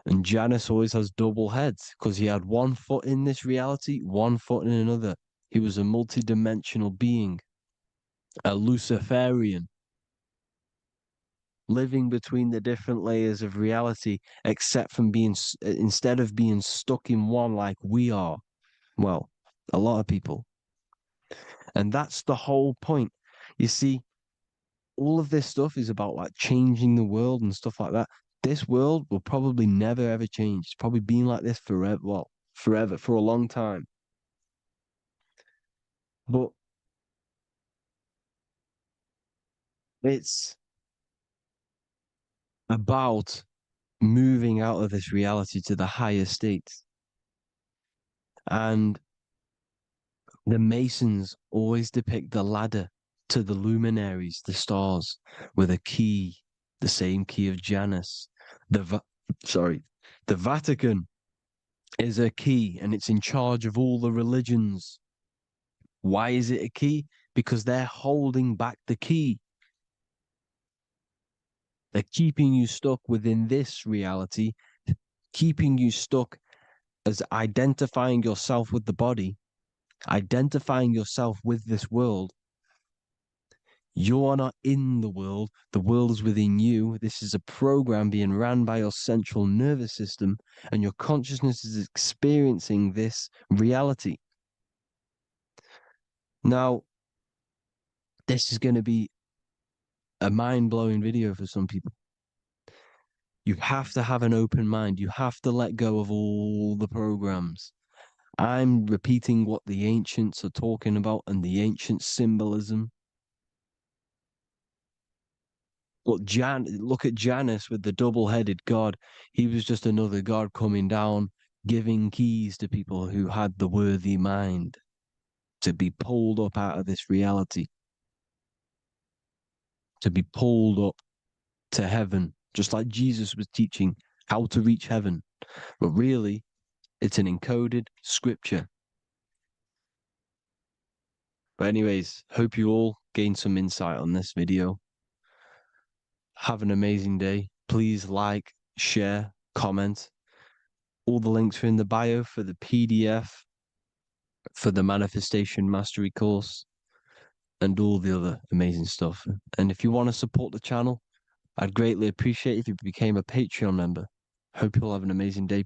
And Janus always has double heads, because he had one foot in this reality, one foot in another. He was a multi-dimensional being, a Luciferian, living between the different layers of reality, except from instead of being stuck in one like we are. Well, a lot of people. And that's the whole point. You see, all of this stuff is about like changing the world and stuff like that. This world will probably never ever change. It's probably been like this forever. Well, forever, for a long time. But it's about moving out of this reality to the higher states. And the Masons always depict the ladder to the luminaries, the stars, with a key, the same key of Janus. The Vatican is a key, and it's in charge of all the religions. Why is it a key? Because they're holding back the key. They're keeping you stuck within this reality, keeping you stuck as identifying yourself with the body, identifying yourself with this world. You are not in the world is within you. This is a program being ran by your central nervous system, and your consciousness is experiencing this reality. Now, this is going to be a mind-blowing video for some people. You have to have an open mind. You have to let go of all the programs. I'm repeating what the ancients are talking about and the ancient symbolism. Look at Janus with the double-headed god. He was just another god coming down, giving keys to people who had the worthy mind to be pulled up out of this reality, to be pulled up to heaven, just like Jesus was teaching how to reach heaven. But really, it's an encoded scripture. But anyways, hope you all gained some insight on this video. Have an amazing day. Please like, share, comment. All the links are in the bio for the PDF, for the Manifestation Mastery course, and all the other amazing stuff. And if you want to support the channel, I'd greatly appreciate if you became a Patreon member. Hope you'll have an amazing day.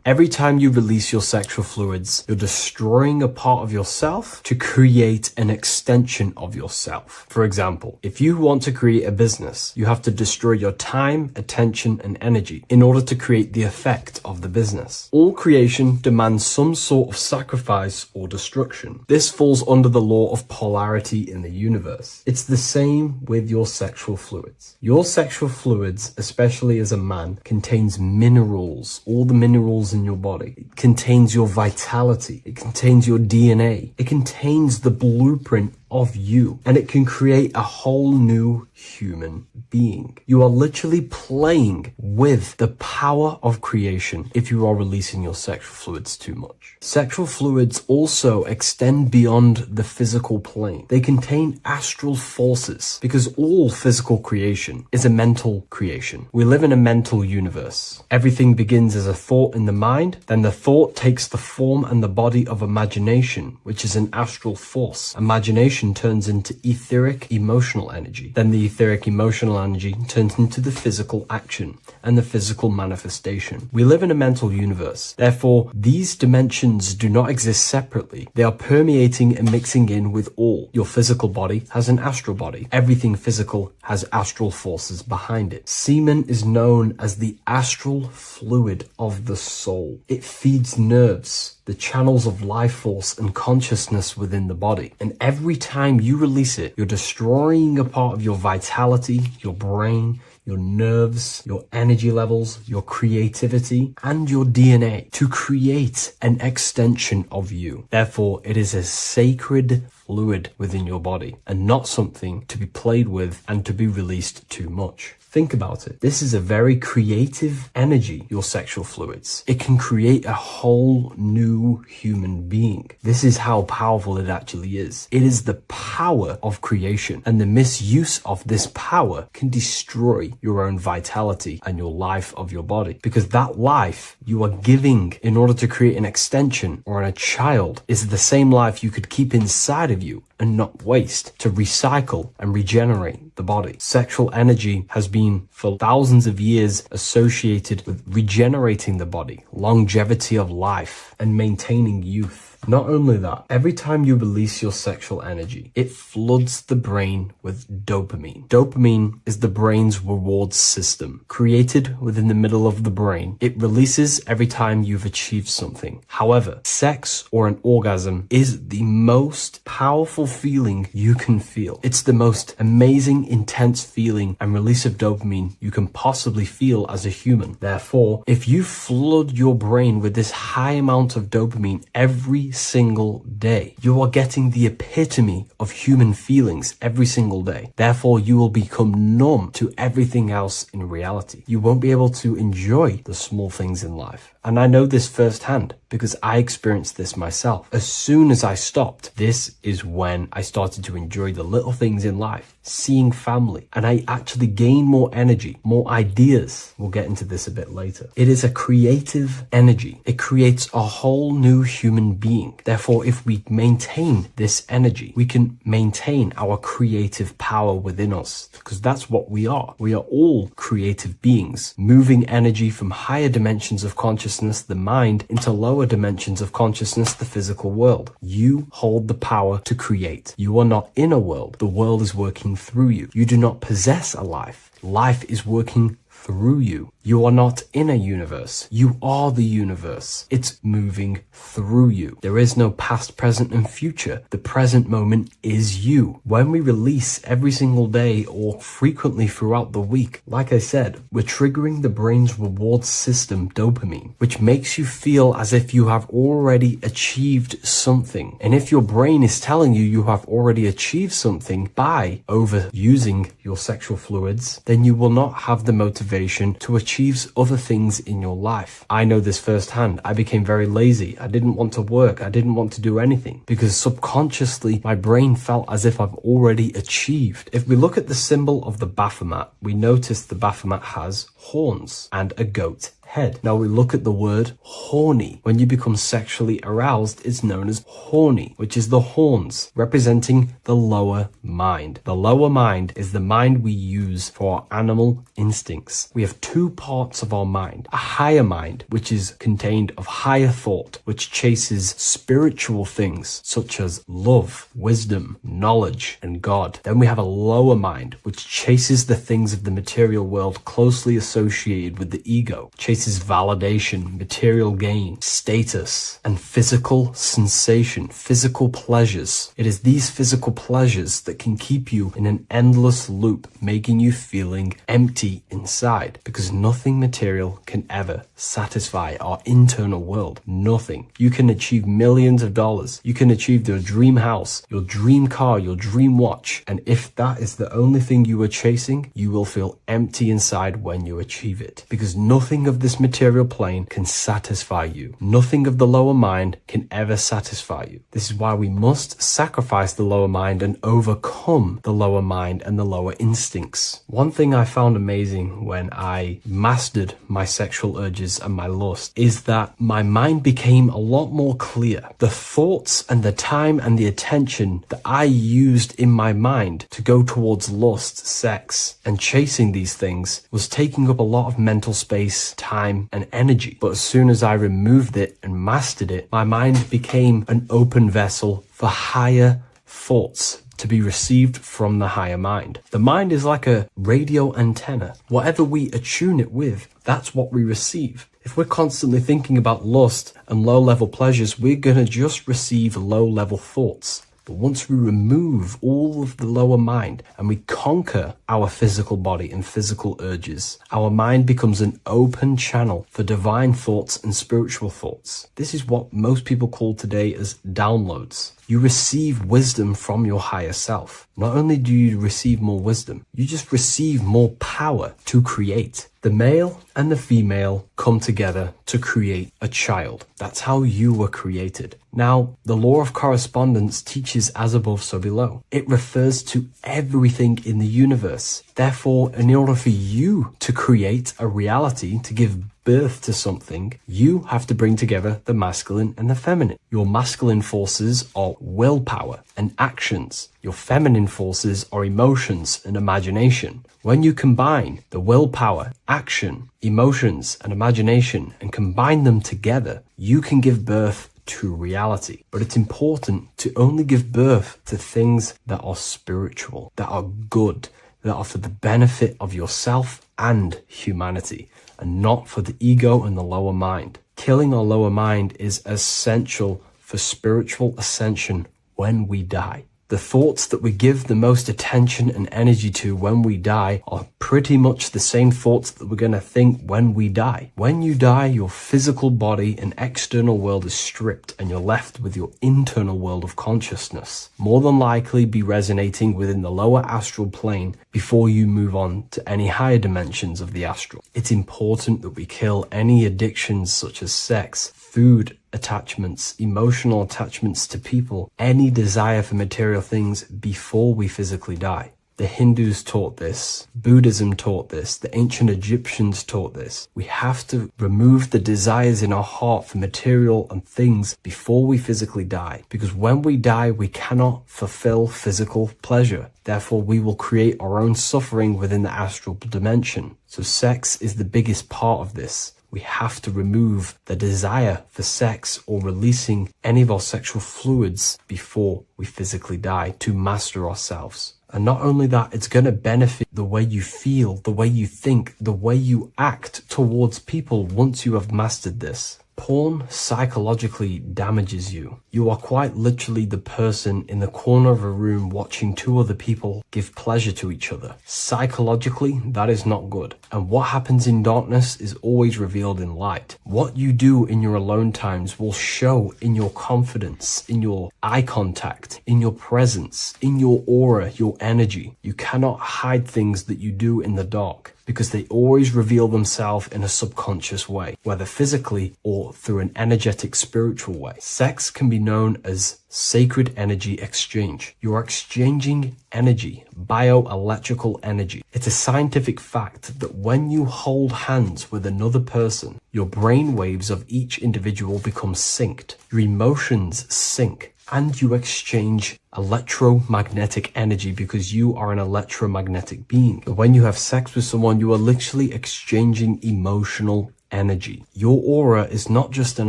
Every time you release your sexual fluids, you're destroying a part of yourself to create an extension of yourself. For example, if you want to create a business, you have to destroy your time, attention, and energy in order to create the effect of the business. All creation demands some sort of sacrifice or destruction. This falls under the law of polarity in the universe. It's the same with your sexual fluids. Your sexual fluids, especially as a man, contains minerals, all the minerals in your body. It contains your vitality. It contains your DNA. It contains the blueprint of you, and it can create a whole new human being. You are literally playing with the power of creation if you are releasing your sexual fluids too much. Sexual fluids also extend beyond the physical plane. They contain astral forces because all physical creation is a mental creation. We live in a mental universe. Everything begins as a thought in the mind, then the thought takes the form and the body of imagination, which is an astral force. Imagination turns into etheric emotional energy. Then the etheric emotional energy turns into the physical action and the physical manifestation. We live in a mental universe. Therefore, these dimensions do not exist separately. They are permeating and mixing in with all. Your physical body has an astral body. Everything physical has astral forces behind it. Semen is known as the astral fluid of the soul. It feeds nerves, the channels of life force and consciousness within the body. And every time you release it, you're destroying a part of your vitality, your brain, your nerves, your energy levels, your creativity, and your DNA to create an extension of you. Therefore, it is a sacred fluid within your body and not something to be played with and to be released too much. Think about it. This is a very creative energy, your sexual fluids. It can create a whole new human being. This is how powerful it actually is. It is the power of creation, and the misuse of this power can destroy your own vitality and your life of your body, because that life you are giving in order to create an extension or a child is the same life you could keep inside of you and not waste to recycle and regenerate the body. Sexual energy has been for thousands of years associated with regenerating the body, longevity of life, and maintaining youth. Not only that, every time you release your sexual energy, it floods the brain with dopamine. Dopamine is the brain's reward system, created within the middle of the brain. It releases every time you've achieved something. However, sex or an orgasm is the most powerful feeling you can feel. It's the most amazing, intense feeling and release of dopamine you can possibly feel as a human. Therefore, if you flood your brain with this high amount of dopamine every single day, you are getting the epitome of human feelings every single day. Therefore, you will become numb to everything else in reality. You won't be able to enjoy the small things in life. And I know this firsthand because I experienced this myself. As soon as I stopped, this is when I started to enjoy the little things in life, seeing family, and I actually gained more energy, more ideas. We'll get into this a bit later. It is a creative energy. It creates a whole new human being. Therefore, if we maintain this energy, we can maintain our creative power within us, because that's what we are. We are all creative beings, moving energy from higher dimensions of consciousness, the mind, into lower lower dimensions of consciousness, the physical world. You hold the power to create. You are not in a world. The world is working through you. You do not possess a life. Life is working through you. You are not in a universe. You are the universe. It's moving through you. There is no past, present, and future. The present moment is you. When we release every single day or frequently throughout the week, like I said, we're triggering the brain's reward system, dopamine, which makes you feel as if you have already achieved something. And if your brain is telling you you have already achieved something by overusing your sexual fluids, then you will not have the motivation to achieve other things in your life. I know this firsthand. I became very lazy. I didn't want to work. I didn't want to do anything because subconsciously my brain felt as if I've already achieved. If we look at the symbol of the Baphomet, we notice the Baphomet has horns and a goat head. Now we look at the word horny. When you become sexually aroused, it's known as horny, which is the horns, representing the lower mind. The lower mind is the mind we use for our animal instincts. We have two parts of our mind. A higher mind, which is contained of higher thought, which chases spiritual things such as love, wisdom, knowledge, and God. Then we have a lower mind, which chases the things of the material world closely associated with the ego, chases validation, material gain, status, and physical sensation, physical pleasures. It is these physical pleasures that can keep you in an endless loop, making you feeling empty inside, because nothing material can ever satisfy our internal world. Nothing. You can achieve millions of dollars. You can achieve your dream house, your dream car, your dream watch. And if that is the only thing you are chasing, you will feel empty inside when you achieve it, because nothing of this material plane can satisfy you. Nothing of the lower mind can ever satisfy you. This is why we must sacrifice the lower mind and overcome the lower mind and the lower instincts. One thing I found amazing when I mastered my sexual urges and my lust is that my mind became a lot more clear. The thoughts and the time and the attention that I used in my mind to go towards lust, sex, and chasing these things was taking up a lot of mental space, time, and energy. But as soon as I removed it and mastered it, my mind became an open vessel for higher thoughts to be received from the higher mind. The mind is like a radio antenna. Whatever we attune it with, that's what we receive. If we're constantly thinking about lust and low-level pleasures, we're going to just receive low-level thoughts. But once we remove all of the lower mind and we conquer our physical body and physical urges, our mind becomes an open channel for divine thoughts and spiritual thoughts. This is what most people call today as downloads. You receive wisdom from your higher self. Not only do you receive more wisdom, you just receive more power to create. The male and the female come together to create a child. That's how you were created. Now, the law of correspondence teaches as above, so below. It refers to everything in the universe. Therefore, in order for you to create a reality, to give birth to something, you have to bring together the masculine and the feminine. Your masculine forces are willpower and actions. Your feminine forces are emotions and imagination. When you combine the willpower, action, emotions, and imagination and combine them together, you can give birth to reality. But it's important to only give birth to things that are spiritual, that are good, that are for the benefit of yourself and humanity, and not for the ego and the lower mind. Killing our lower mind is essential for spiritual ascension when we die. The thoughts that we give the most attention and energy to when we die are pretty much the same thoughts that we're going to think when we die. When you die, your physical body and external world is stripped and you're left with your internal world of consciousness. More than likely be resonating within the lower astral plane before you move on to any higher dimensions of the astral. It's important that we kill any addictions such as sex, food, attachments, emotional attachments to people, any desire for material things before we physically die. The Hindus taught this, Buddhism taught this, the ancient Egyptians taught this. We have to remove the desires in our heart for material and things before we physically die, because when we die, we cannot fulfill physical pleasure. Therefore, we will create our own suffering within the astral dimension. So sex is the biggest part of this. We have to remove the desire for sex or releasing any of our sexual fluids before we physically die to master ourselves. And not only that, it's going to benefit the way you feel, the way you think, the way you act towards people once you have mastered this. Porn psychologically damages you. You are quite literally the person in the corner of a room watching two other people give pleasure to each other. Psychologically, that is not good. And what happens in darkness is always revealed in light. What you do in your alone times will show in your confidence, in your eye contact, in your presence, in your aura, your energy. You cannot hide things that you do in the dark, because they always reveal themselves in a subconscious way, whether physically or through an energetic spiritual way. Sex can be known as sacred energy exchange. You are exchanging energy, bioelectrical energy. It's a scientific fact that when you hold hands with another person, your brain waves of each individual become synced. Your emotions sync. And you exchange electromagnetic energy because you are an electromagnetic being. When you have sex with someone, you are literally exchanging emotional energy. Your aura is not just an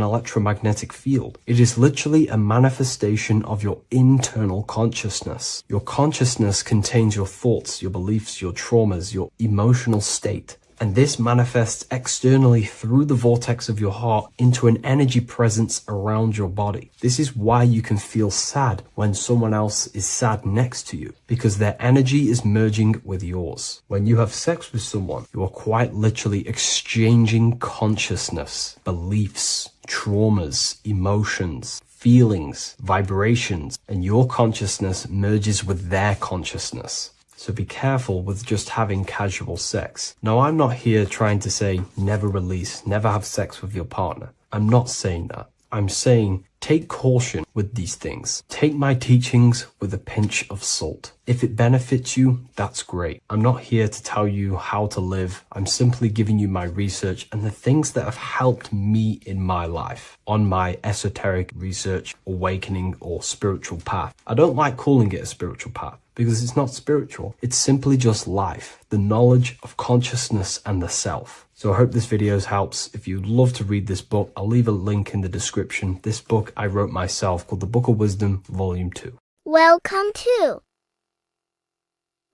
electromagnetic field. It is literally a manifestation of your internal consciousness. Your consciousness contains your thoughts, your beliefs, your traumas, your emotional state. And this manifests externally through the vortex of your heart into an energy presence around your body. This is why you can feel sad when someone else is sad next to you, because their energy is merging with yours. When you have sex with someone, you are quite literally exchanging consciousness, beliefs, traumas, emotions, feelings, vibrations, and your consciousness merges with their consciousness. So be careful with just having casual sex. Now, I'm not here trying to say never release, never have sex with your partner. I'm not saying that. I'm saying take caution with these things. Take my teachings with a pinch of salt. If it benefits you, that's great. I'm not here to tell you how to live. I'm simply giving you my research and the things that have helped me in my life on my esoteric research, awakening, or spiritual path. I don't like calling it a spiritual path, because it's not spiritual. It's simply just life, the knowledge of consciousness and the self. So I hope this video helps. If you'd love to read this book, I'll leave a link in the description. This book I wrote myself called The Book of Wisdom, Volume 2. Welcome to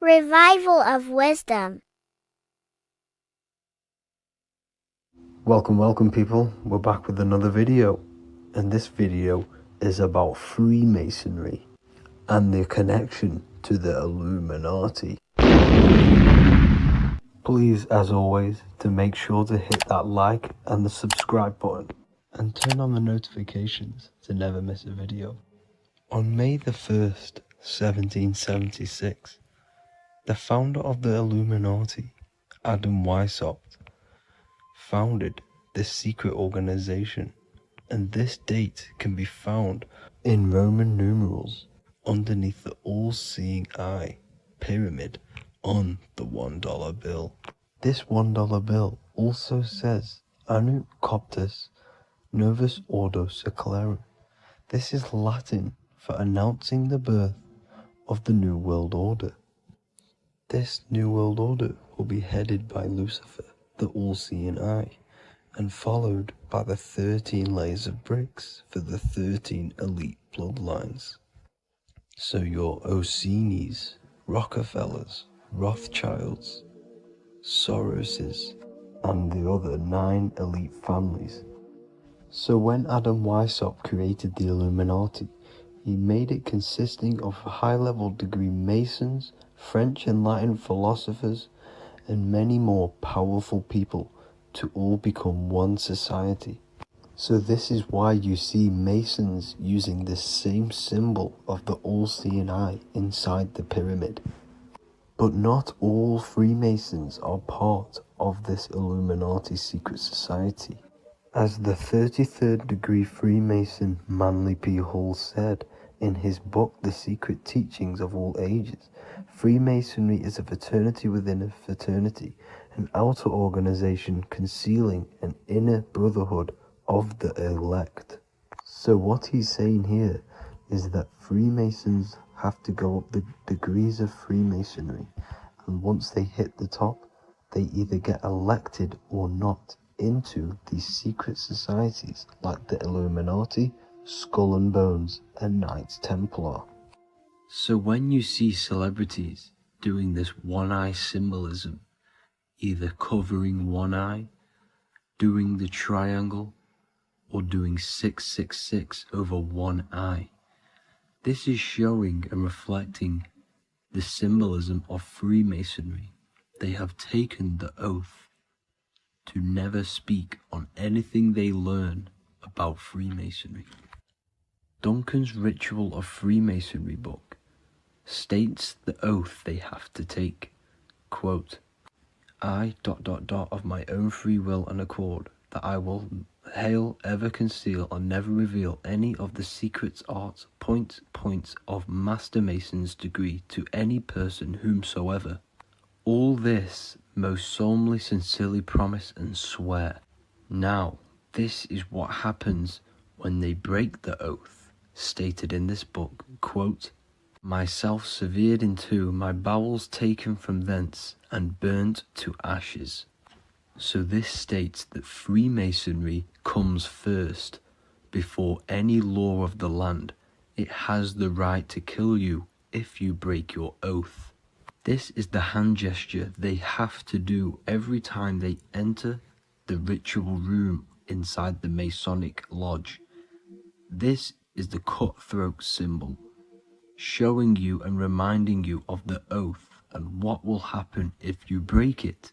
Revival of Wisdom. Welcome people, we're back with another video, and this video is about Freemasonry and their connection to the Illuminati. Please, as always, to make sure to hit that like and the subscribe button and turn on the notifications to never miss a video. On May the 1st, 1776, the founder of the Illuminati, Adam Weishaupt, founded this secret organization, and this date can be found in Roman numerals underneath the all-seeing eye pyramid on the $1 bill. This $1 bill also says Anu Coptus Novus Ordo Secularum. This is Latin for announcing the birth of the New World Order. This New World Order will be headed by Lucifer, the all-seeing eye, and followed by the 13 layers of bricks for the 13 elite bloodlines. So your Orsini's, Rockefellers, Rothschilds, Soroses, and the other 9 elite families. So when Adam Weishaupt created the Illuminati, he made it consisting of high-level degree Masons, French and Latin philosophers, and many more powerful people to all become one society. So this is why you see Masons using this same symbol of the all-seeing eye inside the pyramid. But not all Freemasons are part of this Illuminati secret society. As the 33rd degree Freemason Manly P. Hall said in his book The Secret Teachings of All Ages, Freemasonry is a fraternity within a fraternity, an outer organization concealing an inner brotherhood of the elect. So what he's saying here is that Freemasons have to go up the degrees of Freemasonry, and once they hit the top, they either get elected or not into these secret societies like the Illuminati, Skull and Bones, and Knights Templar. So when you see celebrities doing this one-eye symbolism, either covering one eye, doing the triangle, or doing 666 over one eye, this is showing and reflecting the symbolism of Freemasonry. They have taken the oath to never speak on anything they learn about Freemasonry. Duncan's Ritual of Freemasonry book states the oath they have to take. Quote, I ... of my own free will and accord, that I will hail, ever conceal, and never reveal any of the secrets, arts, points of Master Mason's degree to any person whomsoever. All this most solemnly, sincerely promise and swear. Now, this is what happens when they break the oath, stated in this book, quote, myself severed in two, my bowels taken from thence, and burnt to ashes. So this states that Freemasonry comes first, before any law of the land. It has the right to kill you if you break your oath. This is the hand gesture they have to do every time they enter the ritual room inside the Masonic lodge. This is the cutthroat symbol, showing you and reminding you of the oath and what will happen if you break it.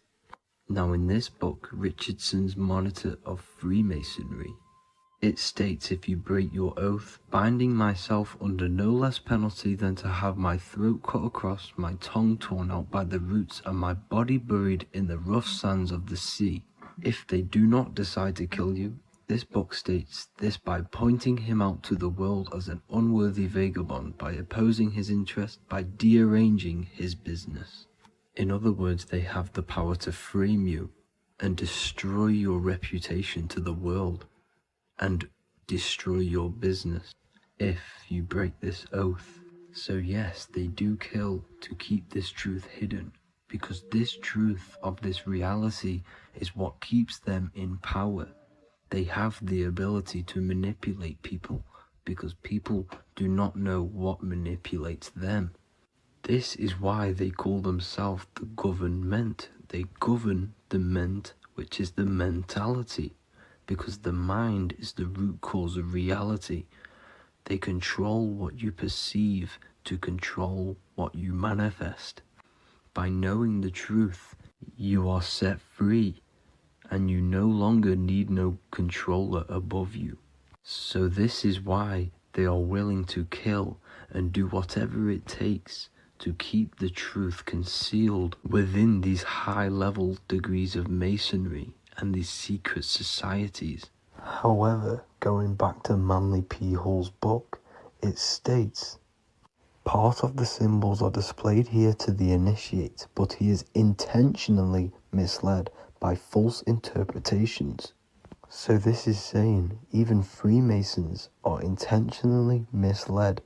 Now in this book, Richardson's Monitor of Freemasonry, it states, if you break your oath, binding myself under no less penalty than to have my throat cut across, my tongue torn out by the roots, and my body buried in the rough sands of the sea. If they do not decide to kill you, this book states this by pointing him out to the world as an unworthy vagabond, by opposing his interest, by dearranging his business. In other words, they have the power to frame you and destroy your reputation to the world and destroy your business if you break this oath. So yes, they do kill to keep this truth hidden, because this truth of this reality is what keeps them in power. They have the ability to manipulate people because people do not know what manipulates them. This is why they call themselves the government. They govern the ment, which is the mentality, because the mind is the root cause of reality. They control what you perceive to control what you manifest. By knowing the truth, you are set free, and you no longer need no controller above you. So this is why they are willing to kill and do whatever it takes to keep the truth concealed within these high-level degrees of masonry and these secret societies. However, going back to Manly P. Hall's book, it states, part of the symbols are displayed here to the initiate, but he is intentionally misled by false interpretations. So this is saying even Freemasons are intentionally misled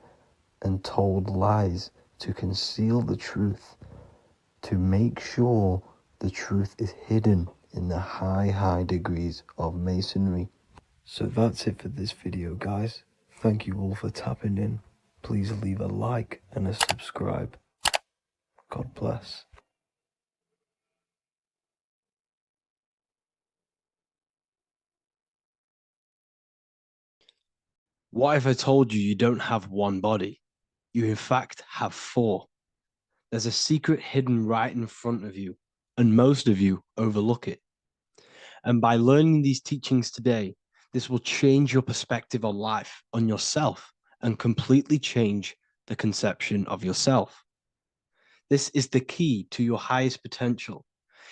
and told lies to conceal the truth, to make sure the truth is hidden in the high degrees of Masonry. So that's it for this video, guys. Thank you all for tapping in. Please leave a like and a subscribe. God bless. What if I told you you don't have one body? You in fact have four. There's a secret hidden right in front of you, and most of you overlook it. And by learning these teachings today, this will change your perspective on life, on yourself, and completely change the conception of yourself. This is the key to your highest potential.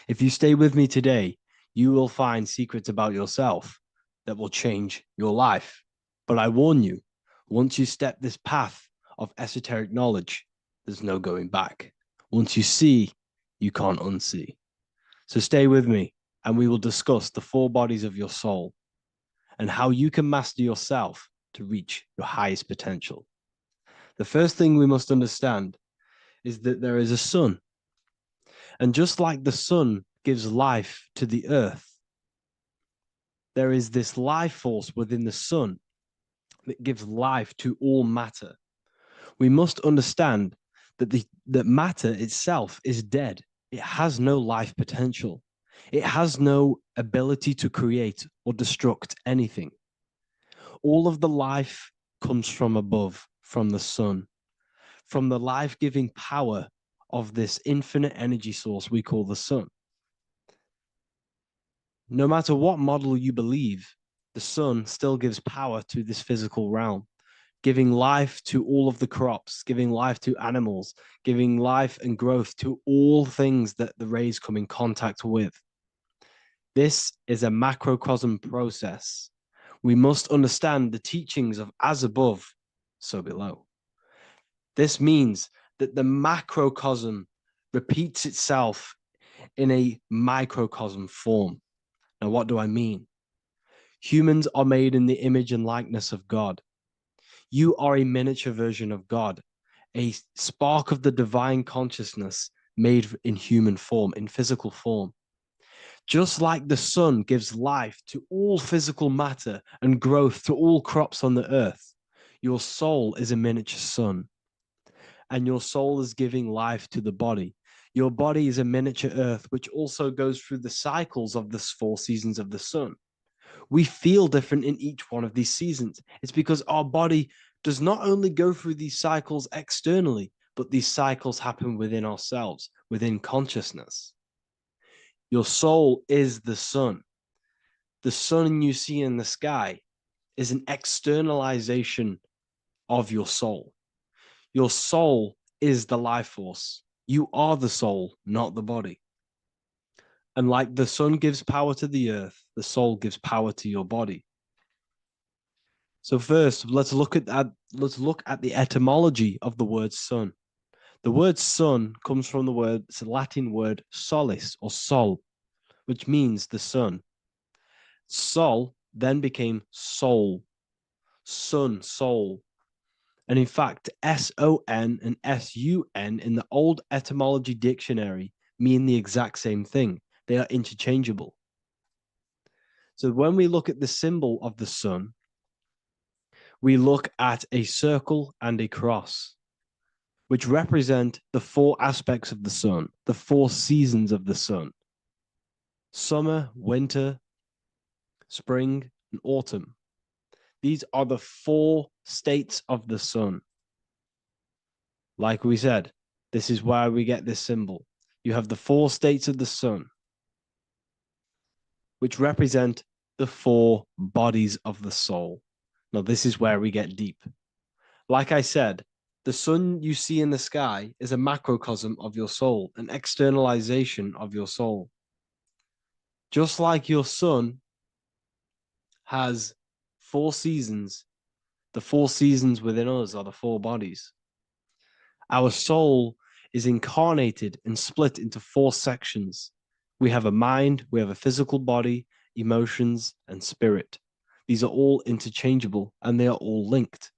If you stay with me today, you will find secrets about yourself that will change your life. But I warn you, once you step this path of esoteric knowledge, there's no going back. Once you see, you can't unsee. So stay with me, and we will discuss the four bodies of your soul and how you can master yourself to reach your highest potential. The first thing we must understand is that there is a sun. And just like the sun gives life to the earth, there is this life force within the sun that gives life to all matter. We must understand that matter itself is dead. It has no life potential. It has no ability to create or destruct anything. All of the life comes from above, from the sun, from the life-giving power of this infinite energy source we call the sun. No matter what model you believe, the sun still gives power to this physical realm, giving life to all of the crops, giving life to animals, giving life and growth to all things that the rays come in contact with. This is a macrocosm process. We must understand the teachings of as above, so below. This means that the macrocosm repeats itself in a microcosm form. Now, what do I mean? Humans are made in the image and likeness of God. You are a miniature version of God, a spark of the divine consciousness made in human form, in physical form. Just like the sun gives life to all physical matter and growth to all crops on the earth, your soul is a miniature sun, and your soul is giving life to the body. Your body is a miniature earth, which also goes through the cycles of the 4 seasons of the sun. We feel different in each one of these seasons. It's because our body does not only go through these cycles externally, but these cycles happen within ourselves, within consciousness. Your soul is the sun. The sun you see in the sky is an externalization of your soul. Your soul is the life force. You are the soul, not the body. And like the sun gives power to the earth, the soul gives power to your body. So first, let's look at the etymology of the word sun. The word sun comes from it's a Latin word solis or sol, which means the sun. Sol then became soul, sun, soul. And in fact, S-O-N and S-U-N in the old etymology dictionary mean the exact same thing. They are interchangeable. So when we look at the symbol of the sun, we look at a circle and a cross, which represent the 4 aspects of the sun, the 4 seasons of the sun: summer, winter, spring, and autumn. These are the 4 states of the sun. Like we said, this is why we get this symbol. You have the 4 states of the sun, which represent the 4 bodies of the soul. Now, this is where we get deep. Like I said, the sun you see in the sky is a macrocosm of your soul, an externalization of your soul. Just like your sun has 4 seasons, the 4 seasons within us are the 4 bodies. Our soul is incarnated and split into 4 sections. We have a mind, we have a physical body, emotions, and spirit. These are all interchangeable and they are all linked.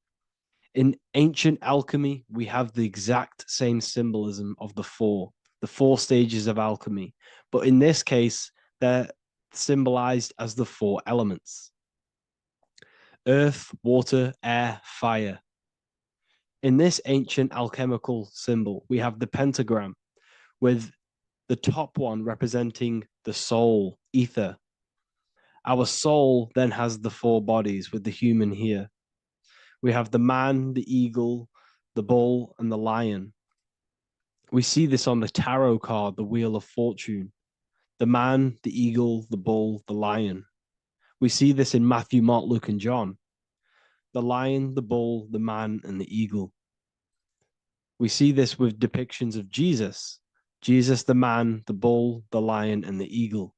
In ancient alchemy, we have the exact same symbolism of the 4 stages of alchemy. But in this case, they're symbolized as the 4 elements: earth, water, air, fire. In this ancient alchemical symbol, we have the pentagram, with the top one representing the soul, ether. Our soul then has the 4 bodies, with the human here. We have the man, the eagle, the bull, and the lion. We see this on the tarot card, the Wheel of Fortune. The man, the eagle, the bull, the lion. We see this in Matthew, Mark, Luke, and John. The lion, the bull, the man, and the eagle. We see this with depictions of Jesus. Jesus, the man, the bull, the lion, and the eagle.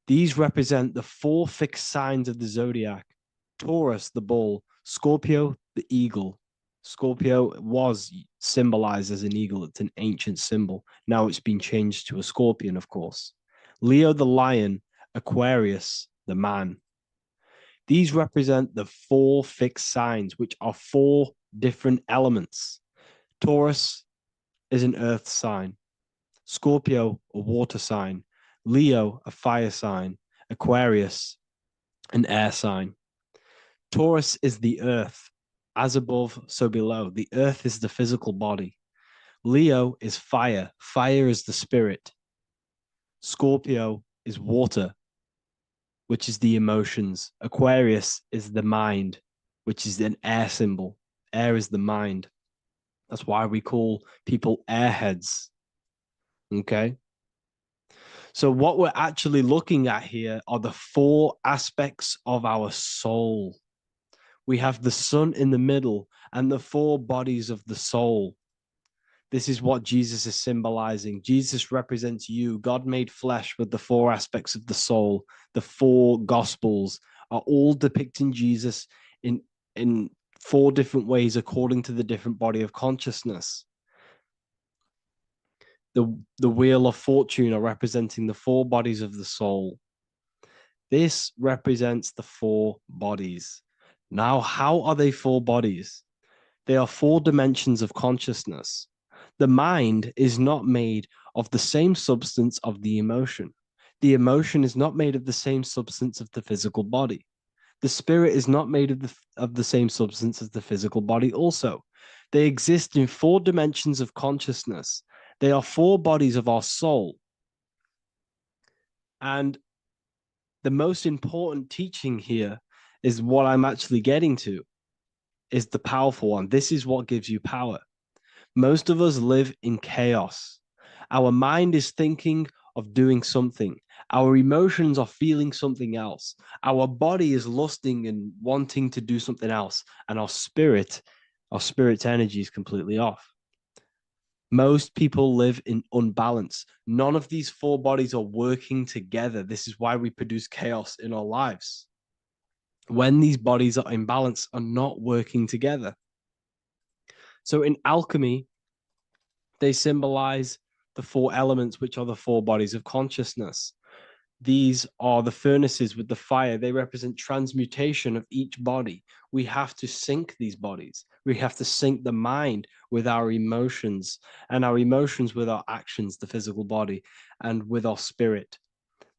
These represent the 4 fixed signs of the zodiac: Taurus, the bull; Scorpio, the eagle. Scorpio was symbolized as an eagle. It's an ancient symbol. Now it's been changed to a scorpion, of course. Leo, the lion; Aquarius, the man. These represent the 4 fixed signs, which are 4 different elements. Taurus is an earth sign. Scorpio, a water sign. Leo, a fire sign. Aquarius, an air sign. Taurus is the earth. As above, so below. The earth is the physical body. Leo is fire. Fire is the spirit. Scorpio is water, which is the emotions. Aquarius is the mind, which is an air symbol. Air is the mind. That's why we call people airheads. Okay. So, what we're actually looking at here are the four aspects of our soul. We have the sun in the middle and the four bodies of the soul. This is what Jesus is symbolizing. Jesus represents you. God made flesh with the four aspects of the soul. The four gospels are all depicting Jesus in four different ways according to the different body of consciousness. The wheel of fortune are representing the four bodies of the soul. This represents the four bodies. Now, how are they four bodies? They are four dimensions of consciousness. The mind is not made of the same substance of the emotion. The emotion is not made of the same substance of the physical body. The spirit is not made of the same substance as the physical body also. They exist in four dimensions of consciousness. They are four bodies of our soul. And the most important teaching here is what I'm actually getting to, is the powerful one. This is what gives you power. Most of us live in chaos. Our mind is thinking of doing something. Our emotions are feeling something else. Our body is lusting and wanting to do something else. And our spirit's energy is completely off. Most people live in unbalance. None of these four bodies are working together. This is why we produce chaos in our lives. When these bodies are in balance, are not working together. So in alchemy, they symbolize the four elements, which are the four bodies of consciousness. These are the furnaces with the fire. They represent transmutation of each body. We have to sync these bodies. We have to sync the mind with our emotions, and our emotions with our actions, the physical body, and with our spirit.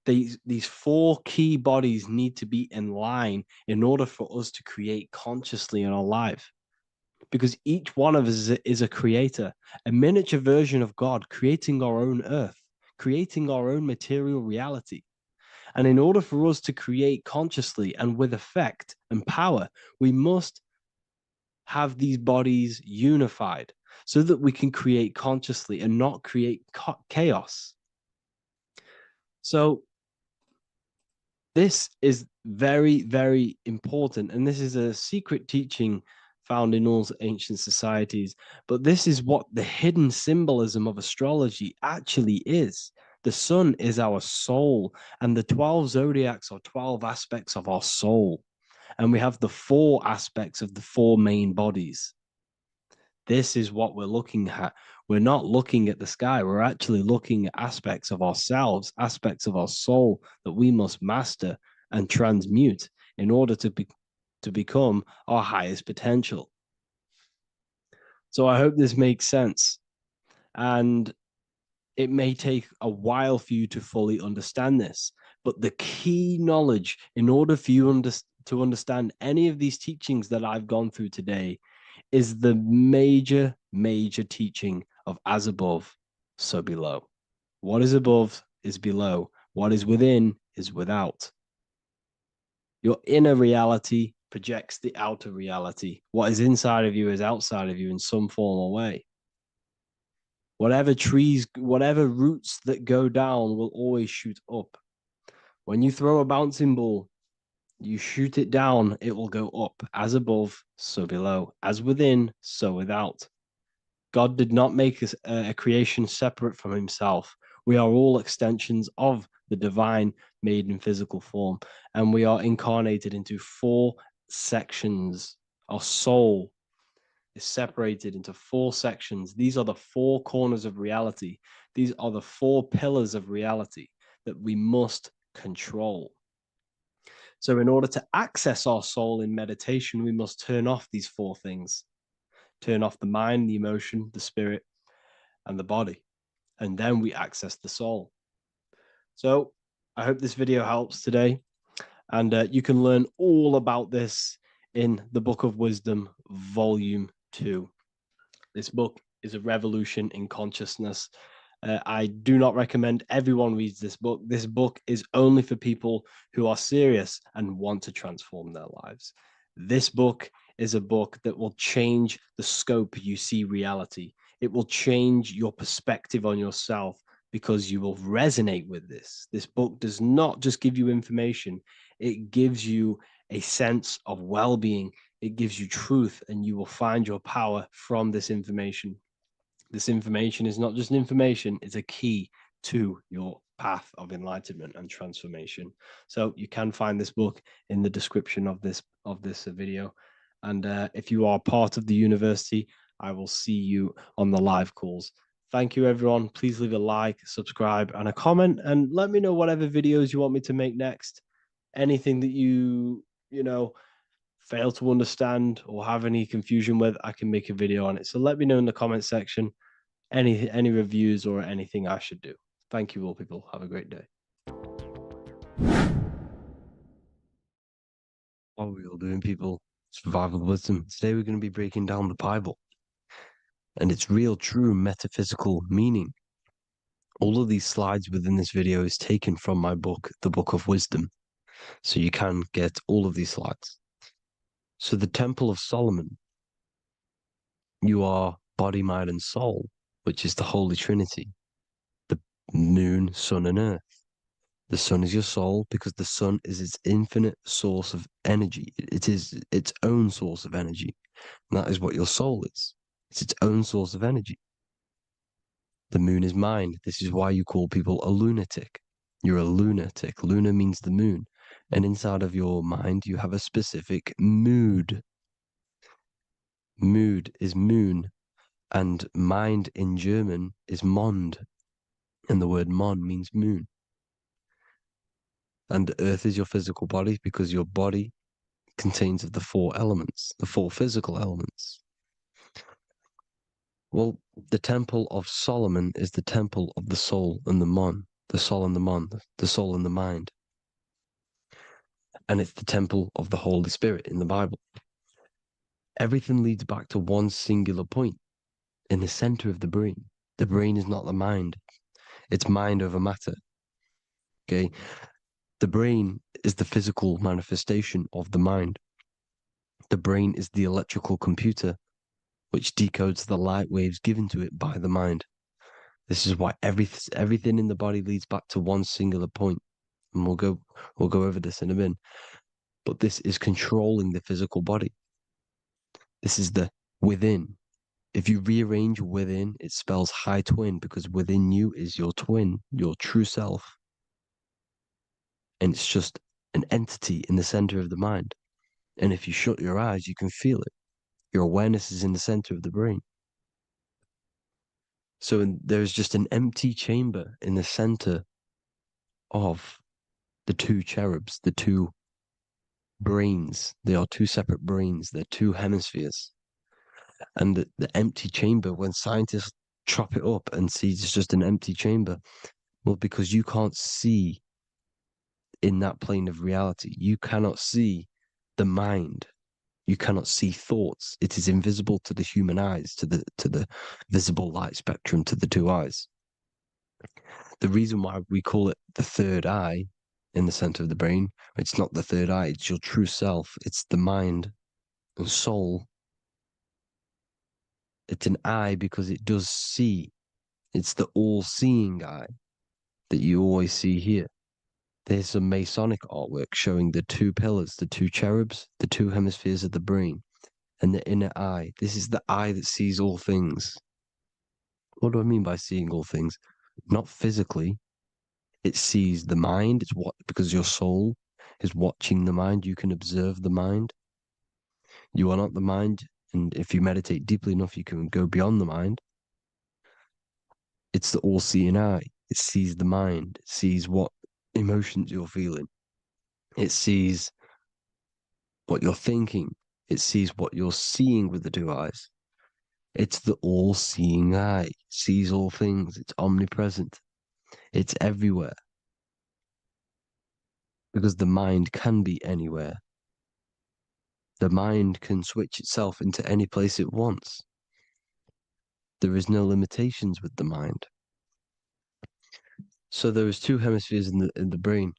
These four key bodies need to be in line in order for us to create consciously in our life. Because each one of us is a creator, a miniature version of God, creating our own earth, creating our own material reality. And in order for us to create consciously and with effect and power, we must have these bodies unified so that we can create consciously and not create chaos. So this is very, very important. And this is a secret teaching found in all ancient societies. But this is what the hidden symbolism of astrology actually is. The sun is our soul, and the 12 zodiacs are 12 aspects of our soul. And we have the four aspects of the four main bodies. This is what we're looking at. We're not looking at the sky. We're actually looking at aspects of ourselves, aspects of our soul that we must master and transmute in order to become our highest potential. So I hope this makes sense. And it may take a while for you to fully understand this, but the key knowledge in order for you to understand any of these teachings that I've gone through today is the major teaching of as above, so below. What is above is below. What is within is without. Your inner reality projects the outer reality. What is inside of you is outside of you in some form or way. Whatever trees, whatever roots that go down will always shoot up. When you throw a bouncing ball, you shoot it down, it will go up. As above, so below. As within, so without. God did not make a creation separate from himself. We are all extensions of the divine made in physical form. And we are incarnated into four sections. Our soul is separated into four sections. These are the four corners of reality. These are the four pillars of reality that we must control. So in order to access our soul in meditation, we must turn off these four things. Turn off the mind, the emotion, the spirit, and the body. And then we access the soul. So I hope this video helps today. And you can learn all about this in the Book of Wisdom, Volume 2. This book is a revolution in consciousness. I do not recommend everyone reads this book. This book is only for people who are serious and want to transform their lives. This book is a book that will change the scope you see reality. It will change your perspective on yourself because you will resonate with this. This book does not just give you information, it gives you a sense of well-being. It gives you truth, and you will find your power from this information. This information is not just information, it's a key to your path of enlightenment and transformation. So you can find this book in the description of this video. And if you are part of the university, I will see you on the live calls. Thank you, everyone. Please leave a like, subscribe, and a comment, and let me know whatever videos you want me to make next. Anything that you fail to understand or have any confusion with, I can make a video on it. So let me know in the comment section any reviews or anything I should do. Thank you all, people. Have a great day. What are we all doing, people? Survival Wisdom. Today we're going to be breaking down the Bible and its real, true metaphysical meaning. All of these slides within this video is taken from my book, The Book of Wisdom. So you can get all of these slides. So the Temple of Solomon, you are body, mind, and soul, which is the Holy Trinity, the moon, sun, and earth. The sun is your soul because the sun is its infinite source of energy. It is its own source of energy. And that is what your soul is. It's its own source of energy. The moon is mind. This is why you call people a lunatic. You're a lunatic. Luna means the moon. And inside of your mind, you have a specific mood. Mood is moon. And mind in German is Mond. And the word Mond means moon. And earth is your physical body because your body contains of the four elements, the four physical elements. Well, the Temple of Solomon is the temple of the soul and the mon, the soul and the mon, the soul and the mind. And it's the temple of the Holy Spirit in the Bible. Everything leads back to one singular point in the center of the brain. The brain is not the mind. It's mind over matter. Okay? The brain is the physical manifestation of the mind. The brain is the electrical computer which decodes the light waves given to it by the mind. This is why everything in the body leads back to one singular point. And we'll go over this in a minute. But this is controlling the physical body. This is the within. If you rearrange within, it spells high twin because within you is your twin, your true self. And it's just an entity in the center of the mind. And if you shut your eyes, you can feel it. Your awareness is in the center of the brain. So there's just an empty chamber in the center of the two cherubs, the two brains. They are two separate brains. They're two hemispheres. And the empty chamber, when scientists chop it up and see it's just an empty chamber, well, because you can't see in that plane of reality, you cannot see the mind. You cannot see thoughts. It is invisible to the human eyes, to the visible light spectrum, to the two eyes. The reason why we call it the third eye in the center of the brain, it's not the third eye, it's your true self. It's the mind and soul. It's an eye because it does see. It's the all-seeing eye that you always see here. There's some Masonic artwork showing the two pillars, the two cherubs, the two hemispheres of the brain, and the inner eye. This is the eye that sees all things. What do I mean by seeing all things? Not physically. It sees the mind. It's what, because your soul is watching the mind. You can observe the mind. You are not the mind. And if you meditate deeply enough, you can go beyond the mind. It's the all-seeing eye. It sees the mind. It sees what emotions you're feeling. It sees what you're thinking. It sees what you're seeing with the two eyes. It's the all-seeing eye. It sees all things. It's omnipresent. It's everywhere. because the mind can be anywhere. The mind can switch itself into any place it wants. There is no limitations with the mind. So there is two hemispheres in the brain.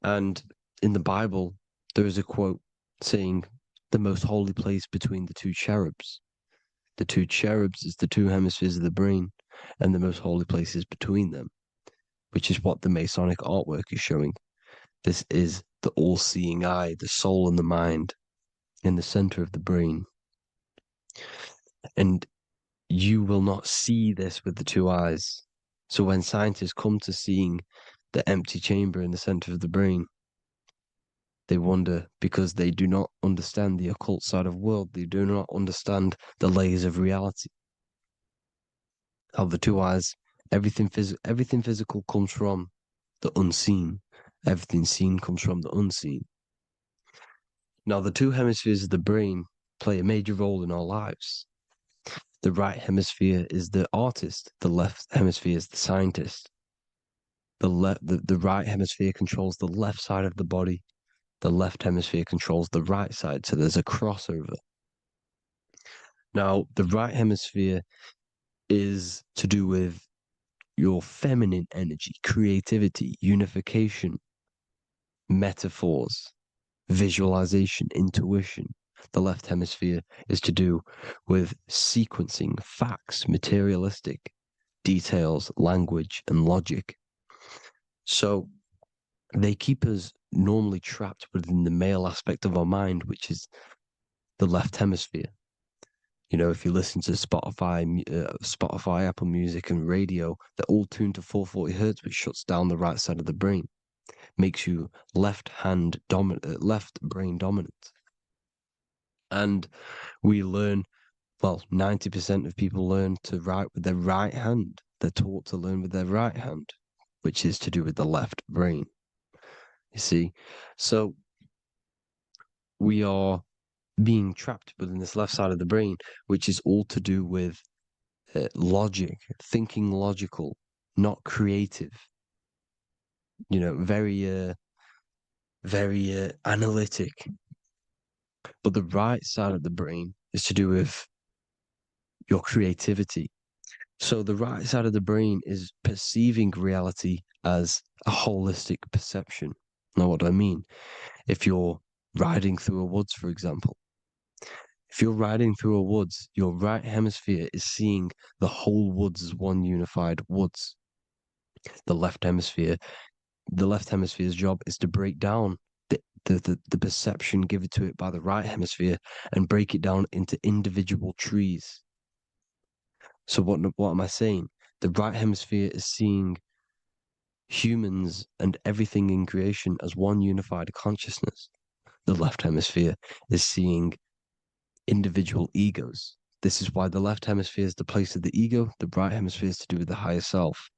And in the Bible, there is a quote saying the most holy place between the two cherubs. The two cherubs is the two hemispheres of the brain, and the most holy place is between them, which is what the Masonic artwork is showing. This is the all-seeing eye, the soul and the mind in the center of the brain. And you will not see this with the two eyes. So when scientists come to seeing the empty chamber in the center of the brain, they wonder because they do not understand the occult side of the world. They do not understand the layers of reality. How the two eyes, everything physical comes from the unseen. Everything seen comes from the unseen. Now, the two hemispheres of the brain play a major role in our lives. The right hemisphere is the artist. The left hemisphere is the scientist. The right hemisphere controls the left side of the body. The left hemisphere controls the right side. So there's a crossover. Now, the right hemisphere is to do with your feminine energy, creativity, unification, metaphors, visualization, intuition. The left hemisphere is to do with sequencing, facts, materialistic details, language, and logic. So they keep us normally trapped within the male aspect of our mind, which is the left hemisphere. You know, if you listen to Spotify, Apple Music, and radio, they're all tuned to 440 hertz, which shuts down the right side of the brain, makes you left brain dominant. And we learn, well, 90% of people learn to write with their right hand. They're taught to learn with their right hand, which is to do with the left brain. You see, so we are being trapped within this left side of the brain, which is all to do with logic, thinking logical, not creative. You know, very analytic. But the right side of the brain is to do with your creativity. So the right side of the brain is perceiving reality as a holistic perception. Now, what do I mean? If you're riding through a woods, for example, if you're riding through a woods, your right hemisphere is seeing the whole woods as one unified woods. The left hemisphere's job is to break down the perception given to it by the right hemisphere and break it down into individual trees. So what am I saying? The right hemisphere is seeing humans and everything in creation as one unified consciousness. The left hemisphere is seeing individual egos. This is why the left hemisphere is the place of the ego, the right hemisphere is to do with the higher self.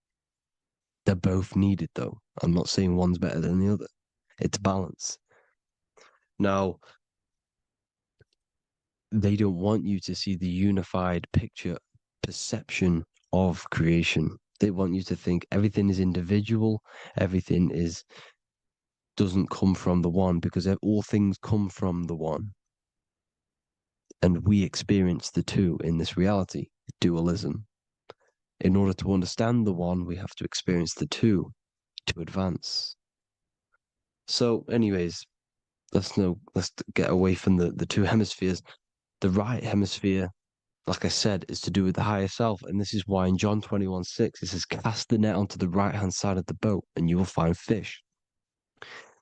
They're both needed, though. I'm not saying one's better than the other. It's balance. Now, they don't want you to see the unified picture, perception of creation. They want you to think everything is individual, everything doesn't come from the one, because all things come from the one. And we experience the two in this reality, dualism. In order to understand the one, we have to experience the two to advance. So, anyways, let's get away from the two hemispheres. The right hemisphere, like I said, is to do with the higher self. And this is why in John 21:6, it says, cast the net onto the right-hand side of the boat and you will find fish.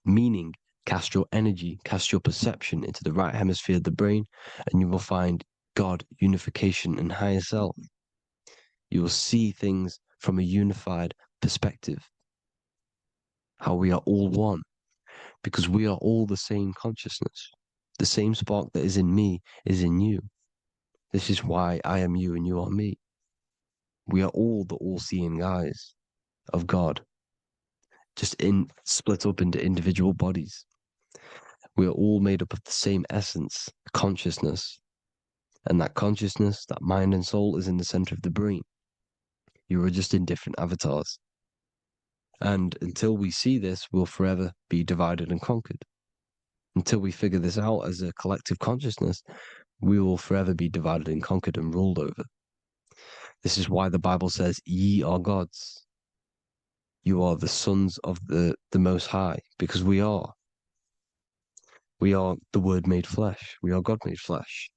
Meaning, cast your energy, cast your perception into the right hemisphere of the brain, and you will find God, unification, and higher self. You will see things from a unified perspective. How we are all one, because we are all the same consciousness. The same spark that is in me is in you. This is why I am you and you are me. We are all the all-seeing eyes of God, just split up into individual bodies. We are all made up of the same essence, consciousness. And that consciousness, that mind and soul is in the center of the brain. You are just in different avatars. And until we see this, we'll forever be divided and conquered. Until we figure this out as a collective consciousness, we will forever be divided and conquered and ruled over. This is why the Bible says, ye are gods. You are the sons of the Most High, because we are. We are the Word made flesh. We are God made flesh.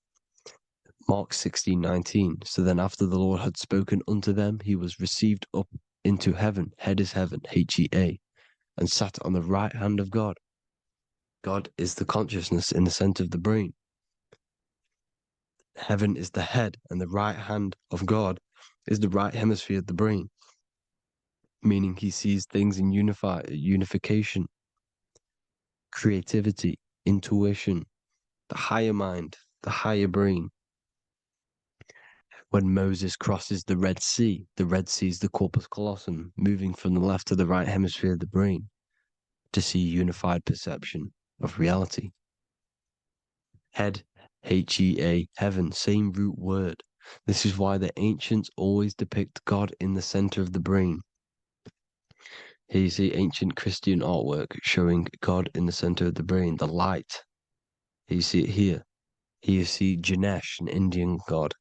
Mark 16:19. So then after the Lord had spoken unto them, he was received up into heaven. Head is heaven, H-E-A, and sat on the right hand of God. God is the consciousness in the center of the brain. Heaven is the head, and the right hand of God is the right hemisphere of the brain, meaning he sees things in unification, creativity, intuition, the higher mind, the higher brain. When Moses crosses the Red Sea is the corpus callosum, moving from the left to the right hemisphere of the brain to see unified perception of reality. Head, H-E-A, heaven, same root word. This is why the ancients always depict God in the center of the brain. Here you see ancient Christian artwork showing God in the center of the brain, the light. Here you see it here. Here you see Ganesh, an Indian god,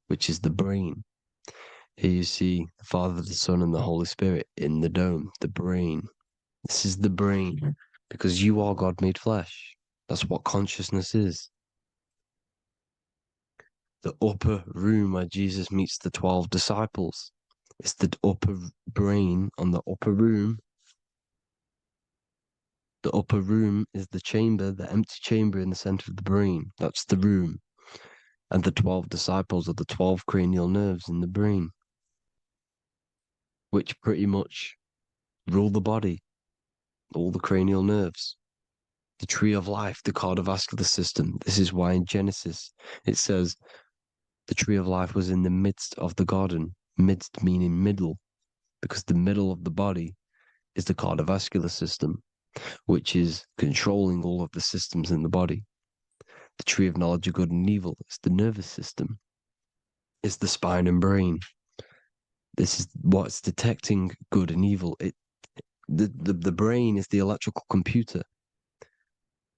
which is the brain. Here you see the Father, the Son, and the Holy Spirit in the dome, the brain. This is the brain, because you are God made flesh. That's what consciousness is. The upper room where Jesus meets the 12 disciples. It's the upper brain on the upper room. The upper room is the chamber, the empty chamber in the center of the brain. That's the room. And the 12 disciples are the 12 cranial nerves in the brain, which pretty much rule the body, all the cranial nerves. The tree of life, the cardiovascular system. This is why in Genesis it says the tree of life was in the midst of the garden. Midst meaning middle, because the middle of the body is the cardiovascular system, which is controlling all of the systems in the body. The tree of knowledge of good and evil is the nervous system. It's the spine and brain. This is what's detecting good and evil. The brain is the electrical computer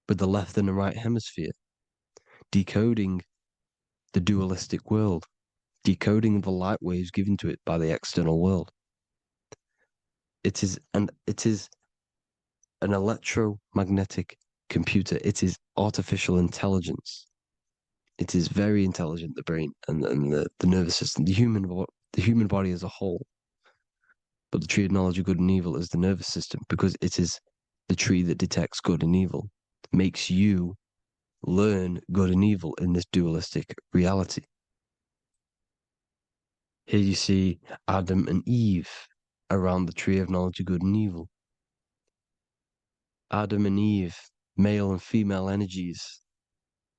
with the left and the right hemisphere, decoding the dualistic world, decoding the light waves given to it by the external world. It is an electromagnetic computer. It is artificial intelligence. It is very intelligent, the brain and the nervous system, the human body as a whole. But the tree of knowledge of good and evil is the nervous system, because it is the tree that detects good and evil, makes you learn good and evil in this dualistic reality. Here you see Adam and Eve around the tree of knowledge of good and evil. Adam and Eve, male and female energies,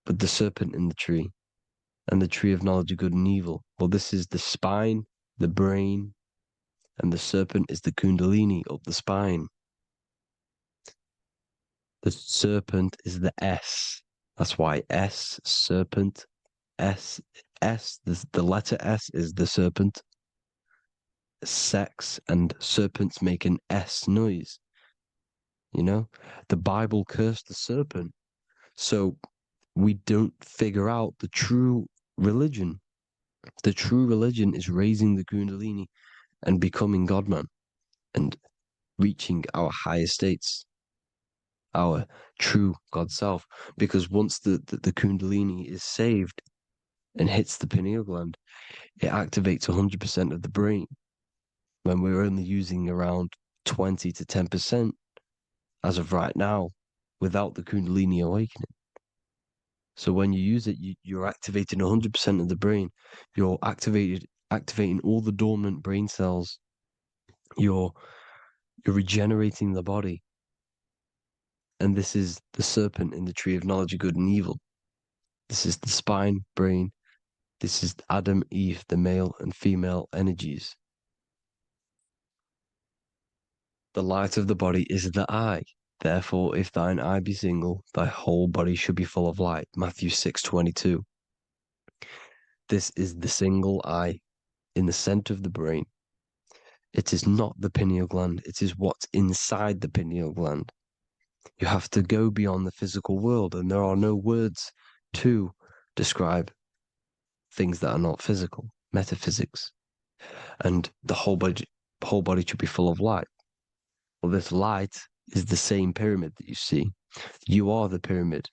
but the serpent in the tree, and the tree of knowledge of good and evil. Well, this is the spine, the brain, and the serpent is the kundalini of the spine. The serpent is the S. That's why S, serpent, S, the letter S is the serpent. Sex and serpents make an S noise. You know, the Bible cursed the serpent. So we don't figure out the true religion. The true religion is raising the kundalini and becoming God-man and reaching our higher states, our true God self. Because once the kundalini is saved and hits the pineal gland, it activates 100% of the brain, when we're only using around 20 to 10% as of right now without the kundalini awakening. So when you use it, you're activating 100% of the brain. You're activating all the dormant brain cells. You're regenerating the body. And this is the serpent in the tree of knowledge of good and evil. This is the spine, brain. This is Adam, Eve, the male and female energies. The light of the body is the eye. Therefore, if thine eye be single, thy whole body should be full of light. Matthew 6:22. This is the single eye in the center of the brain. It is not the pineal gland. It is what's inside the pineal gland. You have to go beyond the physical world, and there are no words to describe things that are not physical, metaphysics. And the whole body should be full of light. Well, this light is the same pyramid that you see. You are the pyramid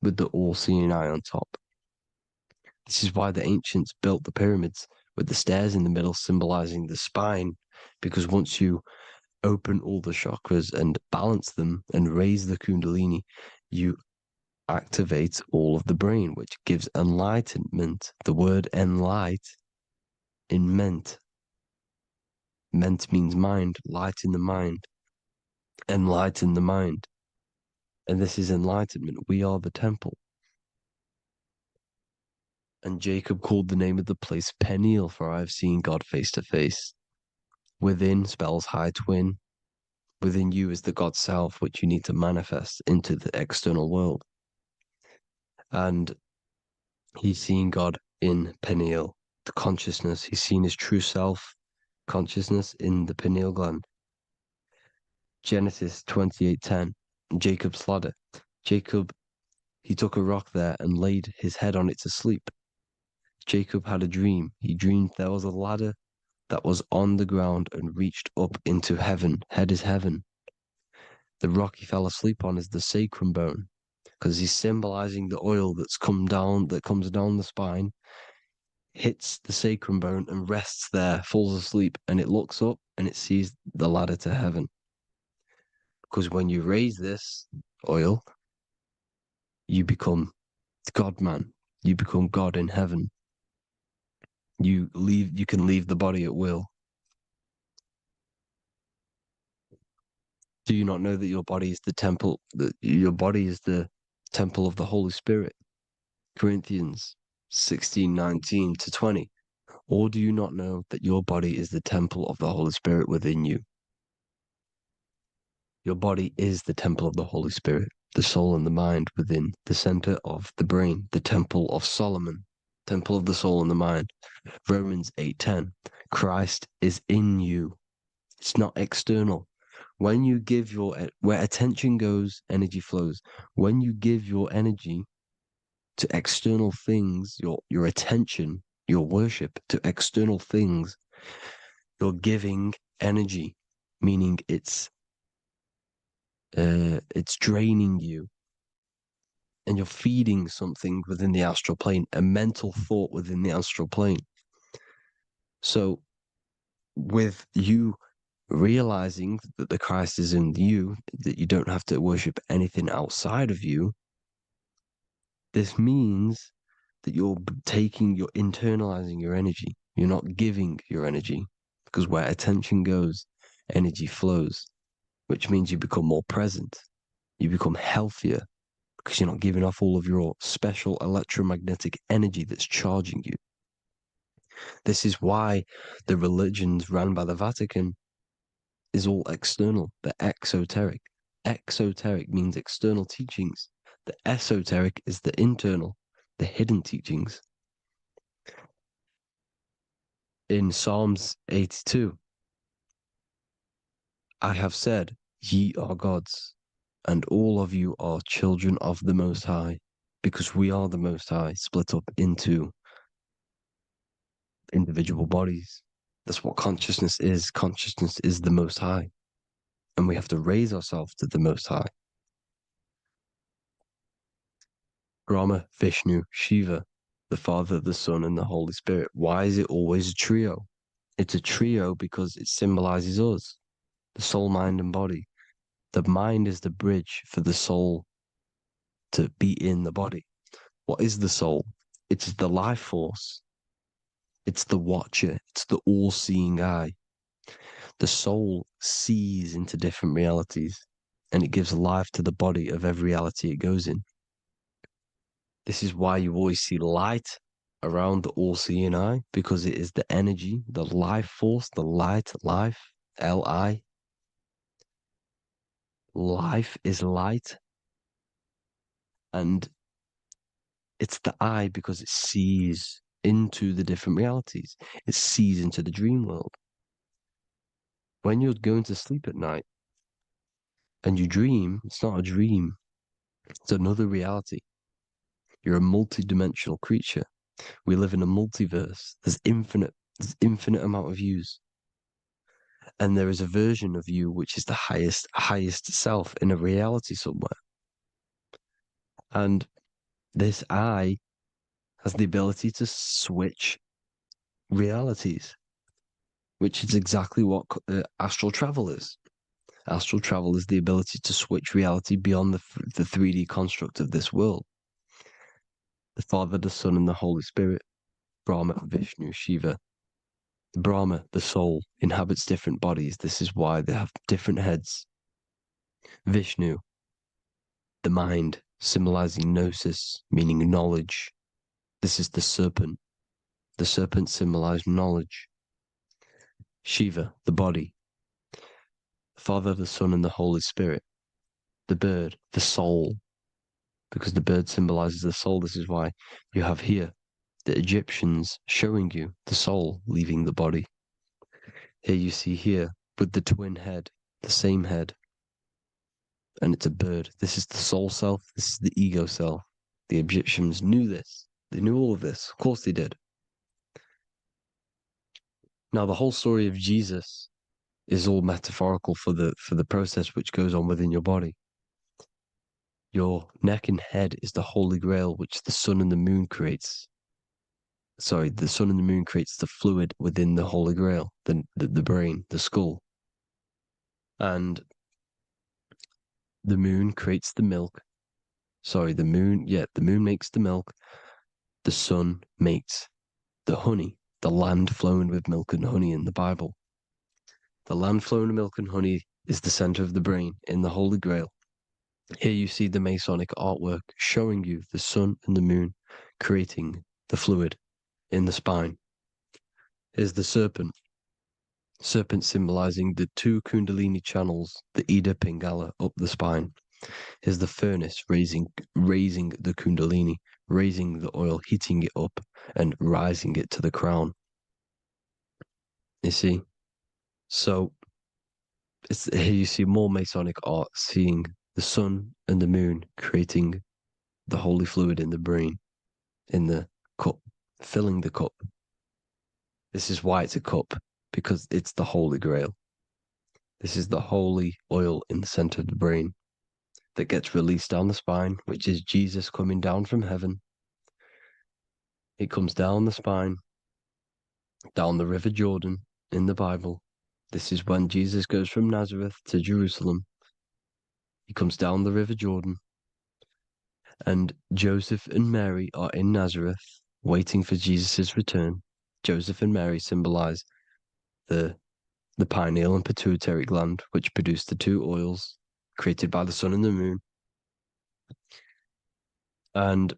with the all-seeing eye on top. This is why the ancients built the pyramids with the stairs in the middle symbolizing the spine, because once you open all the chakras and balance them and raise the kundalini, you activate all of the brain, which gives enlightenment. The word enlight in ment. Ment means mind, light in the mind. Enlighten the mind. And this is enlightenment. We are the temple. And Jacob called the name of the place Peniel, for I have seen God face to face. Within spells high twin. Within you is the God self, which you need to manifest into the external world. And he's seen God in Peniel, the consciousness. He's seen his true self, consciousness, in the pineal gland. Genesis 28:10, Jacob's ladder. Jacob, he took a rock there and laid his head on it to sleep. Jacob had a dream. He dreamed there was a ladder that was on the ground and reached up into heaven. Head is heaven. The rock he fell asleep on is the sacrum bone, because he's symbolizing the oil that comes down the spine, hits the sacrum bone and rests there, falls asleep, and it looks up and it sees the ladder to heaven. Because when you raise this oil, you become God man. You become God in heaven. You can leave the body at will. Do you not know that your body is the temple, that your body is the temple of the Holy Spirit? Corinthians 16:19-20. Or do you not know that your body is the temple of the Holy Spirit within you? Your body is the temple of the Holy Spirit, the soul and the mind within the center of the brain, the temple of Solomon, temple of the soul and the mind. Romans 8:10. Christ is in you. It's not external. When you give where attention goes, energy flows. When you give your energy to external things, your attention, your worship to external things, you're giving energy, meaning it's draining you, and you're feeding something within the astral plane, a mental thought within the astral plane. So with you realizing that the Christ is in you, that you don't have to worship anything outside of you, this means that you're internalizing your energy. You're not giving your energy, because where attention goes, energy flows, which means you become more present. You become healthier because you're not giving off all of your special electromagnetic energy that's charging you. This is why the religions run by the Vatican is all external. They're exoteric. Exoteric means external teachings. The esoteric is the internal, the hidden teachings. In Psalms 82, I have said, ye are gods, and all of you are children of the Most High, because we are the Most High, split up into individual bodies. That's what consciousness is. Consciousness is the Most High, and we have to raise ourselves to the Most High. Brahma, Vishnu, Shiva, the Father, the Son, and the Holy Spirit. Why is it always a trio? It's a trio because it symbolizes us, the soul, mind, and body. The mind is the bridge for the soul to be in the body. What is the soul? It's the life force. It's the watcher. It's the all-seeing eye. The soul sees into different realities, and it gives life to the body of every reality it goes in. This is why you always see light around the all-seeing eye, because it is the energy, the life force, the light, life, L-I. Life is light. And it's the eye because it sees into the different realities. It sees into the dream world. when you're going to sleep at night and you dream, it's not a dream, it's another reality. You're a multi-dimensional creature. We live in a multiverse. There's infinite amount of yous. And there is a version of you which is the highest self in a reality somewhere. And this I has the ability to switch realities, which is exactly what astral travel is. Astral travel is the ability to switch reality beyond the 3D construct of this world. The Father, the Son, and the Holy Spirit, Brahma, Vishnu, Shiva. Brahma, the soul, inhabits different bodies. This is why they have different heads. Vishnu, the mind, symbolizing gnosis, meaning knowledge. This is the serpent. The serpent symbolized knowledge. Shiva, the body. The Father, the Son, and the Holy Spirit. The bird, the soul, because the bird symbolizes the soul. This is why you have here the Egyptians showing you the soul leaving the body. Here you see here with the twin head, the same head, and it's a bird. This is the soul self. This is the ego self. The Egyptians knew this. They knew all of this. Of course they did. Now the whole story of Jesus is all metaphorical for the process which goes on within your body. Your neck and head is the holy grail which the sun and the moon creates. Sorry, the sun and the moon creates the fluid within the holy grail, the brain, the skull. And the moon creates the milk. Sorry, the moon makes the milk. The sun makes the honey, the land flowing with milk and honey in the Bible. The land flowing with milk and honey is the center of the brain in the Holy Grail. Here you see the Masonic artwork showing you the sun and the moon creating the fluid in the spine. Here's the serpent. Serpent symbolizing the two Kundalini channels, the Ida Pingala up the spine. Here's the furnace raising the Kundalini, raising the oil, heating it up and rising it to the crown. You see? So here you see more Masonic art, seeing the sun and the moon creating the holy fluid in the brain, in the cup, filling the cup. This is why it's a cup, because it's the Holy Grail. This is the holy oil in the center of the brain that gets released down the spine, which is Jesus coming down from heaven. It comes down the spine, down the River Jordan in the Bible. This is when Jesus goes from Nazareth to Jerusalem. He comes down the River Jordan, and Joseph and Mary are in Nazareth waiting for Jesus' return. Joseph and Mary symbolize the pineal and pituitary gland, which produce the two oils created by the sun and the moon. And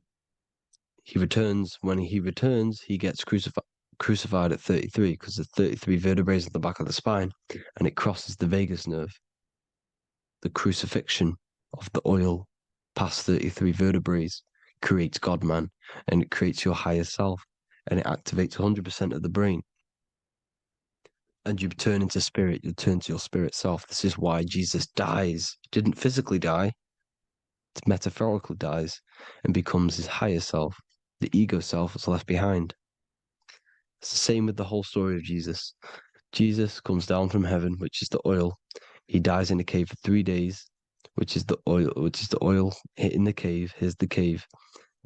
he returns. When he returns, he gets crucified at 33, because the 33 vertebrae at the back of the spine, and it crosses the vagus nerve. The crucifixion of the oil past 33 vertebrae creates God-man, and it creates your higher self, and it activates 100% of the brain. And you turn into spirit, you turn to your spirit self. This is why Jesus dies. He didn't physically die, it's metaphorically dies, and becomes his higher self. The ego self is left behind. It's the same with the whole story of Jesus. Jesus comes down from heaven, which is the oil. He dies in a cave for 3 days, which is the oil hitting the cave. Here's the cave,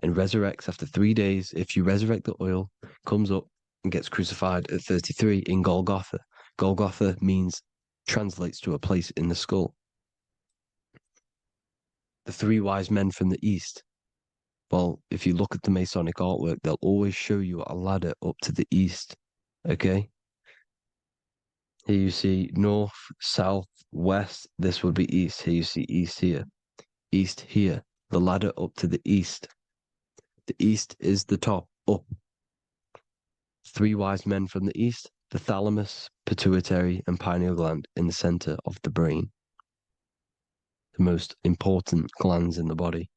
and resurrects after 3 days. If you resurrect the oil, comes up and gets crucified at 33 in Golgotha. Golgotha translates to a place in the skull. The three wise men from the east. Well, if you look at the Masonic artwork, they'll always show you a ladder up to the east. Okay? Here you see north, south, west. This would be east. Here you see east here. East here. The ladder up to the east. The east is the top, up. Three wise men from the east. The thalamus, pituitary, and pineal gland in the center of the brain. The most important glands in the body.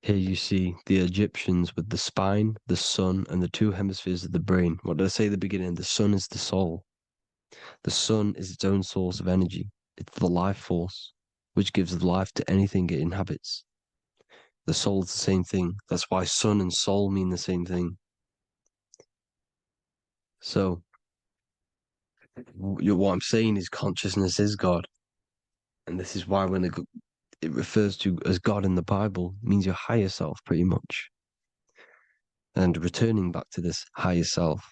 Here you see the Egyptians with the spine, the sun, and the two hemispheres of the brain. What did I say at the beginning? The sun is the soul. The sun is its own source of energy. It's the life force, which gives life to anything it inhabits. The soul is the same thing. That's why sun and soul mean the same thing. So, what I'm saying is consciousness is God. And this is why when it refers to as God in the Bible, it means your higher self, pretty much. And returning back to this higher self,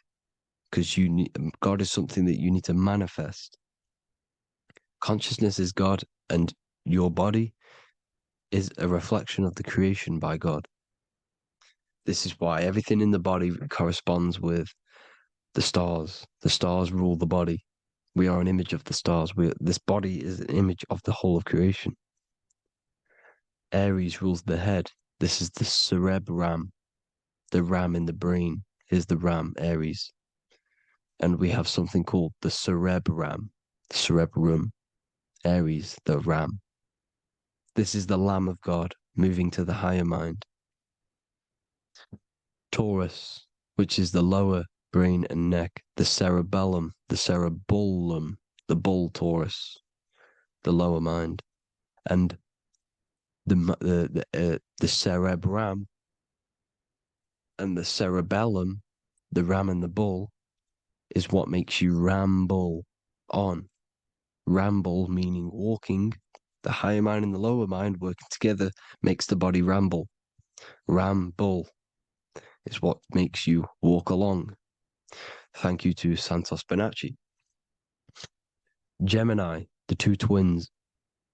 because God is something that you need to manifest. Consciousness is God, and your body is a reflection of the creation by God. This is why everything in the body corresponds with the stars. The stars rule the body. We are an image of the stars. This body is an image of the whole of creation. Aries rules the head. This is the cerebrum. The ram in the brain is the ram, Aries. And we have something called the cerebrum, Aries, the ram. This is the Lamb of God moving to the higher mind. Taurus, which is the lower brain and neck, the cerebellum, the bull Taurus, the lower mind, and the cerebrum and the cerebellum, the ram and the bull, is what makes you ramble on. Ramble meaning walking. The higher mind and the lower mind working together makes the body ramble. Ramble is what makes you walk along. Thank you to Santos Bonacci. Gemini, the two twins,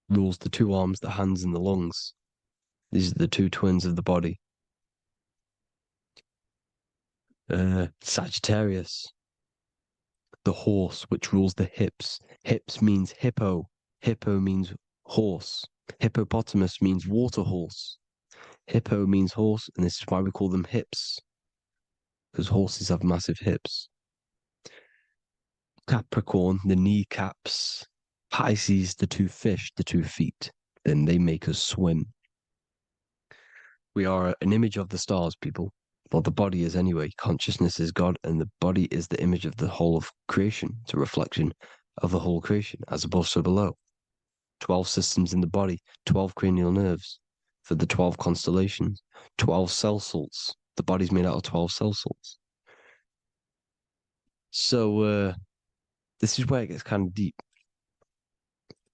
rules the two arms, the hands, and the lungs. These are the two twins of the body. Sagittarius, the horse, which rules the hips. Hips means hippo. Hippo means horse. Hippopotamus means water horse. Hippo means horse, and this is why we call them hips, because horses have massive hips. Capricorn, the kneecaps. Pisces, the two fish, the 2 feet. Then they make us swim. We are an image of the stars, people. Well, the body is anyway. Consciousness is God, and the body is the image of the whole of creation. It's a reflection of the whole creation, as above, so below. 12 systems in the body, 12 cranial nerves for the 12 constellations, 12 cell salts. The body's made out of 12 cell salts. So, this is where it gets kind of deep.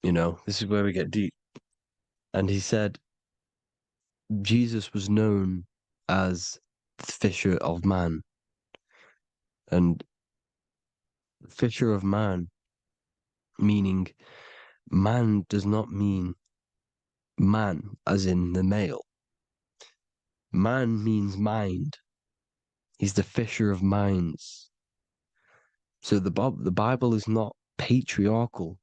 This is where we get deep. And he said, Jesus was known as the fisher of man. And fisher of man, meaning man does not mean man as in the male. Man means mind. He's the fisher of minds. So the Bible is not patriarchal.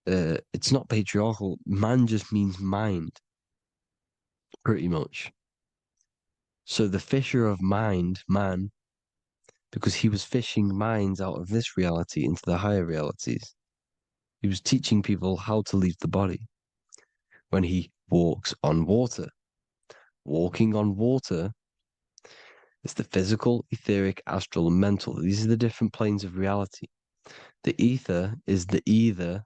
It's not patriarchal. Man just means mind, pretty much. So the fisher of mind, man, because he was fishing minds out of this reality into the higher realities. He was teaching people how to leave the body when he walks on water. Walking on water is the physical, etheric, astral, and mental. These are the different planes of reality. The ether is the either,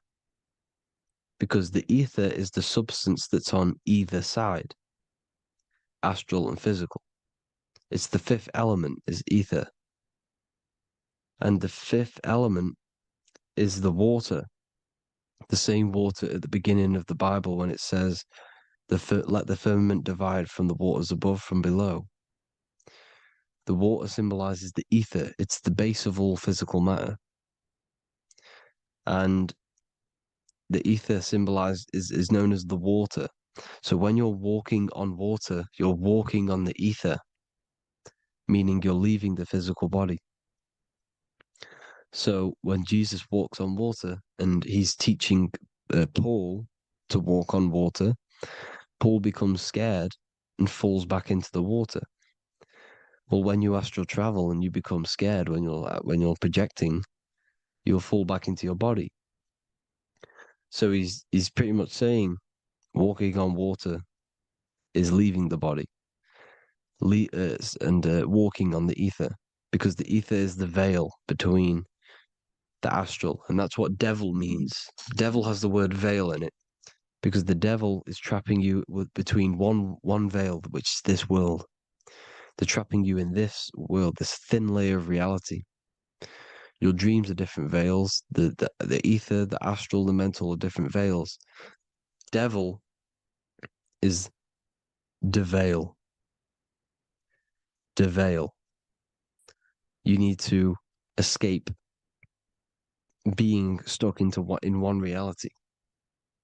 because the ether is the substance that's on either side, astral and physical. It's the 5th element, is ether. And the 5th element is the water. The same water at the beginning of the Bible when it says, let the firmament divide from the waters above from below. The water symbolizes the ether. It's the base of all physical matter. And the ether symbolized is known as the water. So when you're walking on water, you're walking on the ether, meaning you're leaving the physical body. So when Jesus walks on water and he's teaching Paul to walk on water, Paul becomes scared and falls back into the water. Well, when you astral travel and you become scared when you're projecting, you'll fall back into your body. So he's pretty much saying walking on water is leaving the body, and walking on the ether, because the ether is the veil between the astral, and that's what devil means. Devil has the word veil in it, because the devil is trapping you between one veil, which is this world. They're trapping you in this world, this thin layer of reality. Your dreams are different veils. The ether, the astral, the mental are different veils. Devil is the veil. The veil. You need to escape being stuck in one reality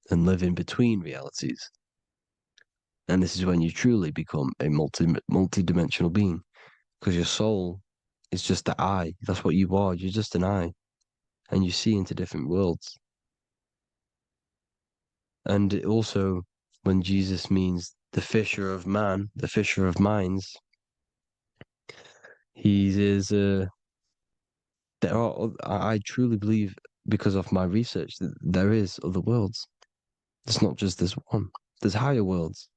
and live in between realities. And this is when you truly become a multi-dimensional being, because your soul is just the eye. That's what you are. You're just an eye, and you see into different worlds. And it also, when Jesus means the fisher of man, the fisher of minds, I truly believe, because of my research, that there is other worlds. It's not just this one. There's higher worlds.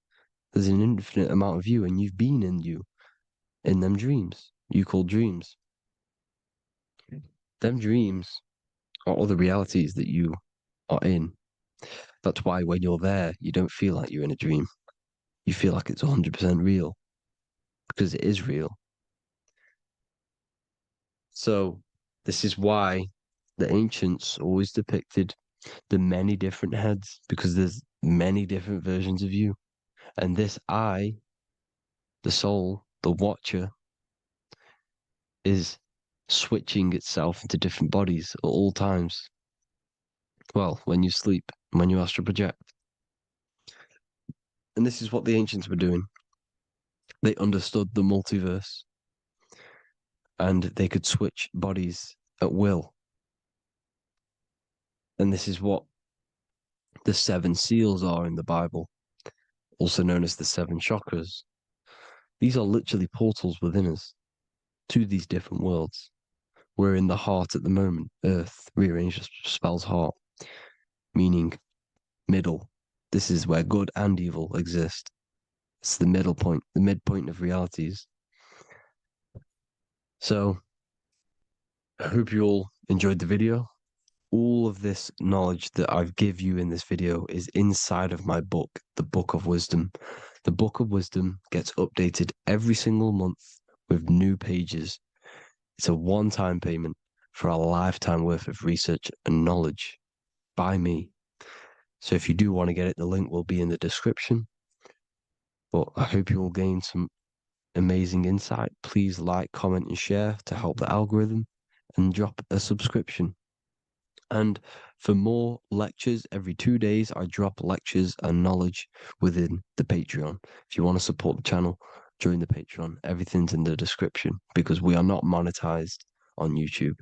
There's an infinite amount of you, and you've been in them dreams you call dreams. Them dreams are other realities that you are in. That's why when you're there, you don't feel like you're in a dream. You feel like it's 100% real, because it is real. So this is why the ancients always depicted the many different heads, because there's many different versions of you. And this I, the soul, the watcher, is switching itself into different bodies at all times. Well, when you sleep, when you astral project. And this is what the ancients were doing. They understood the multiverse, and they could switch bodies at will. And this is what the 7 seals are in the Bible, also known as the 7 chakras. These are literally portals within us to these different worlds. We're in the heart at the moment. Earth, rearranged, spells heart, meaning middle. This is where good and evil exist. It's the middle point, the midpoint of realities. So, I hope you all enjoyed the video. All of this knowledge that I've give you in this video is inside of my book, the Book of Wisdom. The Book of Wisdom gets updated every single month with new pages. It's a one-time payment for a lifetime worth of research and knowledge by me. So if you do want to get it, the link will be in the description. But I hope you will gain some amazing insight. Please like, comment, and share to help the algorithm, and drop a subscription. And for more lectures, every 2 days, I drop lectures and knowledge within the Patreon. If you want to support the channel, join the Patreon. Everything's in the description, because we are not monetized on YouTube.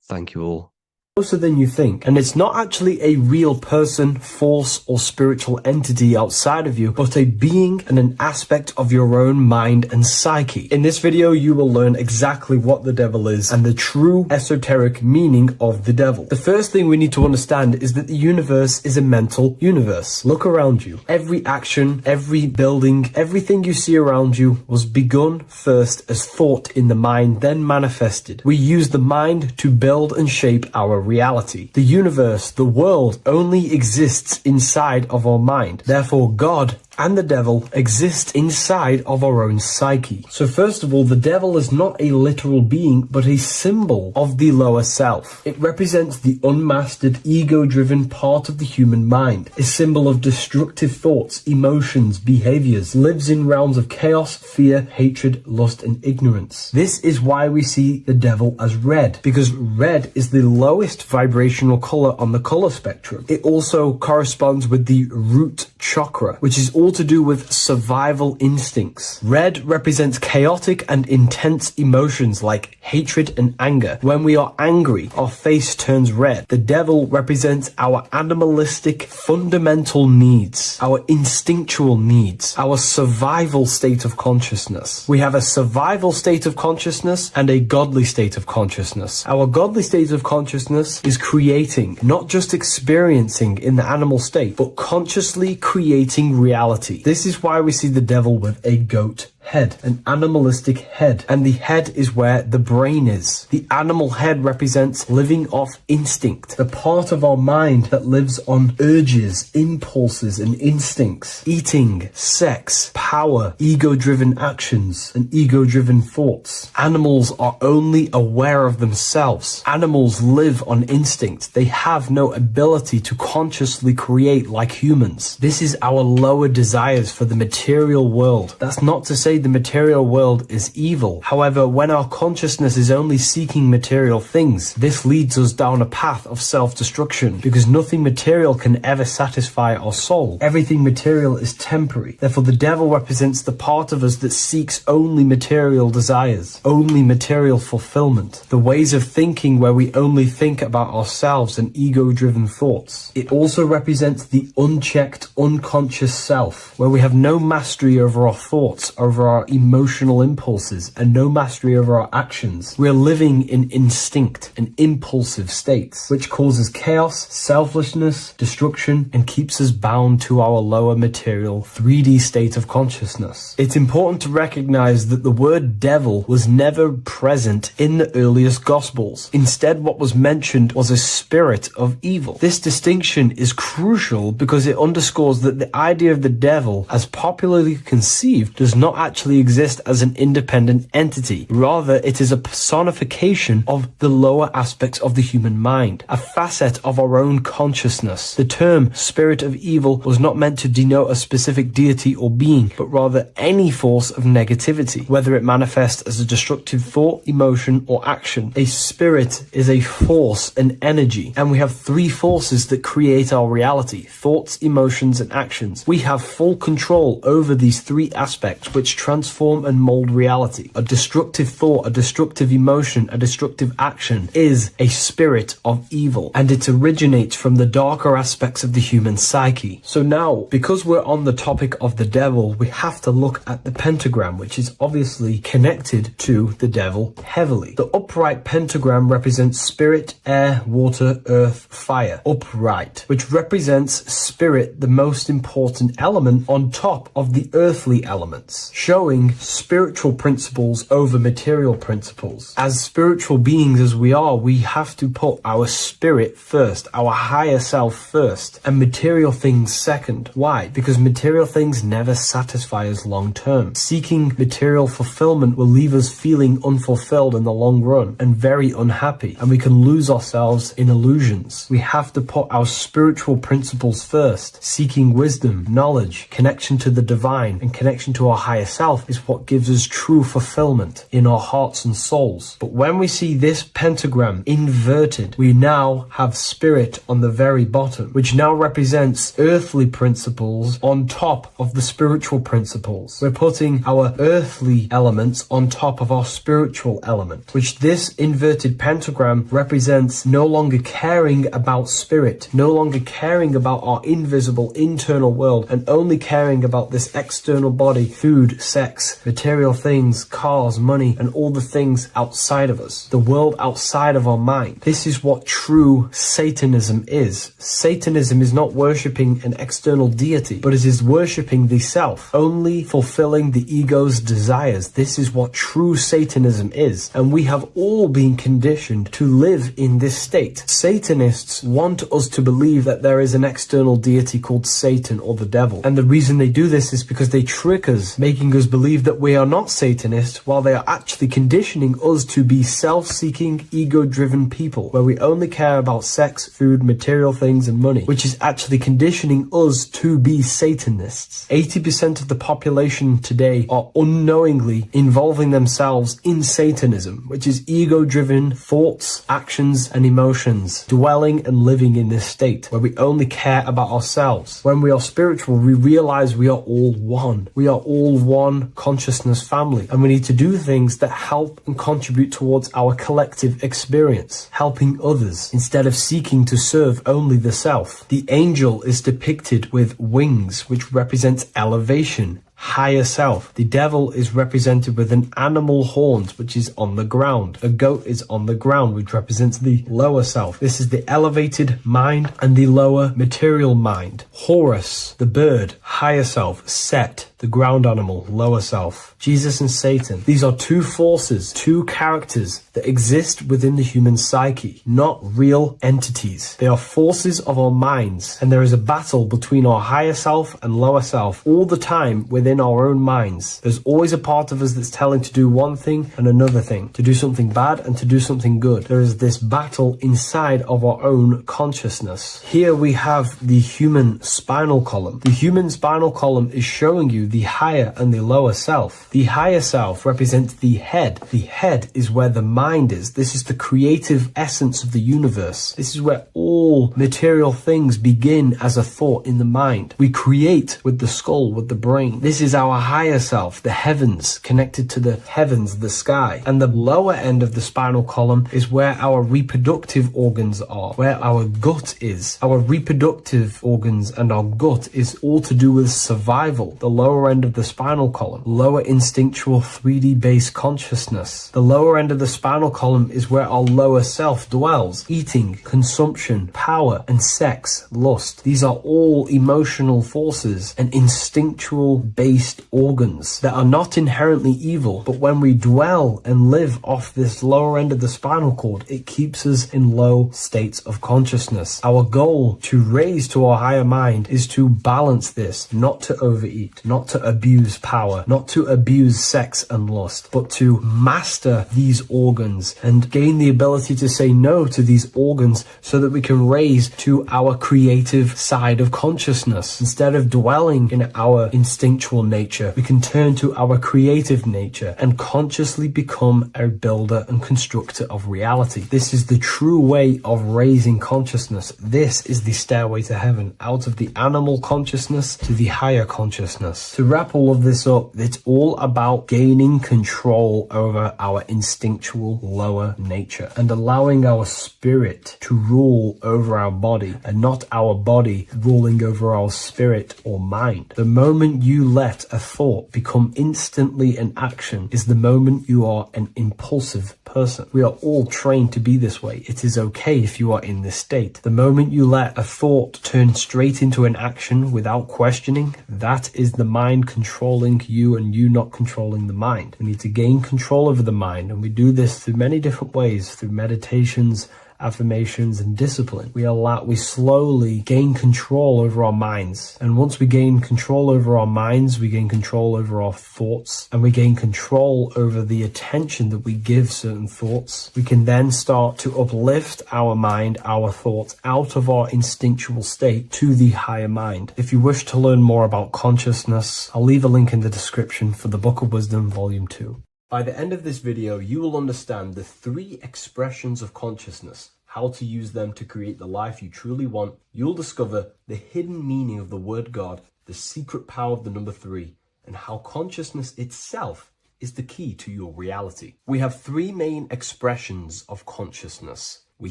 Thank you all. Closer than you think, and it's not actually a real person, force, or spiritual entity outside of you, but a being and an aspect of your own mind and psyche. In this video, you will learn exactly what the devil is and the true esoteric meaning of the devil. The first thing we need to understand is that the universe is a mental universe. Look around you. Every action, every building, everything you see around you was begun first as thought in the mind, then manifested. We use the mind to build and shape our reality. The universe, the world, only exists inside of our mind. Therefore, God and the devil exist inside of our own psyche. So first of all, the devil is not a literal being, but a symbol of the lower self. It represents the unmastered, ego-driven part of the human mind, a symbol of destructive thoughts, emotions, behaviors, lives in realms of chaos, fear, hatred, lust, and ignorance. This is why we see the devil as red, because red is the lowest vibrational color on the color spectrum. It also corresponds with the root chakra, which is all to do with survival instincts. Red represents chaotic and intense emotions like hatred and anger. When we are angry, our face turns red. The devil represents our animalistic fundamental needs, our instinctual needs, our survival state of consciousness. We have a survival state of consciousness and a godly state of consciousness. Our godly state of consciousness is creating, not just experiencing in the animal state, but consciously creating reality. This is why we see the devil with a goat head, an animalistic head, and the head is where the brain is. The animal head represents living off instinct, the part of our mind that lives on urges, impulses, and instincts, eating, sex, power, ego-driven actions, and ego-driven thoughts. Animals are only aware of themselves. Animals live on instinct. They have no ability to consciously create like humans. This is our lower desires for the material world. That's not to say the material world is evil. However, when our consciousness is only seeking material things, this leads us down a path of self-destruction, because nothing material can ever satisfy our soul. Everything material is temporary. Therefore, the devil represents the part of us that seeks only material desires, only material fulfillment, the ways of thinking where we only think about ourselves and ego-driven thoughts. It also represents the unchecked, unconscious self, where we have no mastery over our thoughts, over our emotional impulses, and no mastery over our actions. We are living in instinct and impulsive states, which causes chaos, selfishness, destruction, and keeps us bound to our lower material 3D state of consciousness. It's important to recognize that the word devil was never present in the earliest Gospels. Instead, what was mentioned was a spirit of evil. This distinction is crucial because it underscores that the idea of the devil, as popularly conceived, does not actually exist as an independent entity. Rather, it is a personification of the lower aspects of the human mind, a facet of our own consciousness. The term spirit of evil was not meant to denote a specific deity or being, but rather any force of negativity, whether it manifests as a destructive thought, emotion, or action. A spirit is a force, an energy, and we have three forces that create our reality: thoughts, emotions, and actions. We have full control over these three aspects which transform and mold reality. A destructive thought, a destructive emotion, a destructive action is a spirit of evil, and it originates from the darker aspects of the human psyche. So now, because we're on the topic of the devil, we have to look at the pentagram, which is obviously connected to the devil heavily. The upright pentagram represents spirit, air, water, earth, fire. Upright, which represents spirit, the most important element on top of the earthly elements, showing spiritual principles over material principles. As spiritual beings as we are, we have to put our spirit first, our higher self first, and material things second. Why? Because material things never satisfy us long term. Seeking material fulfillment will leave us feeling unfulfilled in the long run and very unhappy, and we can lose ourselves in illusions. We have to put our spiritual principles first. Seeking wisdom, knowledge, connection to the divine, and connection to our higher self is what gives us true fulfillment in our hearts and souls. But when we see this pentagram inverted, we now have spirit on the very bottom, which now represents earthly principles on top of the spiritual principles. We're putting our earthly elements on top of our spiritual element, which this inverted pentagram represents no longer caring about spirit, no longer caring about our invisible internal world, and only caring about this external body, food, sex, material things, cars, money, and all the things outside of us, the world outside of our mind. This is what true Satanism is. Satanism is not worshipping an external deity, but it is worshipping the self, only fulfilling the ego's desires. This is what true Satanism is, and we have all been conditioned to live in this state. Satanists want us to believe that there is an external deity called Satan or the devil, and the reason they do this is because they trick us, making us believe that we are not Satanists, while they are actually conditioning us to be self-seeking, ego-driven people, where we only care about sex, food, material things, and money, which is actually conditioning us to be Satanists. 80% of the population today are unknowingly involving themselves in Satanism, which is ego-driven thoughts, actions, and emotions, dwelling and living in this state where we only care about ourselves. When we are spiritual, we realize we are all one. We are all one consciousness family, and we need to do things that help and contribute towards our collective experience, helping others instead of seeking to serve only the self. The angel is depicted with wings, which represents elevation, higher self. The devil is represented with an animal horns, which is on the ground. A goat is on the ground, which represents the lower self. This is the elevated mind and the lower material mind. Horus, the bird, higher self. Set, The ground animal, lower self. Jesus and Satan. These are two forces, two characters that exist within the human psyche, not real entities. They are forces of our minds, and there is a battle between our higher self and lower self all the time within our own minds. There's always a part of us that's telling to do one thing and another thing, to do something bad and to do something good. There is this battle inside of our own consciousness. Here we have the human spinal column. The human spinal column is showing you the higher and the lower self. The higher self represents the head. The head is where the mind is. This is the creative essence of the universe. This is where all material things begin as a thought in the mind. We create with the skull, with the brain. This is our higher self, the heavens, connected to the heavens, the sky. And the lower end of the spinal column is where our reproductive organs are, where our gut is. Our reproductive organs and our gut is all to do with survival. The lower end of the spinal column, lower instinctual 3D based consciousness. The lower end of the spinal column is where our lower self dwells. Eating, consumption, power, and sex, lust. These are all emotional forces and instinctual based organs that are not inherently evil, but when we dwell and live off this lower end of the spinal cord, it keeps us in low states of consciousness. Our goal to raise to our higher mind is to balance this, not to overeat, not to abuse power, not to abuse sex and lust, but to master these organs and gain the ability to say no to these organs so that we can raise to our creative side of consciousness. Instead of dwelling in our instinctual nature, we can turn to our creative nature and consciously become a builder and constructor of reality. This is the true way of raising consciousness. This is the stairway to heaven, out of the animal consciousness to the higher consciousness. To wrap all of this up, it's all about gaining control over our instinctual lower nature and allowing our spirit to rule over our body and not our body ruling over our spirit or mind. The moment you let a thought become instantly an action is the moment you are an impulsive person. We are all trained to be this way. It is okay if you are in this state. The moment you let a thought turn straight into an action without questioning, that is the mind controlling you and you not controlling the mind. We need to gain control over the mind, and we do this through many different ways, through meditations, affirmations, and discipline. We slowly gain control over our minds. And once we gain control over our minds, we gain control over our thoughts, and we gain control over the attention that we give certain thoughts. We can then start to uplift our mind, our thoughts, out of our instinctual state to the higher mind. If you wish to learn more about consciousness, I'll leave a link in the description for the Book of Wisdom, Volume 2. By the end of this video, you will understand the 3 expressions of consciousness, how to use them to create the life you truly want. You'll discover the hidden meaning of the word God, the secret power of the number 3, and how consciousness itself is the key to your reality. We have 3 main expressions of consciousness. We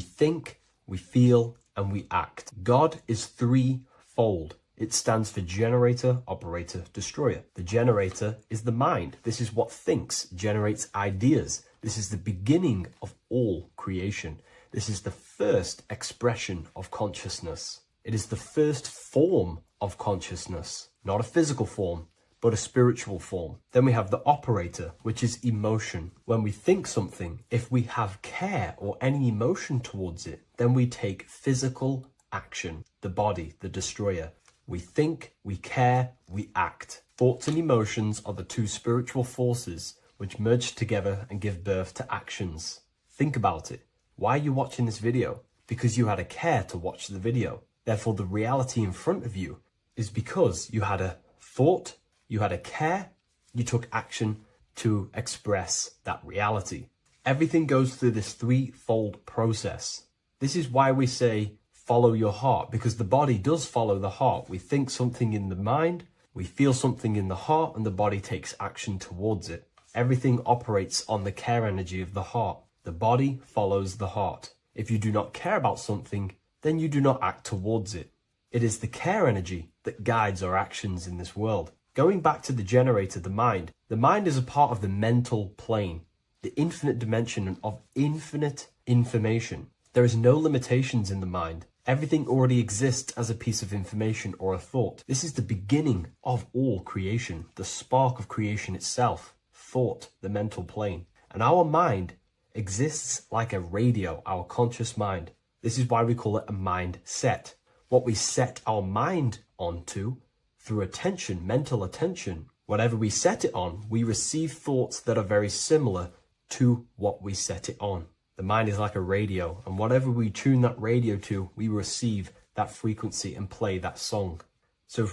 think, we feel, and we act. God is 3-fold. It stands for generator, operator, destroyer. The generator is the mind. This is what thinks, generates ideas. This is the beginning of all creation. This is the first expression of consciousness. It is the first form of consciousness, not a physical form, but a spiritual form. Then we have the operator, which is emotion. When we think something, if we have care or any emotion towards it, then we take physical action, the body, the destroyer. We think, we care, we act. Thoughts and emotions are the 2 spiritual forces which merge together and give birth to actions. Think about it. Why are you watching this video? Because you had a care to watch the video. Therefore, the reality in front of you is because you had a thought, you had a care, you took action to express that reality. Everything goes through this 3-fold process. This is why we say, follow your heart, because the body does follow the heart. We think something in the mind, we feel something in the heart, and the body takes action towards it. Everything operates on the care energy of the heart. The body follows the heart. If you do not care about something, then you do not act towards it. It is the care energy that guides our actions in this world. Going back to the generator, the mind is a part of the mental plane, the infinite dimension of infinite information. There is no limitations in the mind. Everything already exists as a piece of information or a thought. This is the beginning of all creation, the spark of creation itself, thought, the mental plane. And our mind exists like a radio, our conscious mind. This is why we call it a mindset. What we set our mind onto through attention, mental attention, whatever we set it on, we receive thoughts that are very similar to what we set it on. The mind is like a radio, and whatever we tune that radio to, we receive that frequency and play that song. So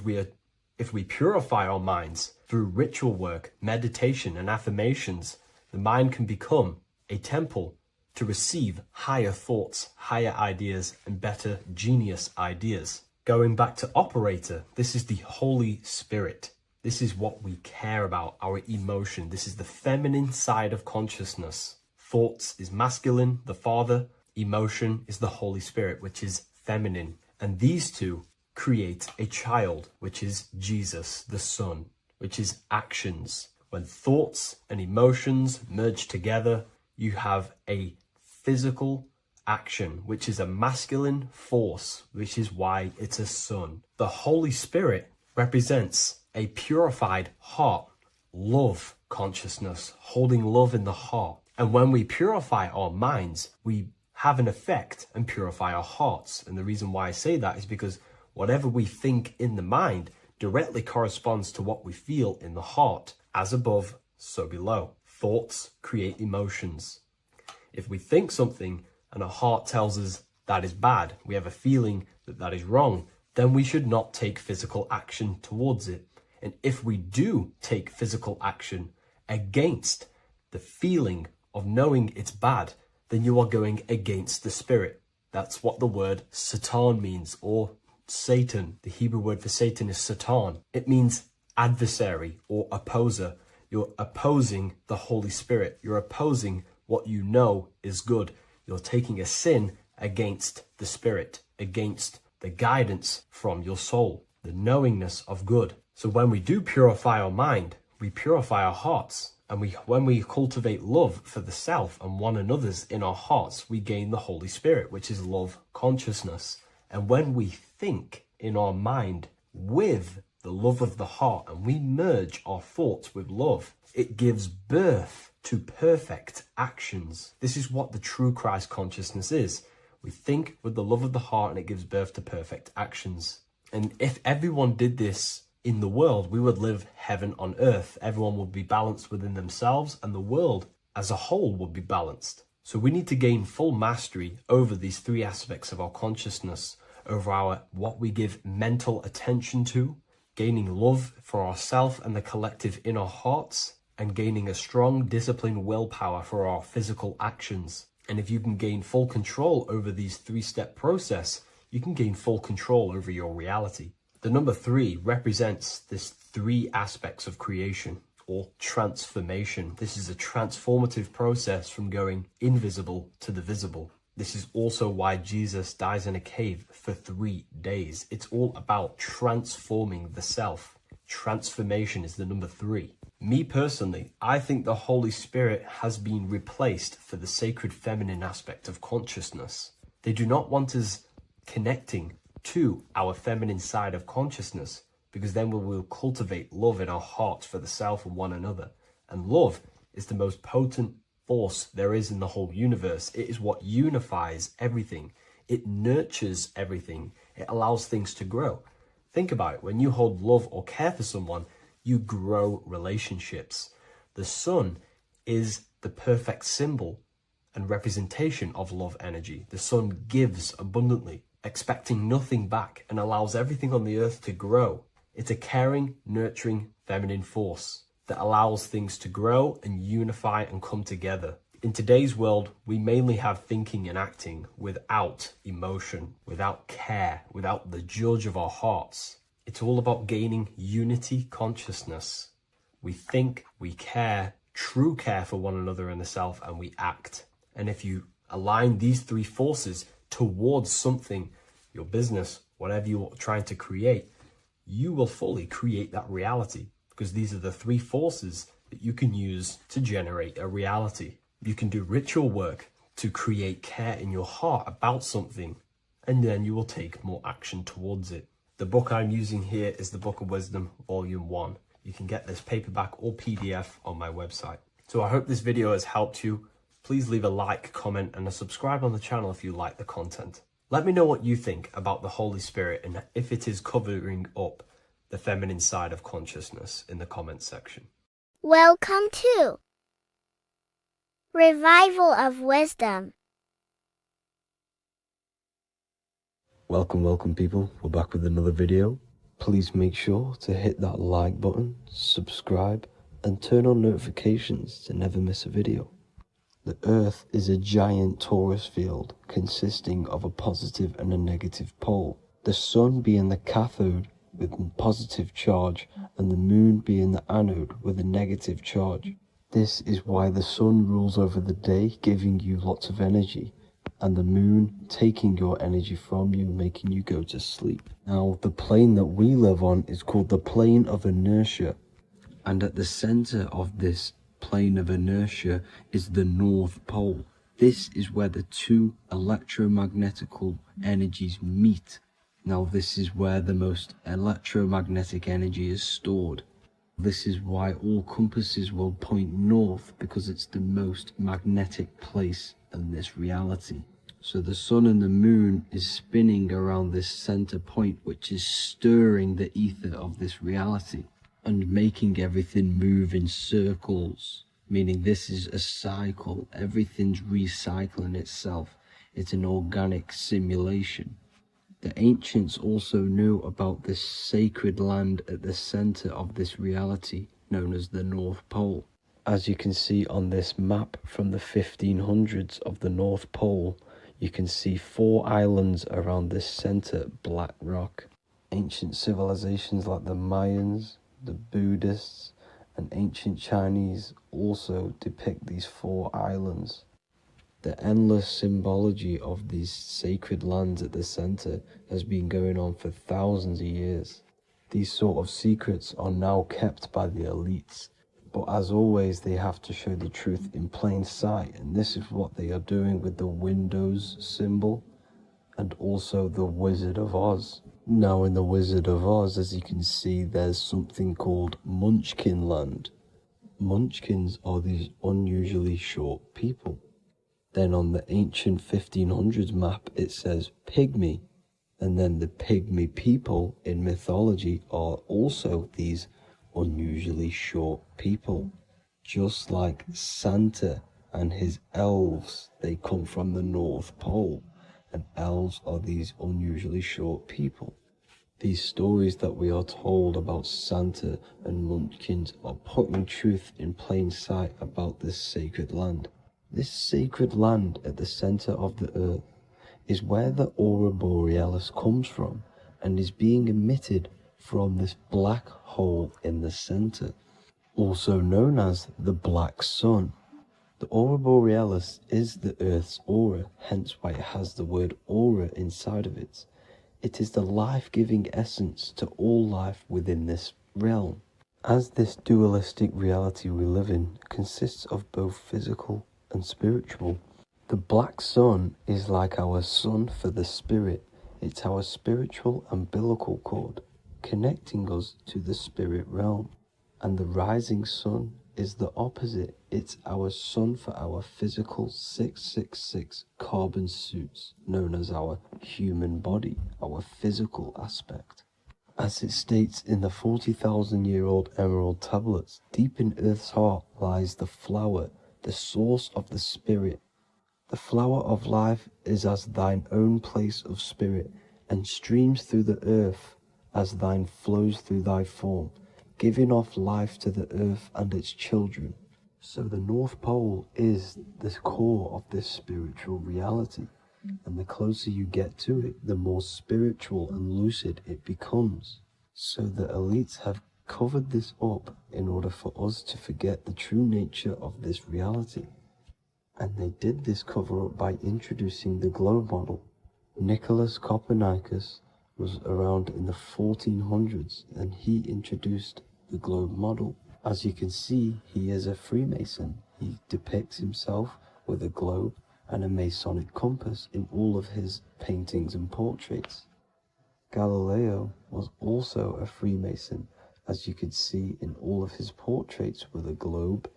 if we purify our minds through ritual work, meditation, and affirmations, the mind can become a temple to receive higher thoughts, higher ideas, and better genius ideas. Going back to operator, this is the Holy Spirit. This is what we care about, our emotion. This is the feminine side of consciousness. Thoughts is masculine, the Father. Emotion is the Holy Spirit, which is feminine. And these two create a child, which is Jesus, the Son, which is actions. When thoughts and emotions merge together, you have a physical action, which is a masculine force, which is why it's a son. The Holy Spirit represents a purified heart, love consciousness, holding love in the heart. And when we purify our minds, we have an effect and purify our hearts. And the reason why I say that is because whatever we think in the mind directly corresponds to what we feel in the heart. As above, so below. Thoughts create emotions. If we think something and our heart tells us that is bad, we have a feeling that that is wrong, then we should not take physical action towards it. And if we do take physical action against the feeling of knowing it's bad, then you are going against the spirit. That's what the word Satan means, or Satan. The Hebrew word for Satan is Satan. It means adversary or opposer. You're opposing the Holy Spirit. You're opposing what you know is good. You're taking a sin against the Spirit, against the guidance from your soul, the knowingness of good. So when we do purify our mind, we purify our hearts. And when we cultivate love for the self and one another's in our hearts, we gain the Holy Spirit, which is love consciousness. And when we think in our mind with the love of the heart and we merge our thoughts with love, it gives birth to perfect actions. This is what the true Christ consciousness is. We think with the love of the heart and it gives birth to perfect actions. And if everyone did this in the world, we would live heaven on earth. Everyone would be balanced within themselves and the world as a whole would be balanced. So we need to gain full mastery over these three aspects of our consciousness, over our what we give mental attention to, gaining love for ourselves and the collective in our hearts, and gaining a strong disciplined willpower for our physical actions. And if you can gain full control over these three-step process, you can gain full control over your reality. The number 3 represents this 3 aspects of creation or transformation. This is a transformative process from going invisible to the visible. This is also why Jesus dies in a cave for 3 days. It's all about transforming the self. Transformation is the number 3. Me personally, I think the Holy Spirit has been replaced for the sacred feminine aspect of consciousness. They do not want us connecting to our feminine side of consciousness, because then we will cultivate love in our hearts for the self and one another. And love is the most potent force there is in the whole universe. It is what unifies everything. It nurtures everything. It allows things to grow. Think about it. When you hold love or care for someone, you grow relationships. The sun is the perfect symbol and representation of love energy. The sun gives abundantly, expecting nothing back, and allows everything on the earth to grow. It's a caring, nurturing, feminine force that allows things to grow and unify and come together. In today's world, we mainly have thinking and acting without emotion, without care, without the judge of our hearts. It's all about gaining unity consciousness. We think, we care, true care for one another and the self, and we act. And if you align these 3 forces towards something, your business, whatever you're trying to create, you will fully create that reality, because these are the 3 forces that you can use to generate a reality. You can do ritual work to create care in your heart about something, and then you will take more action towards it. The book I'm using here is the Book of Wisdom, Volume 1. You can get this paperback or PDF on my website. So I hope this video has helped you. Please leave a like, comment, and a subscribe on the channel if you like the content. Let me know what you think about the Holy Spirit and if it is covering up the feminine side of consciousness in the comments section. Welcome to Revival of Wisdom. Welcome people, we're back with another video. Please make sure to hit that like button, subscribe, and turn on notifications to never miss a video. The Earth is a giant torus field consisting of a positive and a negative pole. The Sun being the cathode with a positive charge and the Moon being the anode with a negative charge. This is why the Sun rules over the day, giving you lots of energy, and the Moon taking your energy from you, making you go to sleep. Now, the plane that we live on is called the plane of inertia, and at the center of this plane of inertia is the North Pole. This is where the two electromagnetical energies meet. Now, this is where the most electromagnetic energy is stored. This is why all compasses will point north, because it's the most magnetic place in this reality. So the Sun and the Moon is spinning around this center point, which is stirring the ether of this reality and making everything move in circles, meaning this is a cycle. Everything's recycling itself. It's an organic simulation. The ancients also knew about this sacred land at the center of this reality, known as the North Pole. As you can see on this map from the 1500s of the North Pole, you can see 4 islands around this center black rock. Ancient civilizations like the Mayans, the Buddhists, and ancient Chinese also depict these 4 islands. The endless symbology of these sacred lands at the center has been going on for thousands of years. These sort of secrets are now kept by the elites, but as always they have to show the truth in plain sight, and this is what they are doing with the Windows symbol and also the Wizard of Oz. Now in the Wizard of Oz, as you can see, there's something called Munchkin Land. Munchkins are these unusually short people. Then on the ancient 1500s map it says pygmy, and then the pygmy people in mythology are also these unusually short people. Just like Santa and his elves, they come from the North Pole, and elves are these unusually short people. These stories that we are told about Santa and Munchkins are putting truth in plain sight about this sacred land. This sacred land at the center of the earth is where the aurora borealis comes from and is being emitted from this black hole in the center, also known as the black sun. The aurora borealis is the earth's aura, hence why it has the word aura inside of it. It is the life-giving essence to all life within this realm. As this dualistic reality we live in consists of both physical and spiritual, the black sun is like our sun for the spirit. It's our spiritual umbilical cord, connecting us to the spirit realm. And the rising sun is the opposite. It's our sun for our physical 666 carbon suits, known as our human body, our physical aspect. As it states in the 40,000-year-old emerald tablets, deep in Earth's heart lies the flower, the source of the spirit. The flower of life is as thine own place of spirit, and streams through the earth as thine flows through thy form, giving off life to the earth and its children. So the North Pole is the core of this spiritual reality, and the closer you get to it, the more spiritual and lucid it becomes. So the elites have covered this up in order for us to forget the true nature of this reality. And they did this cover up by introducing the globe model. Nicholas Copernicus was around in the 1400s, and he introduced the globe model. As you can see, he is a Freemason. He depicts himself with a globe and a Masonic compass in all of his paintings and portraits. Galileo was also a Freemason, as you could see in all of his portraits with a globe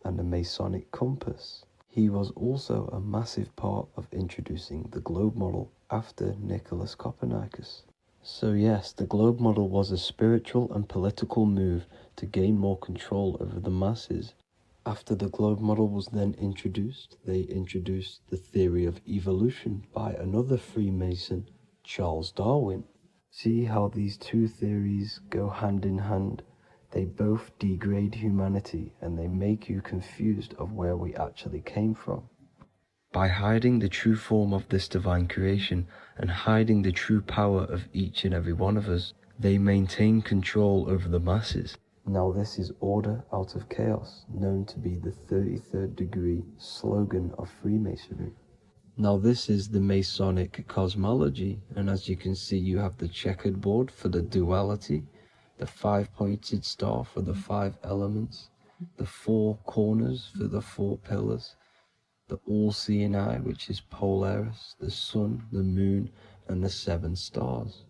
and a Masonic compass. He was also a massive part of introducing the globe model after Nicholas Copernicus. So yes, the globe model was a spiritual and political move to gain more control over the masses. After the globe model was then introduced, they introduced the theory of evolution by another Freemason, Charles Darwin. See how these two theories go hand in hand? They both degrade humanity and they make you confused of where we actually came from. By hiding the true form of this divine creation and hiding the true power of each and every one of us, they maintain control over the masses. Now this is order out of chaos, known to be the 33rd degree slogan of Freemasonry. Now this is the Masonic cosmology, and as you can see you have the checkered board for the duality, the 5-pointed star for the 5 elements, the 4 corners for the 4 pillars, the all-seeing eye, which is Polaris, the sun, the moon, and the 7 stars.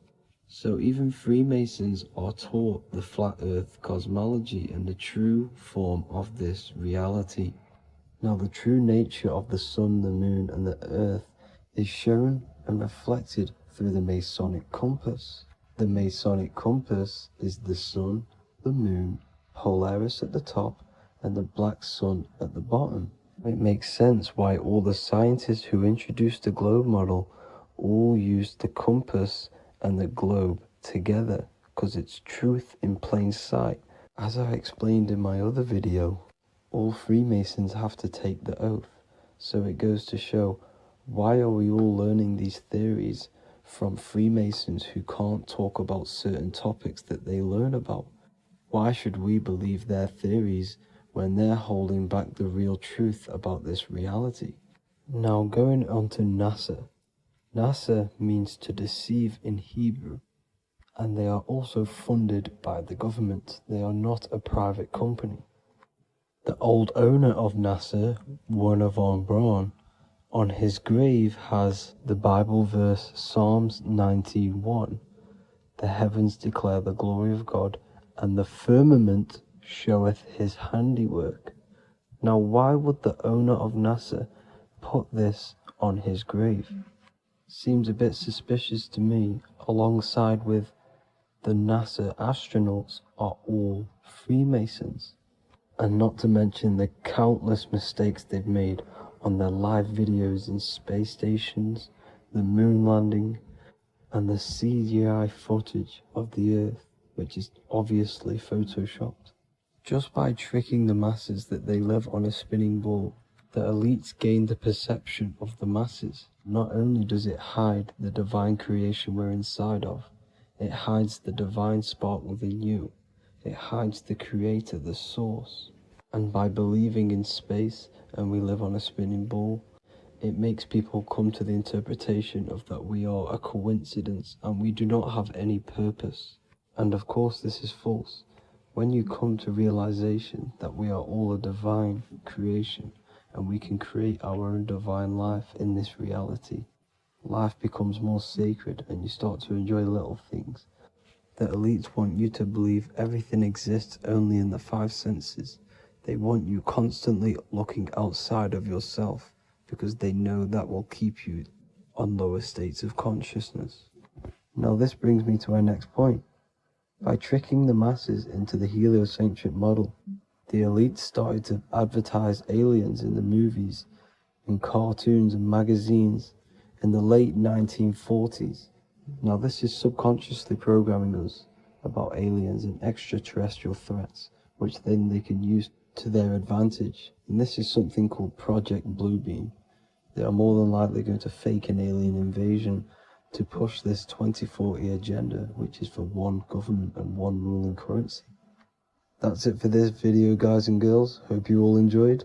So even Freemasons are taught the flat earth cosmology and the true form of this reality. Now the true nature of the sun, the moon, and the earth is shown and reflected through the Masonic compass. The Masonic compass is the sun, the moon, Polaris at the top, and the black sun at the bottom. It makes sense why all the scientists who introduced the globe model all used the compass and the globe together, because it's truth in plain sight. As I explained in my other video, all Freemasons have to take the oath, so it goes to show, why are we all learning these theories from Freemasons who can't talk about certain topics that they learn about? Why should we believe their theories when they're holding back the real truth about this reality? Now going on to NASA. NASA means to deceive in Hebrew, and they are also funded by the government. They are not a private company. The old owner of NASA, Werner von Braun, on his grave has the Bible verse Psalms 91. The heavens declare the glory of God, and the firmament showeth his handiwork. Now why would the owner of NASA put this on his grave? Seems a bit suspicious to me, alongside with the NASA astronauts are all Freemasons. And not to mention the countless mistakes they've made on their live videos in space stations, the moon landing, and the CGI footage of the Earth, which is obviously photoshopped. Just by tricking the masses that they live on a spinning ball, the elites gain the perception of the masses. Not only does it hide the divine creation we're inside of, it hides the divine spark within you. It hides the creator, the source. And by believing in space and we live on a spinning ball, it makes people come to the interpretation of that we are a coincidence and we do not have any purpose. And of course this is false. When you come to realization that we are all a divine creation and we can create our own divine life in this reality, life becomes more sacred and you start to enjoy little things. The elites want you to believe everything exists only in the 5 senses. They want you constantly looking outside of yourself because they know that will keep you on lower states of consciousness. Now this brings me to our next point. By tricking the masses into the heliocentric model, the elites started to advertise aliens in the movies, in cartoons and magazines in the late 1940s. Now this is subconsciously programming us about aliens and extraterrestrial threats, which then they can use to their advantage. And this is something called Project Bluebeam. They are more than likely going to fake an alien invasion to push this 2040 agenda, which is for one government and one ruling currency. That's it for this video, guys and girls. Hope you all enjoyed.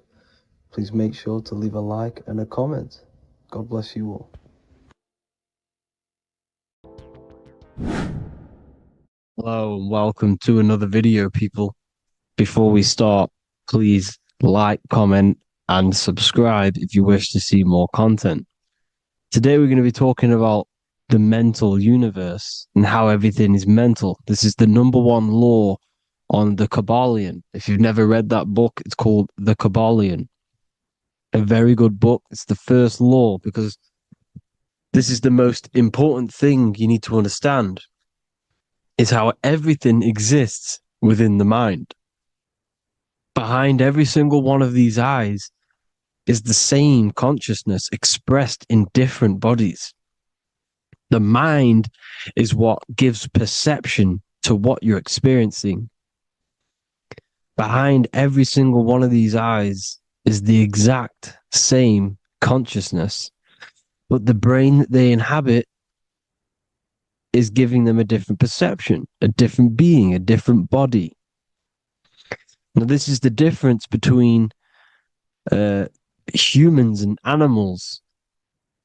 Please make sure to leave a like and a comment. God bless you all. Hello and welcome to another video, people. Before we start, please like, comment, and subscribe if you wish to see more content. Today we're going to be talking about the mental universe and how everything is mental. This is the number one law on the Kabbalion. If you've never read that book, it's called The Kabbalion. A very good book. It's the first law because this is the most important thing you need to understand, is how everything exists within the mind. Behind every single one of these eyes is the same consciousness expressed in different bodies. The mind is what gives perception to what you're experiencing. Behind every single one of these eyes is the exact same consciousness, but the brain that they inhabit is giving them a different perception, a different being, a different body. Now, this is the difference between humans and animals.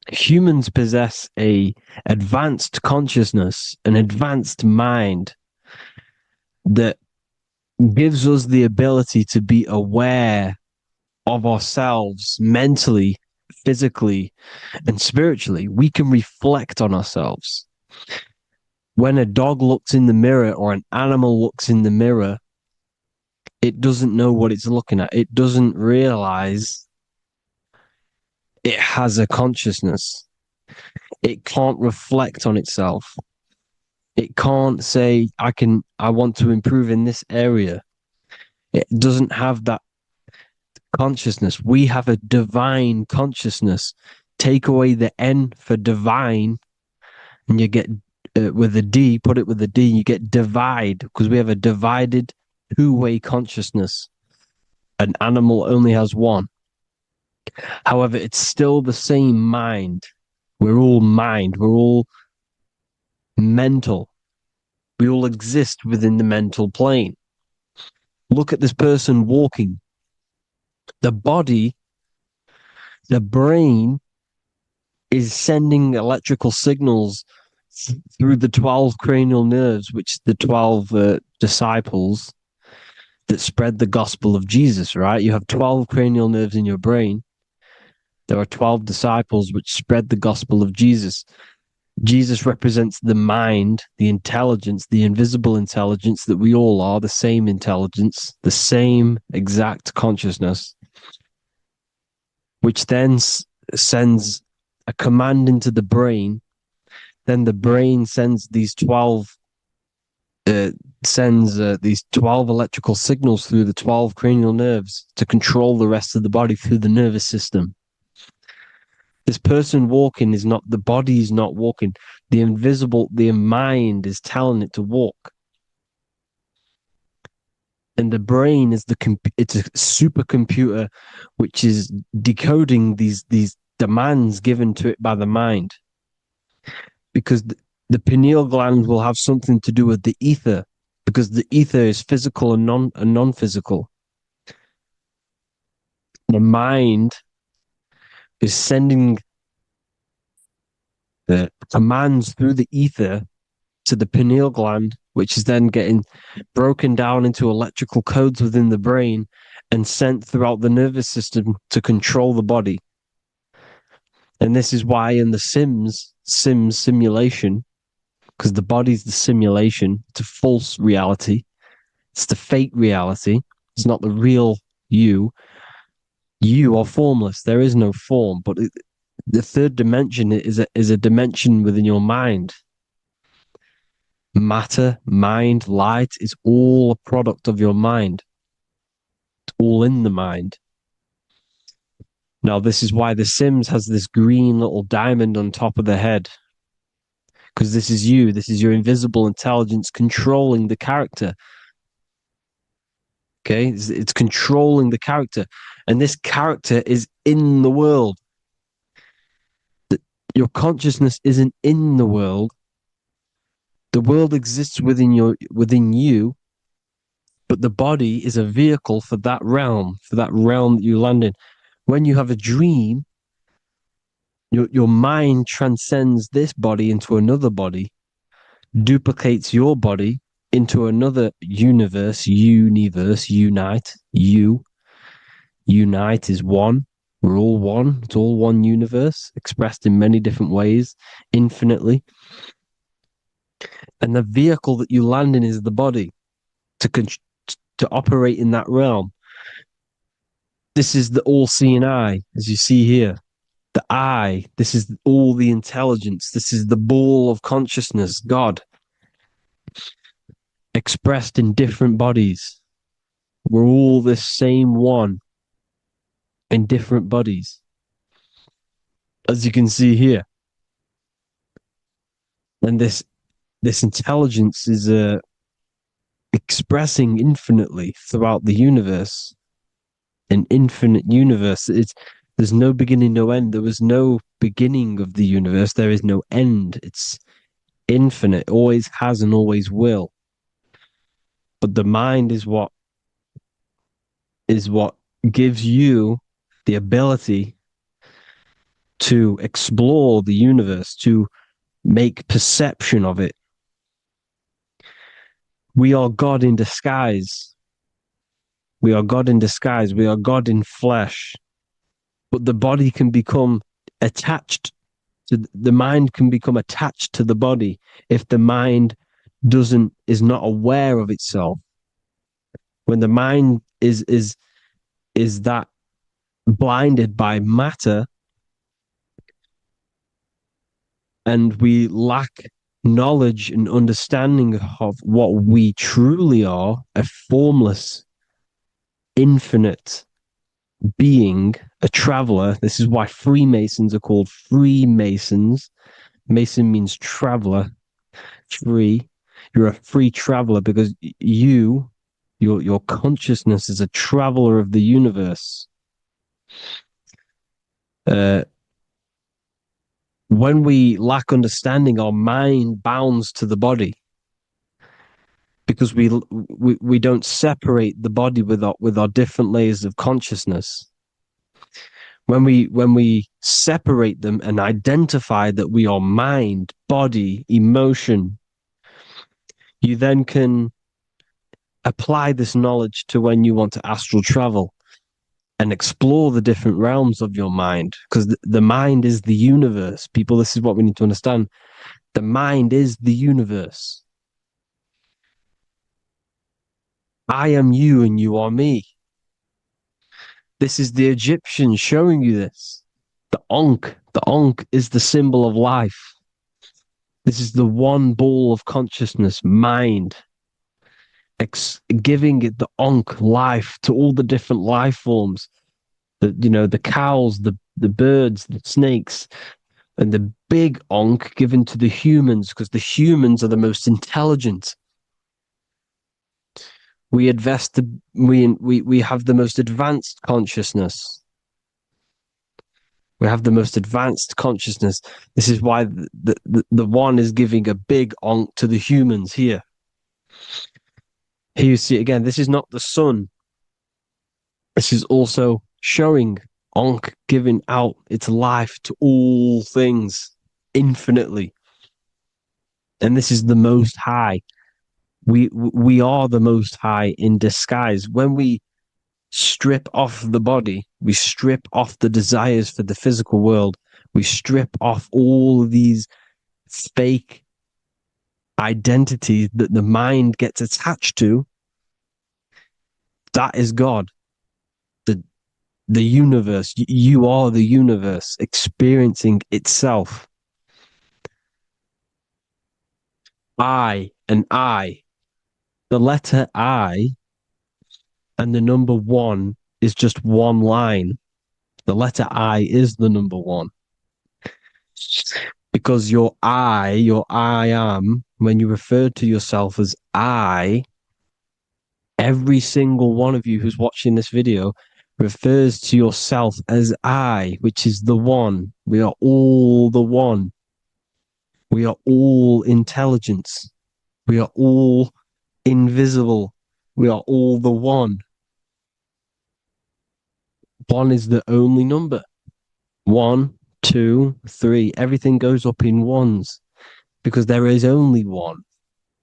Humans possess a advanced consciousness, an advanced mind that gives us the ability to be aware of ourselves mentally, physically, and spiritually. We can reflect on ourselves. When a dog looks in the mirror or an animal looks in the mirror, it doesn't know what it's looking at. It doesn't realize it has a consciousness. It can't reflect on itself. It can't say, I want to improve in this area. It doesn't have that consciousness. We have a divine consciousness. Take away the N for divine, and you get with a D, put it with a D, you get divide, because we have a divided two-way consciousness. An animal only has one. However, it's still the same mind. We're all mind. We're all mental. We all exist within the mental plane. Look at this person walking. The body, the brain is sending electrical signals through the 12 cranial nerves, which the 12 disciples that spread the gospel of Jesus, right? You have 12 cranial nerves in your brain. There are 12 disciples which spread the gospel of Jesus. Jesus represents the mind, the intelligence, the invisible intelligence that we all are, the same intelligence, the same exact consciousness, which then sends a command into the brain. Then the brain sends these 12 electrical signals through the 12 cranial nerves to control the rest of the body through the nervous system. This person walking is not, the body is not walking. The mind is telling it to walk. And the brain is it's a supercomputer which is decoding these demands given to it by the mind. Because the pineal gland will have something to do with the ether, because the ether is physical and non-physical. The mind is sending the commands through the ether to the pineal gland, which is then getting broken down into electrical codes within the brain and sent throughout the nervous system to control the body. And this is why in the Sims simulation, because the body's the simulation, it's a false reality. It's the fake reality. It's not the real you. You are formless. There is no form. But the third dimension is a dimension within your mind. Matter, mind, light is all a product of your mind. It's all in the mind. Now, this is why The Sims has this green little diamond on top of the head. Because this is you. This is your invisible intelligence controlling the character. Okay? It's controlling the character. And this character is in the world. Your consciousness isn't in the world. The world exists within you, but the body is a vehicle for that realm that you land in. When you have a dream, your mind transcends this body into another body, duplicates your body into another unite, you. unite is one. We're all one. It's all one universe, expressed in many different ways, infinitely. And the vehicle that you land in is the body to operate in that realm. This is the all-seeing eye, as you see here. The I, this is all the intelligence. This is the ball of consciousness, God, expressed in different bodies. We're all this same one in different bodies, as you can see here. And this intelligence is expressing infinitely throughout the universe, an infinite universe. There's no beginning, no end. There was no beginning of the universe. There is no end. It's infinite, always has and always will. But the mind is what gives you the ability to explore the universe, to make perception of it. We are God in disguise. We are God in disguise. We are God in flesh. But the body can become attached to the mind, can become attached to the body if the mind is not aware of itself. When the mind is that blinded by matter, and we lack knowledge and understanding of what we truly are, a formless, infinite being, a traveler. This is why Freemasons are called Freemasons. Mason means traveler. Free. You're a free traveler because your consciousness is a traveler of the universe. When we lack understanding, our mind bounds to the body because we don't separate the body with our different layers of consciousness. When we separate them and identify that we are mind, body, emotion, you then can apply this knowledge to when you want to astral travel and explore the different realms of your mind, because the mind is the universe. People, this is what we need to understand. The mind is the universe. I am you and you are me. This is the Egyptians showing you this. The Ankh is the symbol of life. This is the one ball of consciousness, mind, giving it the Ankh life to all the different life forms. The cows, the birds, the snakes, and the big Ankh given to the humans, because the humans are the most intelligent. We have the most advanced consciousness. We have the most advanced consciousness. This is why the one is giving a big Ankh to the humans here. Here you see again, this is not the sun. This is also showing Ankh giving out its life to all things infinitely. And this is the Most High. We are the Most High in disguise. When we strip off the body, we strip off the desires for the physical world, we strip off all of these fake identities that the mind gets attached to. That is God. The universe. You are the universe experiencing itself. I and I. The letter I and the number one is just one line. The letter I is the number one. Because your I am, when you refer to yourself as I, every single one of you who's watching this video refers to yourself as I, which is the one. We are all the one. We are all intelligence. We are all invisible. We are all the one. One is the only number. 1, 2, 3. Everything goes up in ones because there is only one.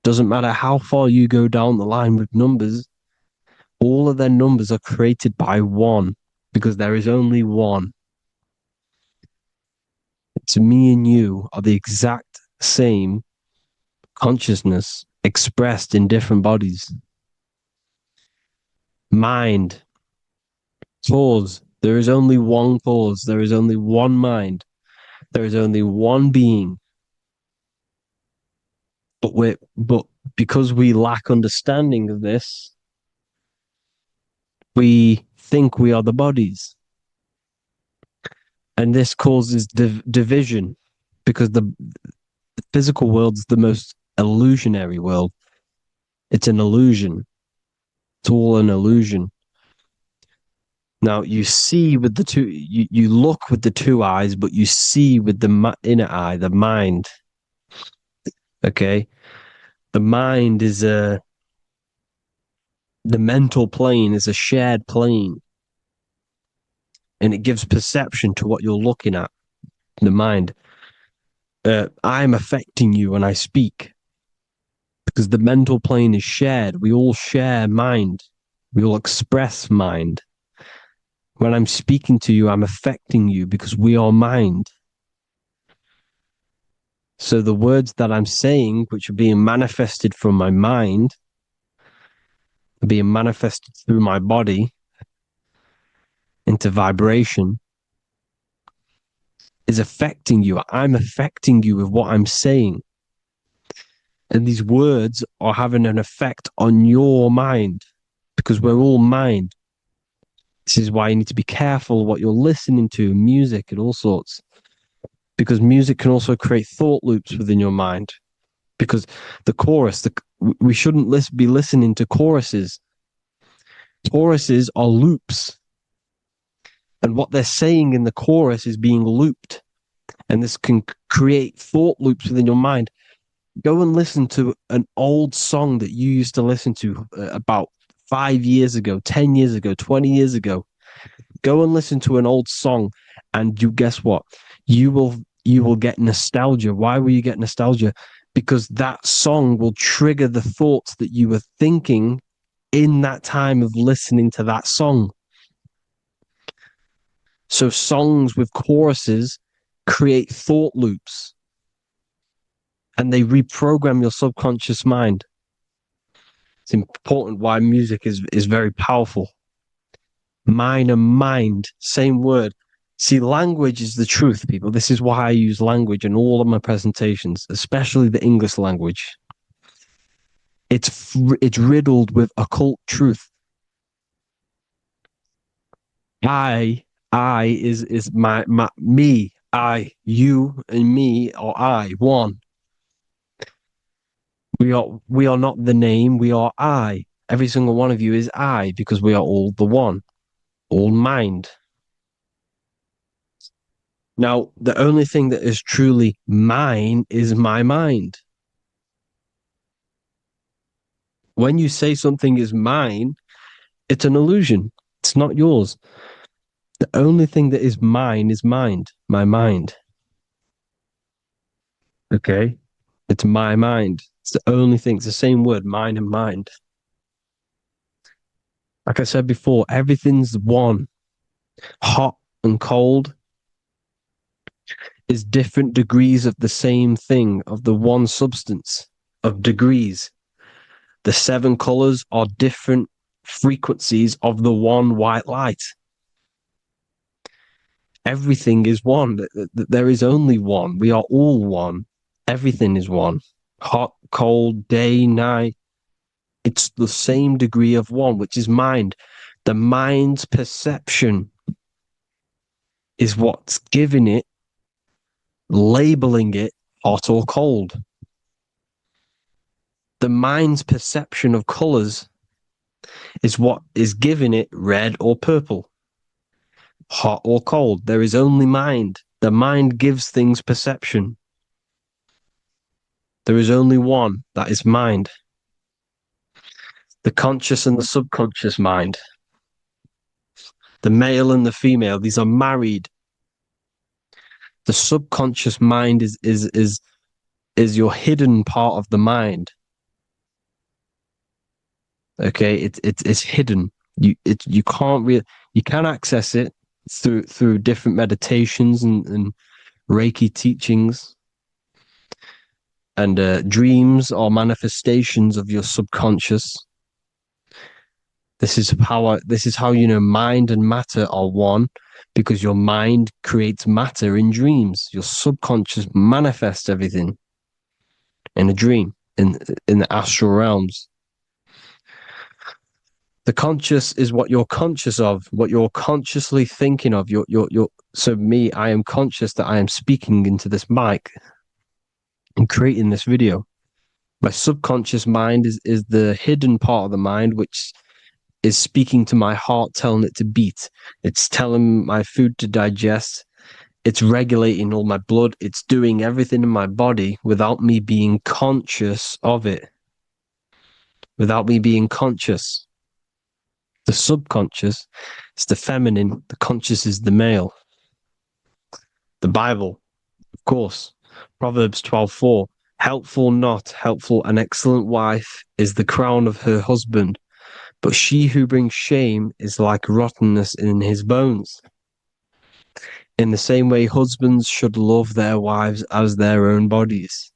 Doesn't matter how far you go down the line with numbers, all of their numbers are created by one. because there is only one. It's me and you are the exact same consciousness expressed in different bodies. Mind, cause. There is only one cause. There is only one mind. There is only one being. But because we lack understanding of this, we think we are the bodies. And this causes division, because the physical world is the most illusionary world. It's an illusion. It's all an illusion. Now you see with the two, you look with the two eyes, but you see with the inner eye, the mind. Okay, the mind is the mental plane is a shared plane, and it gives perception to what you're looking at. The mind. I'm affecting you when I speak, because the mental plane is shared. We all share mind. We all express mind. When I'm speaking to you, I'm affecting you because we are mind. So the words that I'm saying, which are being manifested from my mind, are being manifested through my body into vibration, is affecting you. I'm affecting you with what I'm saying. And these words are having an effect on your mind, because we're all mind. This is why you need to be careful what you're listening to, music and all sorts, because music can also create thought loops within your mind. Because the chorus, we shouldn't be listening to choruses. Choruses are loops. And what they're saying in the chorus is being looped. And this can create thought loops within your mind. Go and listen to an old song that you used to listen to about 5 years ago, 10 years ago, 20 years ago. Go and listen to an old song, and you guess what? You will get nostalgia. Why will you get nostalgia? Because that song will trigger the thoughts that you were thinking in that time of listening to that song. So songs with choruses create thought loops, and they reprogram your subconscious mind. It's important why music is very powerful. Mine and mind, same word. See, language is the truth, people. This is why I use language in all of my presentations, especially the English language. It's riddled with occult truth. I is my me. I, you, and me are I, one. We are not the name, we are I. Every single one of you is I, because we are all the one, all mind. Now, the only thing that is truly mine is my mind. When you say something is mine, it's an illusion. It's not yours. The only thing that is mine is mind, my mind. Okay? It's my mind. It's the only thing. It's the same word, mind and mind. Like I said before, everything's one. Hot and cold is different degrees of the same thing, of the one substance, of degrees. The 7 colors are different frequencies of the one white light. Everything is one. There is only one. We are all one. Everything is one. Hot, cold, day, night. It's the same degree of one, which is mind. The mind's perception is what's giving it, labeling it hot or cold. The mind's perception of colors is what is giving it red or purple, hot or cold. There is only mind. The mind gives things perception. There is only one, that is mind. The conscious and the subconscious mind. The male and the female, these are married. The subconscious mind is your hidden part of the mind. Okay, it's hidden. You can't really, you can access it through different meditations and Reiki teachings, and dreams are manifestations of your subconscious. This is how you know mind and matter are one, because your mind creates matter in dreams. Your subconscious manifests everything in a dream, in the astral realms. The conscious is what you're conscious of, what you're consciously thinking of. So me, I am conscious that I am speaking into this mic and creating this video. My subconscious mind is the hidden part of the mind, which is speaking to my heart, telling it to beat. It's telling my food to digest. It's regulating all my blood. It's doing everything in my body without me being conscious of it. Without me being conscious. The subconscious is the feminine. The conscious is the male. The Bible, of course. Proverbs 12:4. Helpful, not helpful. An excellent wife is the crown of her husband, but she who brings shame is like rottenness in his bones. In the same way, husbands should love their wives as their own bodies.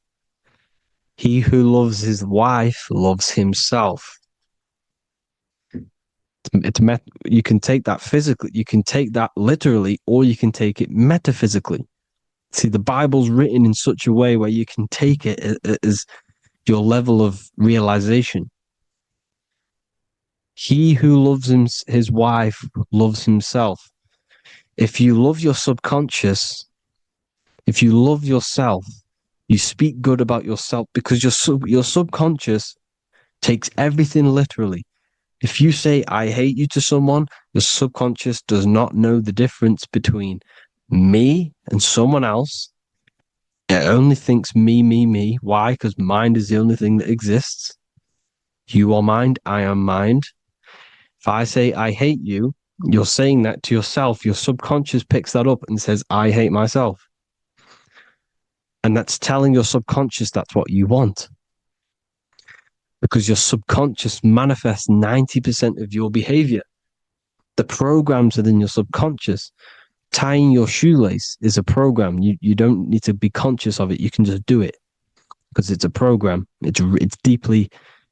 He who loves his wife loves himself. You can take that physically, you can take that literally, or you can take it metaphysically. See, the Bible's written in such a way where you can take it as your level of realization. He who loves his wife loves himself. If you love your subconscious, if you love yourself, you speak good about yourself, because your subconscious takes everything literally. If you say, I hate you to someone, your subconscious does not know the difference between me and someone else. It only thinks me, me, me. Why? Because mind is the only thing that exists. You are mind, I am mind. If I say, I hate you, you're saying that to yourself. Your subconscious picks that up and says, I hate myself. And that's telling your subconscious that's what you want. Because your subconscious manifests 90% of your behavior. The programs within your subconscious. Tying your shoelace is a program. You don't need to be conscious of it. You can just do it because it's a program. It's deeply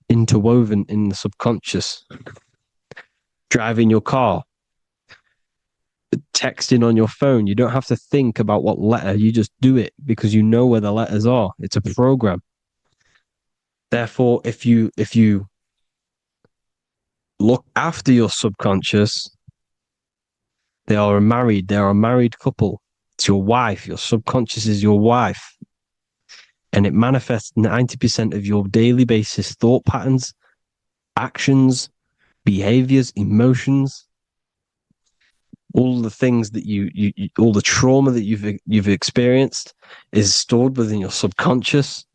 interwoven in the subconscious. Driving your car, texting on your phone. You don't have to think about what letter. You just do it because you know where the letters are. It's a program. Therefore, if you look after your subconscious, they are a married couple. It's your wife. Your subconscious is your wife. And it manifests 90% of your daily basis thought patterns, actions, behaviors, emotions, all the things that you all the trauma that you've experienced is stored within your subconscious,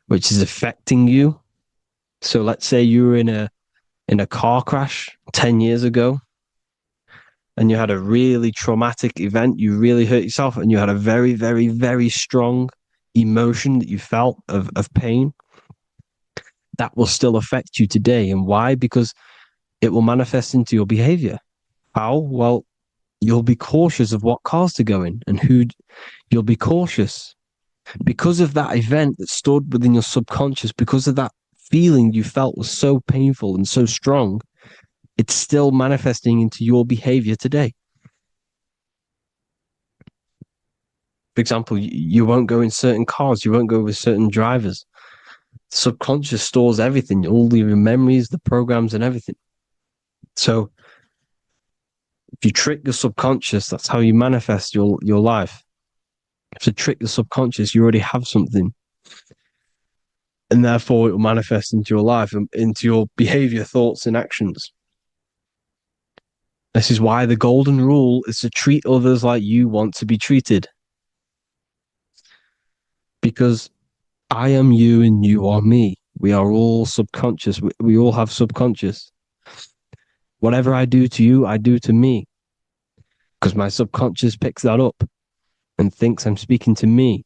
which is affecting you. So let's say you were in a car crash 10 years ago, and you had a really traumatic event, you really hurt yourself, and you had a very, very, very strong emotion that you felt of pain. That will still affect you today. And why? Because it will manifest into your behavior. How? Well, you'll be cautious of what cars to go in and who. You'll be cautious because of that event that stored within your subconscious, because of that feeling you felt was so painful and so strong. It's still manifesting into your behavior today. For example, you won't go in certain cars, you won't go with certain drivers. The subconscious stores everything, all your memories, the programs, and everything. So if you trick your subconscious, that's how you manifest your life. If you trick the subconscious, you already have something. And therefore it will manifest into your life, into your behavior, thoughts, and actions. This is why the golden rule is to treat others like you want to be treated. Because I am you and you are me. We are all subconscious. We all have subconscious. Whatever I do to you, I do to me. Because my subconscious picks that up and thinks I'm speaking to me.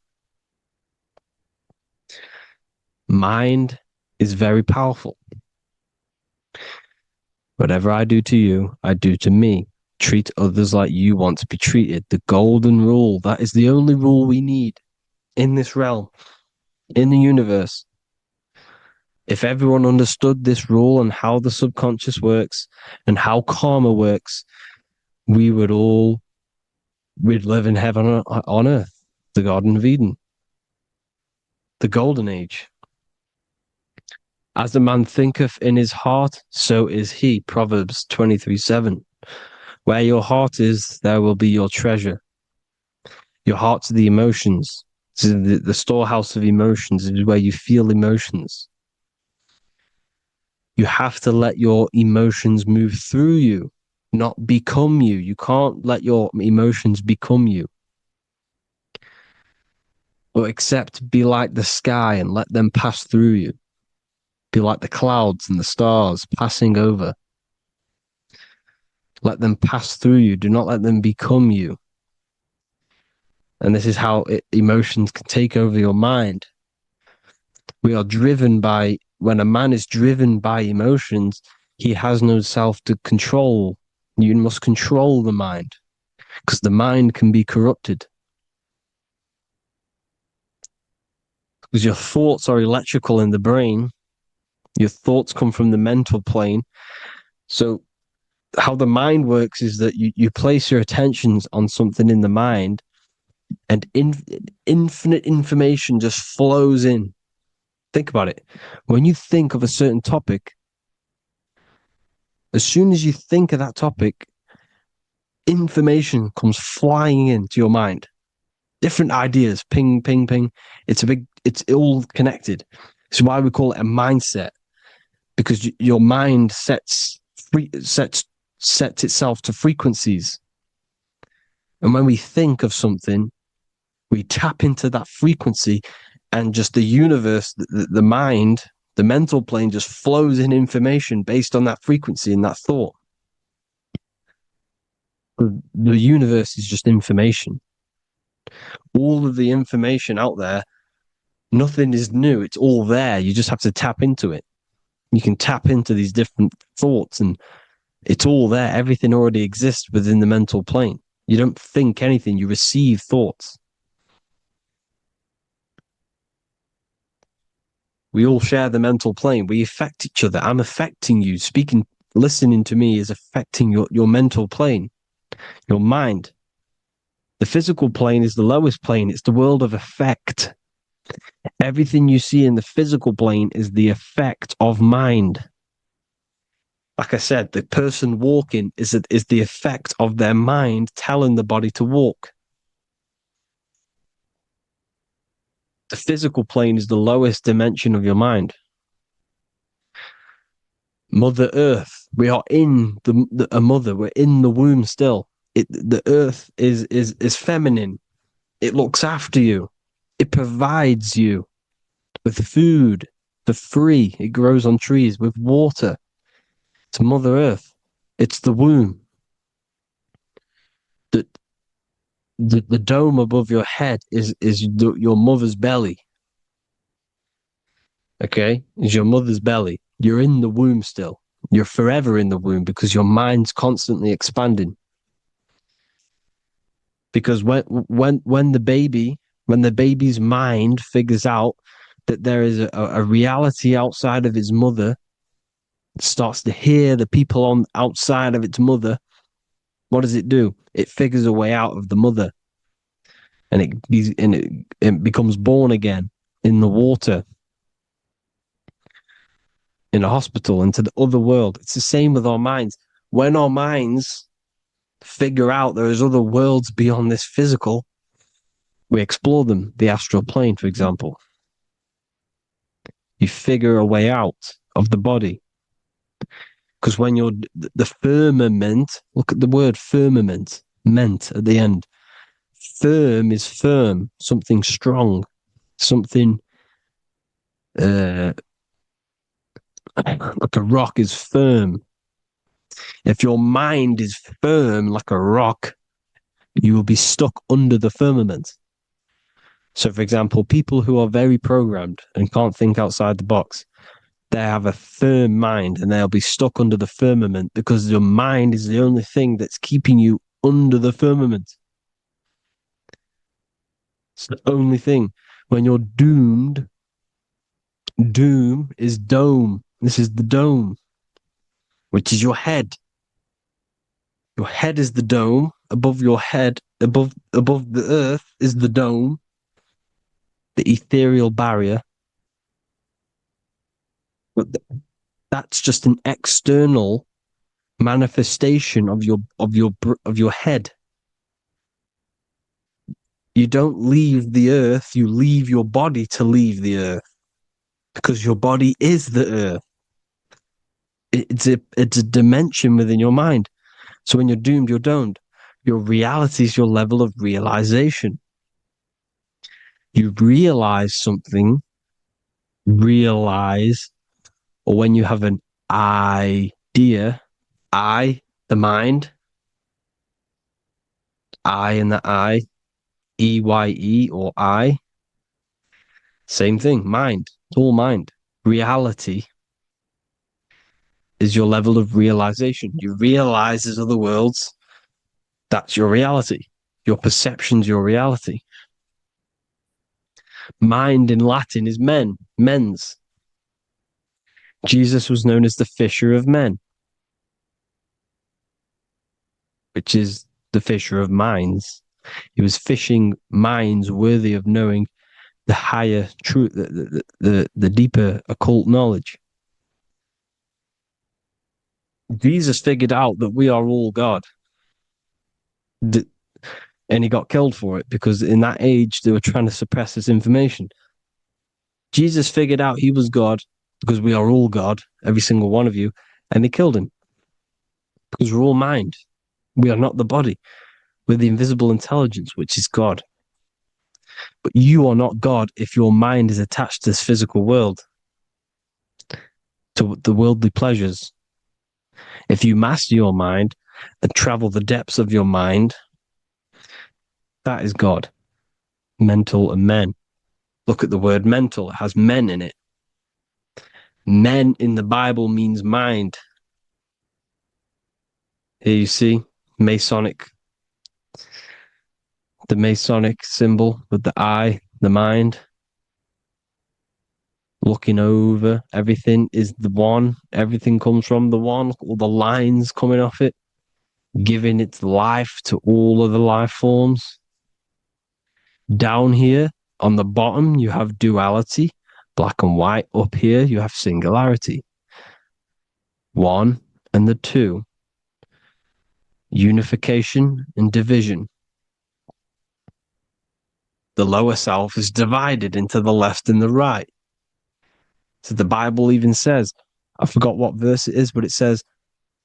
Mind is very powerful. Whatever I do to you, I do to me. Treat others like you want to be treated. The golden rule. That is the only rule we need in this realm, in the universe. If everyone understood this rule and how the subconscious works and how karma works, we'd live in heaven on earth, the Garden of Eden, the golden age. As a man thinketh in his heart, so is he. Proverbs 23:7. Where your heart is, there will be your treasure. Your heart's the emotions. The storehouse of emotions is where you feel emotions. You have to let your emotions move through you, not become you. You can't let your emotions become you. Or except be like the sky and let them pass through you. Be like the clouds and the stars passing over. Let them pass through you. Do not let them become you. And this is how emotions can take over your mind. We are driven by, when a man is driven by emotions, he has no self to control. You must control the mind, because the mind can be corrupted. Because your thoughts are electrical in the brain. Your thoughts come from the mental plane. So how the mind works is that you place your attentions on something in the mind, and infinite information just flows in. Think about it. When you think of a certain topic, as soon as you think of that topic, information comes flying into your mind. Different ideas, ping, ping, ping. It's all connected. It's why we call it a mindset, because your mind sets itself to frequencies. And when we think of something, we tap into that frequency, and just the universe, the mind, the mental plane just flows in information based on that frequency and that thought. The universe is just information. All of the information out there, nothing is new. It's all there. You just have to tap into it. You can tap into these different thoughts, and it's all there. Everything already exists within the mental plane. You don't think anything. You receive thoughts. We all share the mental plane. We affect each other. I'm affecting you. Listening to me is affecting your mental plane, your mind. The physical plane is the lowest plane. It's the world of effect. Everything you see in the physical plane is the effect of mind. Like I said, the person walking is the effect of their mind telling the body to walk. The physical plane is the lowest dimension of your mind. Mother Earth, we are in a mother. We're in the womb still. The Earth is feminine. It looks after you. It provides you with food for free. It grows on trees with water. It's Mother Earth. It's the womb. The dome above your head is your mother's belly. Okay? Is your mother's belly. You're in the womb still. You're forever in the womb because your mind's constantly expanding. Because when the baby's mind figures out that there is a reality outside of its mother, it starts to hear the people on outside of its mother, what does it do? It figures a way out of the mother, and it becomes born again in the water, in a hospital, into the other world. It's the same with our minds. When our minds figure out there is other worlds beyond this physical, we explore them. The astral plane, for example. You figure a way out of the body. Because when you're the firmament, look at the word firmament, meant at the end. Firm is firm, something strong, something like a rock is firm. If your mind is firm like a rock, you will be stuck under the firmament. So, for example, people who are very programmed and can't think outside the box, They have a firm mind and they'll be stuck under the firmament because your mind is the only thing that's keeping you under the firmament. It's the only thing. When you're doomed, doom is dome. This is the dome, which is your head. Your head is the dome. Above your head, above the earth is the dome, the ethereal barrier. But that's just an external manifestation of your head. You don't leave the earth, you leave your body to leave the earth, because your body is the earth. It's a dimension within your mind. So when you're doomed, you're domed. Your reality is your level of realization. You realize something, or when you have an idea, the mind, and the EYE or I, same thing, mind, it's all mind. Reality is your level of realization. You realize there's other worlds, that's your reality. Your perception's your reality. Mind in Latin is mens. Jesus was known as the fisher of men, which is the fisher of minds. He was fishing minds worthy of knowing the higher truth, the deeper occult knowledge. Jesus figured out that we are all God. And he got killed for it because in that age they were trying to suppress this information. Jesus figured out he was God because we are all God, every single one of you, and they killed him because we're all mind. We are not the body. We're the invisible intelligence, which is God. But you are not God if your mind is attached to this physical world, to the worldly pleasures. If you master your mind and travel the depths of your mind, that is God. Mental and men. Look at the word mental. It has men in it. Men in the Bible means mind. Here you see Masonic, the Masonic symbol with the eye, the mind. Looking over everything is the one. Everything comes from the one. All the lines coming off it, giving its life to all of the life forms. Down here on the bottom, you have duality, black and white. Up here, you have singularity. One and the two. Unification and division. The lower self is divided into the left and the right. So the Bible even says, I forgot what verse it is, but it says,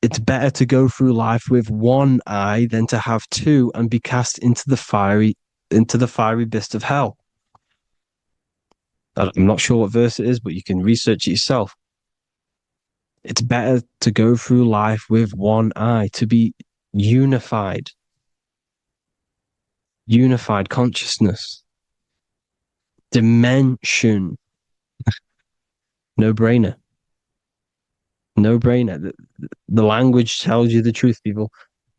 it's better to go through life with one eye than to have two and be cast into the fiery abyss of hell. I'm not sure what verse it is, but you can research it yourself. It's better to go through life with one eye, to be unified consciousness, dimension. No brainer. The language tells you the truth, people.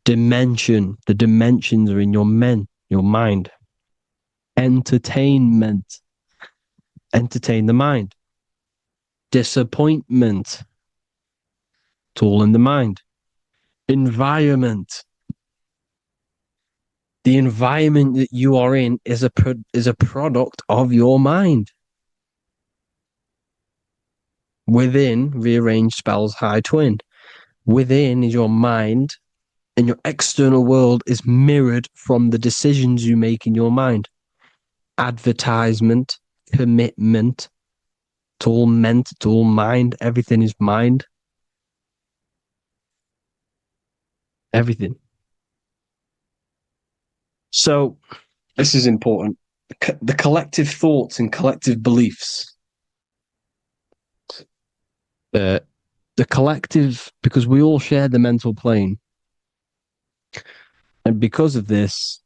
Dimension. The dimensions are in your mind. Entertainment. Entertain the mind. Disappointment. It's all in the mind. Environment. The environment that you are in is a product of your mind. Within, rearranged spells high twin. Within is your mind, and your external world is mirrored from the decisions you make in your mind. Advertisement, commitment, it's all meant, it's all mind. Everything is mind. Everything. So, this is important. The collective thoughts and collective beliefs. The collective, because we all share the mental plane. And because of this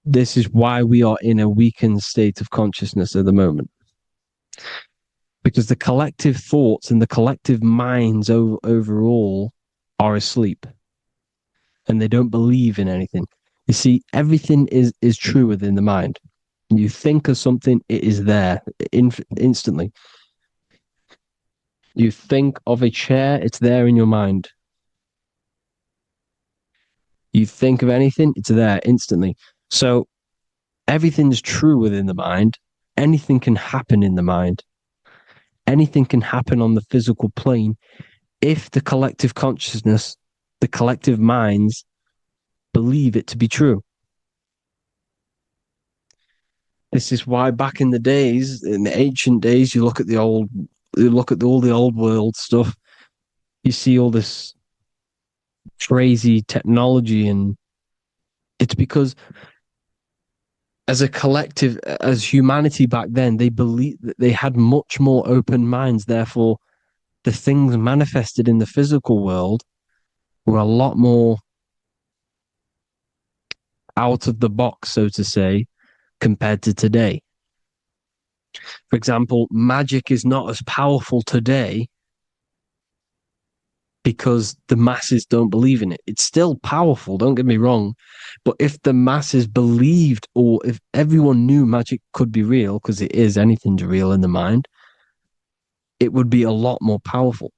is why we are in a weakened state of consciousness at the moment. because the collective thoughts and the collective minds overall are asleep and they don't believe in anything. You see, everything is true within the mind. You think of something, it is there instantly. You think of a chair, it's there in your mind. You think of anything, it's there instantly. So everything's true within the mind. Anything can happen in the mind. Anything can happen on the physical plane if the collective consciousness, the collective minds believe it to be true. This is why back in the days, in the ancient days, you look at all the old world stuff, you see all this crazy technology, and it's because as a collective, as humanity back then, they believed that they had much more open minds. Therefore, the things manifested in the physical world were a lot more out of the box, so to say, compared to today. For example, magic is not as powerful today because the masses don't believe in it. It's still powerful, don't get me wrong, but if the masses believed, or if everyone knew magic could be real, because it is, anything's real in the mind, it would be a lot more powerful.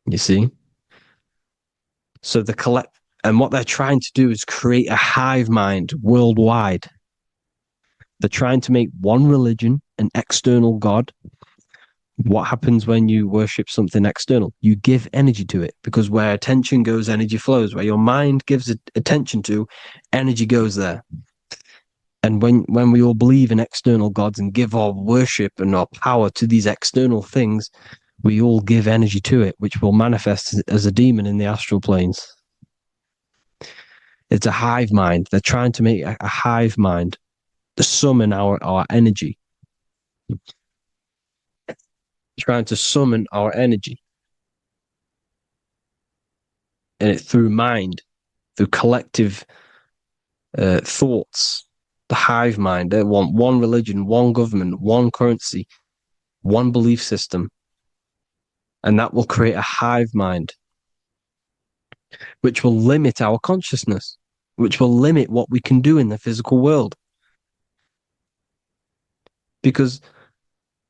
You see? So and what they're trying to do is create a hive mind worldwide. They're trying to make one religion, an external God. What happens when you worship something external? You give energy to it, because where attention goes, energy flows. Where your mind gives attention to, energy goes there. And when we all believe in external gods and give our worship and our power to these external things, we all give energy to it, which will manifest as a demon in the astral planes. It's a hive mind. They're trying to make a hive mind to summon our energy. Trying to summon our energy. And it through mind, through collective thoughts. The hive mind. They want one religion, one government, one currency, one belief system. And that will create a hive mind, which will limit our consciousness, which will limit what we can do in the physical world. Because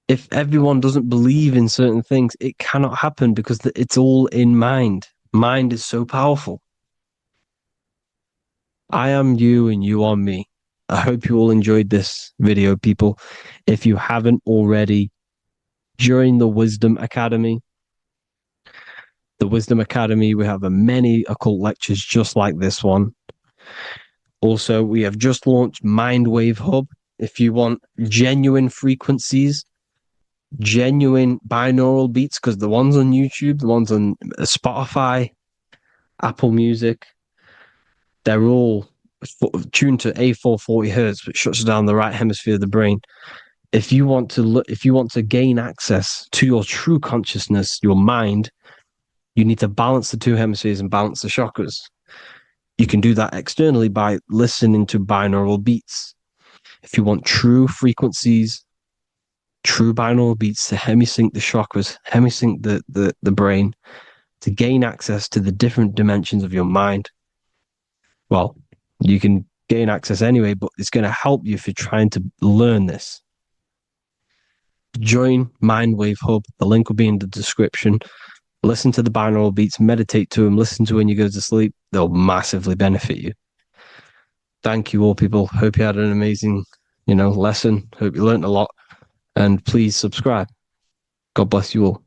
if everyone doesn't believe in certain things, it cannot happen, because it's all in mind. Mind is so powerful. I am you and you are me. I hope you all enjoyed this video, people. If you haven't already, join the Wisdom Academy. The Wisdom Academy, we have many occult lectures just like this one. Also, we have just launched Mindwave Hub. If you want genuine frequencies, genuine binaural beats, because the ones on YouTube, the ones on Spotify, Apple Music, they're all tuned to A440 hertz, which shuts down the right hemisphere of the brain. If you want to gain access to your true consciousness, your mind, you need to balance the two hemispheres and balance the chakras. You can do that externally by listening to binaural beats. If you want true frequencies, true binaural beats to hemisync the chakras, hemisync the brain, to gain access to the different dimensions of your mind, well, you can gain access anyway, but it's going to help you if you're trying to learn this. Join Mindwave Hub. The link will be in the description. Listen to the binaural beats, meditate to them, listen to when you go to sleep. They'll massively benefit you. Thank you all, people. Hope you had an amazing, lesson. Hope you learned a lot. And please subscribe. God bless you all.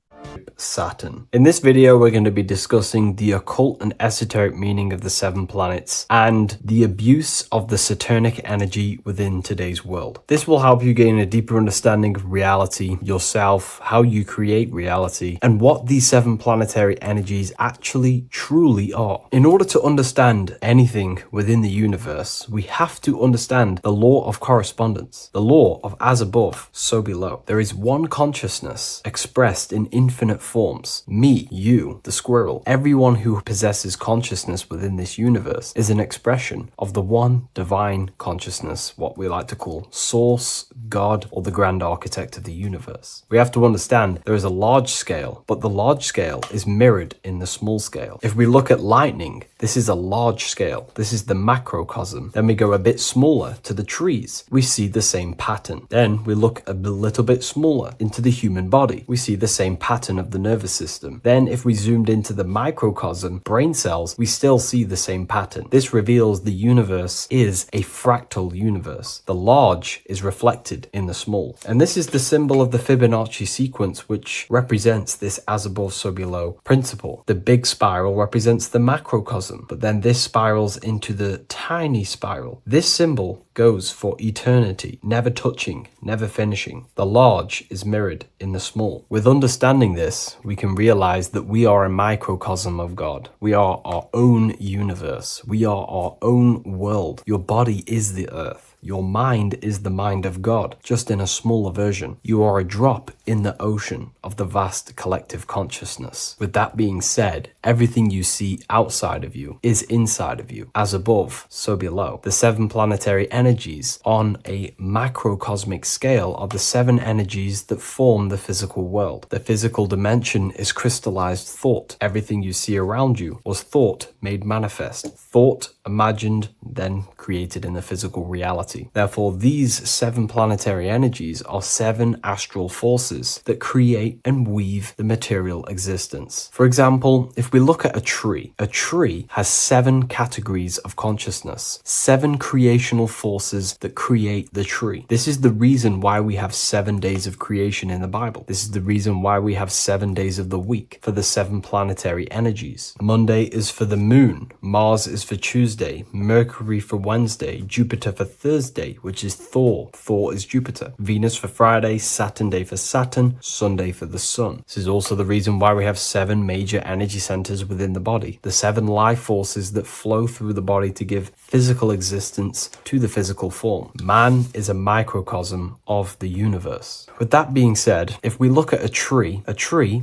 Saturn. In this video, we're going to be discussing the occult and esoteric meaning of the 7 planets and the abuse of the Saturnic energy within today's world. This will help you gain a deeper understanding of reality, yourself, how you create reality, and what these 7 planetary energies actually truly are. In order to understand anything within the universe, we have to understand the law of correspondence, the law of as above, so below. There is one consciousness expressed in infinite infinite forms. Me, you, the squirrel, everyone who possesses consciousness within this universe is an expression of the one divine consciousness, what we like to call Source, God, or the grand architect of the universe. We have to understand there is a large scale, but the large scale is mirrored in the small scale. If we look at lightning, this is a large scale. This is the macrocosm. Then we go a bit smaller to the trees. We see the same pattern. Then we look a little bit smaller into the human body. We see the same pattern of the nervous system. Then if we zoomed into the microcosm, brain cells, we still see the same pattern. This reveals the universe is a fractal universe. The large is reflected in the small. And this is the symbol of the Fibonacci sequence, which represents this as above, so below principle. The big spiral represents the macrocosm, but then this spirals into the tiny spiral. This symbol goes for eternity, never touching, never finishing. The large is mirrored in the small. With understanding this, we can realize that we are a microcosm of God. We are our own universe. We are our own world. Your body is the earth. Your mind is the mind of God, just in a smaller version. You are a drop in the ocean of the vast collective consciousness. With that being said, everything you see outside of you is inside of you. As above, so below. The 7 planetary energies on a macrocosmic scale are the 7 energies that form the physical world. The physical dimension is crystallized thought. Everything you see around you was thought made manifest. Thought imagined, then created in the physical reality. Therefore, these 7 planetary energies are 7 astral forces that create and weave the material existence. For example, if we look at a tree has 7 categories of consciousness, 7 creational forces that create the tree. This is the reason why we have 7 days of creation in the Bible. This is the reason why we have 7 days of the week for the 7 planetary energies. Monday is for the moon, Mars is for Tuesday, Mercury for Wednesday, Jupiter for Thursday, which is Thor. Thor is Jupiter. Venus for Friday, Saturn day for Saturn, Sunday for the sun. This is also the reason why we have 7 major energy centers within the body. The 7 life forces that flow through the body to give physical existence to the physical form. Man is a microcosm of the universe. With that being said, if we look at a tree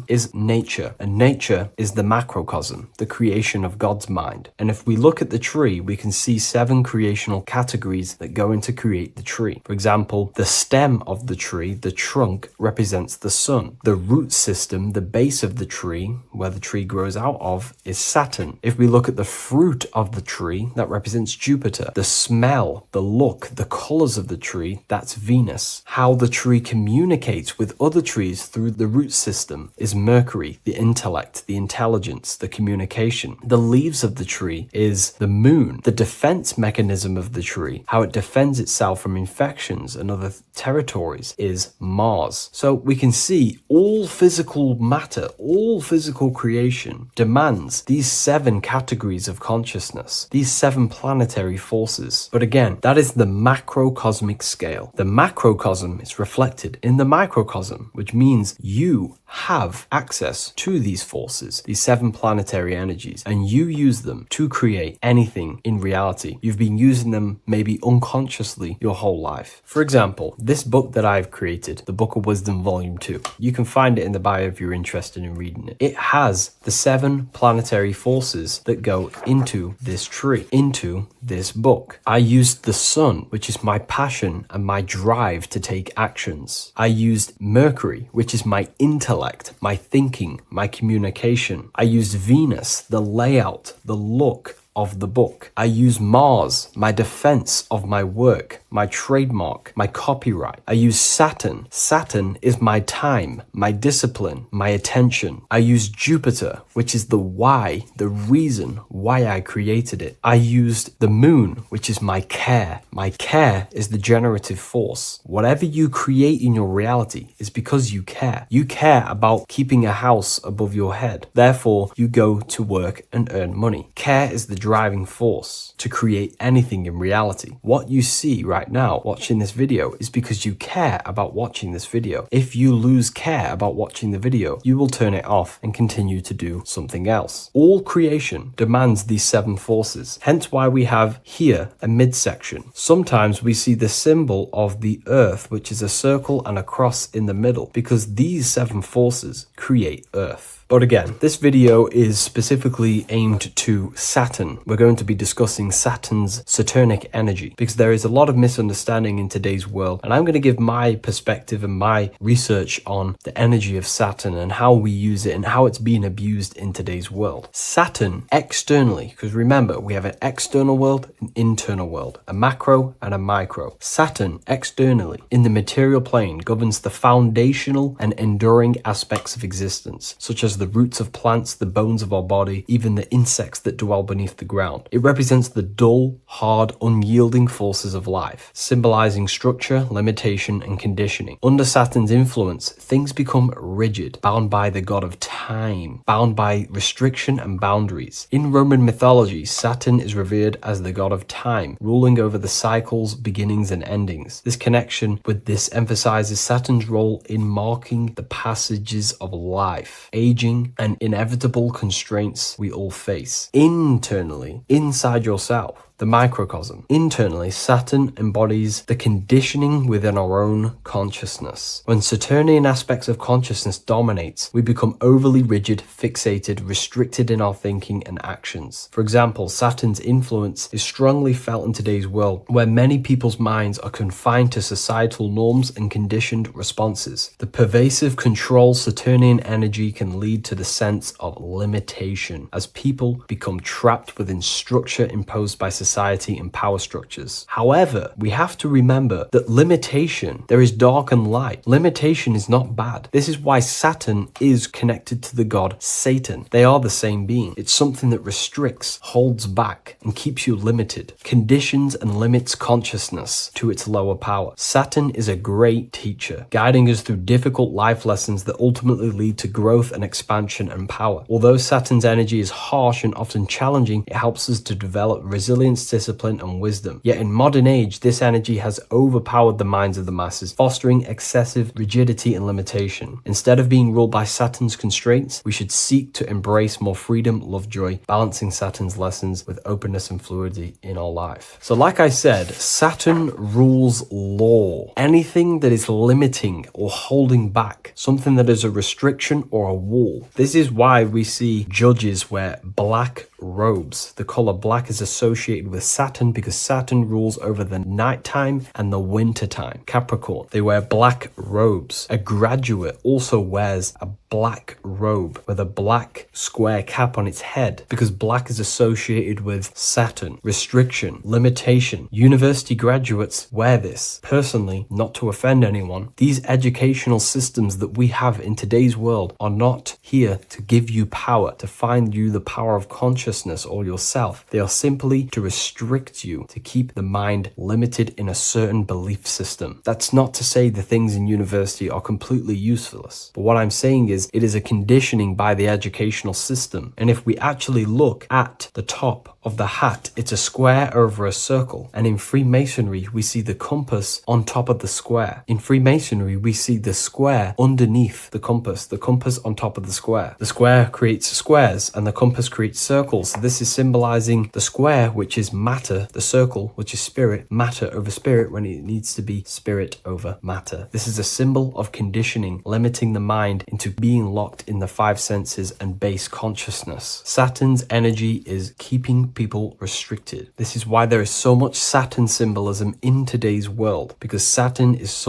is nature, and nature is the macrocosm, the creation of God's mind. And if we look at the tree, we can see 7 creational categories that go into create the tree. For example, the stem of the tree, the trunk, represents the sun. The root system, the base of the tree, where the tree grows out of, is Saturn. If we look at the fruit of the tree, that represents Jupiter. The smell, the look, the colors of the tree, that's Venus. How the tree communicates with other trees through the root system is Mercury, the intellect, the intelligence, the communication. The leaves of the tree is the moon. The defense mechanism of the tree, how it defends itself from infections and other territories, is Mars. So we can see all physical matter, all physical creation demands these 7 categories of consciousness, these 7 planetary forces. But again, that is the macrocosmic scale. The macrocosm is reflected in the microcosm, which means you have access to these forces, these 7 planetary energies, and you use them to create anything in reality. You've been using them maybe unconsciously your whole life. For example, this book that I've created, the Book of Wisdom Volume 2, you can find it in the bio if you're interested in reading it. It has the 7 planetary forces that go into this tree, into this book. I used the sun, which is my passion and my drive to take actions. I used Mercury, which is my intellect, my thinking, my communication. I used Venus, the layout, the look of the book. I use Mars, my defense of my work, my trademark, my copyright. I use Saturn. Saturn is my time, my discipline, my attention. I use Jupiter, which is the why, the reason why I created it. I used the moon, which is my care. My care is the generative force. Whatever you create in your reality is because you care. You care about keeping a house above your head. Therefore, you go to work and earn money. Care is the driving force to create anything in reality. What you see right right now watching this video is because you care about watching this video. If you lose care about watching the video, you will turn it off and continue to do something else. All creation demands these 7 forces, hence why we have here a midsection. Sometimes we see the symbol of the earth, which is a circle and a cross in the middle, because these 7 forces create earth. But again, this video is specifically aimed to Saturn. We're going to be discussing Saturn's Saturnic energy because there is a lot of misunderstanding in today's world, and I'm going to give my perspective and my research on the energy of Saturn and how we use it and how it's being abused in today's world. Saturn externally, because remember, we have an external world, an internal world, a macro and a micro. Saturn externally in the material plane governs the foundational and enduring aspects of existence, such as the roots of plants, the bones of our body, even the insects that dwell beneath the ground. It represents the dull, hard, unyielding forces of life, symbolizing structure, limitation, and conditioning. Under Saturn's influence, things become rigid, bound by the god of time, bound by restriction and boundaries. In Roman mythology, Saturn is revered as the god of time, ruling over the cycles, beginnings, and endings. This connection with this emphasizes Saturn's role in marking the passages of life, aging, and inevitable constraints we all face. Internally, inside yourself, the microcosm. Internally, Saturn embodies the conditioning within our own consciousness. When Saturnian aspects of consciousness dominates, we become overly rigid, fixated, restricted in our thinking and actions. For example, Saturn's influence is strongly felt in today's world, where many people's minds are confined to societal norms and conditioned responses. The pervasive control Saturnian energy can lead to the sense of limitation, as people become trapped within structure imposed by society and power structures. However, we have to remember that limitation, there is dark and light. Limitation is not bad. This is why Saturn is connected to the god Satan. They are the same being. It's something that restricts, holds back, and keeps you limited, conditions and limits consciousness to its lower power. Saturn is a great teacher, guiding us through difficult life lessons that ultimately lead to growth and expansion and power. Although Saturn's energy is harsh and often challenging, it helps us to develop resilience, discipline, and wisdom. Yet in modern age, this energy has overpowered the minds of the masses, fostering excessive rigidity and limitation. Instead of being ruled by Saturn's constraints, we should seek to embrace more freedom, love, joy, balancing Saturn's lessons with openness and fluidity in our life. So like I said, Saturn rules law. Anything that is limiting or holding back, something that is a restriction or a wall. This is why we see judges wear black robes. The color black is associated with Saturn because Saturn rules over the nighttime and the winter time. Capricorn, they wear black robes. A graduate also wears a black robe with a black square cap on its head because black is associated with Saturn, restriction, limitation. University graduates wear this. Personally, not to offend anyone, these educational systems that we have in today's world are not here to give you power, to find you the power of consciousness or yourself. They are simply to restrict you, to keep the mind limited in a certain belief system. That's not to say the things in university are completely useless, but what I'm saying is it is a conditioning by the educational system. And if we actually look at the top of the hat, it's a square over a circle. And in Freemasonry, we see the compass on top of the square. In Freemasonry, we see the square underneath the compass on top of the square. The square creates squares and the compass creates circles. So this is symbolizing the square, which is matter, the circle, which is spirit, matter over spirit when it needs to be spirit over matter. This is a symbol of conditioning, limiting the mind into being locked in the 5 senses and base consciousness. Saturn's energy is keeping people restricted. This is why there is so much Saturn symbolism in today's world, because Saturn is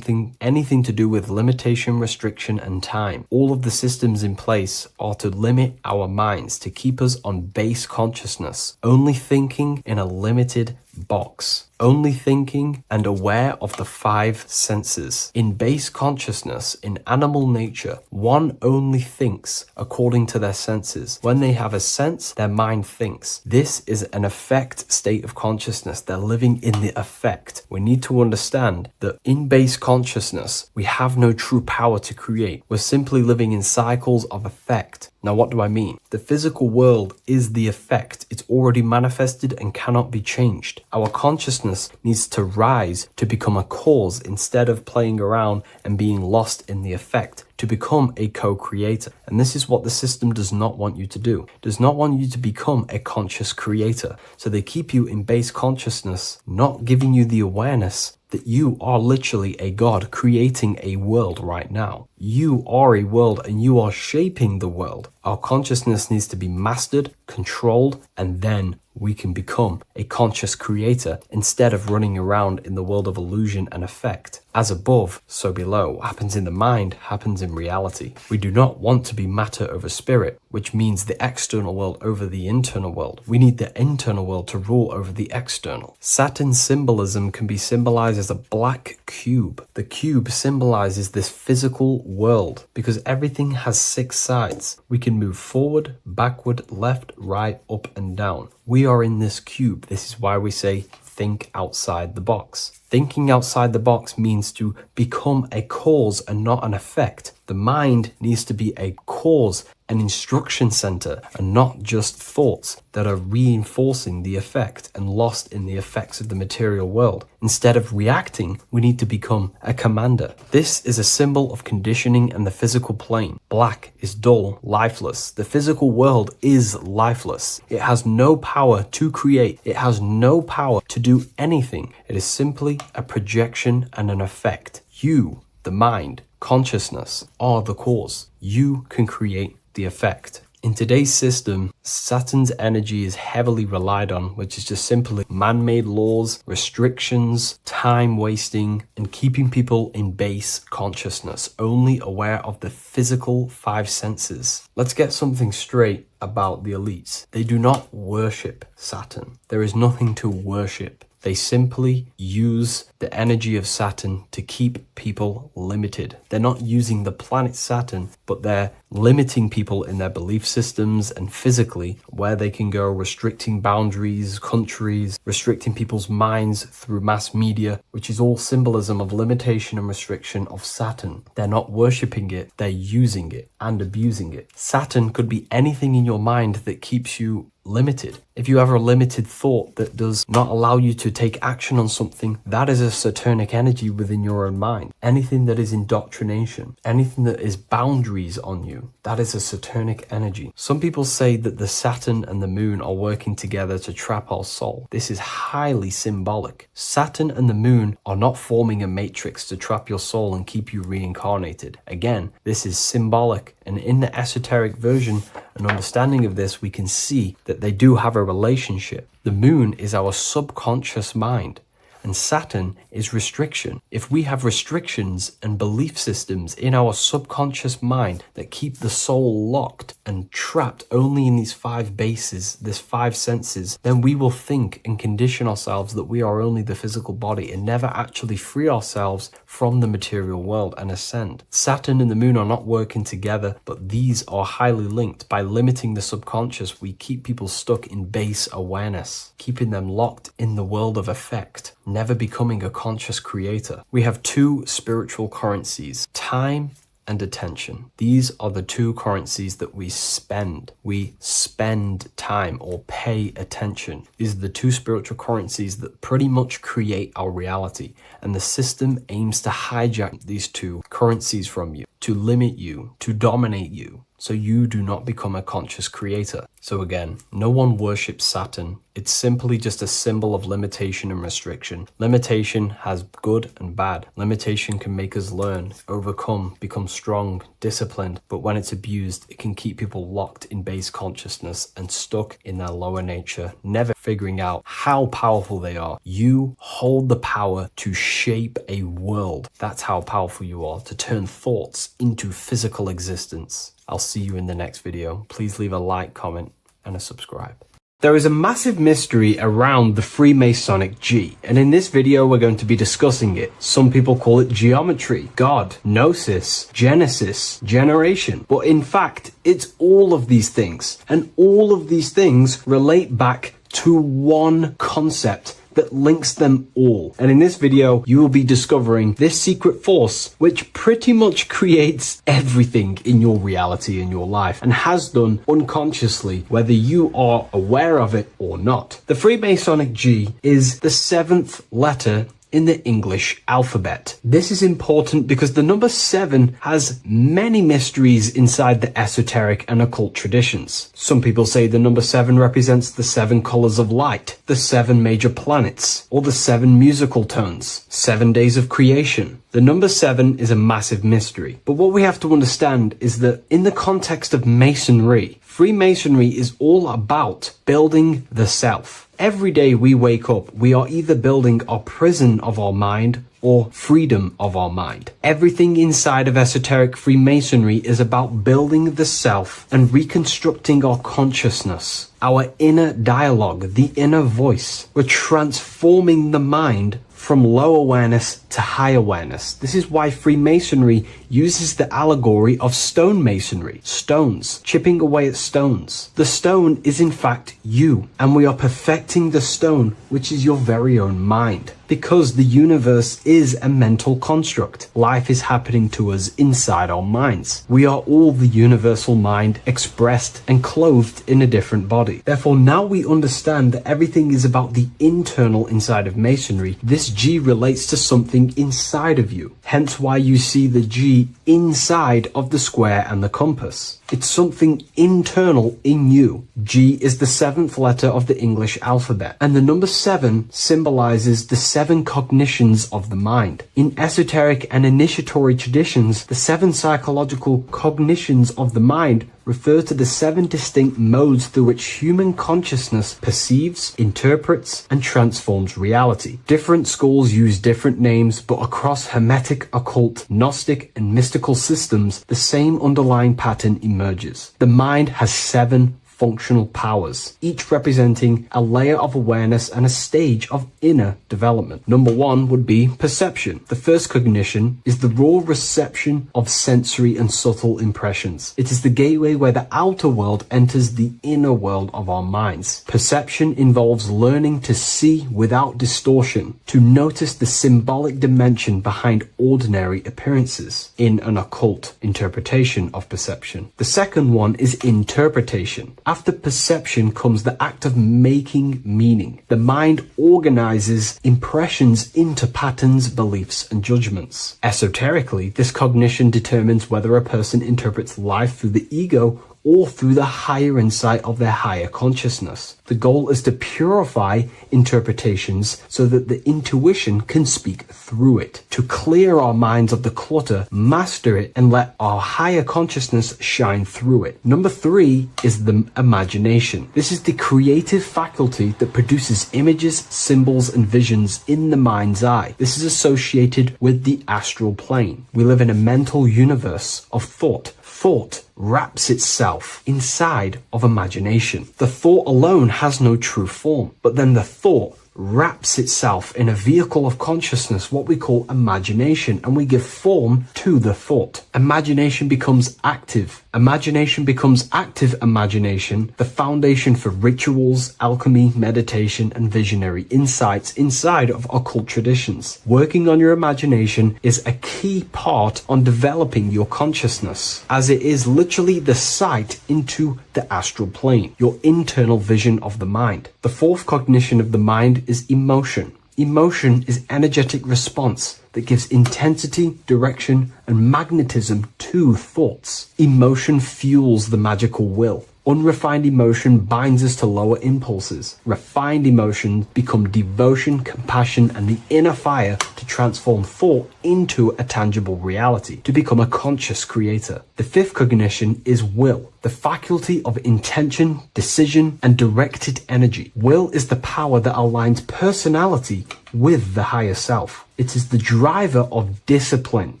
anything to do with limitation, restriction, and time. All of the systems in place are to limit our minds, to keep us on base consciousness, only thinking in a limited box, only thinking and aware of the 5 senses. In base consciousness, in animal nature, one only thinks according to their senses. When they have a sense, their mind thinks. This is an affect state of consciousness. They're living in the affect. We need to understand that in base consciousness, we have no true power to create. We're simply living in cycles of affect. Now, what do I mean? The physical world is the effect. It's already manifested and cannot be changed. Our consciousness needs to rise to become a cause instead of playing around and being lost in the effect, to become a co-creator. And this is what the system does not want you to do. It does not want you to become a conscious creator. So they keep you in base consciousness, not giving you the awareness that you are literally a god creating a world right now. You are a world and you are shaping the world. Our consciousness needs to be mastered, controlled, and then we can become a conscious creator instead of running around in the world of illusion and effect. As above, so below. What happens in the mind happens in reality. We do not want to be matter over spirit, which means the external world over the internal world. We need the internal world to rule over the external. Saturn's symbolism can be symbolized as a black cube. The cube symbolizes this physical world because everything has 6 sides. We can move forward, backward, left, right, up, and down. We are in this cube. This is why we say think outside the box. Thinking outside the box means to become a cause and not an effect. The mind needs to be a cause, an instruction center, and not just thoughts that are reinforcing the effect and lost in the effects of the material world. Instead of reacting, we need to become a commander. This is a symbol of conditioning and the physical plane. Black is dull, lifeless. The physical world is lifeless. It has no power to create. It has no power to do anything. It is simply a projection and an effect. You, the mind, consciousness, are the cause. You can create the effect. In today's system, Saturn's energy is heavily relied on, which is just simply man-made laws, restrictions, time wasting, and keeping people in base consciousness, only aware of the physical 5 senses. Let's get something straight about the elites. They do not worship Saturn. There is nothing to worship. They simply use the energy of Saturn to keep people limited. They're not using the planet Saturn, but they're limiting people in their belief systems and physically where they can go, restricting boundaries, countries, restricting people's minds through mass media, which is all symbolism of limitation and restriction of Saturn. They're not worshipping it, they're using it and abusing it. Saturn could be anything in your mind that keeps you limited. If you have a limited thought that does not allow you to take action on something, that is a Saturnic energy within your own mind. Anything that is indoctrination, anything that is boundaries on you, that is a Saturnic energy. Some people say that the Saturn and the moon are working together to trap our soul. This is highly symbolic. Saturn and the moon are not forming a matrix to trap your soul and keep you reincarnated. Again, this is symbolic, and in the esoteric version and understanding of this, we can see that they do have a relationship. The moon is our subconscious mind, and Saturn is restriction. If we have restrictions and belief systems in our subconscious mind that keep the soul locked and trapped only in these 5 bases, this 5 senses, then we will think and condition ourselves that we are only the physical body and never actually free ourselves from the material world and ascend. Saturn and the moon are not working together, but these are highly linked. By limiting the subconscious, we keep people stuck in base awareness, keeping them locked in the world of effect, never becoming a conscious creator. We have 2 spiritual currencies, time and attention. These are the 2 currencies that we spend. We spend time or pay attention. These are the 2 spiritual currencies that pretty much create our reality. And the system aims to hijack these 2 currencies from you, to limit you, to dominate you, so you do not become a conscious creator. So again, no one worships Saturn. It's simply just a symbol of limitation and restriction. Limitation has good and bad. Limitation can make us learn, overcome, become strong, disciplined. But when it's abused, it can keep people locked in base consciousness and stuck in their lower nature, never figuring out how powerful they are. You hold the power to shape a world. That's how powerful you are, to turn thoughts into physical existence. I'll see you in the next video. Please leave a like, comment, and a subscribe. There is a massive mystery around the Freemasonic G, and in this video we're going to be discussing it. Some people call it geometry, God, gnosis, Genesis, generation, but in fact it's all of these things, and all of these things relate back to one concept that links them all. And in this video, you will be discovering this secret force, which pretty much creates everything in your reality in your life and has done unconsciously, whether you are aware of it or not. The Freemasonic G is the 7th letter in the English alphabet. This is important because the number 7 has many mysteries inside the esoteric and occult traditions. Some people say the number 7 represents the 7 colors of light, the 7 major planets, or the 7 musical tones, 7 days of creation. The number 7 is a massive mystery. But what we have to understand is that in the context of Masonry, Freemasonry is all about building the self. Every day we wake up, we are either building our prison of our mind or freedom of our mind. Everything inside of esoteric Freemasonry is about building the self and reconstructing our consciousness, our inner dialogue, the inner voice. We're transforming the mind from low awareness to high awareness. This is why Freemasonry uses the allegory of stonemasonry, stones, chipping away at stones. The stone is in fact you, and we are perfecting the stone, which is your very own mind. Because the universe is a mental construct. Life is happening to us inside our minds. We are all the universal mind expressed and clothed in a different body. Therefore, now we understand that everything is about the internal inside of Masonry. This G relates to something inside of you. Hence why you see the G inside of the square and the compass. It's something internal in you. G is the 7th letter of the English alphabet, and the number 7 symbolizes the 7 cognitions of the mind. In esoteric and initiatory traditions, the 7 psychological cognitions of the mind refer to the 7 distinct modes through which human consciousness perceives, interprets, and transforms reality. Different schools use different names, but across Hermetic, occult, Gnostic, and mystical systems, the same underlying pattern emerges. The mind has 7 functional powers, each representing a layer of awareness and a stage of inner development. Number 1 would be perception. The first cognition is the raw reception of sensory and subtle impressions. It is the gateway where the outer world enters the inner world of our minds. Perception involves learning to see without distortion, to notice the symbolic dimension behind ordinary appearances in an occult interpretation of perception. The second one is interpretation. After perception comes the act of making meaning. The mind organizes impressions into patterns, beliefs, and judgments. Esoterically, this cognition determines whether a person interprets life through the ego or through the higher insight of their higher consciousness. The goal is to purify interpretations so that the intuition can speak through it, to clear our minds of the clutter, master it, and let our higher consciousness shine through it. Number 3 is the imagination. This is the creative faculty that produces images, symbols, and visions in the mind's eye. This is associated with the astral plane. We live in a mental universe of thought. Thought wraps itself inside of imagination. The thought alone has no true form, but then the thought wraps itself in a vehicle of consciousness, what we call imagination, and we give form to the thought. Imagination becomes active. Imagination becomes active imagination, the foundation for rituals, alchemy, meditation, and visionary insights inside of occult traditions. Working on your imagination is a key part on developing your consciousness, as it is literally the sight into the astral plane, your internal vision of the mind. The fourth cognition of the mind is emotion. Emotion is energetic response that gives intensity, direction, and magnetism to thoughts. Emotion fuels the magical will. Unrefined emotion binds us to lower impulses. Refined emotions become devotion, compassion, and the inner fire to transform thought into a tangible reality, to become a conscious creator. The fifth cognition is will, the faculty of intention, decision, and directed energy. Will is the power that aligns personality with the higher self. It is the driver of discipline,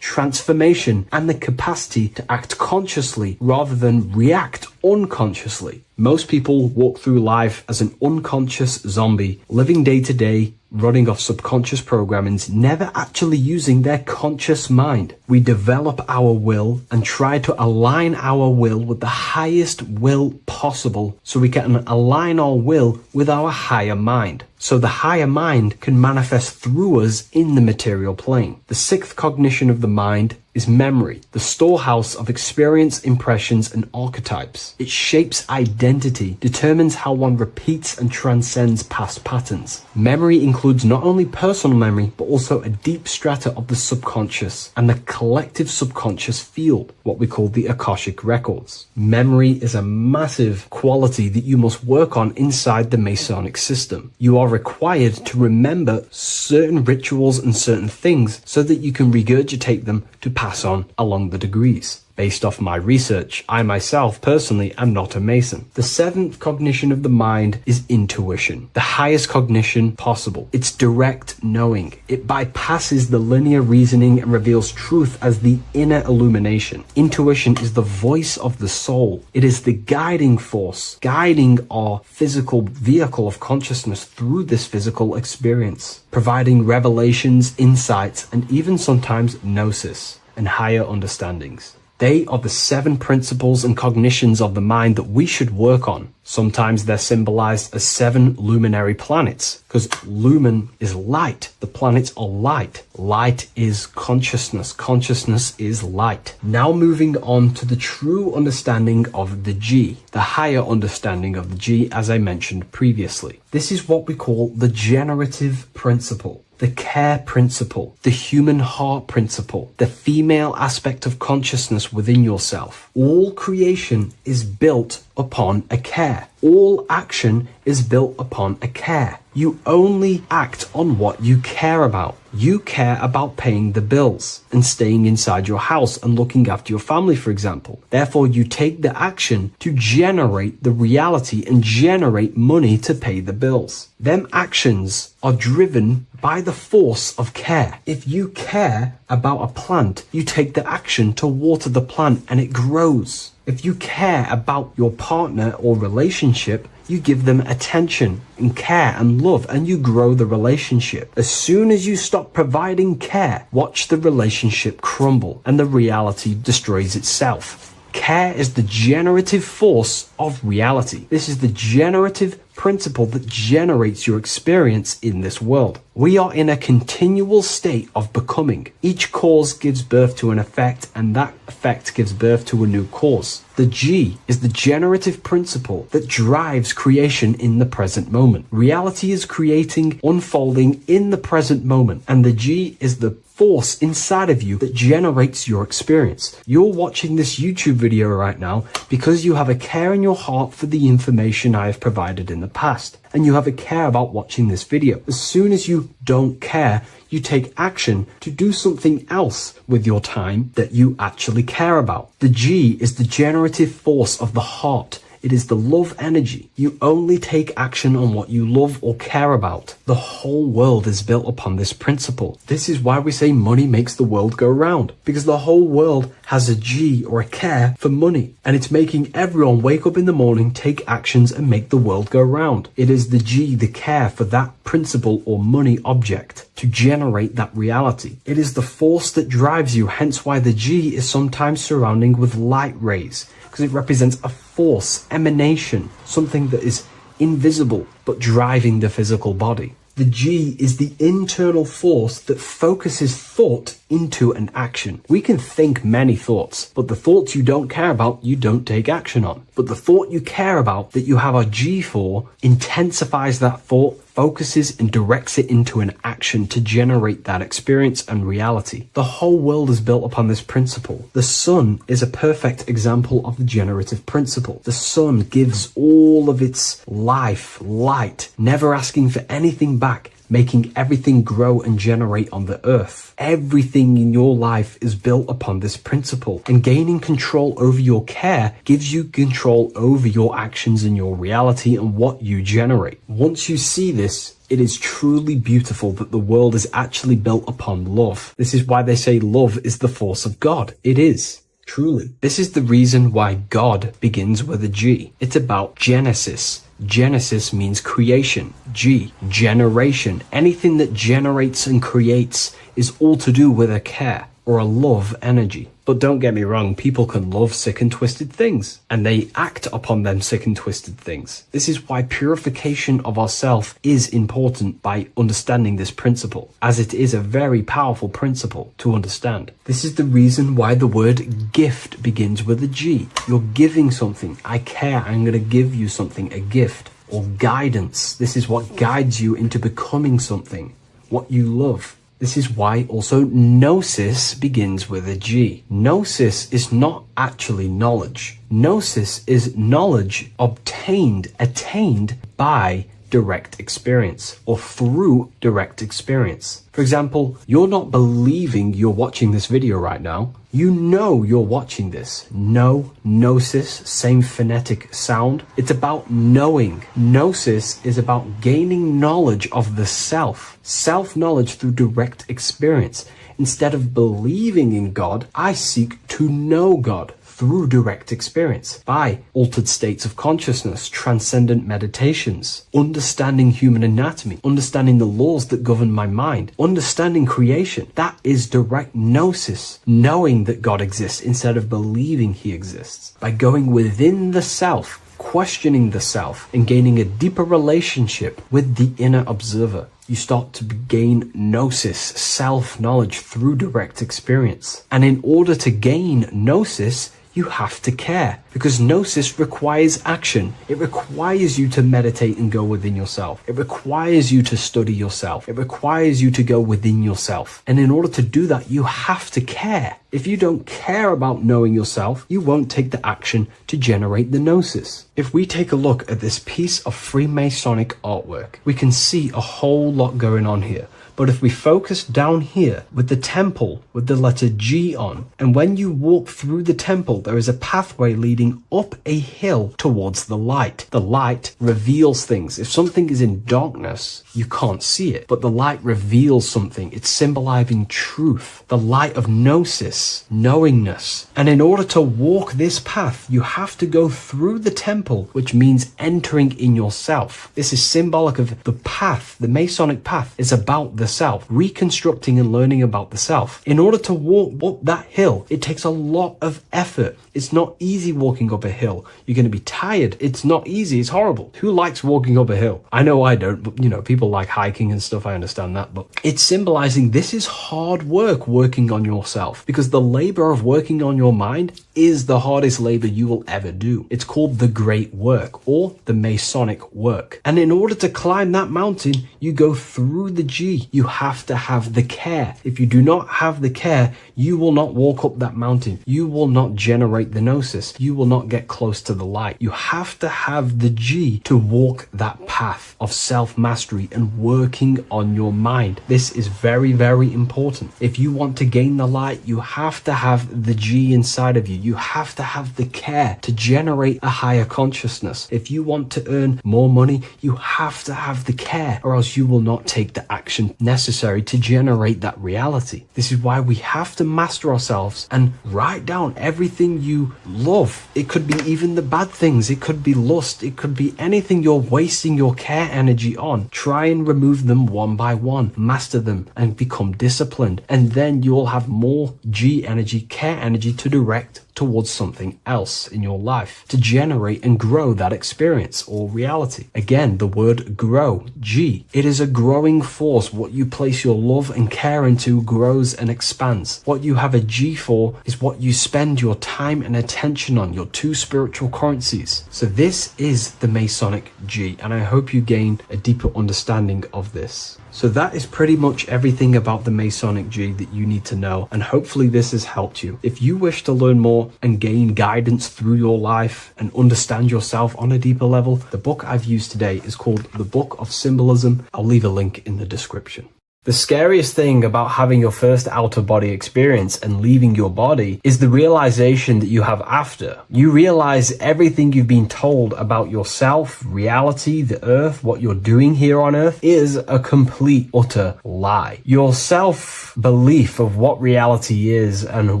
transformation, and the capacity to act consciously rather than react unconsciously. Most people walk through life as an unconscious zombie, living day to day, running off subconscious programmings, never actually using their conscious mind. We develop our will and try to align our will with the highest will possible so we can align our will with our higher mind. so the higher mind can manifest through us in the material plane. The sixth cognition of the mind is memory, the storehouse of experience, impressions, and archetypes. It shapes identity, determines how one repeats and transcends past patterns. Memory includes not only personal memory, but also a deep strata of the subconscious and the collective subconscious field, what we call the Akashic records. Memory is a massive quality that you must work on inside the Masonic system. You are required to remember certain rituals and certain things so that you can regurgitate them to pass on along the degrees. Based off my research, I myself personally am not a Mason. The seventh cognition of the mind is intuition, the highest cognition possible. It's direct knowing. It bypasses the linear reasoning and reveals truth as the inner illumination. Intuition is the voice of the soul. It is the guiding force, guiding our physical vehicle of consciousness through this physical experience, providing revelations, insights, and even sometimes gnosis and higher understandings. They are the seven principles and cognitions of the mind that we should work on. Sometimes they're symbolized as seven luminary planets, because lumen is light. The planets are light. Light is consciousness. Consciousness is light. Now moving on to the true understanding of the G, the higher understanding of the G, as I mentioned previously. This is what we call the generative principle, the care principle, the human heart principle, the female aspect of consciousness within yourself. All creation is built upon a care. All action is built upon a care. You only act on what you care about. You care about paying the bills and staying inside your house and looking after your family, for example. Therefore, you take the action to generate the reality and generate money to pay the bills. Them actions are driven by the force of care. If you care about a plant, you take the action to water the plant and it grows. If you care about your partner or relationship, you give them attention and care and love, and you grow the relationship. As soon as you stop providing care, watch the relationship crumble and the reality destroys itself. Care is the generative force of reality. This is the generative principle that generates your experience in this world. We are in a continual state of becoming. Each cause gives birth to an effect, and that effect gives birth to a new cause. The G is the generative principle that drives creation in the present moment. Reality is creating, unfolding in the present moment, and the G is the force inside of you that generates your experience. You're watching this YouTube video right now because you have a care in your heart for the information I have provided in the past, and you have a care about watching this video. As soon as you don't care, you take action to do something else with your time that you actually care about. The G is the generative force of the heart. It is the love energy. You only take action on what you love or care about. The whole world is built upon this principle. This is why we say money makes the world go round, because the whole world has a G or a care for money, and it's making everyone wake up in the morning, take actions, and make the world go round. It is the G, the care for that principle or money object to generate that reality. It is the force that drives you, hence why the G is sometimes surrounding with light rays, because it represents a force, emanation, something that is invisible but driving the physical body. The G is the internal force that focuses thought into an action. We can think many thoughts, but the thoughts you don't care about, you don't take action on. But the thought you care about, that you have a G for, intensifies that thought, focuses and directs it into an action to generate that experience and reality. The whole world is built upon this principle. The sun is a perfect example of the generative principle. The sun gives all of its life, light, never asking for anything back, making everything grow and generate on the earth. Everything in your life is built upon this principle, and gaining control over your care gives you control over your actions and your reality and what you generate. Once you see this, it is truly beautiful that the world is actually built upon love. This is why they say love is the force of God. It is. Truly. This is the reason why God begins with a G. It's about Genesis. Genesis means creation. G, generation. Anything that generates and creates is all to do with a care. or a love energy. But don't get me wrong, people can love sick and twisted things, and they act upon them sick and twisted things. This is why purification of ourself is important by understanding this principle, as it is a very powerful principle to understand. This is the reason why the word gift begins with a G. You're giving something. I care. I'm going to give you something, a gift. Or guidance. This is what guides you into becoming something, what you love. This is why also gnosis begins with a G. Gnosis is not actually knowledge. Gnosis is knowledge obtained, attained by direct experience or through direct experience. For example, you're not believing you're watching this video right now. You know you're watching this. Know, gnosis, same phonetic sound. It's about knowing. Gnosis is about gaining knowledge of the self. Self-knowledge through direct experience. Instead of believing in God, I seek to know God through direct experience by altered states of consciousness, transcendent meditations, understanding human anatomy, understanding the laws that govern my mind, understanding creation. That is direct gnosis, knowing that God exists instead of believing he exists. By going within the self, questioning the self, and gaining a deeper relationship with the inner observer. You start to gain gnosis, self-knowledge through direct experience. And in order to gain gnosis, you have to care, because gnosis requires action. It requires you to meditate and go within yourself. It requires you to study yourself. It requires you to go within yourself. And in order to do that, you have to care. If you don't care about knowing yourself, you won't take the action to generate the gnosis. If we take a look at this piece of Freemasonic artwork, we can see a whole lot going on here. But if we focus down here with the temple with the letter G on, and when you walk through the temple, there is a pathway leading up a hill towards the light. The light reveals things. If something is in darkness, you can't see it, but the light reveals something. It's symbolizing truth, the light of gnosis, knowingness. And in order to walk this path, you have to go through the temple, which means entering in yourself. This is symbolic of the path. The Masonic path is about the self, reconstructing and learning about the self. In order to walk up that hill, it takes a lot of effort. It's not easy walking up a hill. You're going to be tired. It's not easy. It's horrible. Who likes walking up a hill? I know I don't, but people like hiking and stuff. I understand that, but it's symbolizing this is hard work working on yourself, because the labor of working on your mind is the hardest labor you will ever do. It's called the great work or the Masonic work. And in order to climb that mountain, you go through the G. You have to have the care. If you do not have the care, you will not walk up that mountain. You will not generate the gnosis. You will not get close to the light. You have to have the G to walk that path of self-mastery and working on your mind. This is very, very important. If you want to gain the light, you have to have the G inside of you. You have to have the care to generate a higher consciousness. If you want to earn more money, you have to have the care, or else you will not take the action necessary to generate that reality. This is why we have to master ourselves and write down everything you love. It could be even the bad things. It could be lust. It could be anything you're wasting your care energy on. Try and remove them one by one. Master them and become disciplined. And then you'll have more G energy, care energy to direct towards something else in your life to generate and grow that experience or reality. Again, the word grow, G. It is a growing force. What you place your love and care into grows and expands. What you have a G for is what you spend your time and attention on, your two spiritual currencies. So this is the Masonic G, and I hope you gain a deeper understanding of this. So that is pretty much everything about the Masonic G that you need to know, and hopefully this has helped you. If you wish to learn more and gain guidance through your life and understand yourself on a deeper level, the book I've used today is called The Book of Symbolism. I'll leave a link in the description. The scariest thing about having your first out-of-body experience and leaving your body is the realization that you have after. You realize everything you've been told about yourself, reality, the earth, what you're doing here on earth is a complete, utter lie. Your self-belief of what reality is and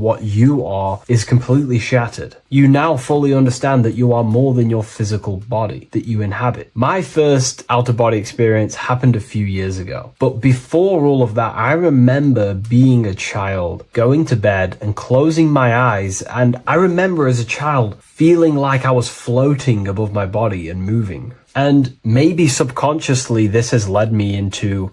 what you are is completely shattered. You now fully understand that you are more than your physical body that you inhabit. My first out-of-body experience happened a few years ago, but before before all of that, I remember being a child, going to bed and closing my eyes. And I remember as a child feeling like I was floating above my body and moving. And maybe subconsciously, this has led me into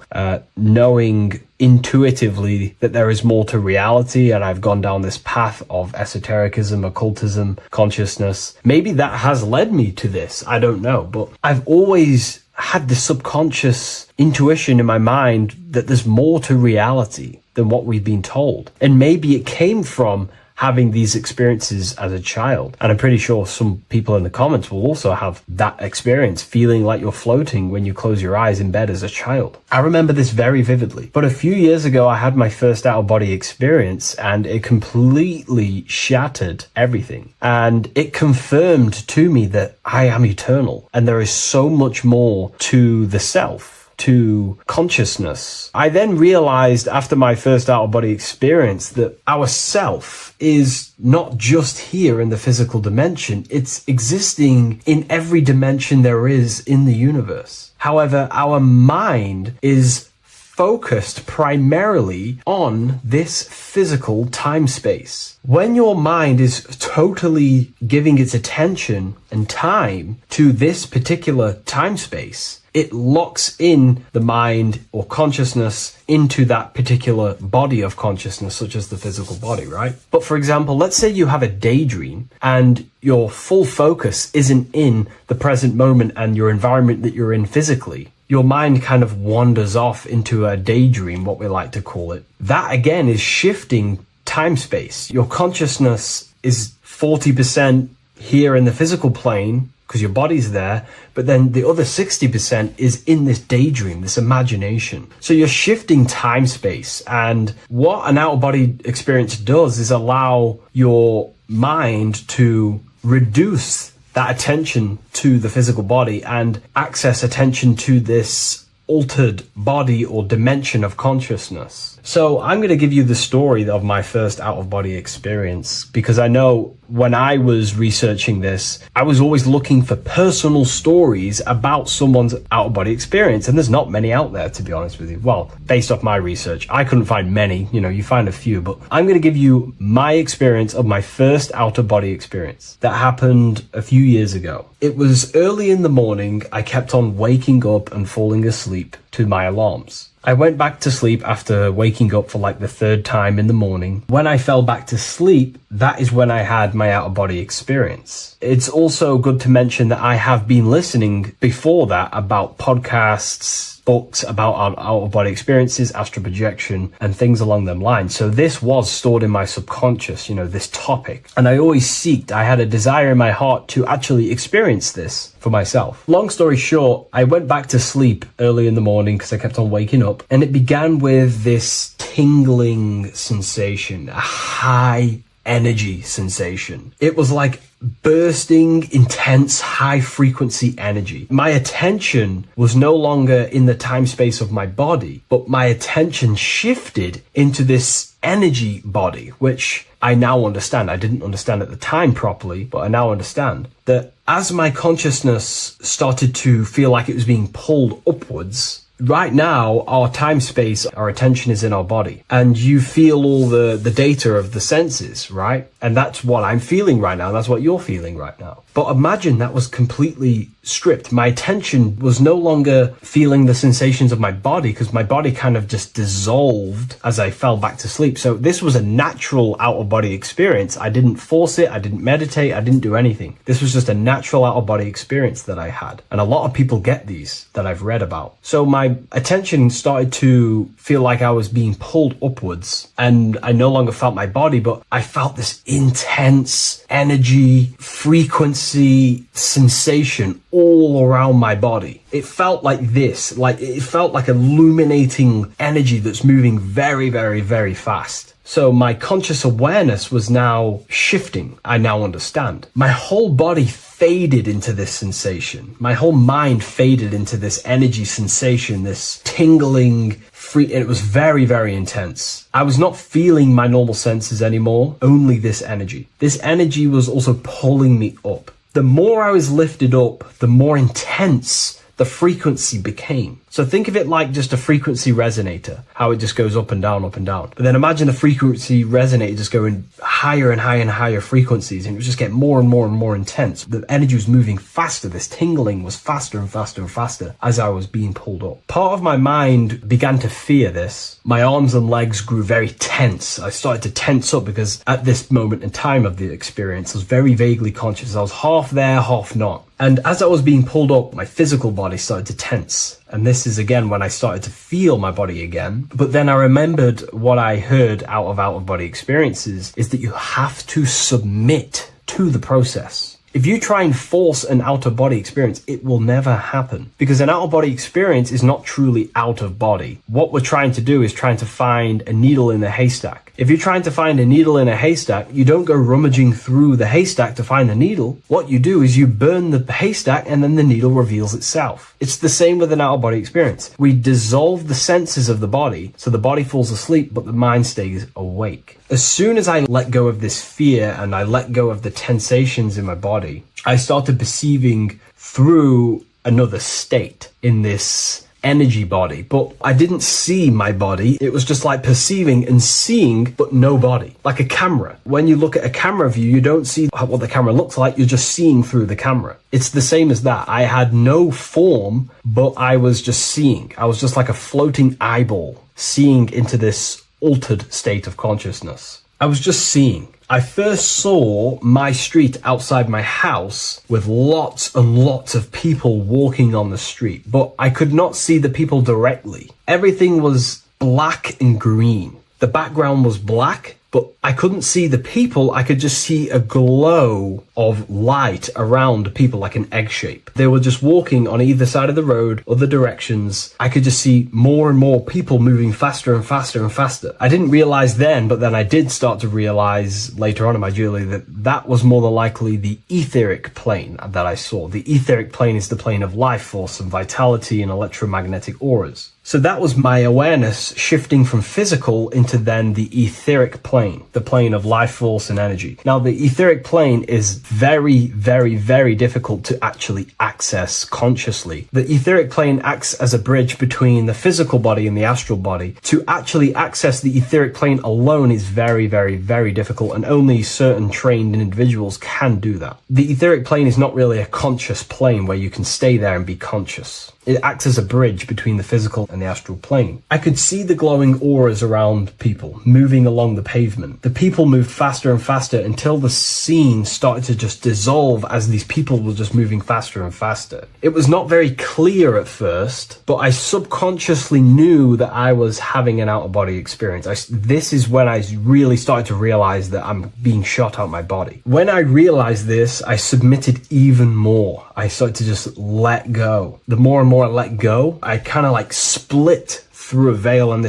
knowing intuitively that there is more to reality, and I've gone down this path of esotericism, occultism, consciousness. Maybe that has led me to this, I don't know, but I've always had this subconscious intuition in my mind that there's more to reality than what we've been told. And maybe it came from having these experiences as a child. And I'm pretty sure some people in the comments will also have that experience, feeling like you're floating when you close your eyes in bed as a child. I remember this very vividly. But a few years ago, I had my first out-of-body experience, and it completely shattered everything. And it confirmed to me that I am eternal, and there is so much more to the self, to consciousness. I then realized after my first out-of-body experience that our self is not just here in the physical dimension, it's existing in every dimension there is in the universe. However, our mind is focused primarily on this physical time space. When your mind is totally giving its attention and time to this particular time space, it locks in the mind or consciousness into that particular body of consciousness, such as the physical body, right? But for example, let's say you have a daydream and your full focus isn't in the present moment and your environment that you're in physically. Your mind kind of wanders off into a daydream, what we like to call it. That again is shifting time space. Your consciousness is 40% here in the physical plane, because your body's there, but then the other 60% is in this daydream, this imagination. So you're shifting time space, and what an out-of-body experience does is allow your mind to reduce that attention to the physical body and access attention to this altered body or dimension of consciousness. So I'm going to give you the story of my first out-of-body experience, because I know when I was researching this, I was always looking for personal stories about someone's out-of-body experience, and there's not many out there, to be honest with you. Well, based off my research, I couldn't find many. You find a few, but I'm going to give you my experience of my first out-of-body experience that happened a few years ago. It was early in the morning. I kept on waking up and falling asleep to my alarms. I went back to sleep after waking up for like the third time in the morning. When I fell back to sleep, that is when I had my out-of-body experience. It's also good to mention that I have been listening before that about podcasts, books about our out-of-body experiences, astral projection, and things along them lines. So this was stored in my subconscious, this topic. And I had a desire in my heart to actually experience this for myself. Long story short, I went back to sleep early in the morning because I kept on waking up, and it began with this tingling sensation, a high energy sensation. It was like bursting, intense, high frequency energy. My attention was no longer in the time space of my body, but my attention shifted into this energy body, which I now understand. I didn't understand at the time properly, but I now understand that as my consciousness started to feel like it was being pulled upwards, right now, our time space, our attention is in our body, and you feel all the data of the senses, right? And that's what I'm feeling right now. That's what you're feeling right now. But imagine that was completely stripped. My attention was no longer feeling the sensations of my body, because my body kind of just dissolved as I fell back to sleep. So this was a natural out-of-body experience. I didn't force it. I didn't meditate. I didn't do anything. This was just a natural out-of-body experience that I had. And a lot of people get these that I've read about. So my attention started to feel like I was being pulled upwards, and I no longer felt my body, but I felt this intense energy, frequency, sensation all around my body. It felt like this, it felt like illuminating energy that's moving very, very, very fast. So my conscious awareness was now shifting. I now understand. My whole body faded into this sensation. My whole mind faded into this energy sensation, this tingling, and it was very, very intense. I was not feeling my normal senses anymore, only this energy. This energy was also pulling me up. The more I was lifted up, the more intense the the frequency became. So think of it like just a frequency resonator, how it just goes up and down, up and down. But then imagine the frequency resonator just going higher and higher and higher frequencies, and it would just get more and more and more intense. The energy was moving faster. This tingling was faster and faster and faster as I was being pulled up. Part of my mind began to fear this. My arms and legs grew very tense. I started to tense up because at this moment in time of the experience, I was very vaguely conscious. I was half there, half not. And as I was being pulled up, my physical body started to tense. And this is again when I started to feel my body again. But then I remembered what I heard out of body experiences is that you have to submit to the process. If you try and force an out-of-body experience, it will never happen, because an out-of-body experience is not truly out of body. What we're trying to do is trying to find a needle in a haystack. If you're trying to find a needle in a haystack, you don't go rummaging through the haystack to find the needle. What you do is you burn the haystack and then the needle reveals itself. It's the same with an out-of-body experience. We dissolve the senses of the body, so the body falls asleep, but the mind stays awake. As soon as I let go of this fear and I let go of the tensations in my body, I started perceiving through another state in this energy body, but I didn't see my body. It was just like perceiving and seeing, but no body, like a camera. When you look at a camera view, you don't see what the camera looks like. You're just seeing through the camera. It's the same as that. I had no form, but I was just seeing. I was just like a floating eyeball, seeing into this altered state of consciousness. I was just seeing. I first saw my street outside my house with lots and lots of people walking on the street, but I could not see the people directly. Everything was black and green. The background was black, but I couldn't see the people. I could just see a glow of light around the people, like an egg shape. They were just walking on either side of the road, other directions. I could just see more and more people moving faster and faster and faster. I didn't realize then, but then I did start to realize later on in my journey that that was more than likely the etheric plane that I saw. The etheric plane is the plane of life force and vitality and electromagnetic auras. So that was my awareness shifting from physical into then the etheric plane, the plane of life force and energy. Now, the etheric plane is very, very, very difficult to actually access consciously. The etheric plane acts as a bridge between the physical body and the astral body. To actually access the etheric plane alone is very, very, very difficult, and only certain trained individuals can do that. The etheric plane is not really a conscious plane where you can stay there and be conscious. It acts as a bridge between the physical and the astral plane. I could see the glowing auras around people moving along the pavement. The people moved faster and faster until the scene started to just dissolve as these people were just moving faster and faster. It was not very clear at first, but I subconsciously knew that I was having an out-of-body experience. This is when I really started to realize that I'm being shot out my body. When I realized this, I submitted even more. I started to just let go. The more and more I let go, I kind of like split through a veil, and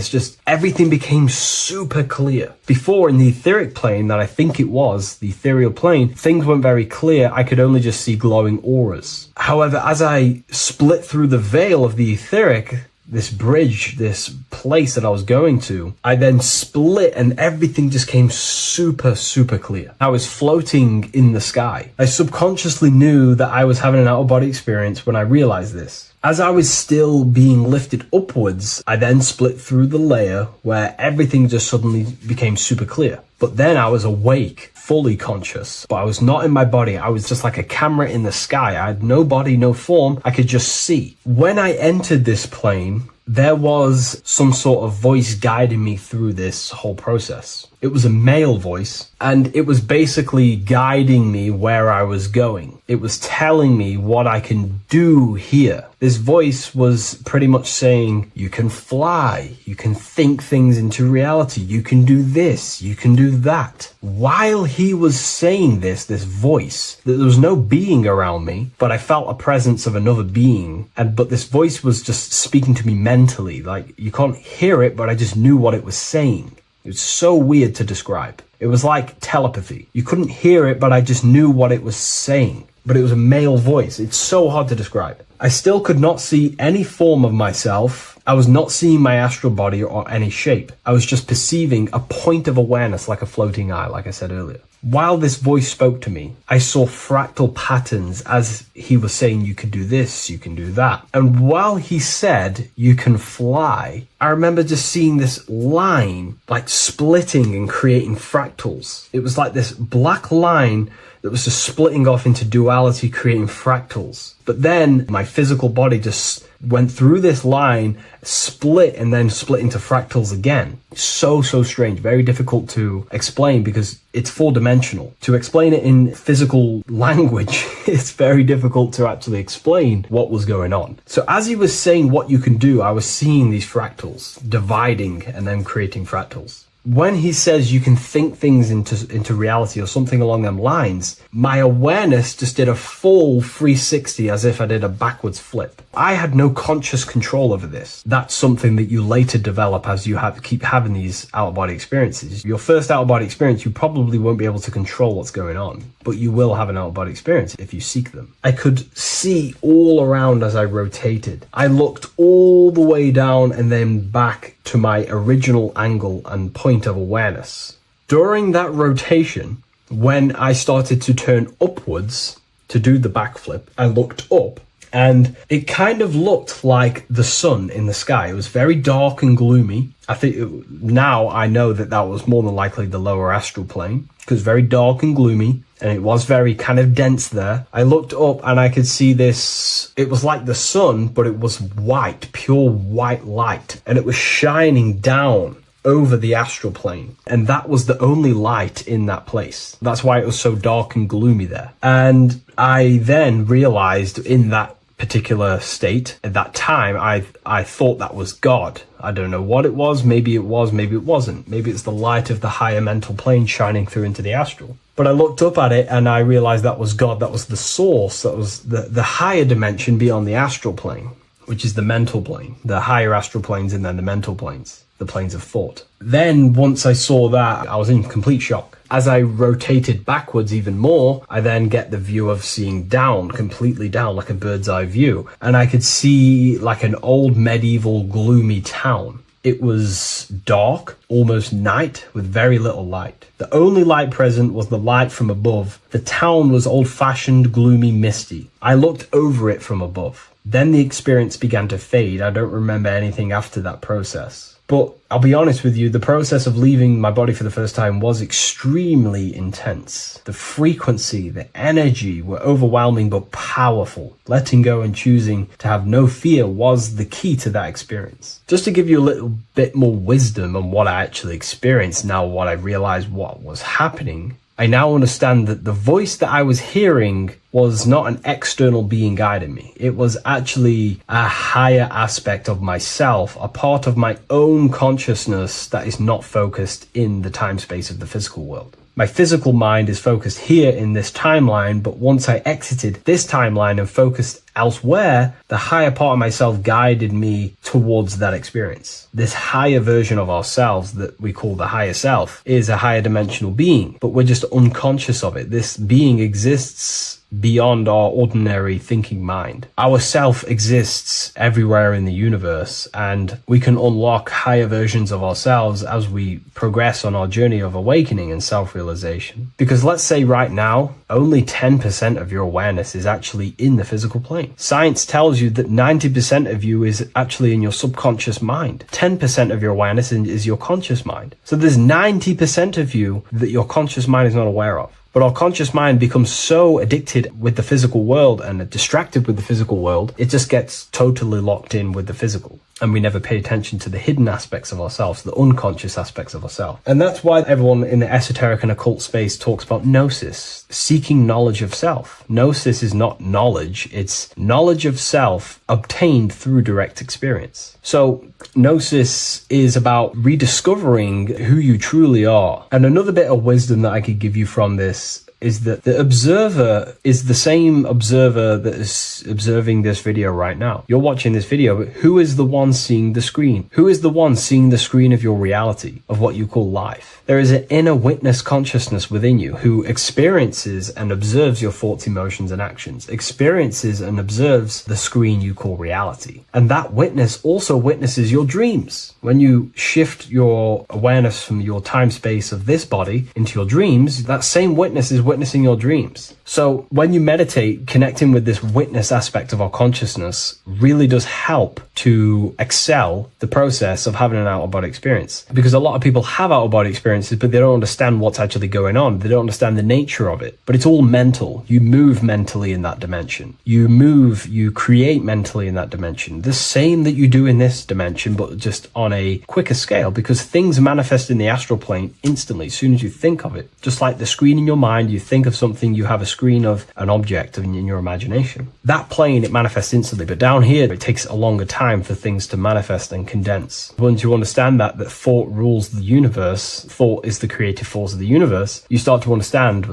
everything became super clear. Before, in the etheric plane that I think it was, the ethereal plane, things weren't very clear. I could only just see glowing auras. However, as I split through the veil of the etheric, this bridge, this place that I was going to, I then split and everything just came super, super clear. I was floating in the sky. I subconsciously knew that I was having an out-of-body experience when I realized this. As I was still being lifted upwards, I then split through the layer where everything just suddenly became super clear. But then I was awake, fully conscious, but I was not in my body. I was just like a camera in the sky. I had no body, no form. I could just see. When I entered this plane, there was some sort of voice guiding me through this whole process. It was a male voice, and it was basically guiding me where I was going. It was telling me what I can do here. This voice was pretty much saying, you can fly, you can think things into reality, you can do this, you can do that. While he was saying this voice, there was no being around me, but I felt a presence of another being. But this voice was just speaking to me mentally. Like, you can't hear it, but I just knew what it was saying. It was so weird to describe. It was like telepathy. You couldn't hear it, but I just knew what it was saying. but it was a male voice. It's so hard to describe. I still could not see any form of myself. I was not seeing my astral body or any shape. I was just perceiving a point of awareness like a floating eye, like I said earlier. While this voice spoke to me, I saw fractal patterns as he was saying, you can do this, you can do that. And while he said, you can fly, I remember just seeing this line like splitting and creating fractals. It was like this black line that was just splitting off into duality, creating fractals. But then my physical body just went through this line, split, and then split into fractals again. So strange, very difficult to explain because it's four-dimensional. To explain it in physical language, it's very difficult to actually explain what was going on. So as he was saying what you can do, I was seeing these fractals dividing and then creating fractals. When he says you can think things into reality or something along them lines, my awareness just did a full 360 as if I did a backwards flip. I had no conscious control over this. That's something that you later develop as you keep having these out-of-body experiences. Your first out-of-body experience, you probably won't be able to control what's going on, but you will have an out-of-body experience if you seek them. I could see all around as I rotated. I looked all the way down and then back to my original angle and point of awareness. During that rotation, when I started to turn upwards to do the backflip, I looked up and it kind of looked like the sun in the sky. It was very dark and gloomy. Now I know that was more than likely the lower astral plane because very dark and gloomy. And it was very kind of dense there. I looked up and I could see this. It was like the sun, but it was white, pure white light. And it was shining down over the astral plane. And that was the only light in that place. That's why it was so dark and gloomy there. And I then realized in that particular state, at that time, I thought that was God. I don't know what it was. Maybe it was, maybe it wasn't. Maybe it's the light of the higher mental plane shining through into the astral. But I looked up at it and I realized that was God. That was the source. That was the higher dimension beyond the astral plane, which is the mental plane, the higher astral planes and then the mental planes, the planes of thought. Then once I saw that, I was in complete shock. As I rotated backwards even more, I then get the view of seeing down, completely down, like a bird's eye view. And I could see like an old medieval gloomy town. It was dark, almost night, with very little light. The only light present was the light from above. The town was old-fashioned, gloomy, misty. I looked over it from above. Then the experience began to fade. I don't remember anything after that process. But I'll be honest with you, the process of leaving my body for the first time was extremely intense. The frequency, the energy were overwhelming but powerful. Letting go and choosing to have no fear was the key to that experience. Just to give you a little bit more wisdom on what I actually experienced now, what I realized what was happening, I now understand that the voice that I was hearing was not an external being guiding me. It was actually a higher aspect of myself, a part of my own consciousness that is not focused in the time space of the physical world. My physical mind is focused here in this timeline, but once I exited this timeline and focused elsewhere, the higher part of myself guided me towards that experience. This higher version of ourselves that we call the higher self is a higher dimensional being, but we're just unconscious of it. This being exists beyond our ordinary thinking mind. Our self exists everywhere in the universe, and we can unlock higher versions of ourselves as we progress on our journey of awakening and self-realization. Because let's say right now, only 10% of your awareness is actually in the physical plane. Science tells you that 90% of you is actually in your subconscious mind. 10% of your awareness is your conscious mind. So there's 90% of you that your conscious mind is not aware of. But our conscious mind becomes so addicted with the physical world and distracted with the physical world, it just gets totally locked in with the physical. And we never pay attention to the hidden aspects of ourselves, the unconscious aspects of ourselves. And that's why everyone in the esoteric and occult space talks about gnosis, seeking knowledge of self. Gnosis is not knowledge, it's knowledge of self obtained through direct experience. So gnosis is about rediscovering who you truly are. And another bit of wisdom that I could give you from this is that the observer is the same observer that is observing this video right now. You're watching this video, but who is the one seeing the screen? Who is the one seeing the screen of your reality, of what you call life? There is an inner witness consciousness within you who experiences and observes your thoughts, emotions, and actions, experiences and observes the screen you call reality. And that witness also witnesses your dreams. When you shift your awareness from your time space of this body into your dreams, that same witness is witnessing your dreams. So when you meditate, connecting with this witness aspect of our consciousness really does help to excel the process of having an out-of-body experience. Because a lot of people have out-of-body experiences, but they don't understand what's actually going on. They don't understand the nature of it. But it's all mental. You move mentally in that dimension. You create mentally in that dimension. The same that you do in this dimension, but just on a quicker scale, because things manifest in the astral plane instantly as soon as you think of it. Just like the screen in your mind, you think of something, you have a screen of an object in your imagination. That plane, it manifests instantly, but down here, it takes a longer time for things to manifest and condense. Once you understand that thought rules the universe, thought is the creative force of the universe, you start to understand,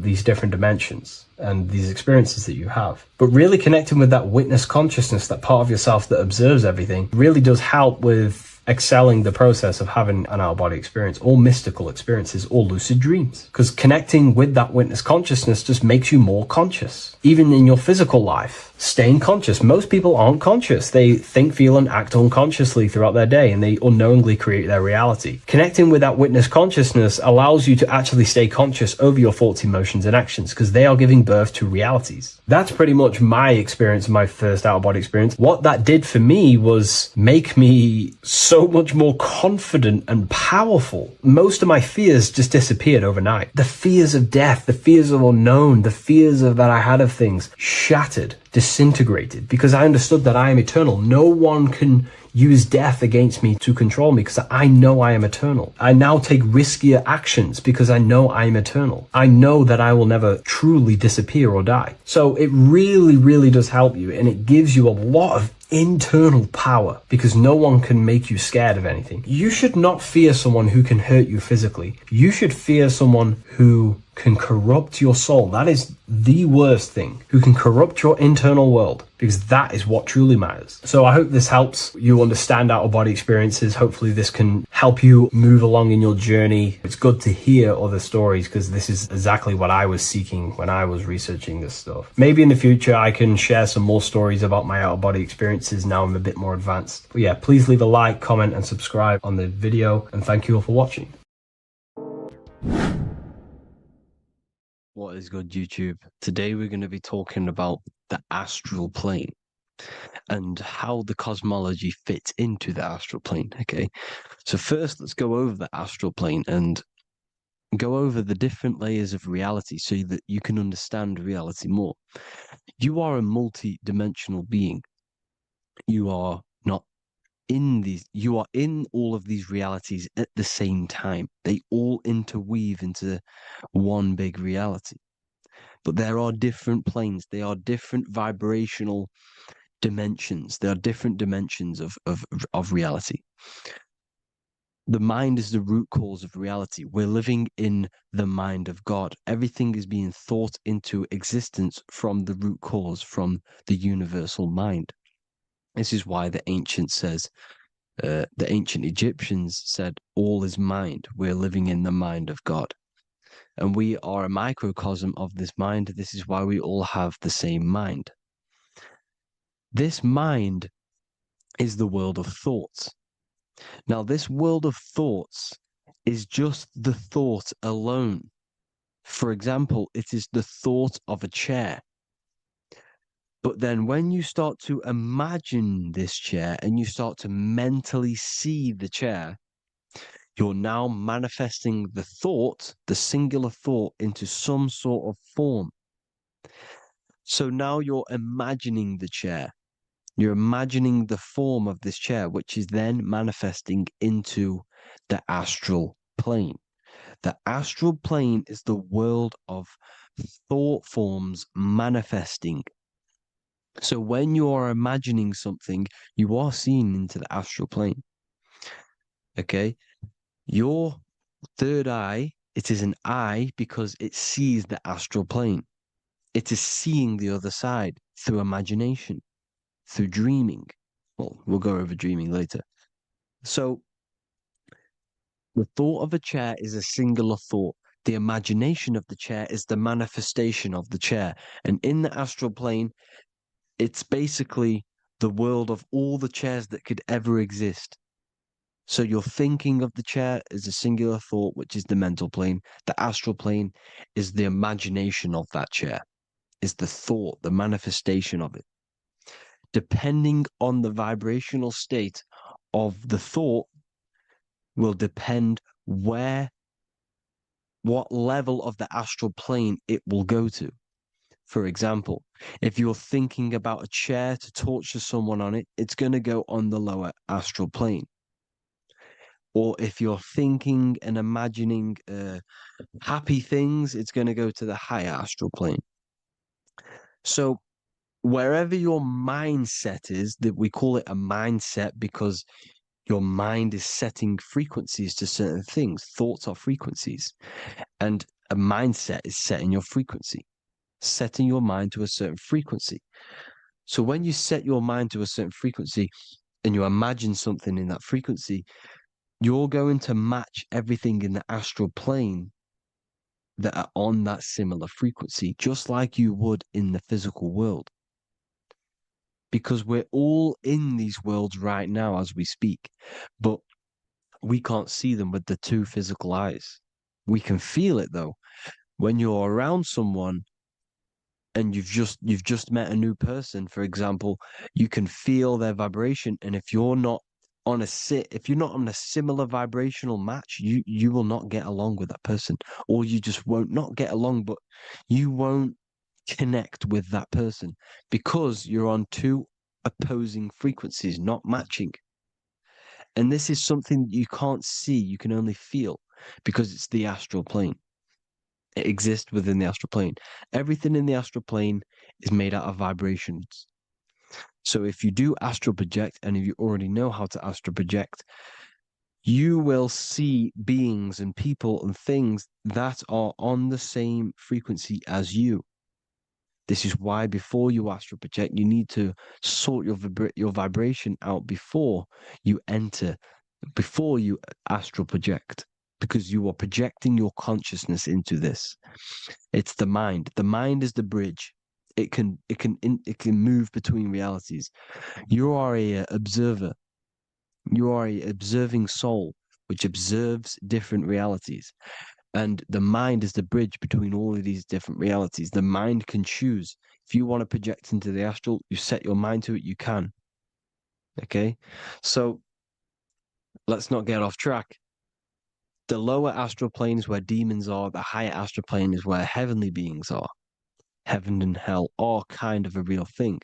these different dimensions and these experiences that you have. But really connecting with that witness consciousness, that part of yourself that observes everything, really does help with excelling the process of having an out-of-body experience, or mystical experiences, or lucid dreams. Because connecting with that witness consciousness just makes you more conscious. Even in your physical life, staying conscious. Most people aren't conscious. They think, feel, and act unconsciously throughout their day, and they unknowingly create their reality. Connecting with that witness consciousness allows you to actually stay conscious over your thoughts, emotions, and actions, because they are giving birth to realities. That's pretty much my experience, my first out-of-body experience. What that did for me was make me so much more confident and powerful. Most of my fears just disappeared overnight. The fears of death, the fears of unknown, the fears of that I had of things shattered, disintegrated, because I understood that I am eternal. No one can use death against me to control me, because I know I am eternal. I now take riskier actions because I know I am eternal. I know that I will never truly disappear or die. So it really, really does help you, and it gives you a lot of internal power, because no one can make you scared of anything. You should not fear someone who can hurt you physically. You should fear someone who can corrupt your soul. That is the worst thing. Who can corrupt your internal world, because that is what truly matters. So I hope this helps you understand out-of-body experiences. Hopefully this can help you move along in your journey. It's good to hear other stories, because this is exactly what I was seeking when I was researching this stuff. Maybe in the future I can share some more stories about my out-of-body experiences now I'm a bit more advanced. But yeah, please leave a like, comment, and subscribe on the video, and thank you all for watching. What is good, YouTube? Today we're going to be talking about the astral plane and how the cosmology fits into the astral plane. Okay, so first let's go over the astral plane and go over the different layers of reality so that you can understand reality more. You are a multi-dimensional being. You are not in these, you are in all of these realities at the same time. They all interweave into one big reality. But there are different planes. They are different vibrational dimensions. There are different dimensions of reality. The mind is the root cause of reality. We're living in the mind of God. Everything is being thought into existence from the root cause, from the universal mind. This is why the ancient Egyptians said, all is mind. We're living in the mind of God. And we are a microcosm of this mind. This is why we all have the same mind. This mind is the world of thoughts. Now, this world of thoughts is just the thought alone. For example, it is the thought of a chair. But then when you start to imagine this chair and you start to mentally see the chair, you're now manifesting the thought, the singular thought, into some sort of form. So now you're imagining the chair. You're imagining the form of this chair, which is then manifesting into the astral plane. The astral plane is the world of thought forms manifesting. So when you are imagining something, you are seeing into the astral plane. Okay? Your third eye It is an eye because it sees the astral plane. It is seeing the other side through imagination, through dreaming. Well, we'll go over dreaming later. So the thought of a chair is a singular thought. The imagination of the chair is the manifestation of the chair. And in the astral plane, it's basically the world of all the chairs that could ever exist. So your thinking of the chair is a singular thought, which is the mental plane. The astral plane is the imagination of that chair, is the thought, the manifestation of it. Depending on the vibrational state of the thought will depend what level of the astral plane it will go to. For example, if you're thinking about a chair to torture someone on it, it's going to go on the lower astral plane. Or if you're thinking and imagining happy things, it's going to go to the higher astral plane. So wherever your mindset is, that we call it a mindset because your mind is setting frequencies to certain things. Thoughts are frequencies. And a mindset is setting your frequency, setting your mind to a certain frequency. So when you set your mind to a certain frequency and you imagine something in that frequency, you're going to match everything in the astral plane that are on that similar frequency, just like you would in the physical world. Because we're all in these worlds right now as we speak, but we can't see them with the two physical eyes. We can feel it though. When you're around someone and you've just met a new person, for example, you can feel their vibration. And if you're not on a similar vibrational match, you will not get along with that person, or you just won't not get along, but you won't connect with that person because you're on two opposing frequencies, not matching. And this is something you can't see, you can only feel because it's the astral plane. It exists within the astral plane. Everything in the astral plane is made out of vibrations. So if you do astral project, and if you already know how to astral project, you will see beings and people and things that are on the same frequency as you. This is why before you astral project, you need to sort your vibration out before you astral project, because you are projecting your consciousness into this. It's the mind. The mind is the bridge. It can move between realities. You are a observer. You are a observing soul which observes different realities. And the mind is the bridge between all of these different realities. The mind can choose. If you want to project into the astral, you set your mind to it, you can. Okay? So let's not get off track. The lower astral plane is where demons are. The higher astral plane is where heavenly beings are. Heaven and hell are kind of a real thing.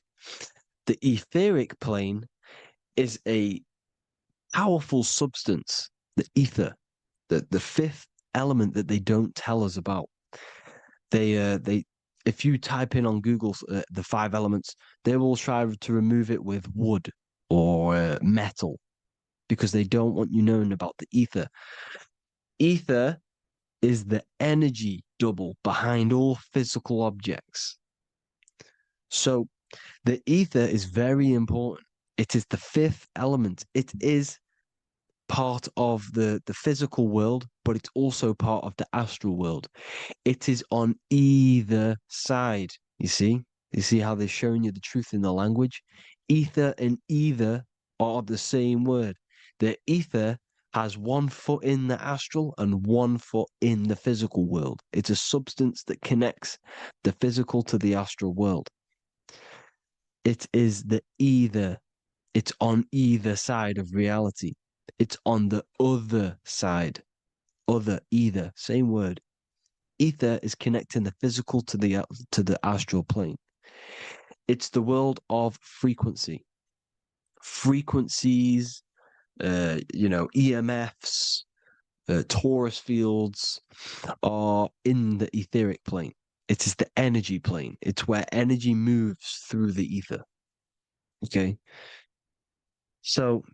The etheric plane is a powerful substance, the ether, the fifth element that they don't tell us about. If you type in on Google the 5 elements, they will try to remove it with wood or metal because they don't want you knowing about the ether. Ether is the energy double behind all physical objects. So the ether is very important. It is the 5th element. It is part of the physical world, but it's also part of the astral world. It is on either side. You see how they're showing you the truth in the language? Ether and either are the same word. The ether has 1 foot in the astral and 1 foot in the physical world. It's a substance that connects the physical to the astral world. It is the either. It's on either side of reality. It's on the other side. Other, either, same word. Ether is connecting the physical to the astral plane. It's the world of frequency. Frequencies, EMFs, torus fields are in the etheric plane. It is the energy plane. It's where energy moves through the ether. Okay? So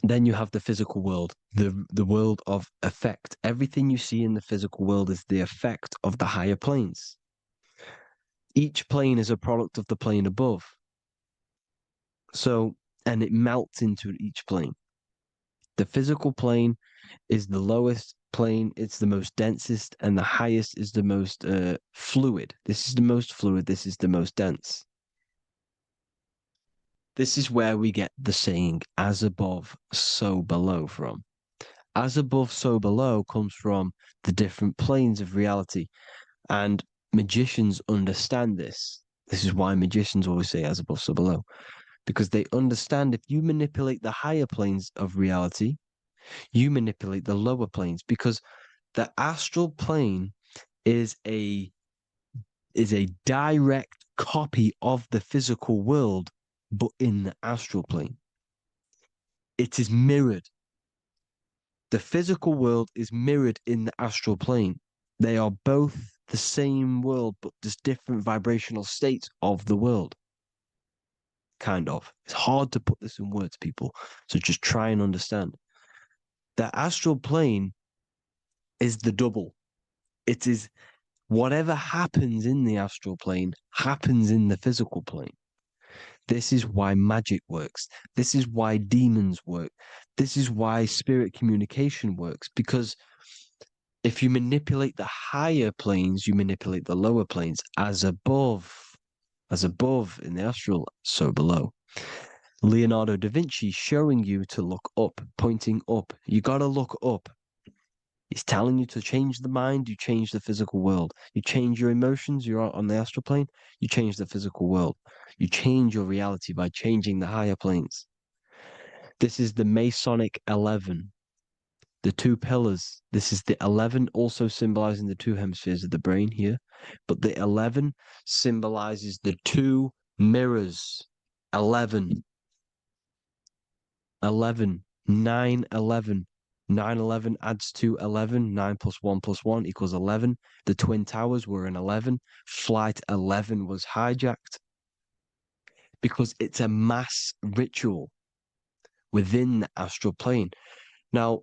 Then you have the physical world, the world of effect. Everything you see in the physical world is the effect of the higher planes. Each plane is a product of the plane above. So, and it melts into each plane. The physical plane is the lowest plane, it's the most densest, and the highest is the most fluid. This is the most fluid, this is the most dense. This is where we get the saying, as above, so below from. As above, so below comes from the different planes of reality. And magicians understand this. This is why magicians always say as above, so below. Because they understand if you manipulate the higher planes of reality, you manipulate the lower planes. Because the astral plane is a direct copy of the physical world, but in the astral plane. It is mirrored. The physical world is mirrored in the astral plane. They are both the same world, but there's different vibrational states of the world. Kind of. It's hard to put this in words, people. So just try and understand. The astral plane is the double. It is whatever happens in the astral plane happens in the physical plane. This is why magic works. This is why demons work. This is why spirit communication works. Because if you manipulate the higher planes, you manipulate the lower planes. As above in the astral, so below. Leonardo da Vinci showing you to look up, pointing up. You got to look up. He's telling you to change the mind, you change the physical world. You change your emotions, you're on the astral plane, you change the physical world. You change your reality by changing the higher planes. This is the Masonic 11, the two pillars. This is the 11 also symbolizing the two hemispheres of the brain here, but the 11 symbolizes the two mirrors. 11, 11, 9, 11. 9, 11 adds to 11. 9 plus 1 equals 11. The Twin Towers were an 11. Flight 11 was hijacked because it's a mass ritual within the astral plane. Now,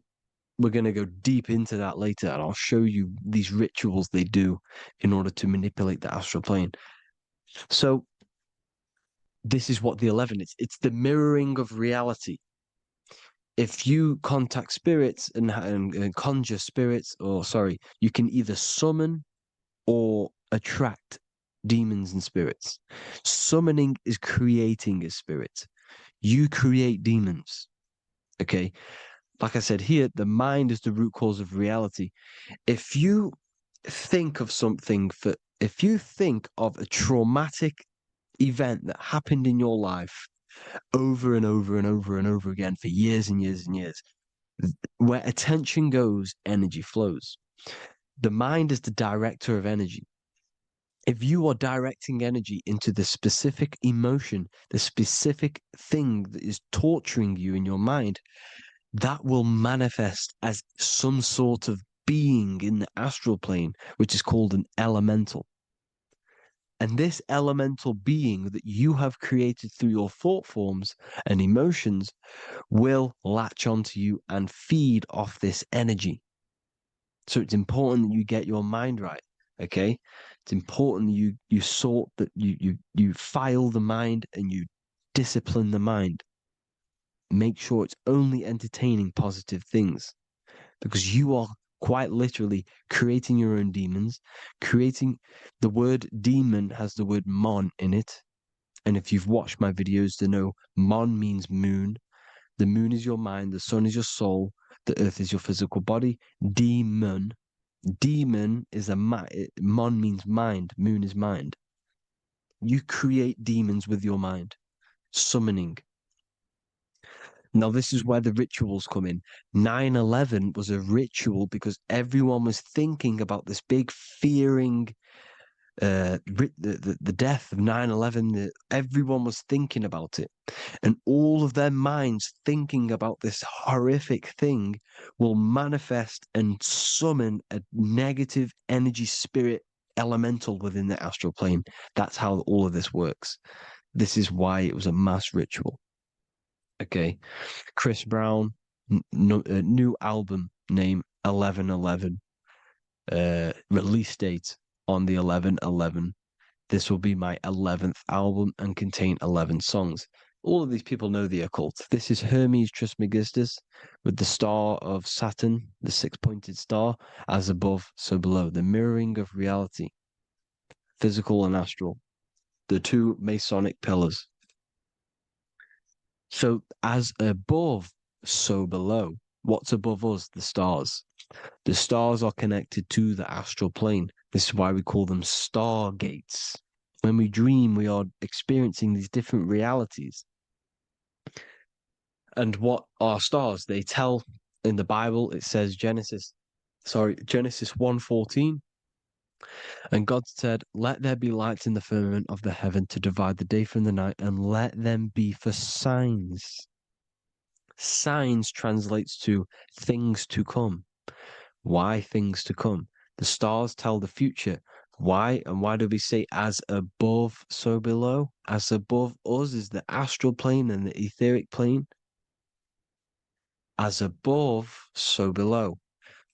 we're going to go deep into that later, and I'll show you these rituals they do in order to manipulate the astral plane. So, this is what the 11 is. It's the mirroring of reality. If you contact spirits and conjure spirits, you can either summon or attract demons and spirits. Summoning is creating a spirit. You create demons. Okay. Like I said here, the mind is the root cause of reality. If you think of if you think of a traumatic event that happened in your life over and over and over and over again for years and years and years, where attention goes, energy flows. The mind is the director of energy. If you are directing energy into the specific emotion, the specific thing that is torturing you in your mind, that will manifest as some sort of being in the astral plane, which is called an elemental. And this elemental being that you have created through your thought forms and emotions will latch onto you and feed off this energy. So it's important that you get your mind right, okay? It's important that you sort that you file the mind and you discipline the mind. Make sure it's only entertaining positive things, because you are quite literally creating your own demons. Creating the word demon has the word mon in it. And if you've watched my videos, to know mon means moon. The moon is your mind, the sun is your soul, the earth is your physical body. Demon is mon means mind, moon is mind. You create demons with your mind. Summoning. Now, this is where the rituals come in. 9/11 was a ritual because everyone was thinking about this big fearing, the death of 9/11. Everyone was thinking about it. And all of their minds thinking about this horrific thing will manifest and summon a negative energy spirit elemental within the astral plane. That's how all of this works. This is why it was a mass ritual. Okay. Chris Brown, new album name 1111. Release date on the 11/11. This will be my 11th album and contain 11 songs. All of these people know the occult. This is Hermes Trismegistus with the star of Saturn, the six-pointed star, as above, so below. The mirroring of reality, physical and astral. The two Masonic pillars. So as above, so below. What's above us? The stars. The stars are connected to the astral plane. This is why we call them stargates. When we dream, we are experiencing these different realities. And what are stars? They tell in the Bible, it says Genesis 1:14. And God said, "Let there be lights in the firmament of the heaven to divide the day from the night, and let them be for signs." Signs translates to things to come. Why things to come? The stars tell the future. Why? And why do we say as above, so below? As above us is the astral plane and the etheric plane. As above, so below.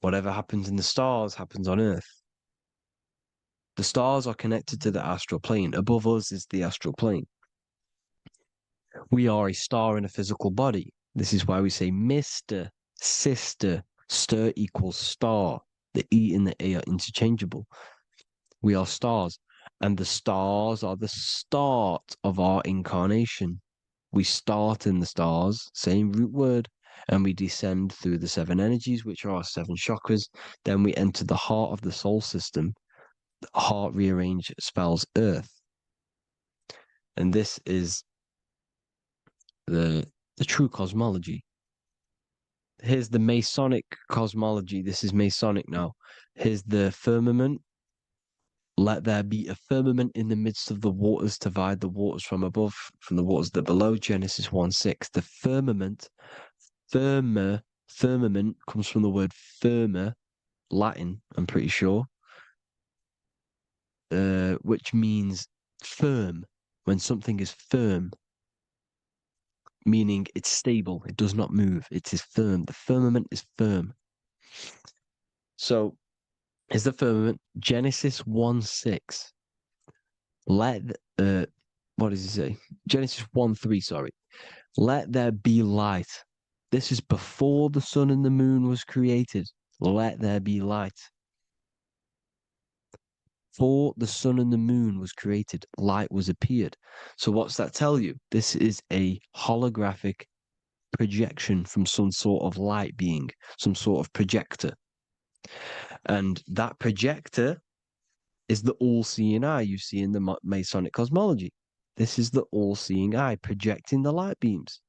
Whatever happens in the stars happens on Earth. The stars are connected to the astral plane. Above us is the astral plane. We are a star in a physical body. This is why we say Mr., sister, stir equals star. The E and the A are interchangeable. We are stars, and the stars are the start of our incarnation. We start in the stars, same root word, and we descend through the seven energies, which are our seven chakras. Then we enter the heart of the soul system. The heart rearranged spells earth. And this is the true cosmology. Here's the Masonic cosmology. This is Masonic now. Here's the firmament. Let there be a firmament in the midst of the waters to divide the waters from above, from the waters that below. Genesis 1:6. The firmament, firmament comes from the word firma, Latin, I'm pretty sure, which means firm. When something is firm, meaning it's stable, it does not move, it is firm. The firmament is firm. So, is the firmament Genesis 1:6. Let what does he say? Genesis 1:3, sorry. Let there be light. This is before the sun and the moon was created. Let there be light. Before the sun and the moon was created, light was appeared. So what's that tell you? This is a holographic projection from some sort of light being, some sort of projector. And that projector is the all-seeing eye you see in the Masonic cosmology. This is the all-seeing eye projecting the light beams.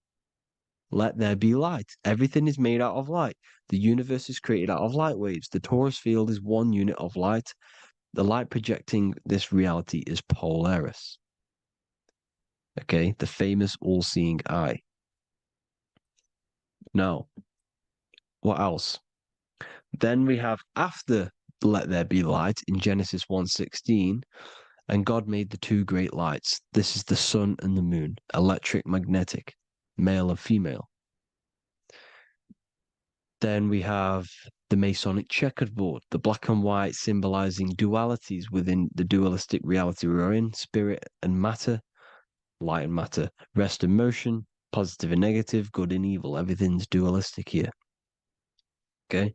Let there be light. Everything is made out of light. The universe is created out of light waves. The torus field is one unit of light. The light projecting this reality is Polaris. Okay, the famous all-seeing eye. Now, what else? Then we have after let there be light in Genesis 1:16, and God made the two great lights. This is the sun and the moon, electric, magnetic, male and female. Then we have the Masonic checkerboard, the black and white symbolizing dualities within the dualistic reality we're in, spirit and matter, light and matter, rest and motion, positive and negative, good and evil. Everything's dualistic here. Okay?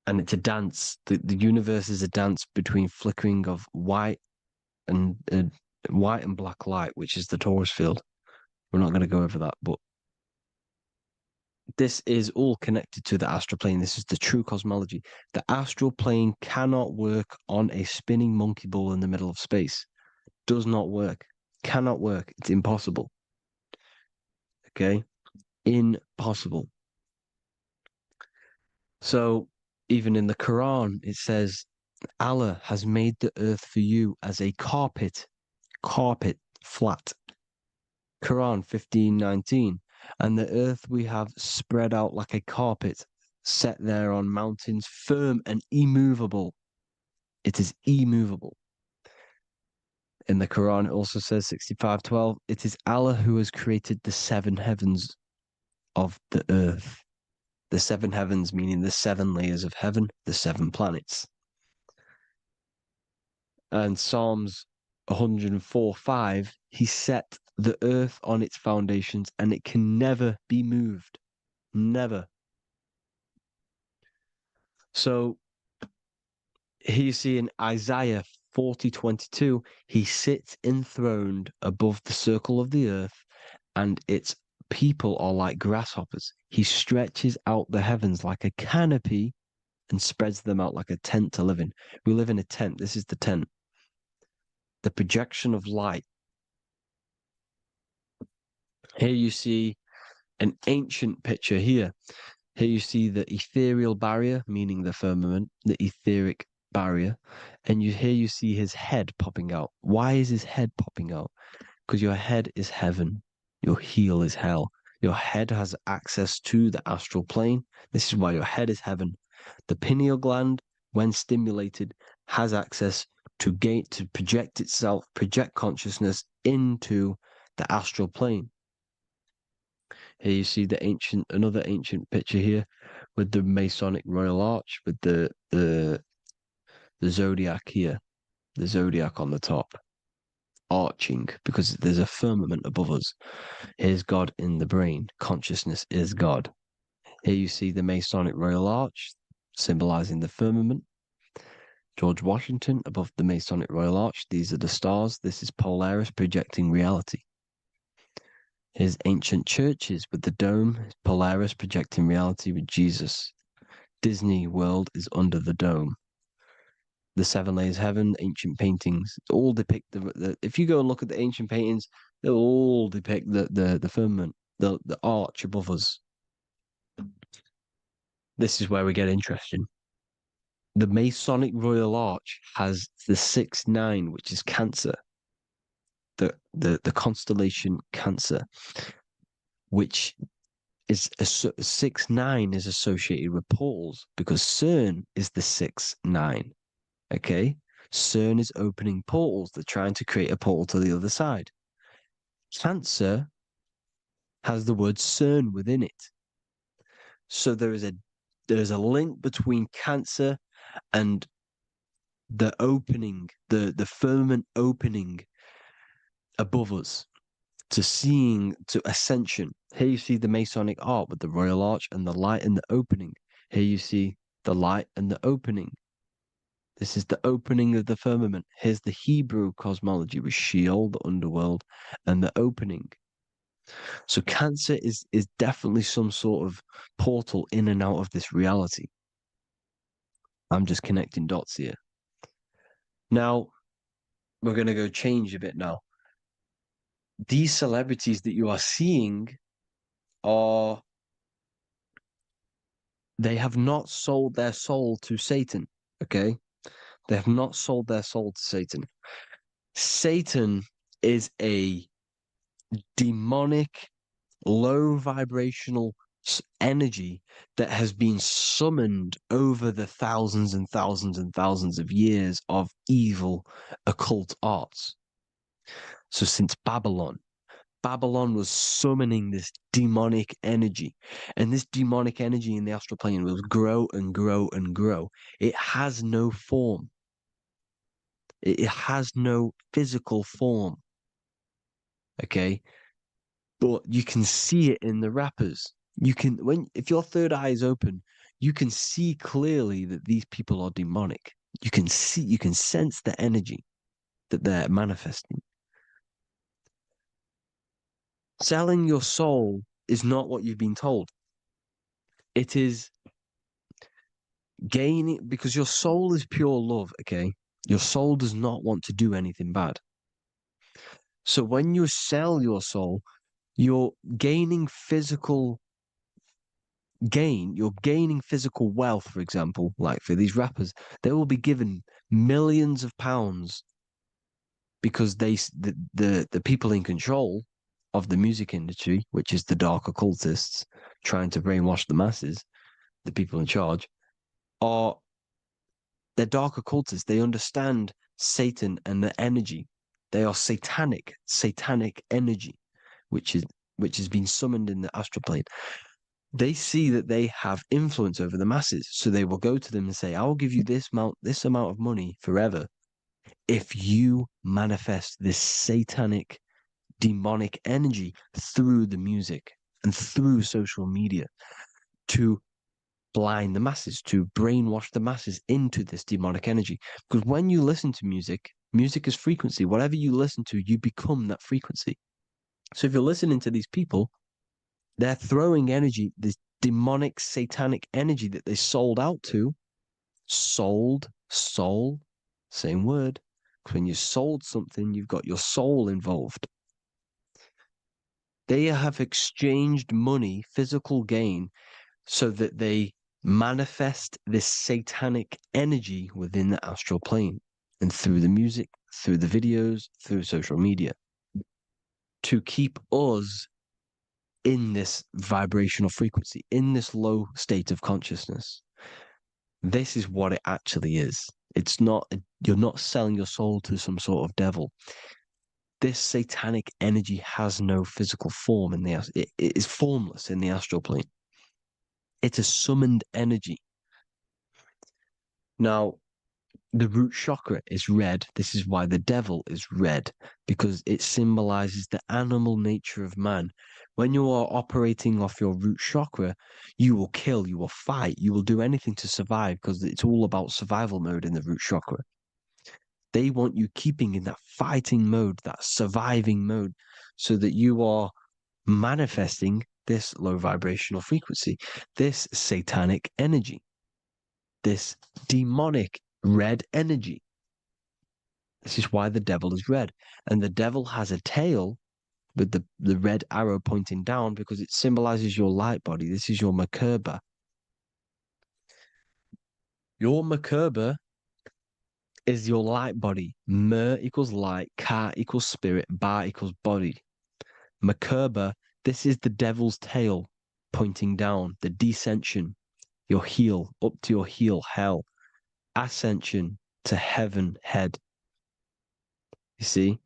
And it's a dance. The universe is a dance between flickering of white and black light, which is the torus field. We're not going to go over that, but this is all connected to the astral plane. This is the true cosmology. The astral plane cannot work on a spinning monkey ball in the middle of space. Does not work. Cannot work. It's impossible. Okay? Impossible. So, even in the Quran, it says, Allah has made the earth for you as a carpet, flat. Quran 15:19. And the earth we have spread out like a carpet, set there on mountains, firm and immovable. It is immovable. In the Quran, it also says 65:12, it is Allah who has created the seven heavens of the earth. The seven heavens, meaning the seven layers of heaven, the seven planets. And Psalms 104:5, he set the earth on its foundations and it can never be moved. Never. So here you see in Isaiah 40:22, he sits enthroned above the circle of the earth, and its people are like grasshoppers. He stretches out the heavens like a canopy and spreads them out like a tent to live in. We live in a tent. This is the tent. The projection of light. Here you see an ancient picture here. Here you see the ethereal barrier, meaning the firmament, the etheric barrier, and here you see his head popping out. Why is his head popping out? Because your head is heaven, your heel is hell. Your head has access to the astral plane. This is why your head is heaven. The pineal gland, when stimulated, has access to project itself, project consciousness into the astral plane. Here you see another ancient picture here with the Masonic Royal Arch, with the zodiac here, the zodiac on the top, arching, because there's a firmament above us. Here's God in the brain. Consciousness is God. Here you see the Masonic Royal Arch, symbolizing the firmament. George Washington above the Masonic Royal Arch. These are the stars. This is Polaris projecting reality. Here's ancient churches with the dome, Polaris projecting reality with Jesus. Disney World is under the dome. The seven layers of heaven, ancient paintings, all depict if you go and look at the ancient paintings, they'll all depict the firmament, the arch above us. This is where we get interesting. The Masonic Royal Arch has the 6-9, which is Cancer. The constellation Cancer, which is 6-9 is associated with portals because CERN is the 6-9. Okay, CERN is opening portals. They're trying to create a portal to the other side. Cancer has the word CERN within it, so there is a link between Cancer and the opening, the firmament opening above us to ascension. Here you see the Masonic art with the Royal Arch and the light and the opening. Here you see the light and the opening. This is the opening of the firmament. Here's the Hebrew cosmology with Sheol, the underworld, and the opening. So Cancer is definitely some sort of portal in and out of this reality. I'm just connecting dots here. Now, we're going to go change a bit now. These celebrities that you are seeing they have not sold their soul to Satan, okay? They have not sold their soul to Satan. Satan is a demonic, low vibrational energy that has been summoned over the thousands and thousands and thousands of years of evil occult arts. So since Babylon was summoning this demonic energy, and this demonic energy in the astral plane will grow and grow and grow. It has no form. It has no physical form. Okay, but you can see it in the rappers. If your third eye is open, you can see clearly that these people are demonic. You can sense the energy that they're manifesting. Selling your soul is not what you've been told. It is gaining, because your soul is pure love, okay? Your soul does not want to do anything bad. So when you sell your soul, you're gaining physical gain. You're gaining physical wealth, for example, like for these rappers, they will be given millions of pounds because the people in control of the music industry, which is the dark occultists trying to brainwash the masses, the people in charge, they're dark occultists. They understand Satan and the energy. They are satanic energy, which has been summoned in the astral plane. they see that they have influence over the masses. So they will go to them and say, I will give you this amount of money forever if you manifest this satanic, demonic energy through the music and through social media to blind the masses, to brainwash the masses into this demonic energy. Because when you listen to music, music is frequency. Whatever you listen to, you become that frequency. So if you're listening to these people, they're throwing energy, this demonic, satanic energy that they sold out to. Sold, soul, same word. When you sold something, you've got your soul involved. They have exchanged money, physical gain, so that they manifest this satanic energy within the astral plane and through the music, through the videos, through social media to keep us in this vibrational frequency, in this low state of consciousness. This is what it actually is. It's not, you're not selling your soul to some sort of devil. This satanic energy has no physical form it is formless in the astral plane. It's a summoned energy. Now, the root chakra is red. This is why the devil is red, because it symbolizes the animal nature of man. When you are operating off your root chakra, you will kill, you will fight, you will do anything to survive because it's all about survival mode in the root chakra. They want you keeping in that fighting mode, that surviving mode, so that you are manifesting this low vibrational frequency, this satanic energy, this demonic red energy. This is why the devil is red. And the devil has a tail with the red arrow pointing down because it symbolizes your light body. This is your Merkaba. Your Merkaba is your light body. Mer equals light, Ka equals spirit, Ba equals body. Merkaba, this is the devil's tail pointing down, the descension, your heel, up to your heel, hell. Ascension to heaven, head. You see?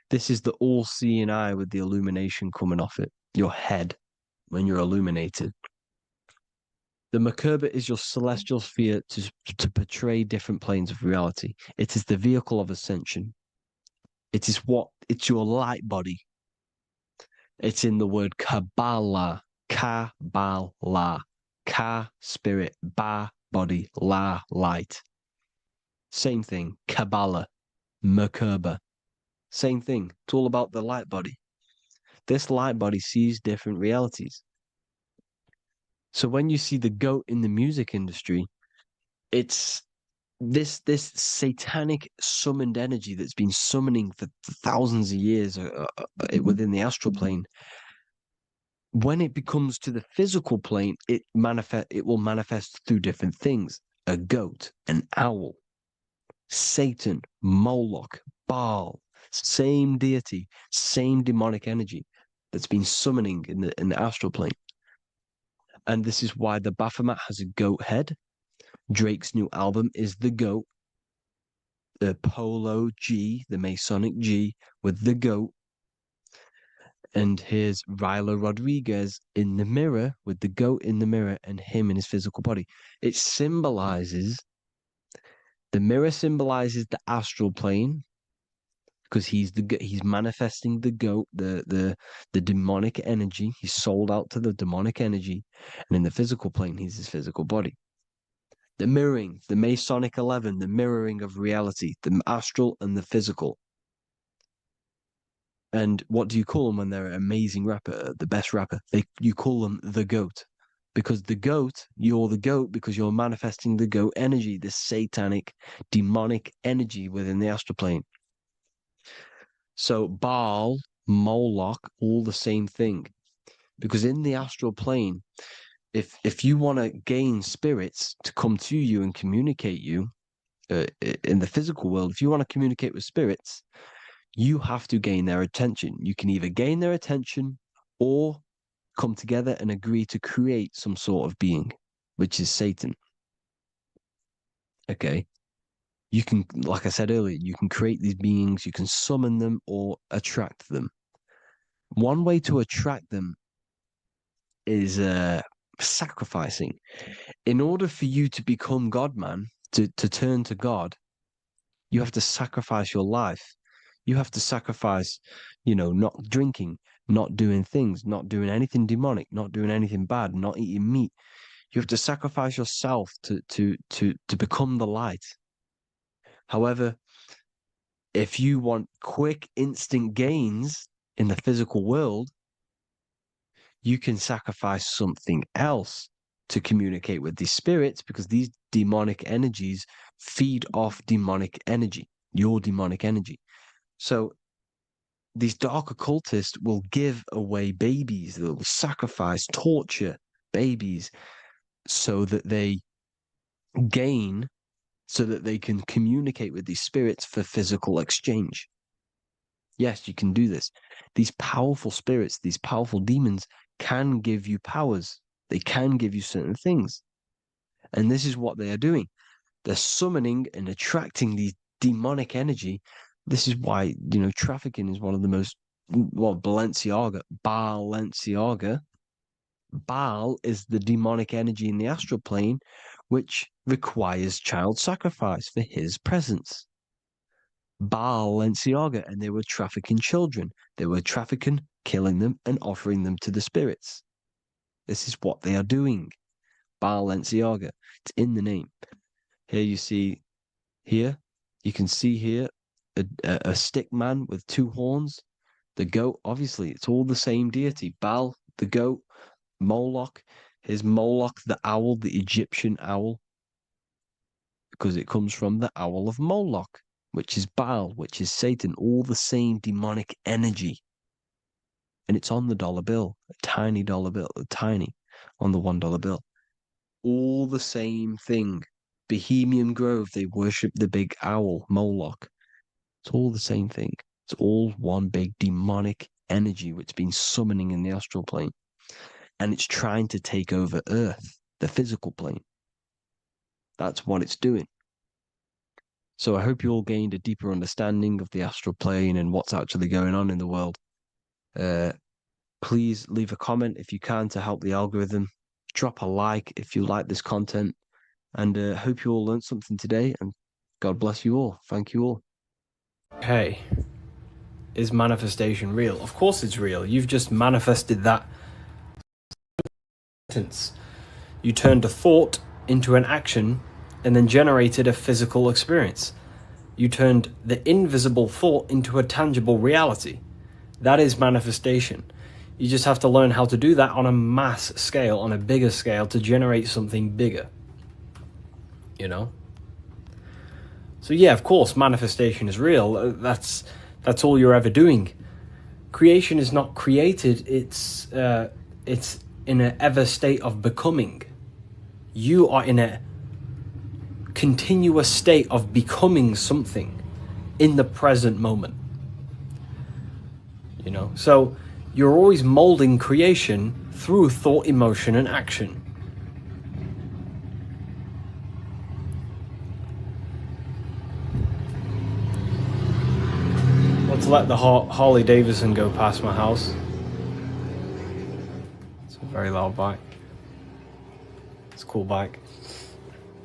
This is the all-seeing eye with the illumination coming off it, your head, when you're illuminated. The Merkaba is your celestial sphere to portray different planes of reality. It is the vehicle of ascension. It's your light body. It's in the word Kabbalah, Kabbalah, Ka, spirit, Ba, body, La, light. Same thing, Kabbalah, Merkaba. Same thing. It's all about the light body. This light body sees different realities. So when you see the goat in the music industry, it's this satanic summoned energy that's been summoning for thousands of years within the astral plane. When it becomes to the physical plane, it will manifest through different things. A goat, an owl, Satan, Moloch, Baal, same deity, same demonic energy that's been summoning in the astral plane. And this is why the Baphomet has a goat head. Drake's new album is the goat. The Polo G, the Masonic G, with the goat. And here's Rilo Rodriguez in the mirror with the goat in the mirror and him in his physical body. It symbolizes, the mirror symbolizes the astral plane, because he's manifesting the goat, the demonic energy. He's sold out to the demonic energy, and in the physical plane, he's his physical body. The mirroring, the Masonic 11, the mirroring of reality, the astral and the physical. And what do you call them when they're an amazing rapper, the best rapper? You call them the goat, because you're the goat because you're manifesting the goat energy, this satanic, demonic energy within the astral plane. So Baal, Moloch, all the same thing. Because in the astral plane, if you want to gain spirits to come to you and communicate you in the physical world, if you want to communicate with spirits, you have to gain their attention. You can either gain their attention or come together and agree to create some sort of being, which is Satan. Okay. You can, like I said earlier, you can create these beings, you can summon them or attract them. One way to attract them is sacrificing. In order for you to become God, man, to turn to God, you have to sacrifice your life. You have to sacrifice, not drinking, not doing things, not doing anything demonic, not doing anything bad, not eating meat. You have to sacrifice yourself to become the light. However, if you want quick, instant gains in the physical world, you can sacrifice something else to communicate with these spirits, because these demonic energies feed off demonic energy, your demonic energy. So these dark occultists will give away babies, they will sacrifice, torture babies so that they gain, so that they can communicate with these spirits for physical exchange. Yes, you can do this. These powerful spirits, these powerful demons can give you powers. They can give you certain things. And this is what they are doing. They're summoning and attracting these demonic energy. This is why, trafficking is one of the most, Balenciaga. Baal is the demonic energy in the astral plane, which requires child sacrifice for his presence. Balenciaga, and they were trafficking children. They were trafficking, killing them, and offering them to the spirits. This is what they are doing. Balenciaga. It's in the name. Here you can see here a stick man with two horns. The goat, obviously, it's all the same deity. Baal, the goat, Moloch. Here's Moloch, the owl, the Egyptian owl, because it comes from the owl of Moloch, which is Baal, which is Satan, all the same demonic energy. And it's on the dollar bill, a tiny dollar bill, tiny, on the $1 bill. All the same thing. Bohemian Grove, they worship the big owl, Moloch. It's all the same thing. It's all one big demonic energy which has been summoning in the astral plane. And it's trying to take over Earth, the physical plane. That's what it's doing. So I hope you all gained a deeper understanding of the astral plane and what's actually going on in the world. Please leave a comment if you can to help the algorithm. Drop a like if you like this content. And hope you all learned something today. And God bless you all. Thank you all. Hey, is manifestation real? Of course it's real. You've just manifested that sentence. You turned a thought into an action and then generated a physical experience. You turned the invisible thought into a tangible reality. That is manifestation. You just have to learn how to do that on a mass scale, on a bigger scale, to generate something bigger. So yeah, of course, manifestation is real. That's all you're ever doing. Creation is not created. It's in an ever state of becoming. You are in a continuous state of becoming something in the present moment. So you're always molding creation through thought, emotion, and action. Let's let the Harley Davidson go past my house. It's a very loud bike. It's a cool bike.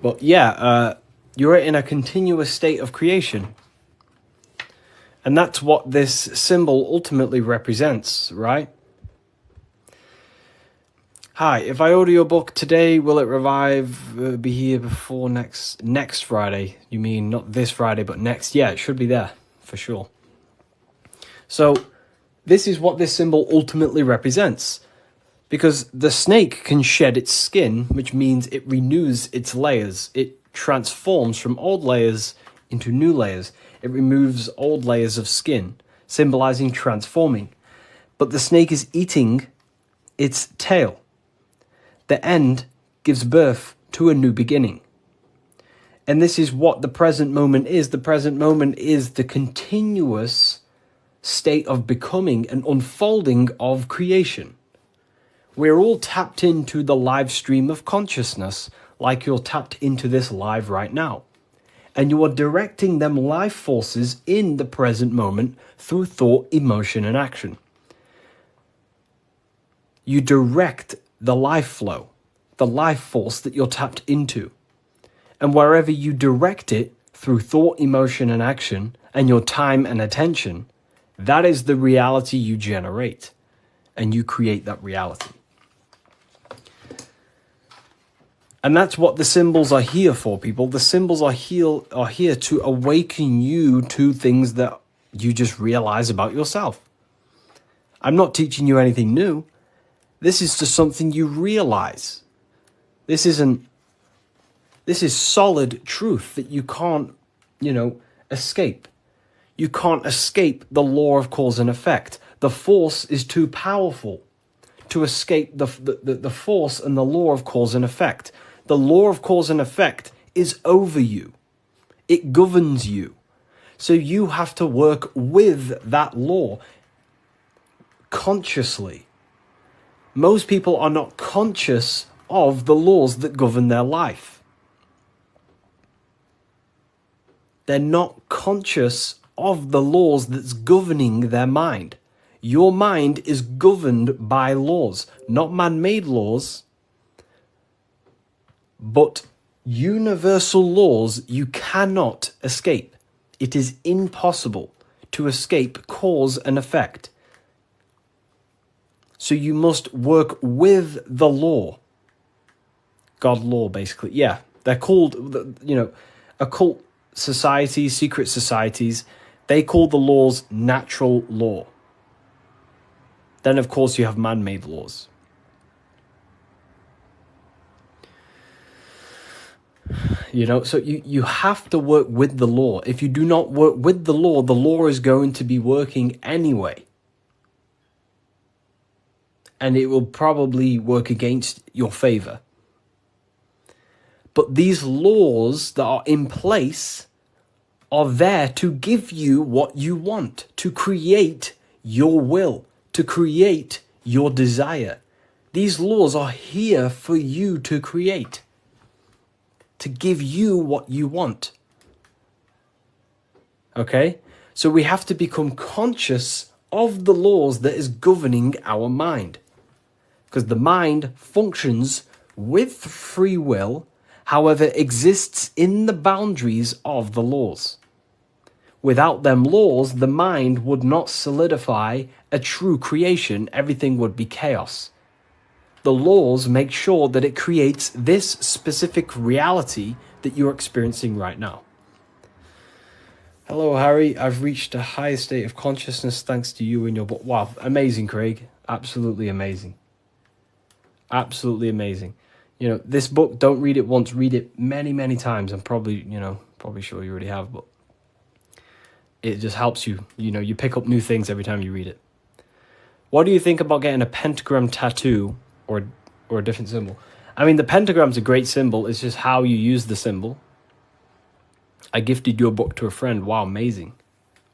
But yeah, you're in a continuous state of creation. And that's what this symbol ultimately represents, right? Hi, if I order your book today, will it be here before next Friday? You mean not this Friday, but next? Yeah, it should be there, for sure. So, this is what this symbol ultimately represents. Because the snake can shed its skin, which means it renews its layers. It transforms from old layers into new layers. It removes old layers of skin, symbolizing transforming. But the snake is eating its tail. The end gives birth to a new beginning. And this is what the present moment is. The present moment is the continuous state of becoming and unfolding of creation. We're all tapped into the live stream of consciousness, like you're tapped into this live right now. And you are directing them life forces in the present moment through thought, emotion, and action. You direct the life flow. the life force that you're tapped into. And wherever you direct it through thought, emotion, and action, and your time and attention, that is the reality you generate. And you create that reality. And that's what the symbols are here for, people. The symbols are here to awaken you to things that you just realize about yourself. I'm not teaching you anything new. This is just something you realize. This is solid truth that you can't, escape. You can't escape the law of cause and effect. The force is too powerful to escape the force and the law of cause and effect. The law of cause and effect is over you. It governs you. So you have to work with that law consciously. Most people are not conscious of the laws that govern their life. They're not conscious of the laws that's governing their mind. Your mind is governed by laws, not man-made laws, but universal laws you cannot escape. It is impossible to escape cause and effect. So you must work with the law. God law, basically. Yeah, they're called, occult societies, secret societies. They call the laws natural law. Then, of course, you have man-made laws. So you have to work with the law. If you do not work with the law is going to be working anyway. And it will probably work against your favor. But these laws that are in place are there to give you what you want, to create your will, to create your desire. These laws are here for you to create, to give you what you want. Okay? So we have to become conscious of the laws that is governing our mind. Because the mind functions with free will, however, exists in the boundaries of the laws. Without them laws, the mind would not solidify a true creation. Everything would be chaos. The laws make sure that it creates this specific reality that you're experiencing right now. Hello, Harry. I've reached a higher state of consciousness thanks to you and your book. Wow, amazing, Craig. Absolutely amazing. Absolutely amazing. This book, don't read it once, read it many, many times. I'm probably sure you already have, but it just helps you. You pick up new things every time you read it. What do you think about getting a pentagram tattoo or a different symbol? I mean, the pentagram's a great symbol. It's just how you use the symbol. I gifted your book to a friend. Wow, amazing.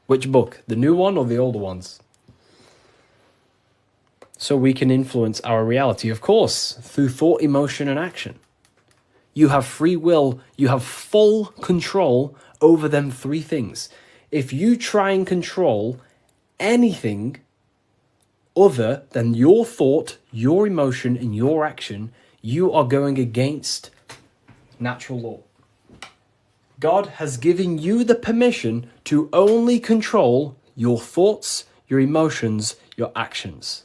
Which book? The new one or the older ones? So we can influence our reality, of course, through thought, emotion, and action. You have free will. You have full control over them three things. If you try and control anything other than your thought, your emotion, and your action, you are going against natural law. God has given you the permission to only control your thoughts, your emotions, your actions.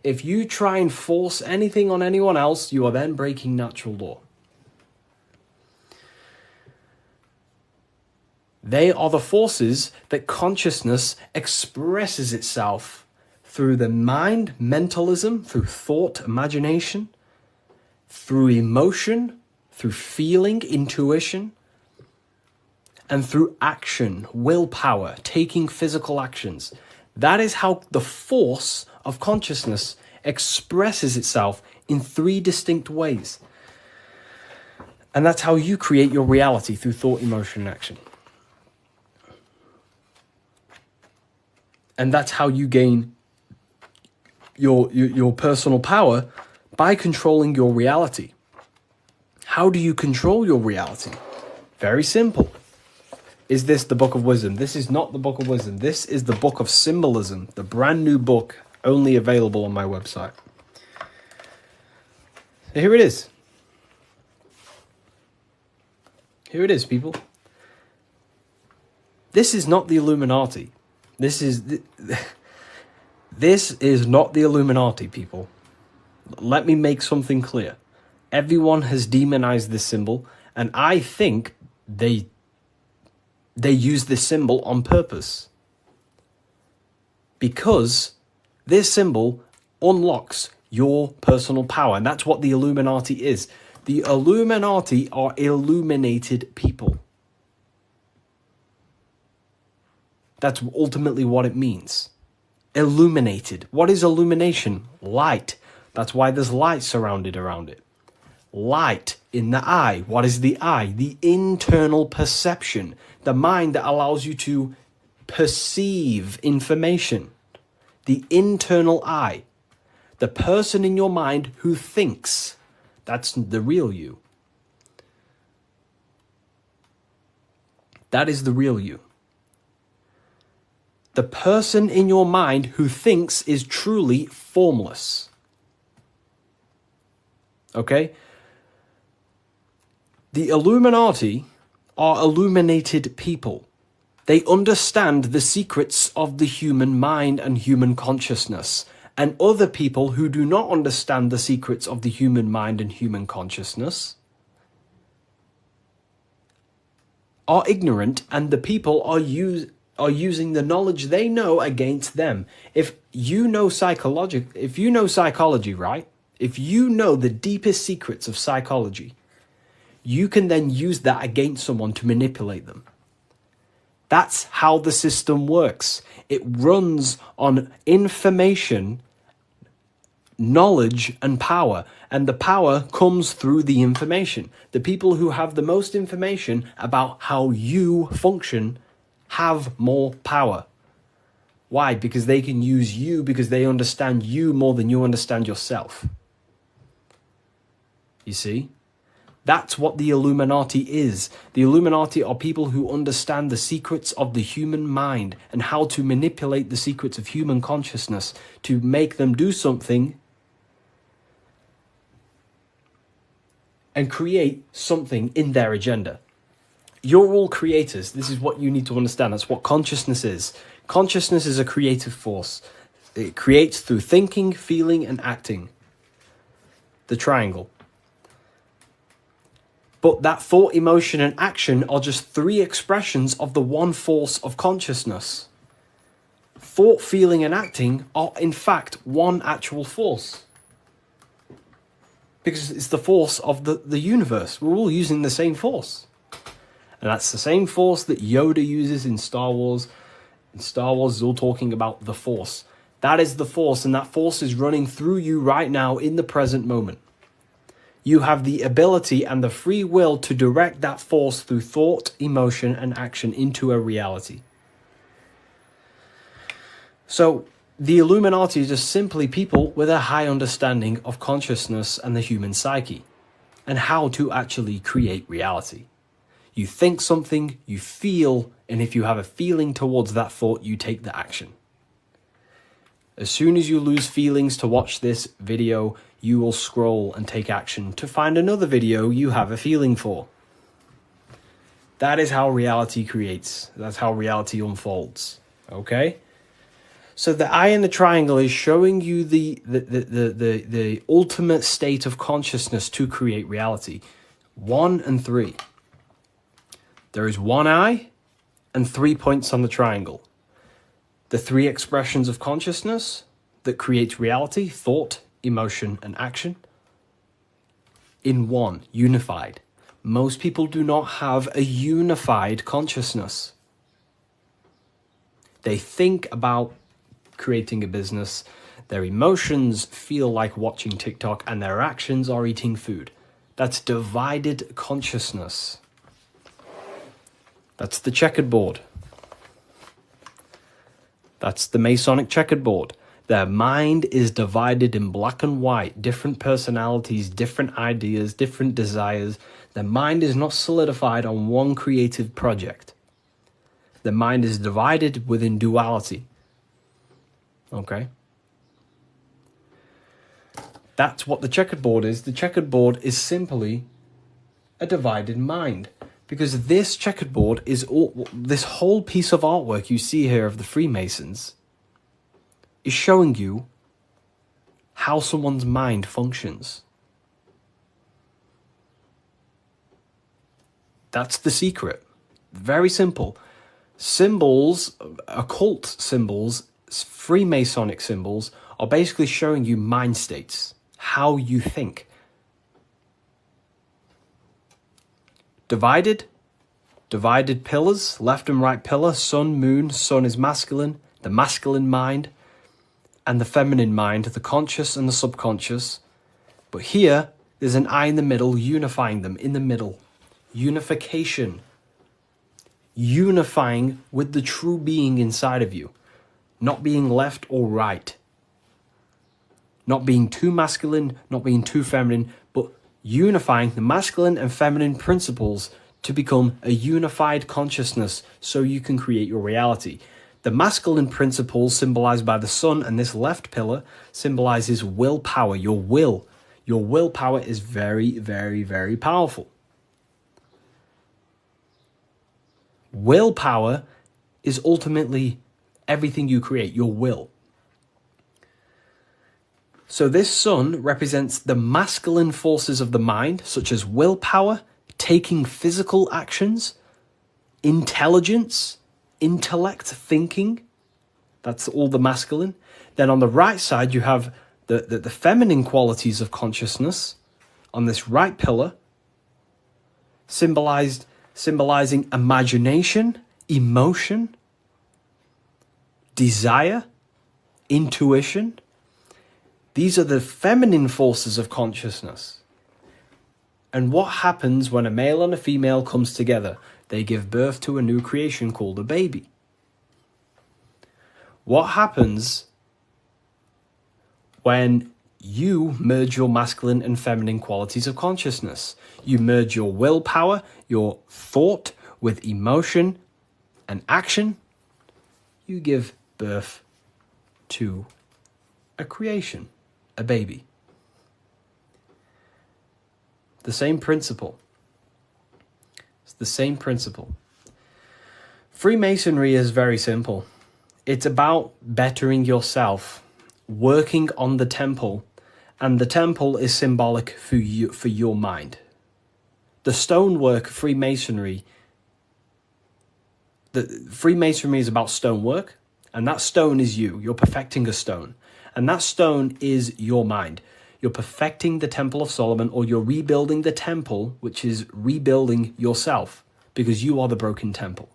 If you try and force anything on anyone else, you are then breaking natural law. They are the forces that consciousness expresses itself through the mind, mentalism, through thought, imagination, through emotion, through feeling, intuition, and through action, willpower, taking physical actions. That is how the force of consciousness expresses itself in three distinct ways. And that's how you create your reality, through thought, emotion, and action. And that's how you gain your personal power, by controlling your reality. How do you control your reality? Very simple. Is this the Book of Wisdom? This is not the Book of Wisdom. This is the Book of Symbolism, the brand new book, only available on my website. Here it is. Here it is, people. This is not the Illuminati. This is not the Illuminati, people. Let me make something clear. Everyone has demonized this symbol, and I think they use this symbol on purpose. Because this symbol unlocks your personal power, and that's what the Illuminati is. The Illuminati are illuminated people. That's ultimately what it means. Illuminated. What is illumination? Light. That's why there's light surrounded around it. Light in the eye. What is the eye? The internal perception. The mind that allows you to perceive information. The internal eye. The person in your mind who thinks. That's the real you. That is the real you. The person in your mind who thinks is truly formless. Okay? The Illuminati are illuminated people. They understand the secrets of the human mind and human consciousness. And other people who do not understand the secrets of the human mind and human consciousness are ignorant, and the people are using the knowledge they know against them. If you know psychology, right? If you know the deepest secrets of psychology, you can then use that against someone to manipulate them. That's how the system works. It runs on information, knowledge, and power. And the power comes through the information. The people who have the most information about how you function have more power. Why? Because they can use you, because they understand you more than you understand yourself. You see? That's what the Illuminati is. The Illuminati are people who understand the secrets of the human mind and how to manipulate the secrets of human consciousness to make them do something and create something in their agenda. You're all creators. This is what you need to understand. That's what consciousness is. Consciousness is a creative force. It creates through thinking, feeling, and acting. The triangle. But that thought, emotion, and action are just three expressions of the one force of consciousness. Thought, feeling, and acting are in fact one actual force. Because it's the force of the universe. We're all using the same force. And that's the same force that Yoda uses in Star Wars. In Star Wars is all talking about the force. That is the force, and that force is running through you right now in the present moment. You have the ability and the free will to direct that force through thought, emotion, and action into a reality. So, the Illuminati is just simply people with a high understanding of consciousness and the human psyche, and how to actually create reality. You think something, you feel, and if you have a feeling towards that thought, you take the action. As soon as you lose feelings to watch this video, you will scroll and take action to find another video you have a feeling for. That is how reality creates. That's how reality unfolds. Okay? So the eye in the triangle is showing you the ultimate state of consciousness to create reality. 1 and 3. There is one eye and 3 points on the triangle. The 3 expressions of consciousness that creates reality: thought, emotion, and action. In one, unified. Most people do not have a unified consciousness. They think about creating a business, their emotions feel like watching TikTok, and their actions are eating food. That's divided consciousness. That's the checkered board. That's the Masonic checkered board. Their mind is divided in black and white, different personalities, different ideas, different desires. Their mind is not solidified on one creative project. The mind is divided within duality. Okay? That's what the checkered board is. The checkered board is simply a divided mind. Because this checkered board is all, this whole piece of artwork you see here of the Freemasons is showing you how someone's mind functions. That's the secret. Very simple. Symbols, occult symbols, Freemasonic symbols are basically showing you mind states, how you think. Divided pillars, left and right pillar, sun, moon. Sun is masculine, the masculine mind, and the feminine mind, the conscious and the subconscious. But here, there's an eye in the middle, unifying them in the middle. Unification. Unifying with the true being inside of you. Not being left or right. Not being too masculine, not being too feminine, but unifying the masculine and feminine principles to become a unified consciousness so you can create your reality. The masculine principles symbolized by the sun, and this left pillar symbolizes willpower, your will. Your willpower is very, very, very powerful. Willpower is ultimately everything you create, your will. So this sun represents the masculine forces of the mind, such as willpower, taking physical actions, intelligence, intellect, thinking. That's all the masculine. Then on the right side, you have the feminine qualities of consciousness on this right pillar, symbolizing imagination, emotion, desire, intuition. These are the feminine forces of consciousness. And what happens when a male and a female comes together? They give birth to a new creation called a baby. What happens when you merge your masculine and feminine qualities of consciousness? You merge your willpower, your thought with emotion and action. You give birth to a creation, a baby. The same principle. It's the same principle. Freemasonry is very simple. It's about bettering yourself, working on the temple, and the temple is symbolic for you, for your mind. The stonework Freemasonry, Freemasonry is about stonework, and that stone is you. You're perfecting a stone, and that stone is your mind. You're perfecting the Temple of Solomon, or you're rebuilding the temple, which is rebuilding yourself, because you are the broken temple.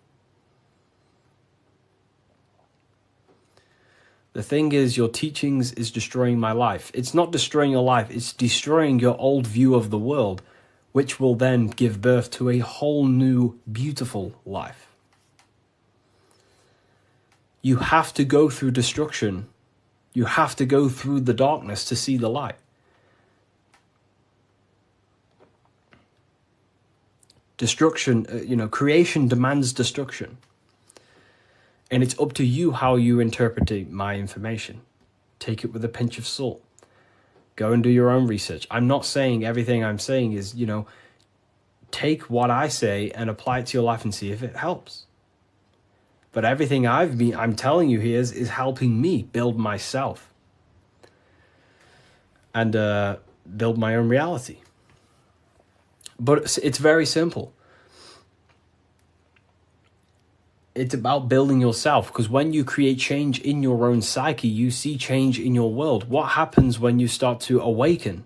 The thing is, your teachings is destroying my life. It's not destroying your life, it's destroying your old view of the world, which will then give birth to a whole new, beautiful life. You have to go through destruction. You have to go through the darkness to see the light. Destruction, creation demands destruction. And it's up to you how you interpret my information. Take it with a pinch of salt. Go and do your own research. I'm not saying everything I'm saying is, take what I say and apply it to your life and see if it helps. But everything I'm telling you here is helping me build myself and build my own reality. But it's very simple. It's about building yourself, because when you create change in your own psyche, you see change in your world. What happens when you start to awaken?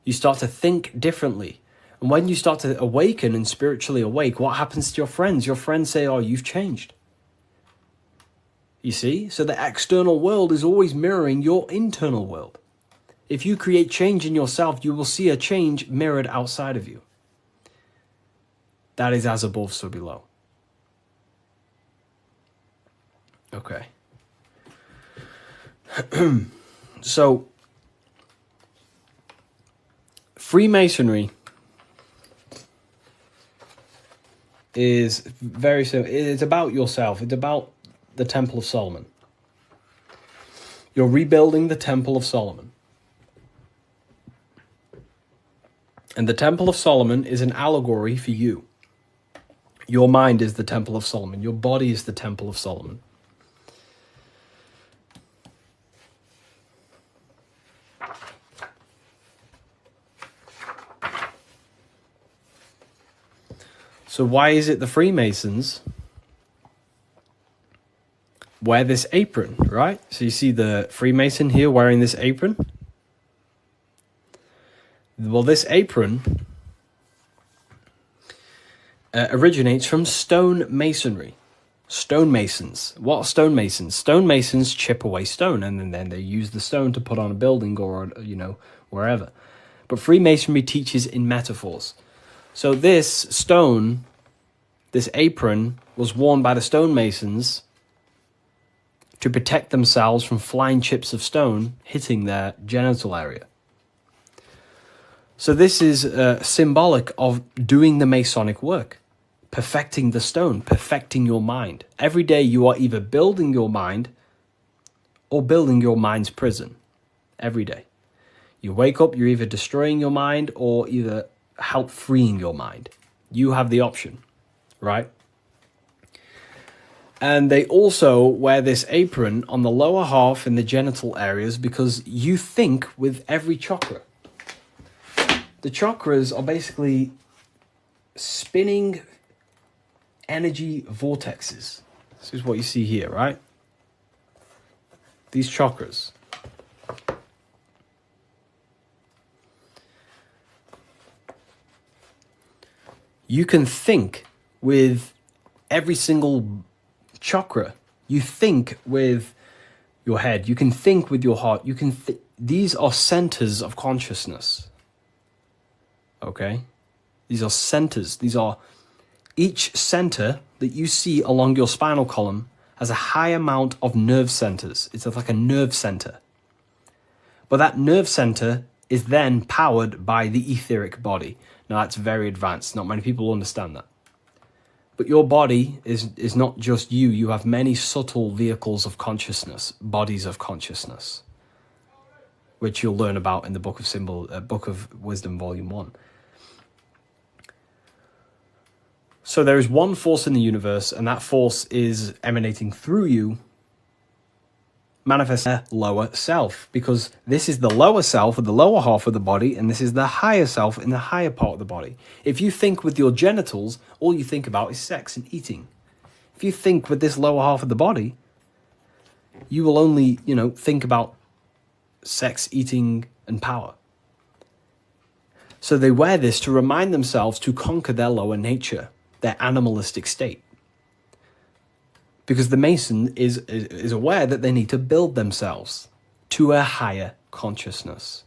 You start to think differently. And when you start to awaken and spiritually awake, what happens to your friends? Your friends say, oh, you've changed. You see? So the external world is always mirroring your internal world. If you create change in yourself, you will see a change mirrored outside of you. That is as above, so below. Okay. So, Freemasonry is very simple. It's about yourself. It's about the Temple of Solomon. You're rebuilding the Temple of Solomon. And the Temple of Solomon is an allegory for you. Your mind is the Temple of Solomon. Your body is the Temple of Solomon. So why is it the Freemasons wear this apron, right? So you see the Freemason here wearing this apron. Well, this apron originates from stone masonry. Stonemasons. What are stonemasons? Stonemasons chip away stone, and then they use the stone to put on a building or, wherever. But Freemasonry teaches in metaphors. So this stone, this apron, was worn by the stonemasons to protect themselves from flying chips of stone hitting their genital area. So this is symbolic of doing the Masonic work, perfecting the stone, perfecting your mind. Every day you are either building your mind or building your mind's prison. Every day. You wake up, you're either destroying your mind or either help freeing your mind. You have the option, right? And they also wear this apron on the lower half in the genital areas because you think with every chakra. The chakras are basically spinning energy vortexes. This is what you see here, right? These chakras. You can think with every single chakra. You think with your head. You can think with your heart. These are centers of consciousness. Okay? These are centers. Each center that you see along your spinal column has a high amount of nerve centers. It's like a nerve center. But that nerve center is then powered by the etheric body. Now, that's very advanced. Not many people understand that. But your body is not just you. You have many subtle vehicles of consciousness, bodies of consciousness, which you'll learn about in the Book of Wisdom, Volume 1. So there is one force in the universe, and that force is emanating through you, manifest a lower self, because this is the lower self, or the lower half of the body, and this is the higher self in the higher part of the body. If you think with your genitals, all you think about is sex and eating. If you think with this lower half of the body, you will only, think about sex, eating, and power. So they wear this to remind themselves to conquer their lower nature, their animalistic state. Because the Mason is aware that they need to build themselves to a higher consciousness,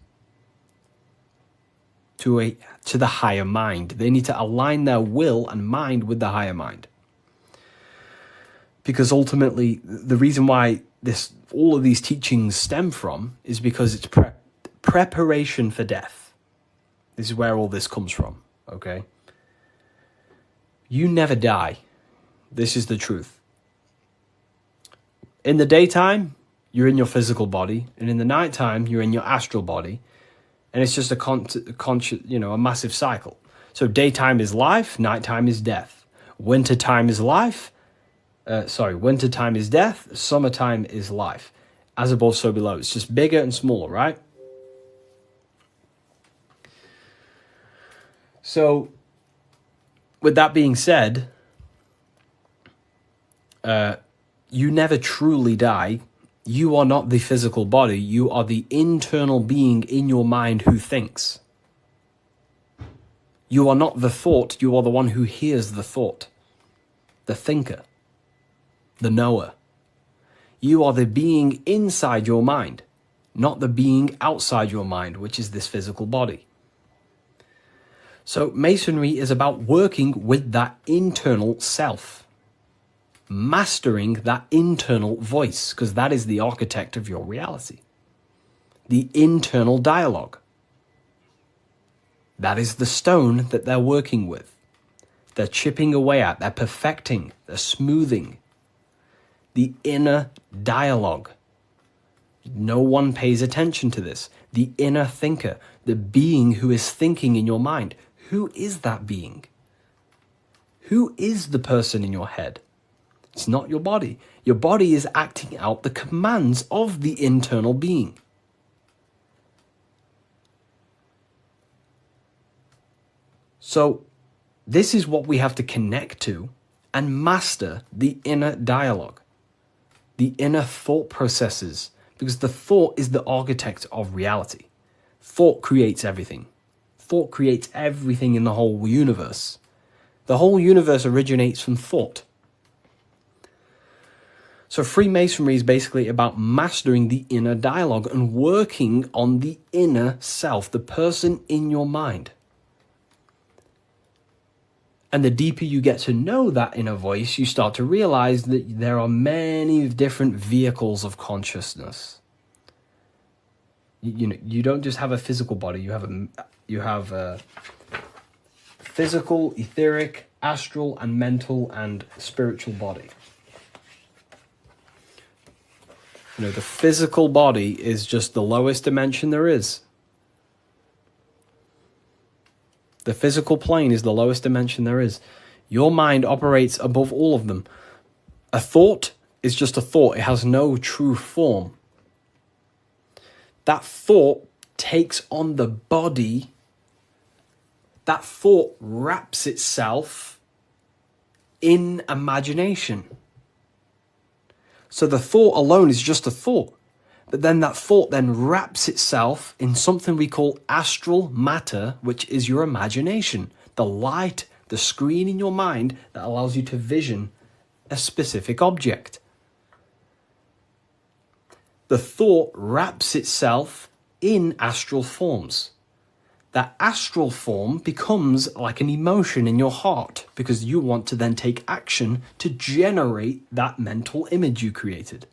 to the higher mind. They need to align their will and mind with the higher mind. Because ultimately, the reason why all of these teachings stem from is because it's preparation for death. This is where all this comes from, okay? You never die. This is the truth. In the daytime, you're in your physical body, and in the nighttime, you're in your astral body, and it's just a massive cycle. So daytime is life, nighttime is death. Wintertime is life. Wintertime is death. Summertime is life. As above, so below. It's just bigger and smaller, right? So, with that being said, you never truly die. You are not the physical body. You are the internal being in your mind who thinks. You are not the thought. You are the one who hears the thought. The thinker. The knower. You are the being inside your mind, not the being outside your mind, which is this physical body. So Masonry is about working with that internal self. Mastering that internal voice, because that is the architect of your reality. The internal dialogue. That is the stone that they're working with. They're chipping away at, they're perfecting, they're smoothing. The inner dialogue. No one pays attention to this. the inner thinker, the being who is thinking in your mind. Who is that being? Who is the person in your head? It's not your body. Your body is acting out the commands of the internal being. So this is what we have to connect to and master: the inner dialogue, the inner thought processes, because the thought is the architect of reality. Thought creates everything. Thought creates everything in the whole universe. The whole universe originates from thought. So Freemasonry is basically about mastering the inner dialogue and working on the inner self, the person in your mind. And the deeper you get to know that inner voice, you start to realize that there are many different vehicles of consciousness. You don't just have a physical body. You have a physical, etheric, astral, and mental and spiritual body. The physical body is just the lowest dimension there is. The physical plane is the lowest dimension there is. Your mind operates above all of them. A thought is just a thought. It has no true form. That thought takes on the body. That thought wraps itself in imagination. So the thought alone is just a thought. But then that thought then wraps itself in something we call astral matter, which is your imagination. The light, the screen in your mind that allows you to vision a specific object. The thought wraps itself in astral forms. That astral form becomes like an emotion in your heart because you want to then take action to generate that mental image you created.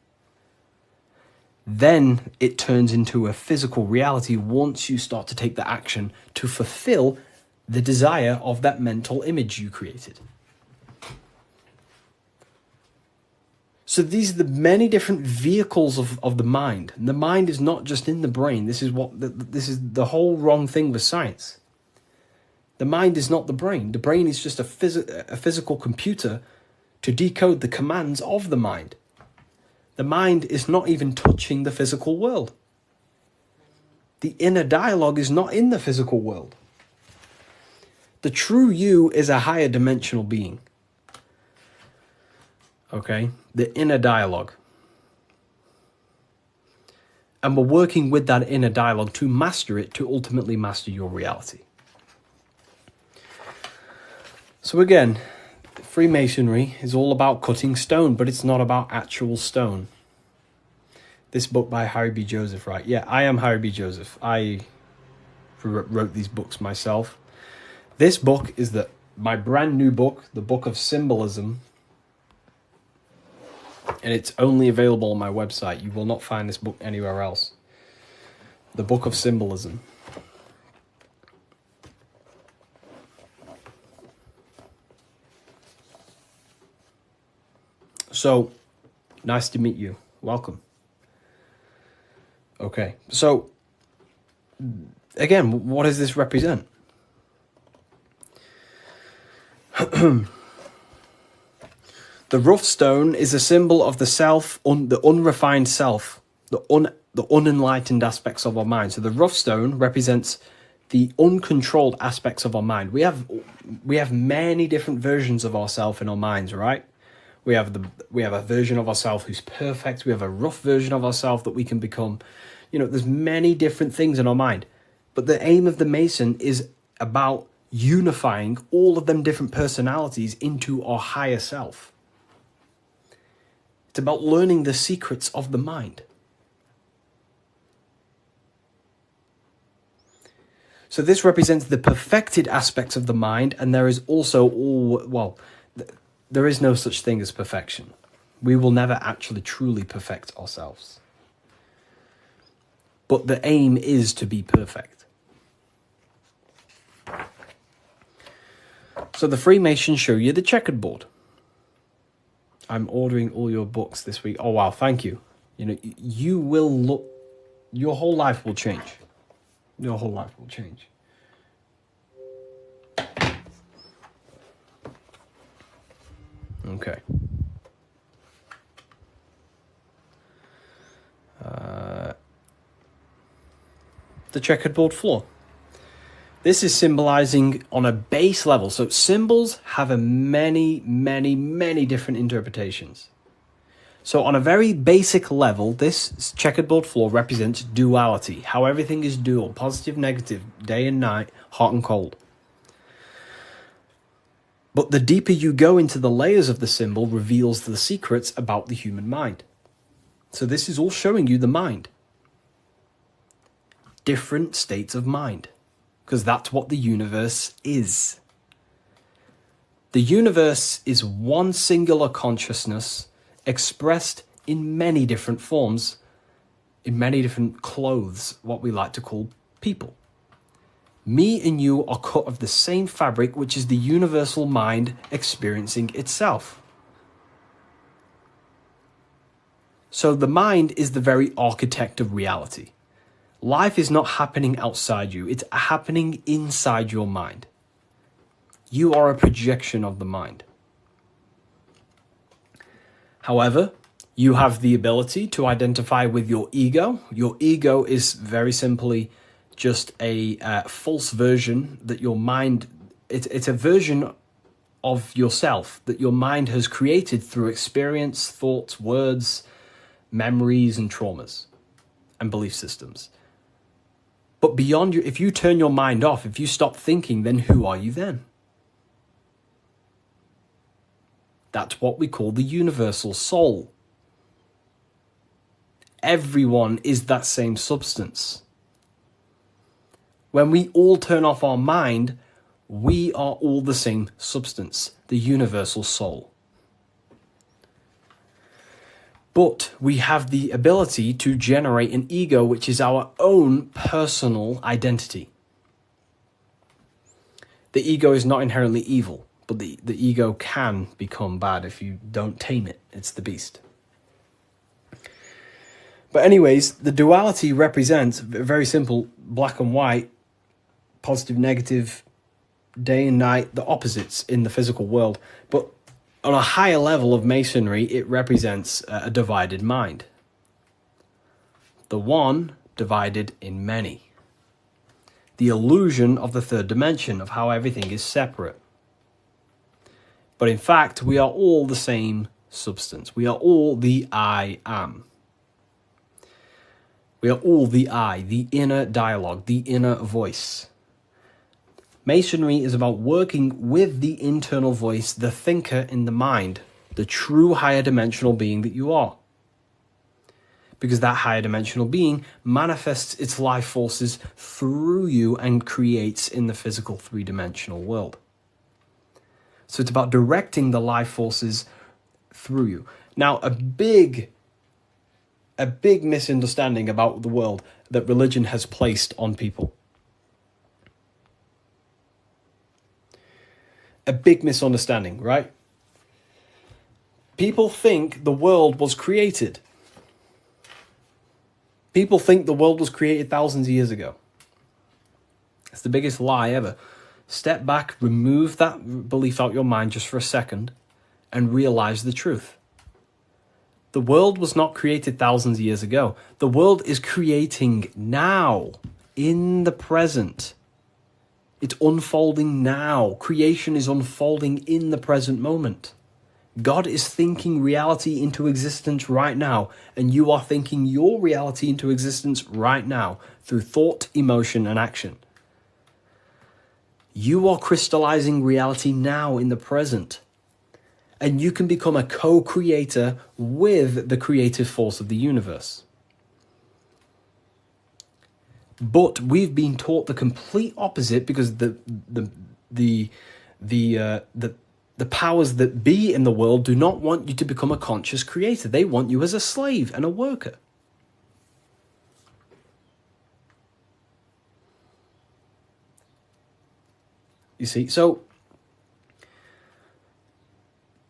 Then it turns into a physical reality once you start to take the action to fulfill the desire of that mental image you created. So these are the many different vehicles of the mind. And the mind is not just in the brain. This is the whole wrong thing with science. The mind is not the brain. The brain is just a physical computer to decode the commands of the mind. The mind is not even touching the physical world. The inner dialogue is not in the physical world. The true you is a higher dimensional being. Okay? The inner dialogue. And we're working with that inner dialogue to master it, to ultimately master your reality. So again, Freemasonry is all about cutting stone, but it's not about actual stone. This book by Harry B. Joseph, right? Yeah, I am Harry B. Joseph. I wrote these books myself. This book is my brand new book, the Book of Symbolism. And it's only available on my website. You will not find this book anywhere else. The Book of Symbolism. So, nice to meet you. Welcome. Okay, so, again, what does this represent? The rough stone is a symbol of the self, the unrefined self, the unenlightened aspects of our mind. So the rough stone represents the uncontrolled aspects of our mind. We have many different versions of ourselves in our minds, right? We have a version of ourselves who's perfect. We have a rough version of ourselves that we can become. There's many different things in our mind. But the aim of the Mason is about unifying all of them different personalities into our higher self. It's about learning the secrets of the mind. So this represents the perfected aspects of the mind, and there is also there is no such thing as perfection. We will never actually truly perfect ourselves. But the aim is to be perfect. So the Freemasons show you the checkered board. I'm ordering all your books this week. Oh, wow, thank you. You will look, your whole life will change. Your whole life will change. Okay. The checkerboard floor. This is symbolizing on a base level. So symbols have a many different interpretations. So on a very basic level, this checkerboard floor represents duality, how everything is dual, positive, negative, day and night, hot and cold. But the deeper you go into the layers of the symbol reveals the secrets about the human mind. So this is all showing you the mind. Different states of mind, because that's what the universe is. The universe is one singular consciousness expressed in many different forms, in many different clothes, what we like to call people. Me and you are cut of the same fabric, which is the universal mind experiencing itself. So the mind is the very architect of reality. Life is not happening outside you, it's happening inside your mind. You are a projection of the mind. However, you have the ability to identify with your ego. Your ego is very simply just a false version that your mind, it's a version of yourself that your mind has created through experience, thoughts, words, memories, and traumas, and belief systems. But beyond you, if you turn your mind off, if you stop thinking, then who are you then? That's what we call the universal soul. Everyone is that same substance. When we all turn off our mind, we are all the same substance, the universal soul. But we have the ability to generate an ego, which is our own personal identity. The ego is not inherently evil, but the ego can become bad if you don't tame it. It's the beast. But anyways, the duality represents very simple, black and white, positive, negative, day and night, the opposites in the physical world. But on a higher level of masonry, it represents a divided mind. The one divided in many. The illusion of the third dimension, of how everything is separate. But in fact, we are all the same substance. We are all the I am. We are all the I, the inner dialogue, the inner voice. Masonry is about working with the internal voice, the thinker in the mind, the true higher dimensional being that you are. Because that higher dimensional being manifests its life forces through you and creates in the physical three-dimensional world. So it's about directing the life forces through you. Now, a big misunderstanding about the world that religion has placed on people. A big misunderstanding, right? People think the world was created. People think the world was created thousands of years ago. It's the biggest lie ever. Step back, remove that belief out your mind just for a second, and realize the truth. The world was not created thousands of years ago. The world is creating now, in the present. It's unfolding now. Creation is unfolding in the present moment. God is thinking reality into existence right now, and you are thinking your reality into existence right now through thought, emotion, and action. You are crystallizing reality now in the present, and you can become a co-creator with the creative force of the universe. But we've been taught the complete opposite because the powers that be in the world do not want you to become a conscious creator. They want you as a slave and a worker. You see, so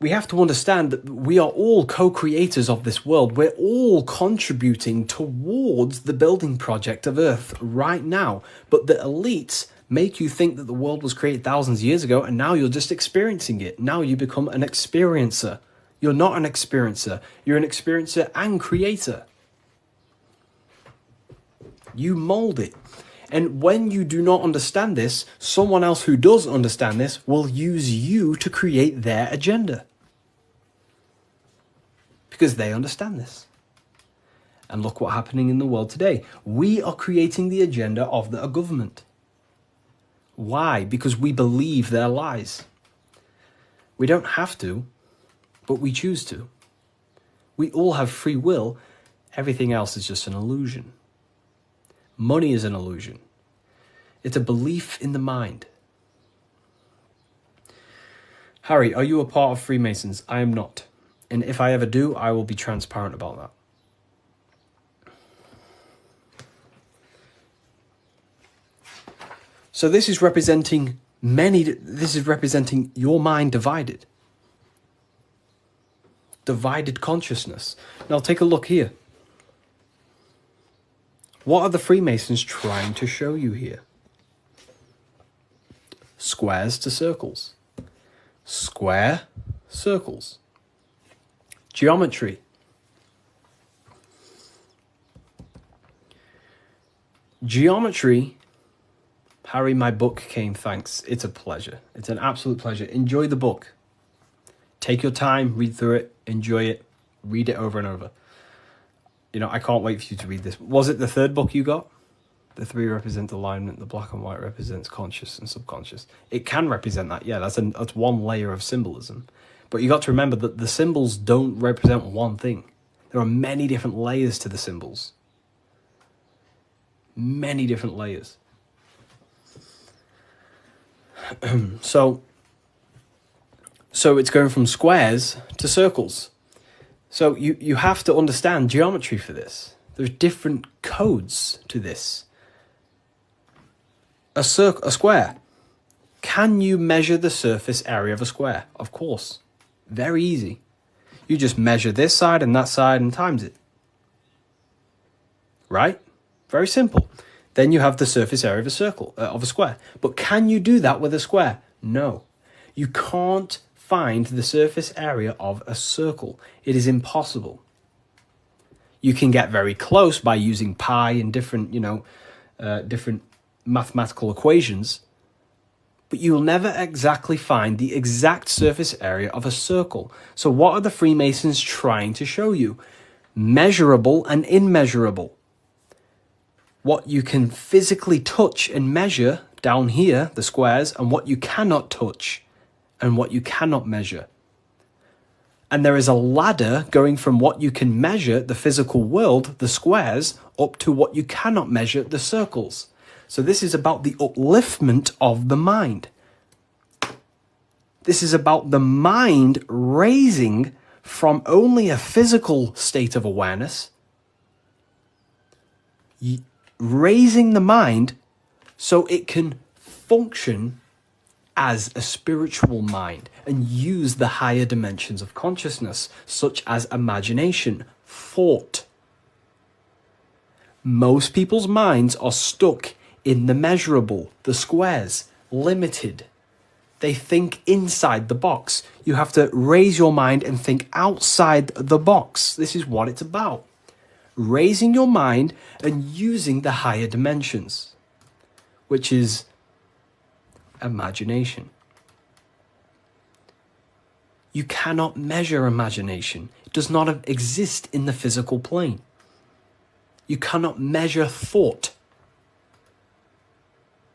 we have to understand that we are all co-creators of this world. We're all contributing towards the building project of Earth right now. But the elites make you think that the world was created thousands of years ago, and now you're just experiencing it. Now you become an experiencer. You're not an experiencer. You're an experiencer and creator. You mold it. And when you do not understand this, someone else who does understand this will use you to create their agenda. Because they understand this. And look what's happening in the world today. We are creating the agenda of the government. Why? Because we believe their lies. We don't have to, but we choose to. We all have free will. Everything else is just an illusion. Money is an illusion. It's a belief in the mind. Harry, are you a part of Freemasons? I am not. And if I ever do, I will be transparent about that. So this is representing your mind divided. Divided consciousness. Now take a look here. What are the Freemasons trying to show you here? Squares to circles. Square, circles. Geometry. Geometry. Harry, my book came, thanks. It's a pleasure. It's an absolute pleasure. Enjoy the book. Take your time, read through it, enjoy it, read it over and over. You know, I can't wait for you to read this. Was it the third book you got? The 3 represent alignment, the black and white represents conscious and subconscious. It can represent that, yeah, that's one layer of symbolism. But you got to remember that the symbols don't represent one thing. There are many different layers to the symbols. Many different layers. So it's going from squares to circles. So you have to understand geometry for this. There's different codes to this. A square. Can you measure the surface area of a square? Of course. Very easy. You just measure this side and that side and times it. Right? Very simple. Then you have the surface area of a circle, of a square. But can you do that with a square? No. You can't find the surface area of a circle. It is impossible. You can get very close by using pi and different, different mathematical equations, but you will never exactly find the exact surface area of a circle. So what are the Freemasons trying to show you? Measurable and immeasurable. What you can physically touch and measure down here, the squares, and what you cannot touch and what you cannot measure. And there is a ladder going from what you can measure, the physical world, the squares, up to what you cannot measure, the circles. So this is about the upliftment of the mind. This is about the mind raising from only a physical state of awareness, raising the mind so it can function as a spiritual mind and use the higher dimensions of consciousness, such as imagination, thought. Most people's minds are stuck in the measurable, the squares, limited. They think inside the box. You have to raise your mind and think outside the box. This is what it's about. Raising your mind and using the higher dimensions, which is imagination. You cannot measure imagination. It does not exist in the physical plane. You cannot measure thought.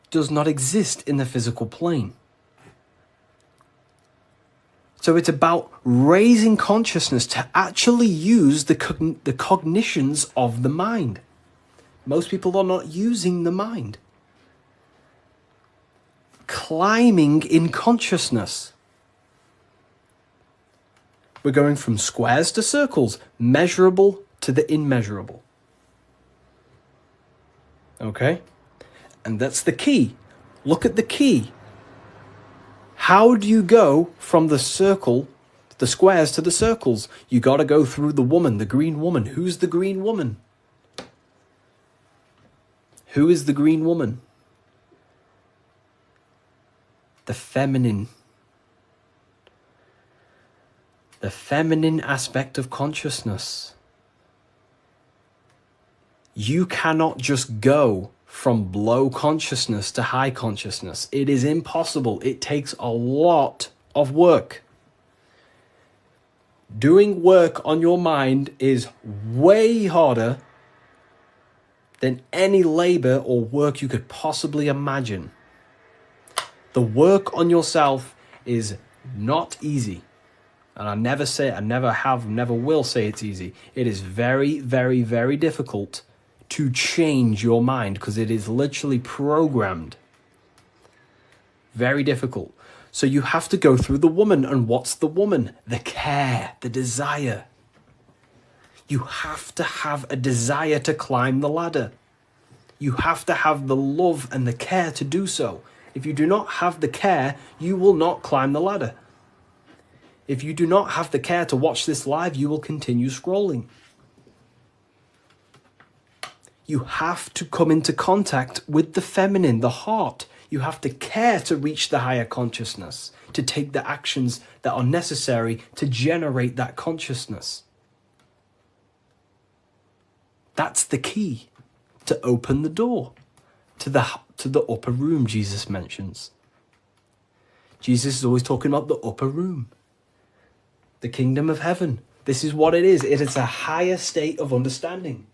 It does not exist in the physical plane. So it's about raising consciousness to actually use the cognitions of the mind. Most people are not using the mind. Climbing in consciousness. We're going from squares to circles, measurable to the immeasurable. Okay? And that's the key. Look at the key. How do you go from the circle the squares to the circles. You got to go through the woman, the green woman. Who's the green woman? Who is the green woman? The feminine. The feminine aspect of consciousness. You cannot just go from low consciousness to high consciousness. It is impossible. It takes a lot of work. Doing work on your mind is way harder than any labor or work you could possibly imagine. The work on yourself is not easy. And I never say, I never have, never will say it's easy. It is very, very, very difficult to change your mind because it is literally programmed. Very difficult. So you have to go through the woman. And what's the woman? The care, the desire. You have to have a desire to climb the ladder. You have to have the love and the care to do so. If you do not have the care, you will not climb the ladder. If you do not have the care to watch this live, you will continue scrolling. You have to come into contact with the feminine, the heart. You have to care to reach the higher consciousness, to take the actions that are necessary to generate that consciousness. That's the key to open the door to the upper room Jesus mentions. Jesus is always talking about the upper room, the kingdom of heaven. This is what it is. It is a higher state of understanding.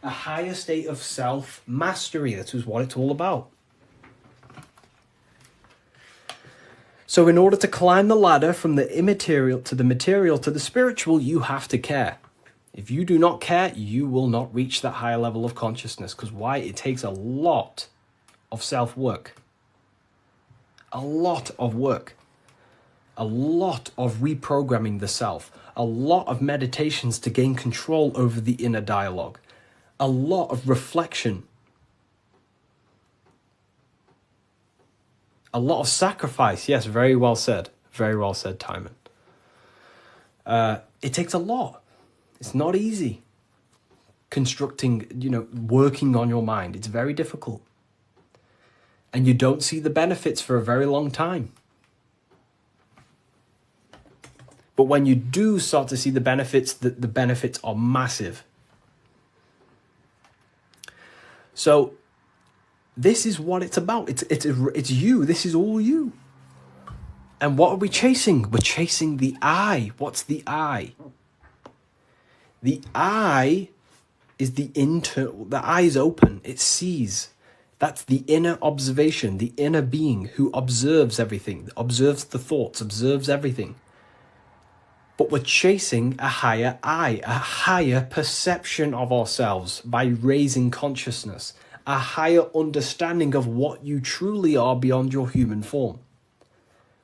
A higher state of self-mastery. That is what it's all about. So in order to climb the ladder from the immaterial to the material to the spiritual, you have to care. If you do not care, you will not reach that higher level of consciousness. Because why? It takes a lot of self-work. A lot of work. A lot of reprogramming the self. A lot of meditations to gain control over the inner dialogue. A lot of reflection. A lot of sacrifice. Yes, very well said. Very well said, Timon. It takes a lot. It's not easy. Constructing, working on your mind. It's very difficult. And you don't see the benefits for a very long time. But when you do start to see the benefits, the benefits are massive. So this is what it's about. It's you. This is all you. And what are we chasing? We're chasing the I. What's the I? The I is the eye is open. It sees. That's the inner observation, the inner being who observes everything, observes the thoughts, observes everything. But we're chasing a higher I, a higher perception of ourselves by raising consciousness, a higher understanding of what you truly are beyond your human form,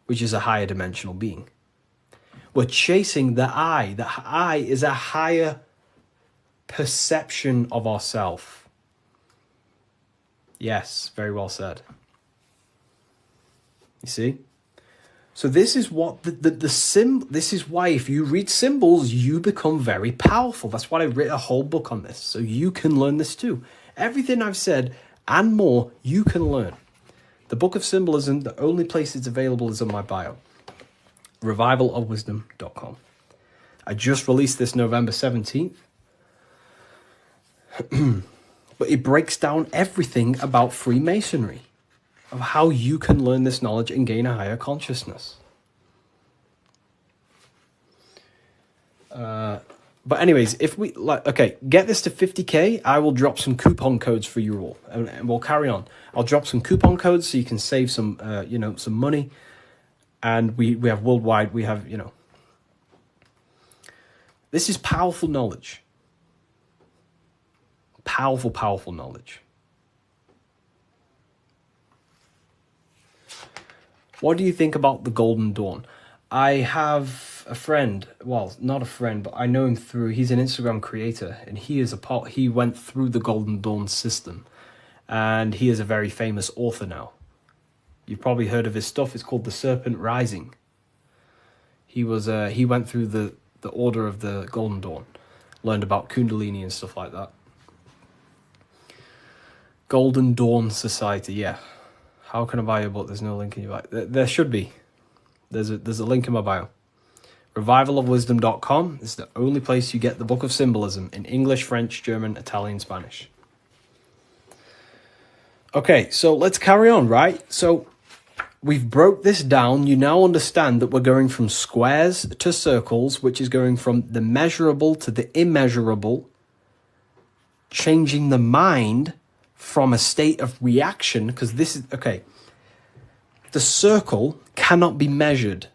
which is a higher dimensional being. We're chasing the I. The I is a higher perception of ourself. Yes, very well said. You see? So this is what this is why if you read symbols, you become very powerful. That's why I wrote a whole book on this, so you can learn this too. Everything I've said and more, you can learn. The Book of Symbolism, the only place it's available is on my bio. revivalofwisdom.com. I just released this November 17th. But it breaks down everything about Freemasonry, of how you can learn this knowledge and gain a higher consciousness. But anyways, if we get this to 50k, I will drop some coupon codes for you all, and we'll carry on. I'll drop some coupon codes so you can save some, some money. And we have worldwide, we have, this is powerful knowledge. Powerful, powerful knowledge. What do you think about the Golden Dawn? I have a friend, well, not a friend, but I know him through, he's an Instagram creator, and he went through the Golden Dawn system, and he is a very famous author now. You've probably heard of his stuff. It's called The Serpent Rising. He went through the Order of the Golden Dawn, learned about Kundalini and stuff like that. Golden Dawn Society, yeah. How can I buy your book? There's no link in your bio. There should be. There's a link in my bio. Revivalofwisdom.com is the only place you get the Book of Symbolism in English, French, German, Italian, Spanish. Okay, so let's carry on, right? So we've broke this down. You now understand that we're going from squares to circles, which is going from the measurable to the immeasurable, changing the mind from a state of reaction, because this is, okay, the circle cannot be measured,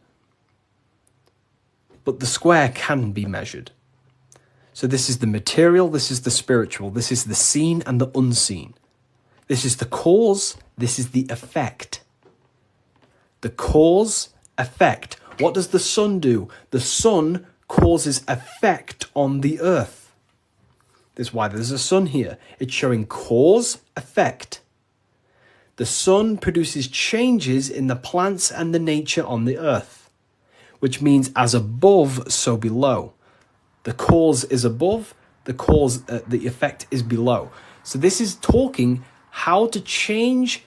but the square can be measured. So this is the material, this is the spiritual, this is the seen and the unseen. This is the cause, this is the effect. The cause, effect. What does the sun do? The sun causes effect on the earth. This is why there's a sun here. It's showing cause, effect. The sun produces changes in the plants and the nature on the earth, which means as above, so below. The cause is above, the effect is below. So this is talking how to change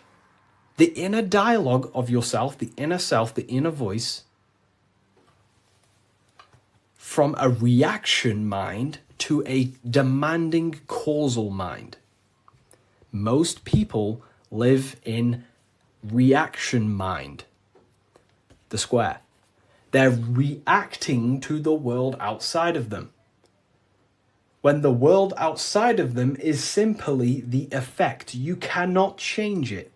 the inner dialogue of yourself, the inner voice, from a reaction mind to a demanding causal mind. Most people live in reaction mind, the square. They're reacting to the world outside of them, when the world outside of them is simply the effect. You cannot change it.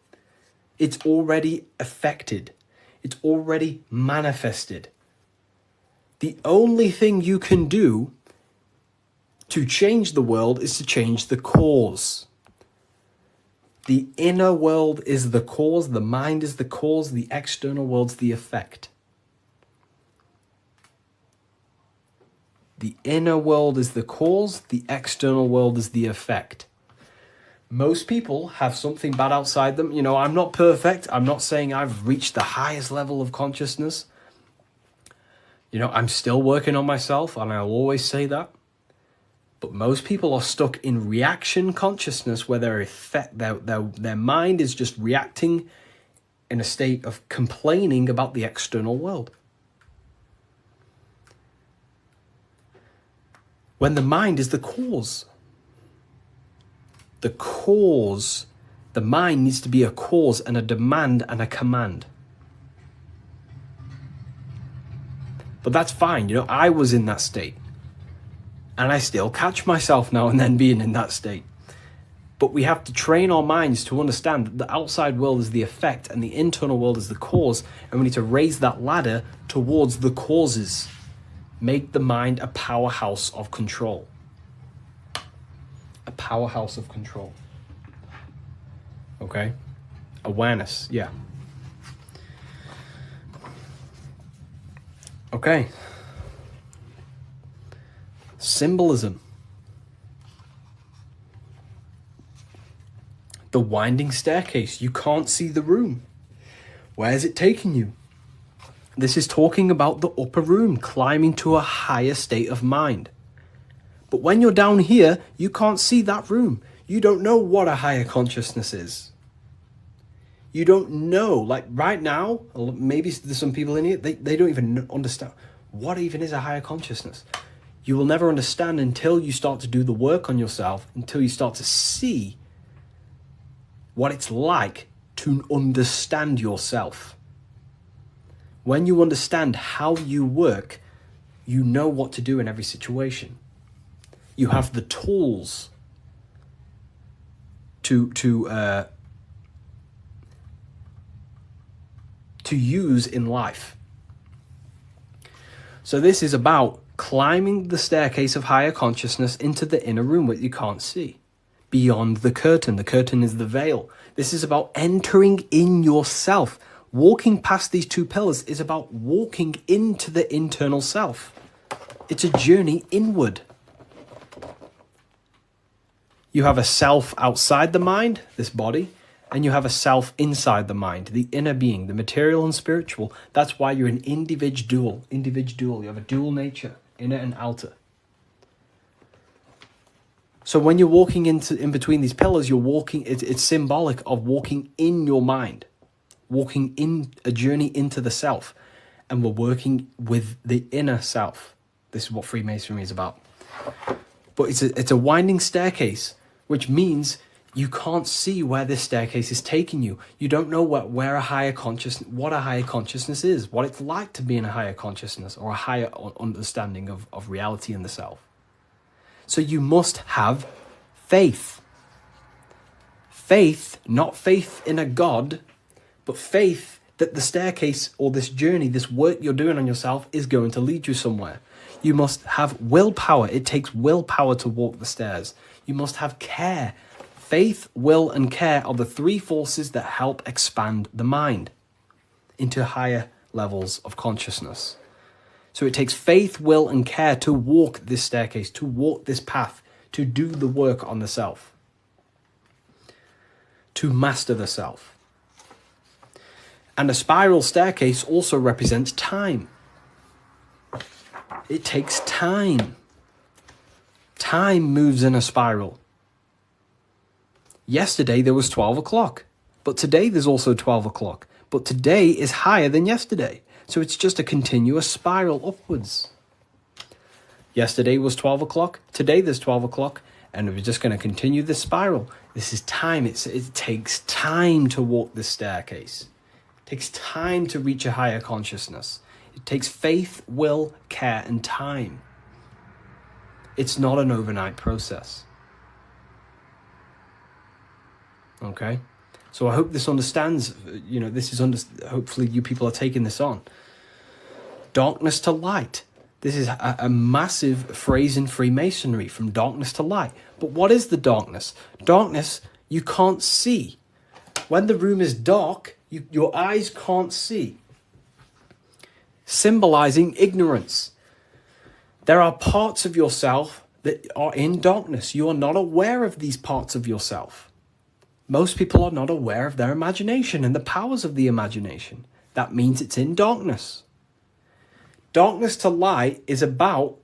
It's already affected. It's already manifested. The only thing you can do to change the world is to change the cause. The inner world is the cause, the mind is the cause, the external world's the effect. The inner world is the cause, the external world is the effect. Most people have something bad outside them. You know, I'm not perfect. I'm not saying I've reached the highest level of consciousness. You know, I'm still working on myself, and I'll always say that. But most people are stuck in reaction consciousness, where their mind is just reacting in a state of complaining about the external world. When the mind is the cause. The cause, the mind needs to be a cause and a demand and a command. But that's fine, you know, I was in that state. And I still catch myself now and then being in that state. But we have to train our minds to understand that the outside world is the effect and the internal world is the cause. And we need to raise that ladder towards the causes. Make the mind a powerhouse of control. A powerhouse of control. Okay? Awareness, yeah. Okay. Symbolism. The winding staircase. You can't see the room. Where is it taking you? This is talking about the upper room, climbing to a higher state of mind. But when you're down here, you can't see that room. You don't know what a higher consciousness is. You don't know, like right now, maybe there's some people in here, they don't even understand what even is a higher consciousness. You will never understand until you start to do the work on yourself, until you start to see what it's like to understand yourself. When you understand how you work, you know what to do in every situation. You have the tools to use in life. So this is about climbing the staircase of higher consciousness into the inner room that you can't see. Beyond the curtain. The curtain is the veil. This is about entering in yourself. Walking past these two pillars is about walking into the internal self. It's a journey inward. You have a self outside the mind, this body, and you have a self inside the mind, the inner being, the material and spiritual. That's why you're an individual. You have a dual nature, inner and outer. So when you're walking in between these pillars, you're walking, it's symbolic of walking in your mind, walking in a journey into the self. And we're working with the inner self. This is what Freemasonry is about. But it's a winding staircase, which means you can't see where this staircase is taking you. You don't know what a higher consciousness is, what it's like to be in a higher consciousness or a higher understanding of reality in the self. So you must have faith. Faith, not faith in a God, but faith that the staircase or this journey, this work you're doing on yourself is going to lead you somewhere. You must have willpower. It takes willpower to walk the stairs. You must have care. Faith, will, and care are the three forces that help expand the mind into higher levels of consciousness. So it takes faith, will, and care to walk this staircase, to walk this path, to do the work on the self, to master the self. And a spiral staircase also represents time. It takes time. Time moves in a spiral. Yesterday there was 12 o'clock, but today there's also 12 o'clock. But today is higher than yesterday. So it's just a continuous spiral upwards. Yesterday was 12 o'clock, today there's 12 o'clock, and we're just going to continue this spiral. This is time. It takes time to walk this staircase. It takes time to reach a higher consciousness. It takes faith, will, care, and time. It's not an overnight process. Okay? So I hope this understands, hopefully you people are taking this on. Darkness to light. This is a massive phrase in Freemasonry, from darkness to light. But what is the darkness? Darkness, you can't see. When the room is dark, your eyes can't see. Symbolizing ignorance. There are parts of yourself that are in darkness. You are not aware of these parts of yourself. Most people are not aware of their imagination and the powers of the imagination. That means it's in darkness. Darkness to light is about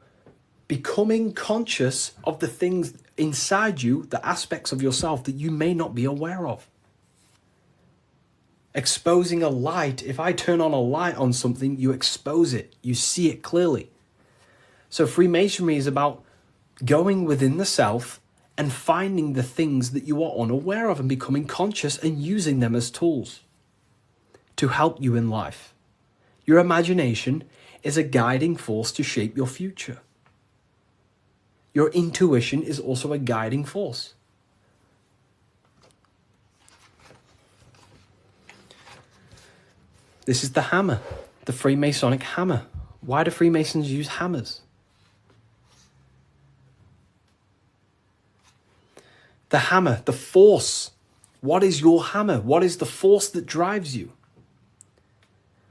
becoming conscious of the things inside you, the aspects of yourself that you may not be aware of. Exposing a light. If I turn on a light on something, you expose it. You see it clearly. So Freemasonry is about going within the self and finding the things that you are unaware of and becoming conscious and using them as tools to help you in life. Your imagination is a guiding force to shape your future. Your intuition is also a guiding force. This is the hammer, the Freemasonic hammer. Why do Freemasons use hammers? The hammer, the force. What is your hammer? What is the force that drives you?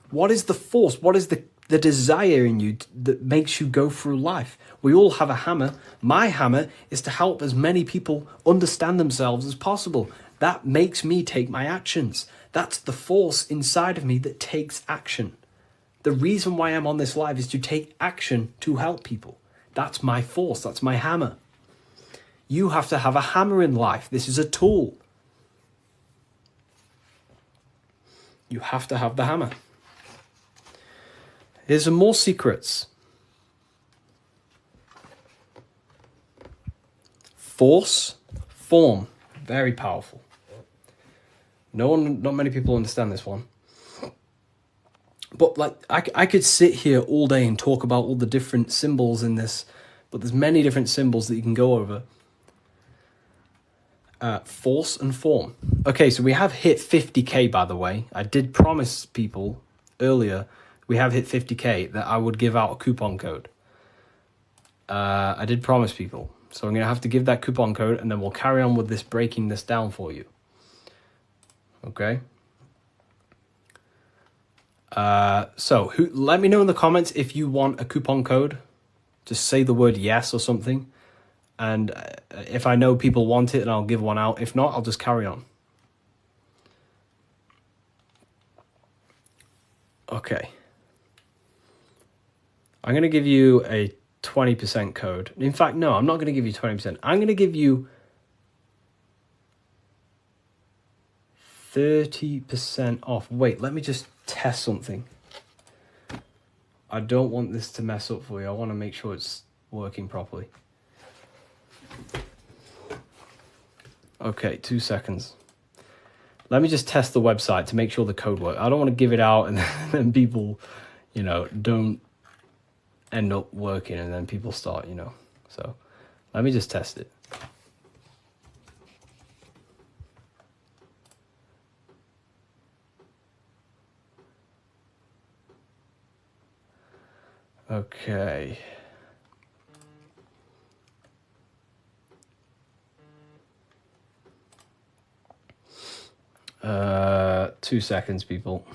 What is the force? What is the desire in you that makes you go through life? We all have a hammer. My hammer is to help as many people understand themselves as possible. That makes me take my actions. That's the force inside of me that takes action. The reason why I'm on this live is to take action to help people. That's my force. That's my hammer. You have to have a hammer in life. This is a tool. You have to have the hammer. Here's some more secrets. Force, form, very powerful. Not many people understand this one. But I could sit here all day and talk about all the different symbols in this, but there's many different symbols that you can go over. Force and form. Okay, so we have hit 50k, by the way. I did promise people earlier we have hit 50k that I would give out a coupon code. I did promise people. So I'm going to have to give that coupon code and then we'll carry on with this, breaking this down for you. Okay? Let me know in the comments if you want a coupon code. Just say the word yes or something. And if I know people want it, then I'll give one out. If not, I'll just carry on. Okay. I'm going to give you a 20% code. In fact, no, I'm not going to give you 20%. I'm going to give you 30% off. Wait, let me just test something. I don't want this to mess up for you. I want to make sure it's working properly. Okay, 2 seconds. Let me just test the website to make sure the code works. I don't want to give it out and then people, you know, don't end up working and then people start, you know. So let me just test it. Okay. 2 seconds, people.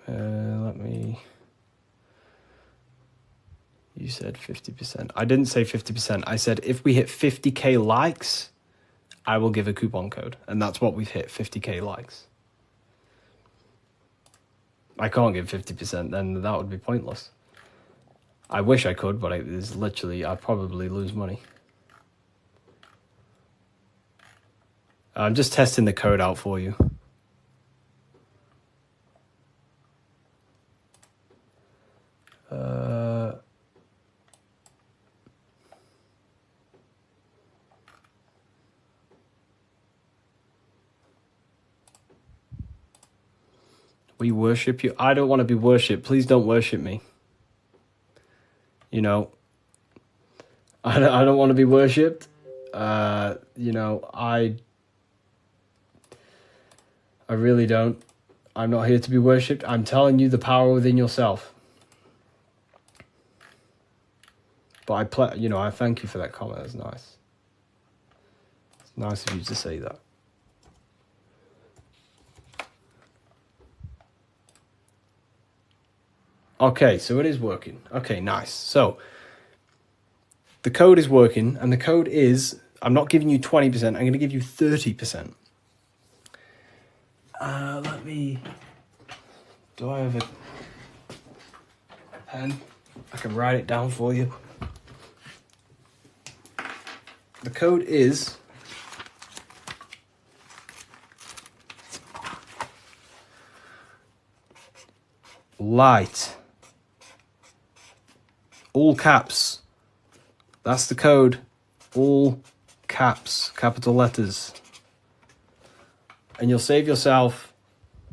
Let me... You said 50%. I didn't say 50%. I said if we hit 50k likes, I will give a coupon code. And that's what we've hit, 50k likes. I can't give 50%, then that would be pointless. I wish I could, but it's literally, I'd probably lose money. I'm just testing the code out for you. We worship you. I don't want to be worshipped. Please don't worship me. You know, I don't want to be worshipped. You know, I really don't. I'm not here to be worshipped. I'm telling you the power within yourself. But I thank you for that comment. That's nice. It's nice of you to say that. Okay, so it is working. Okay, nice. So the code is working, and the code is, I'm not giving you 20%, I'm going to give you 30%. Do I have a pen? I can write it down for you. The code is light. All caps. That's the code. All caps, capital letters. And you'll save yourself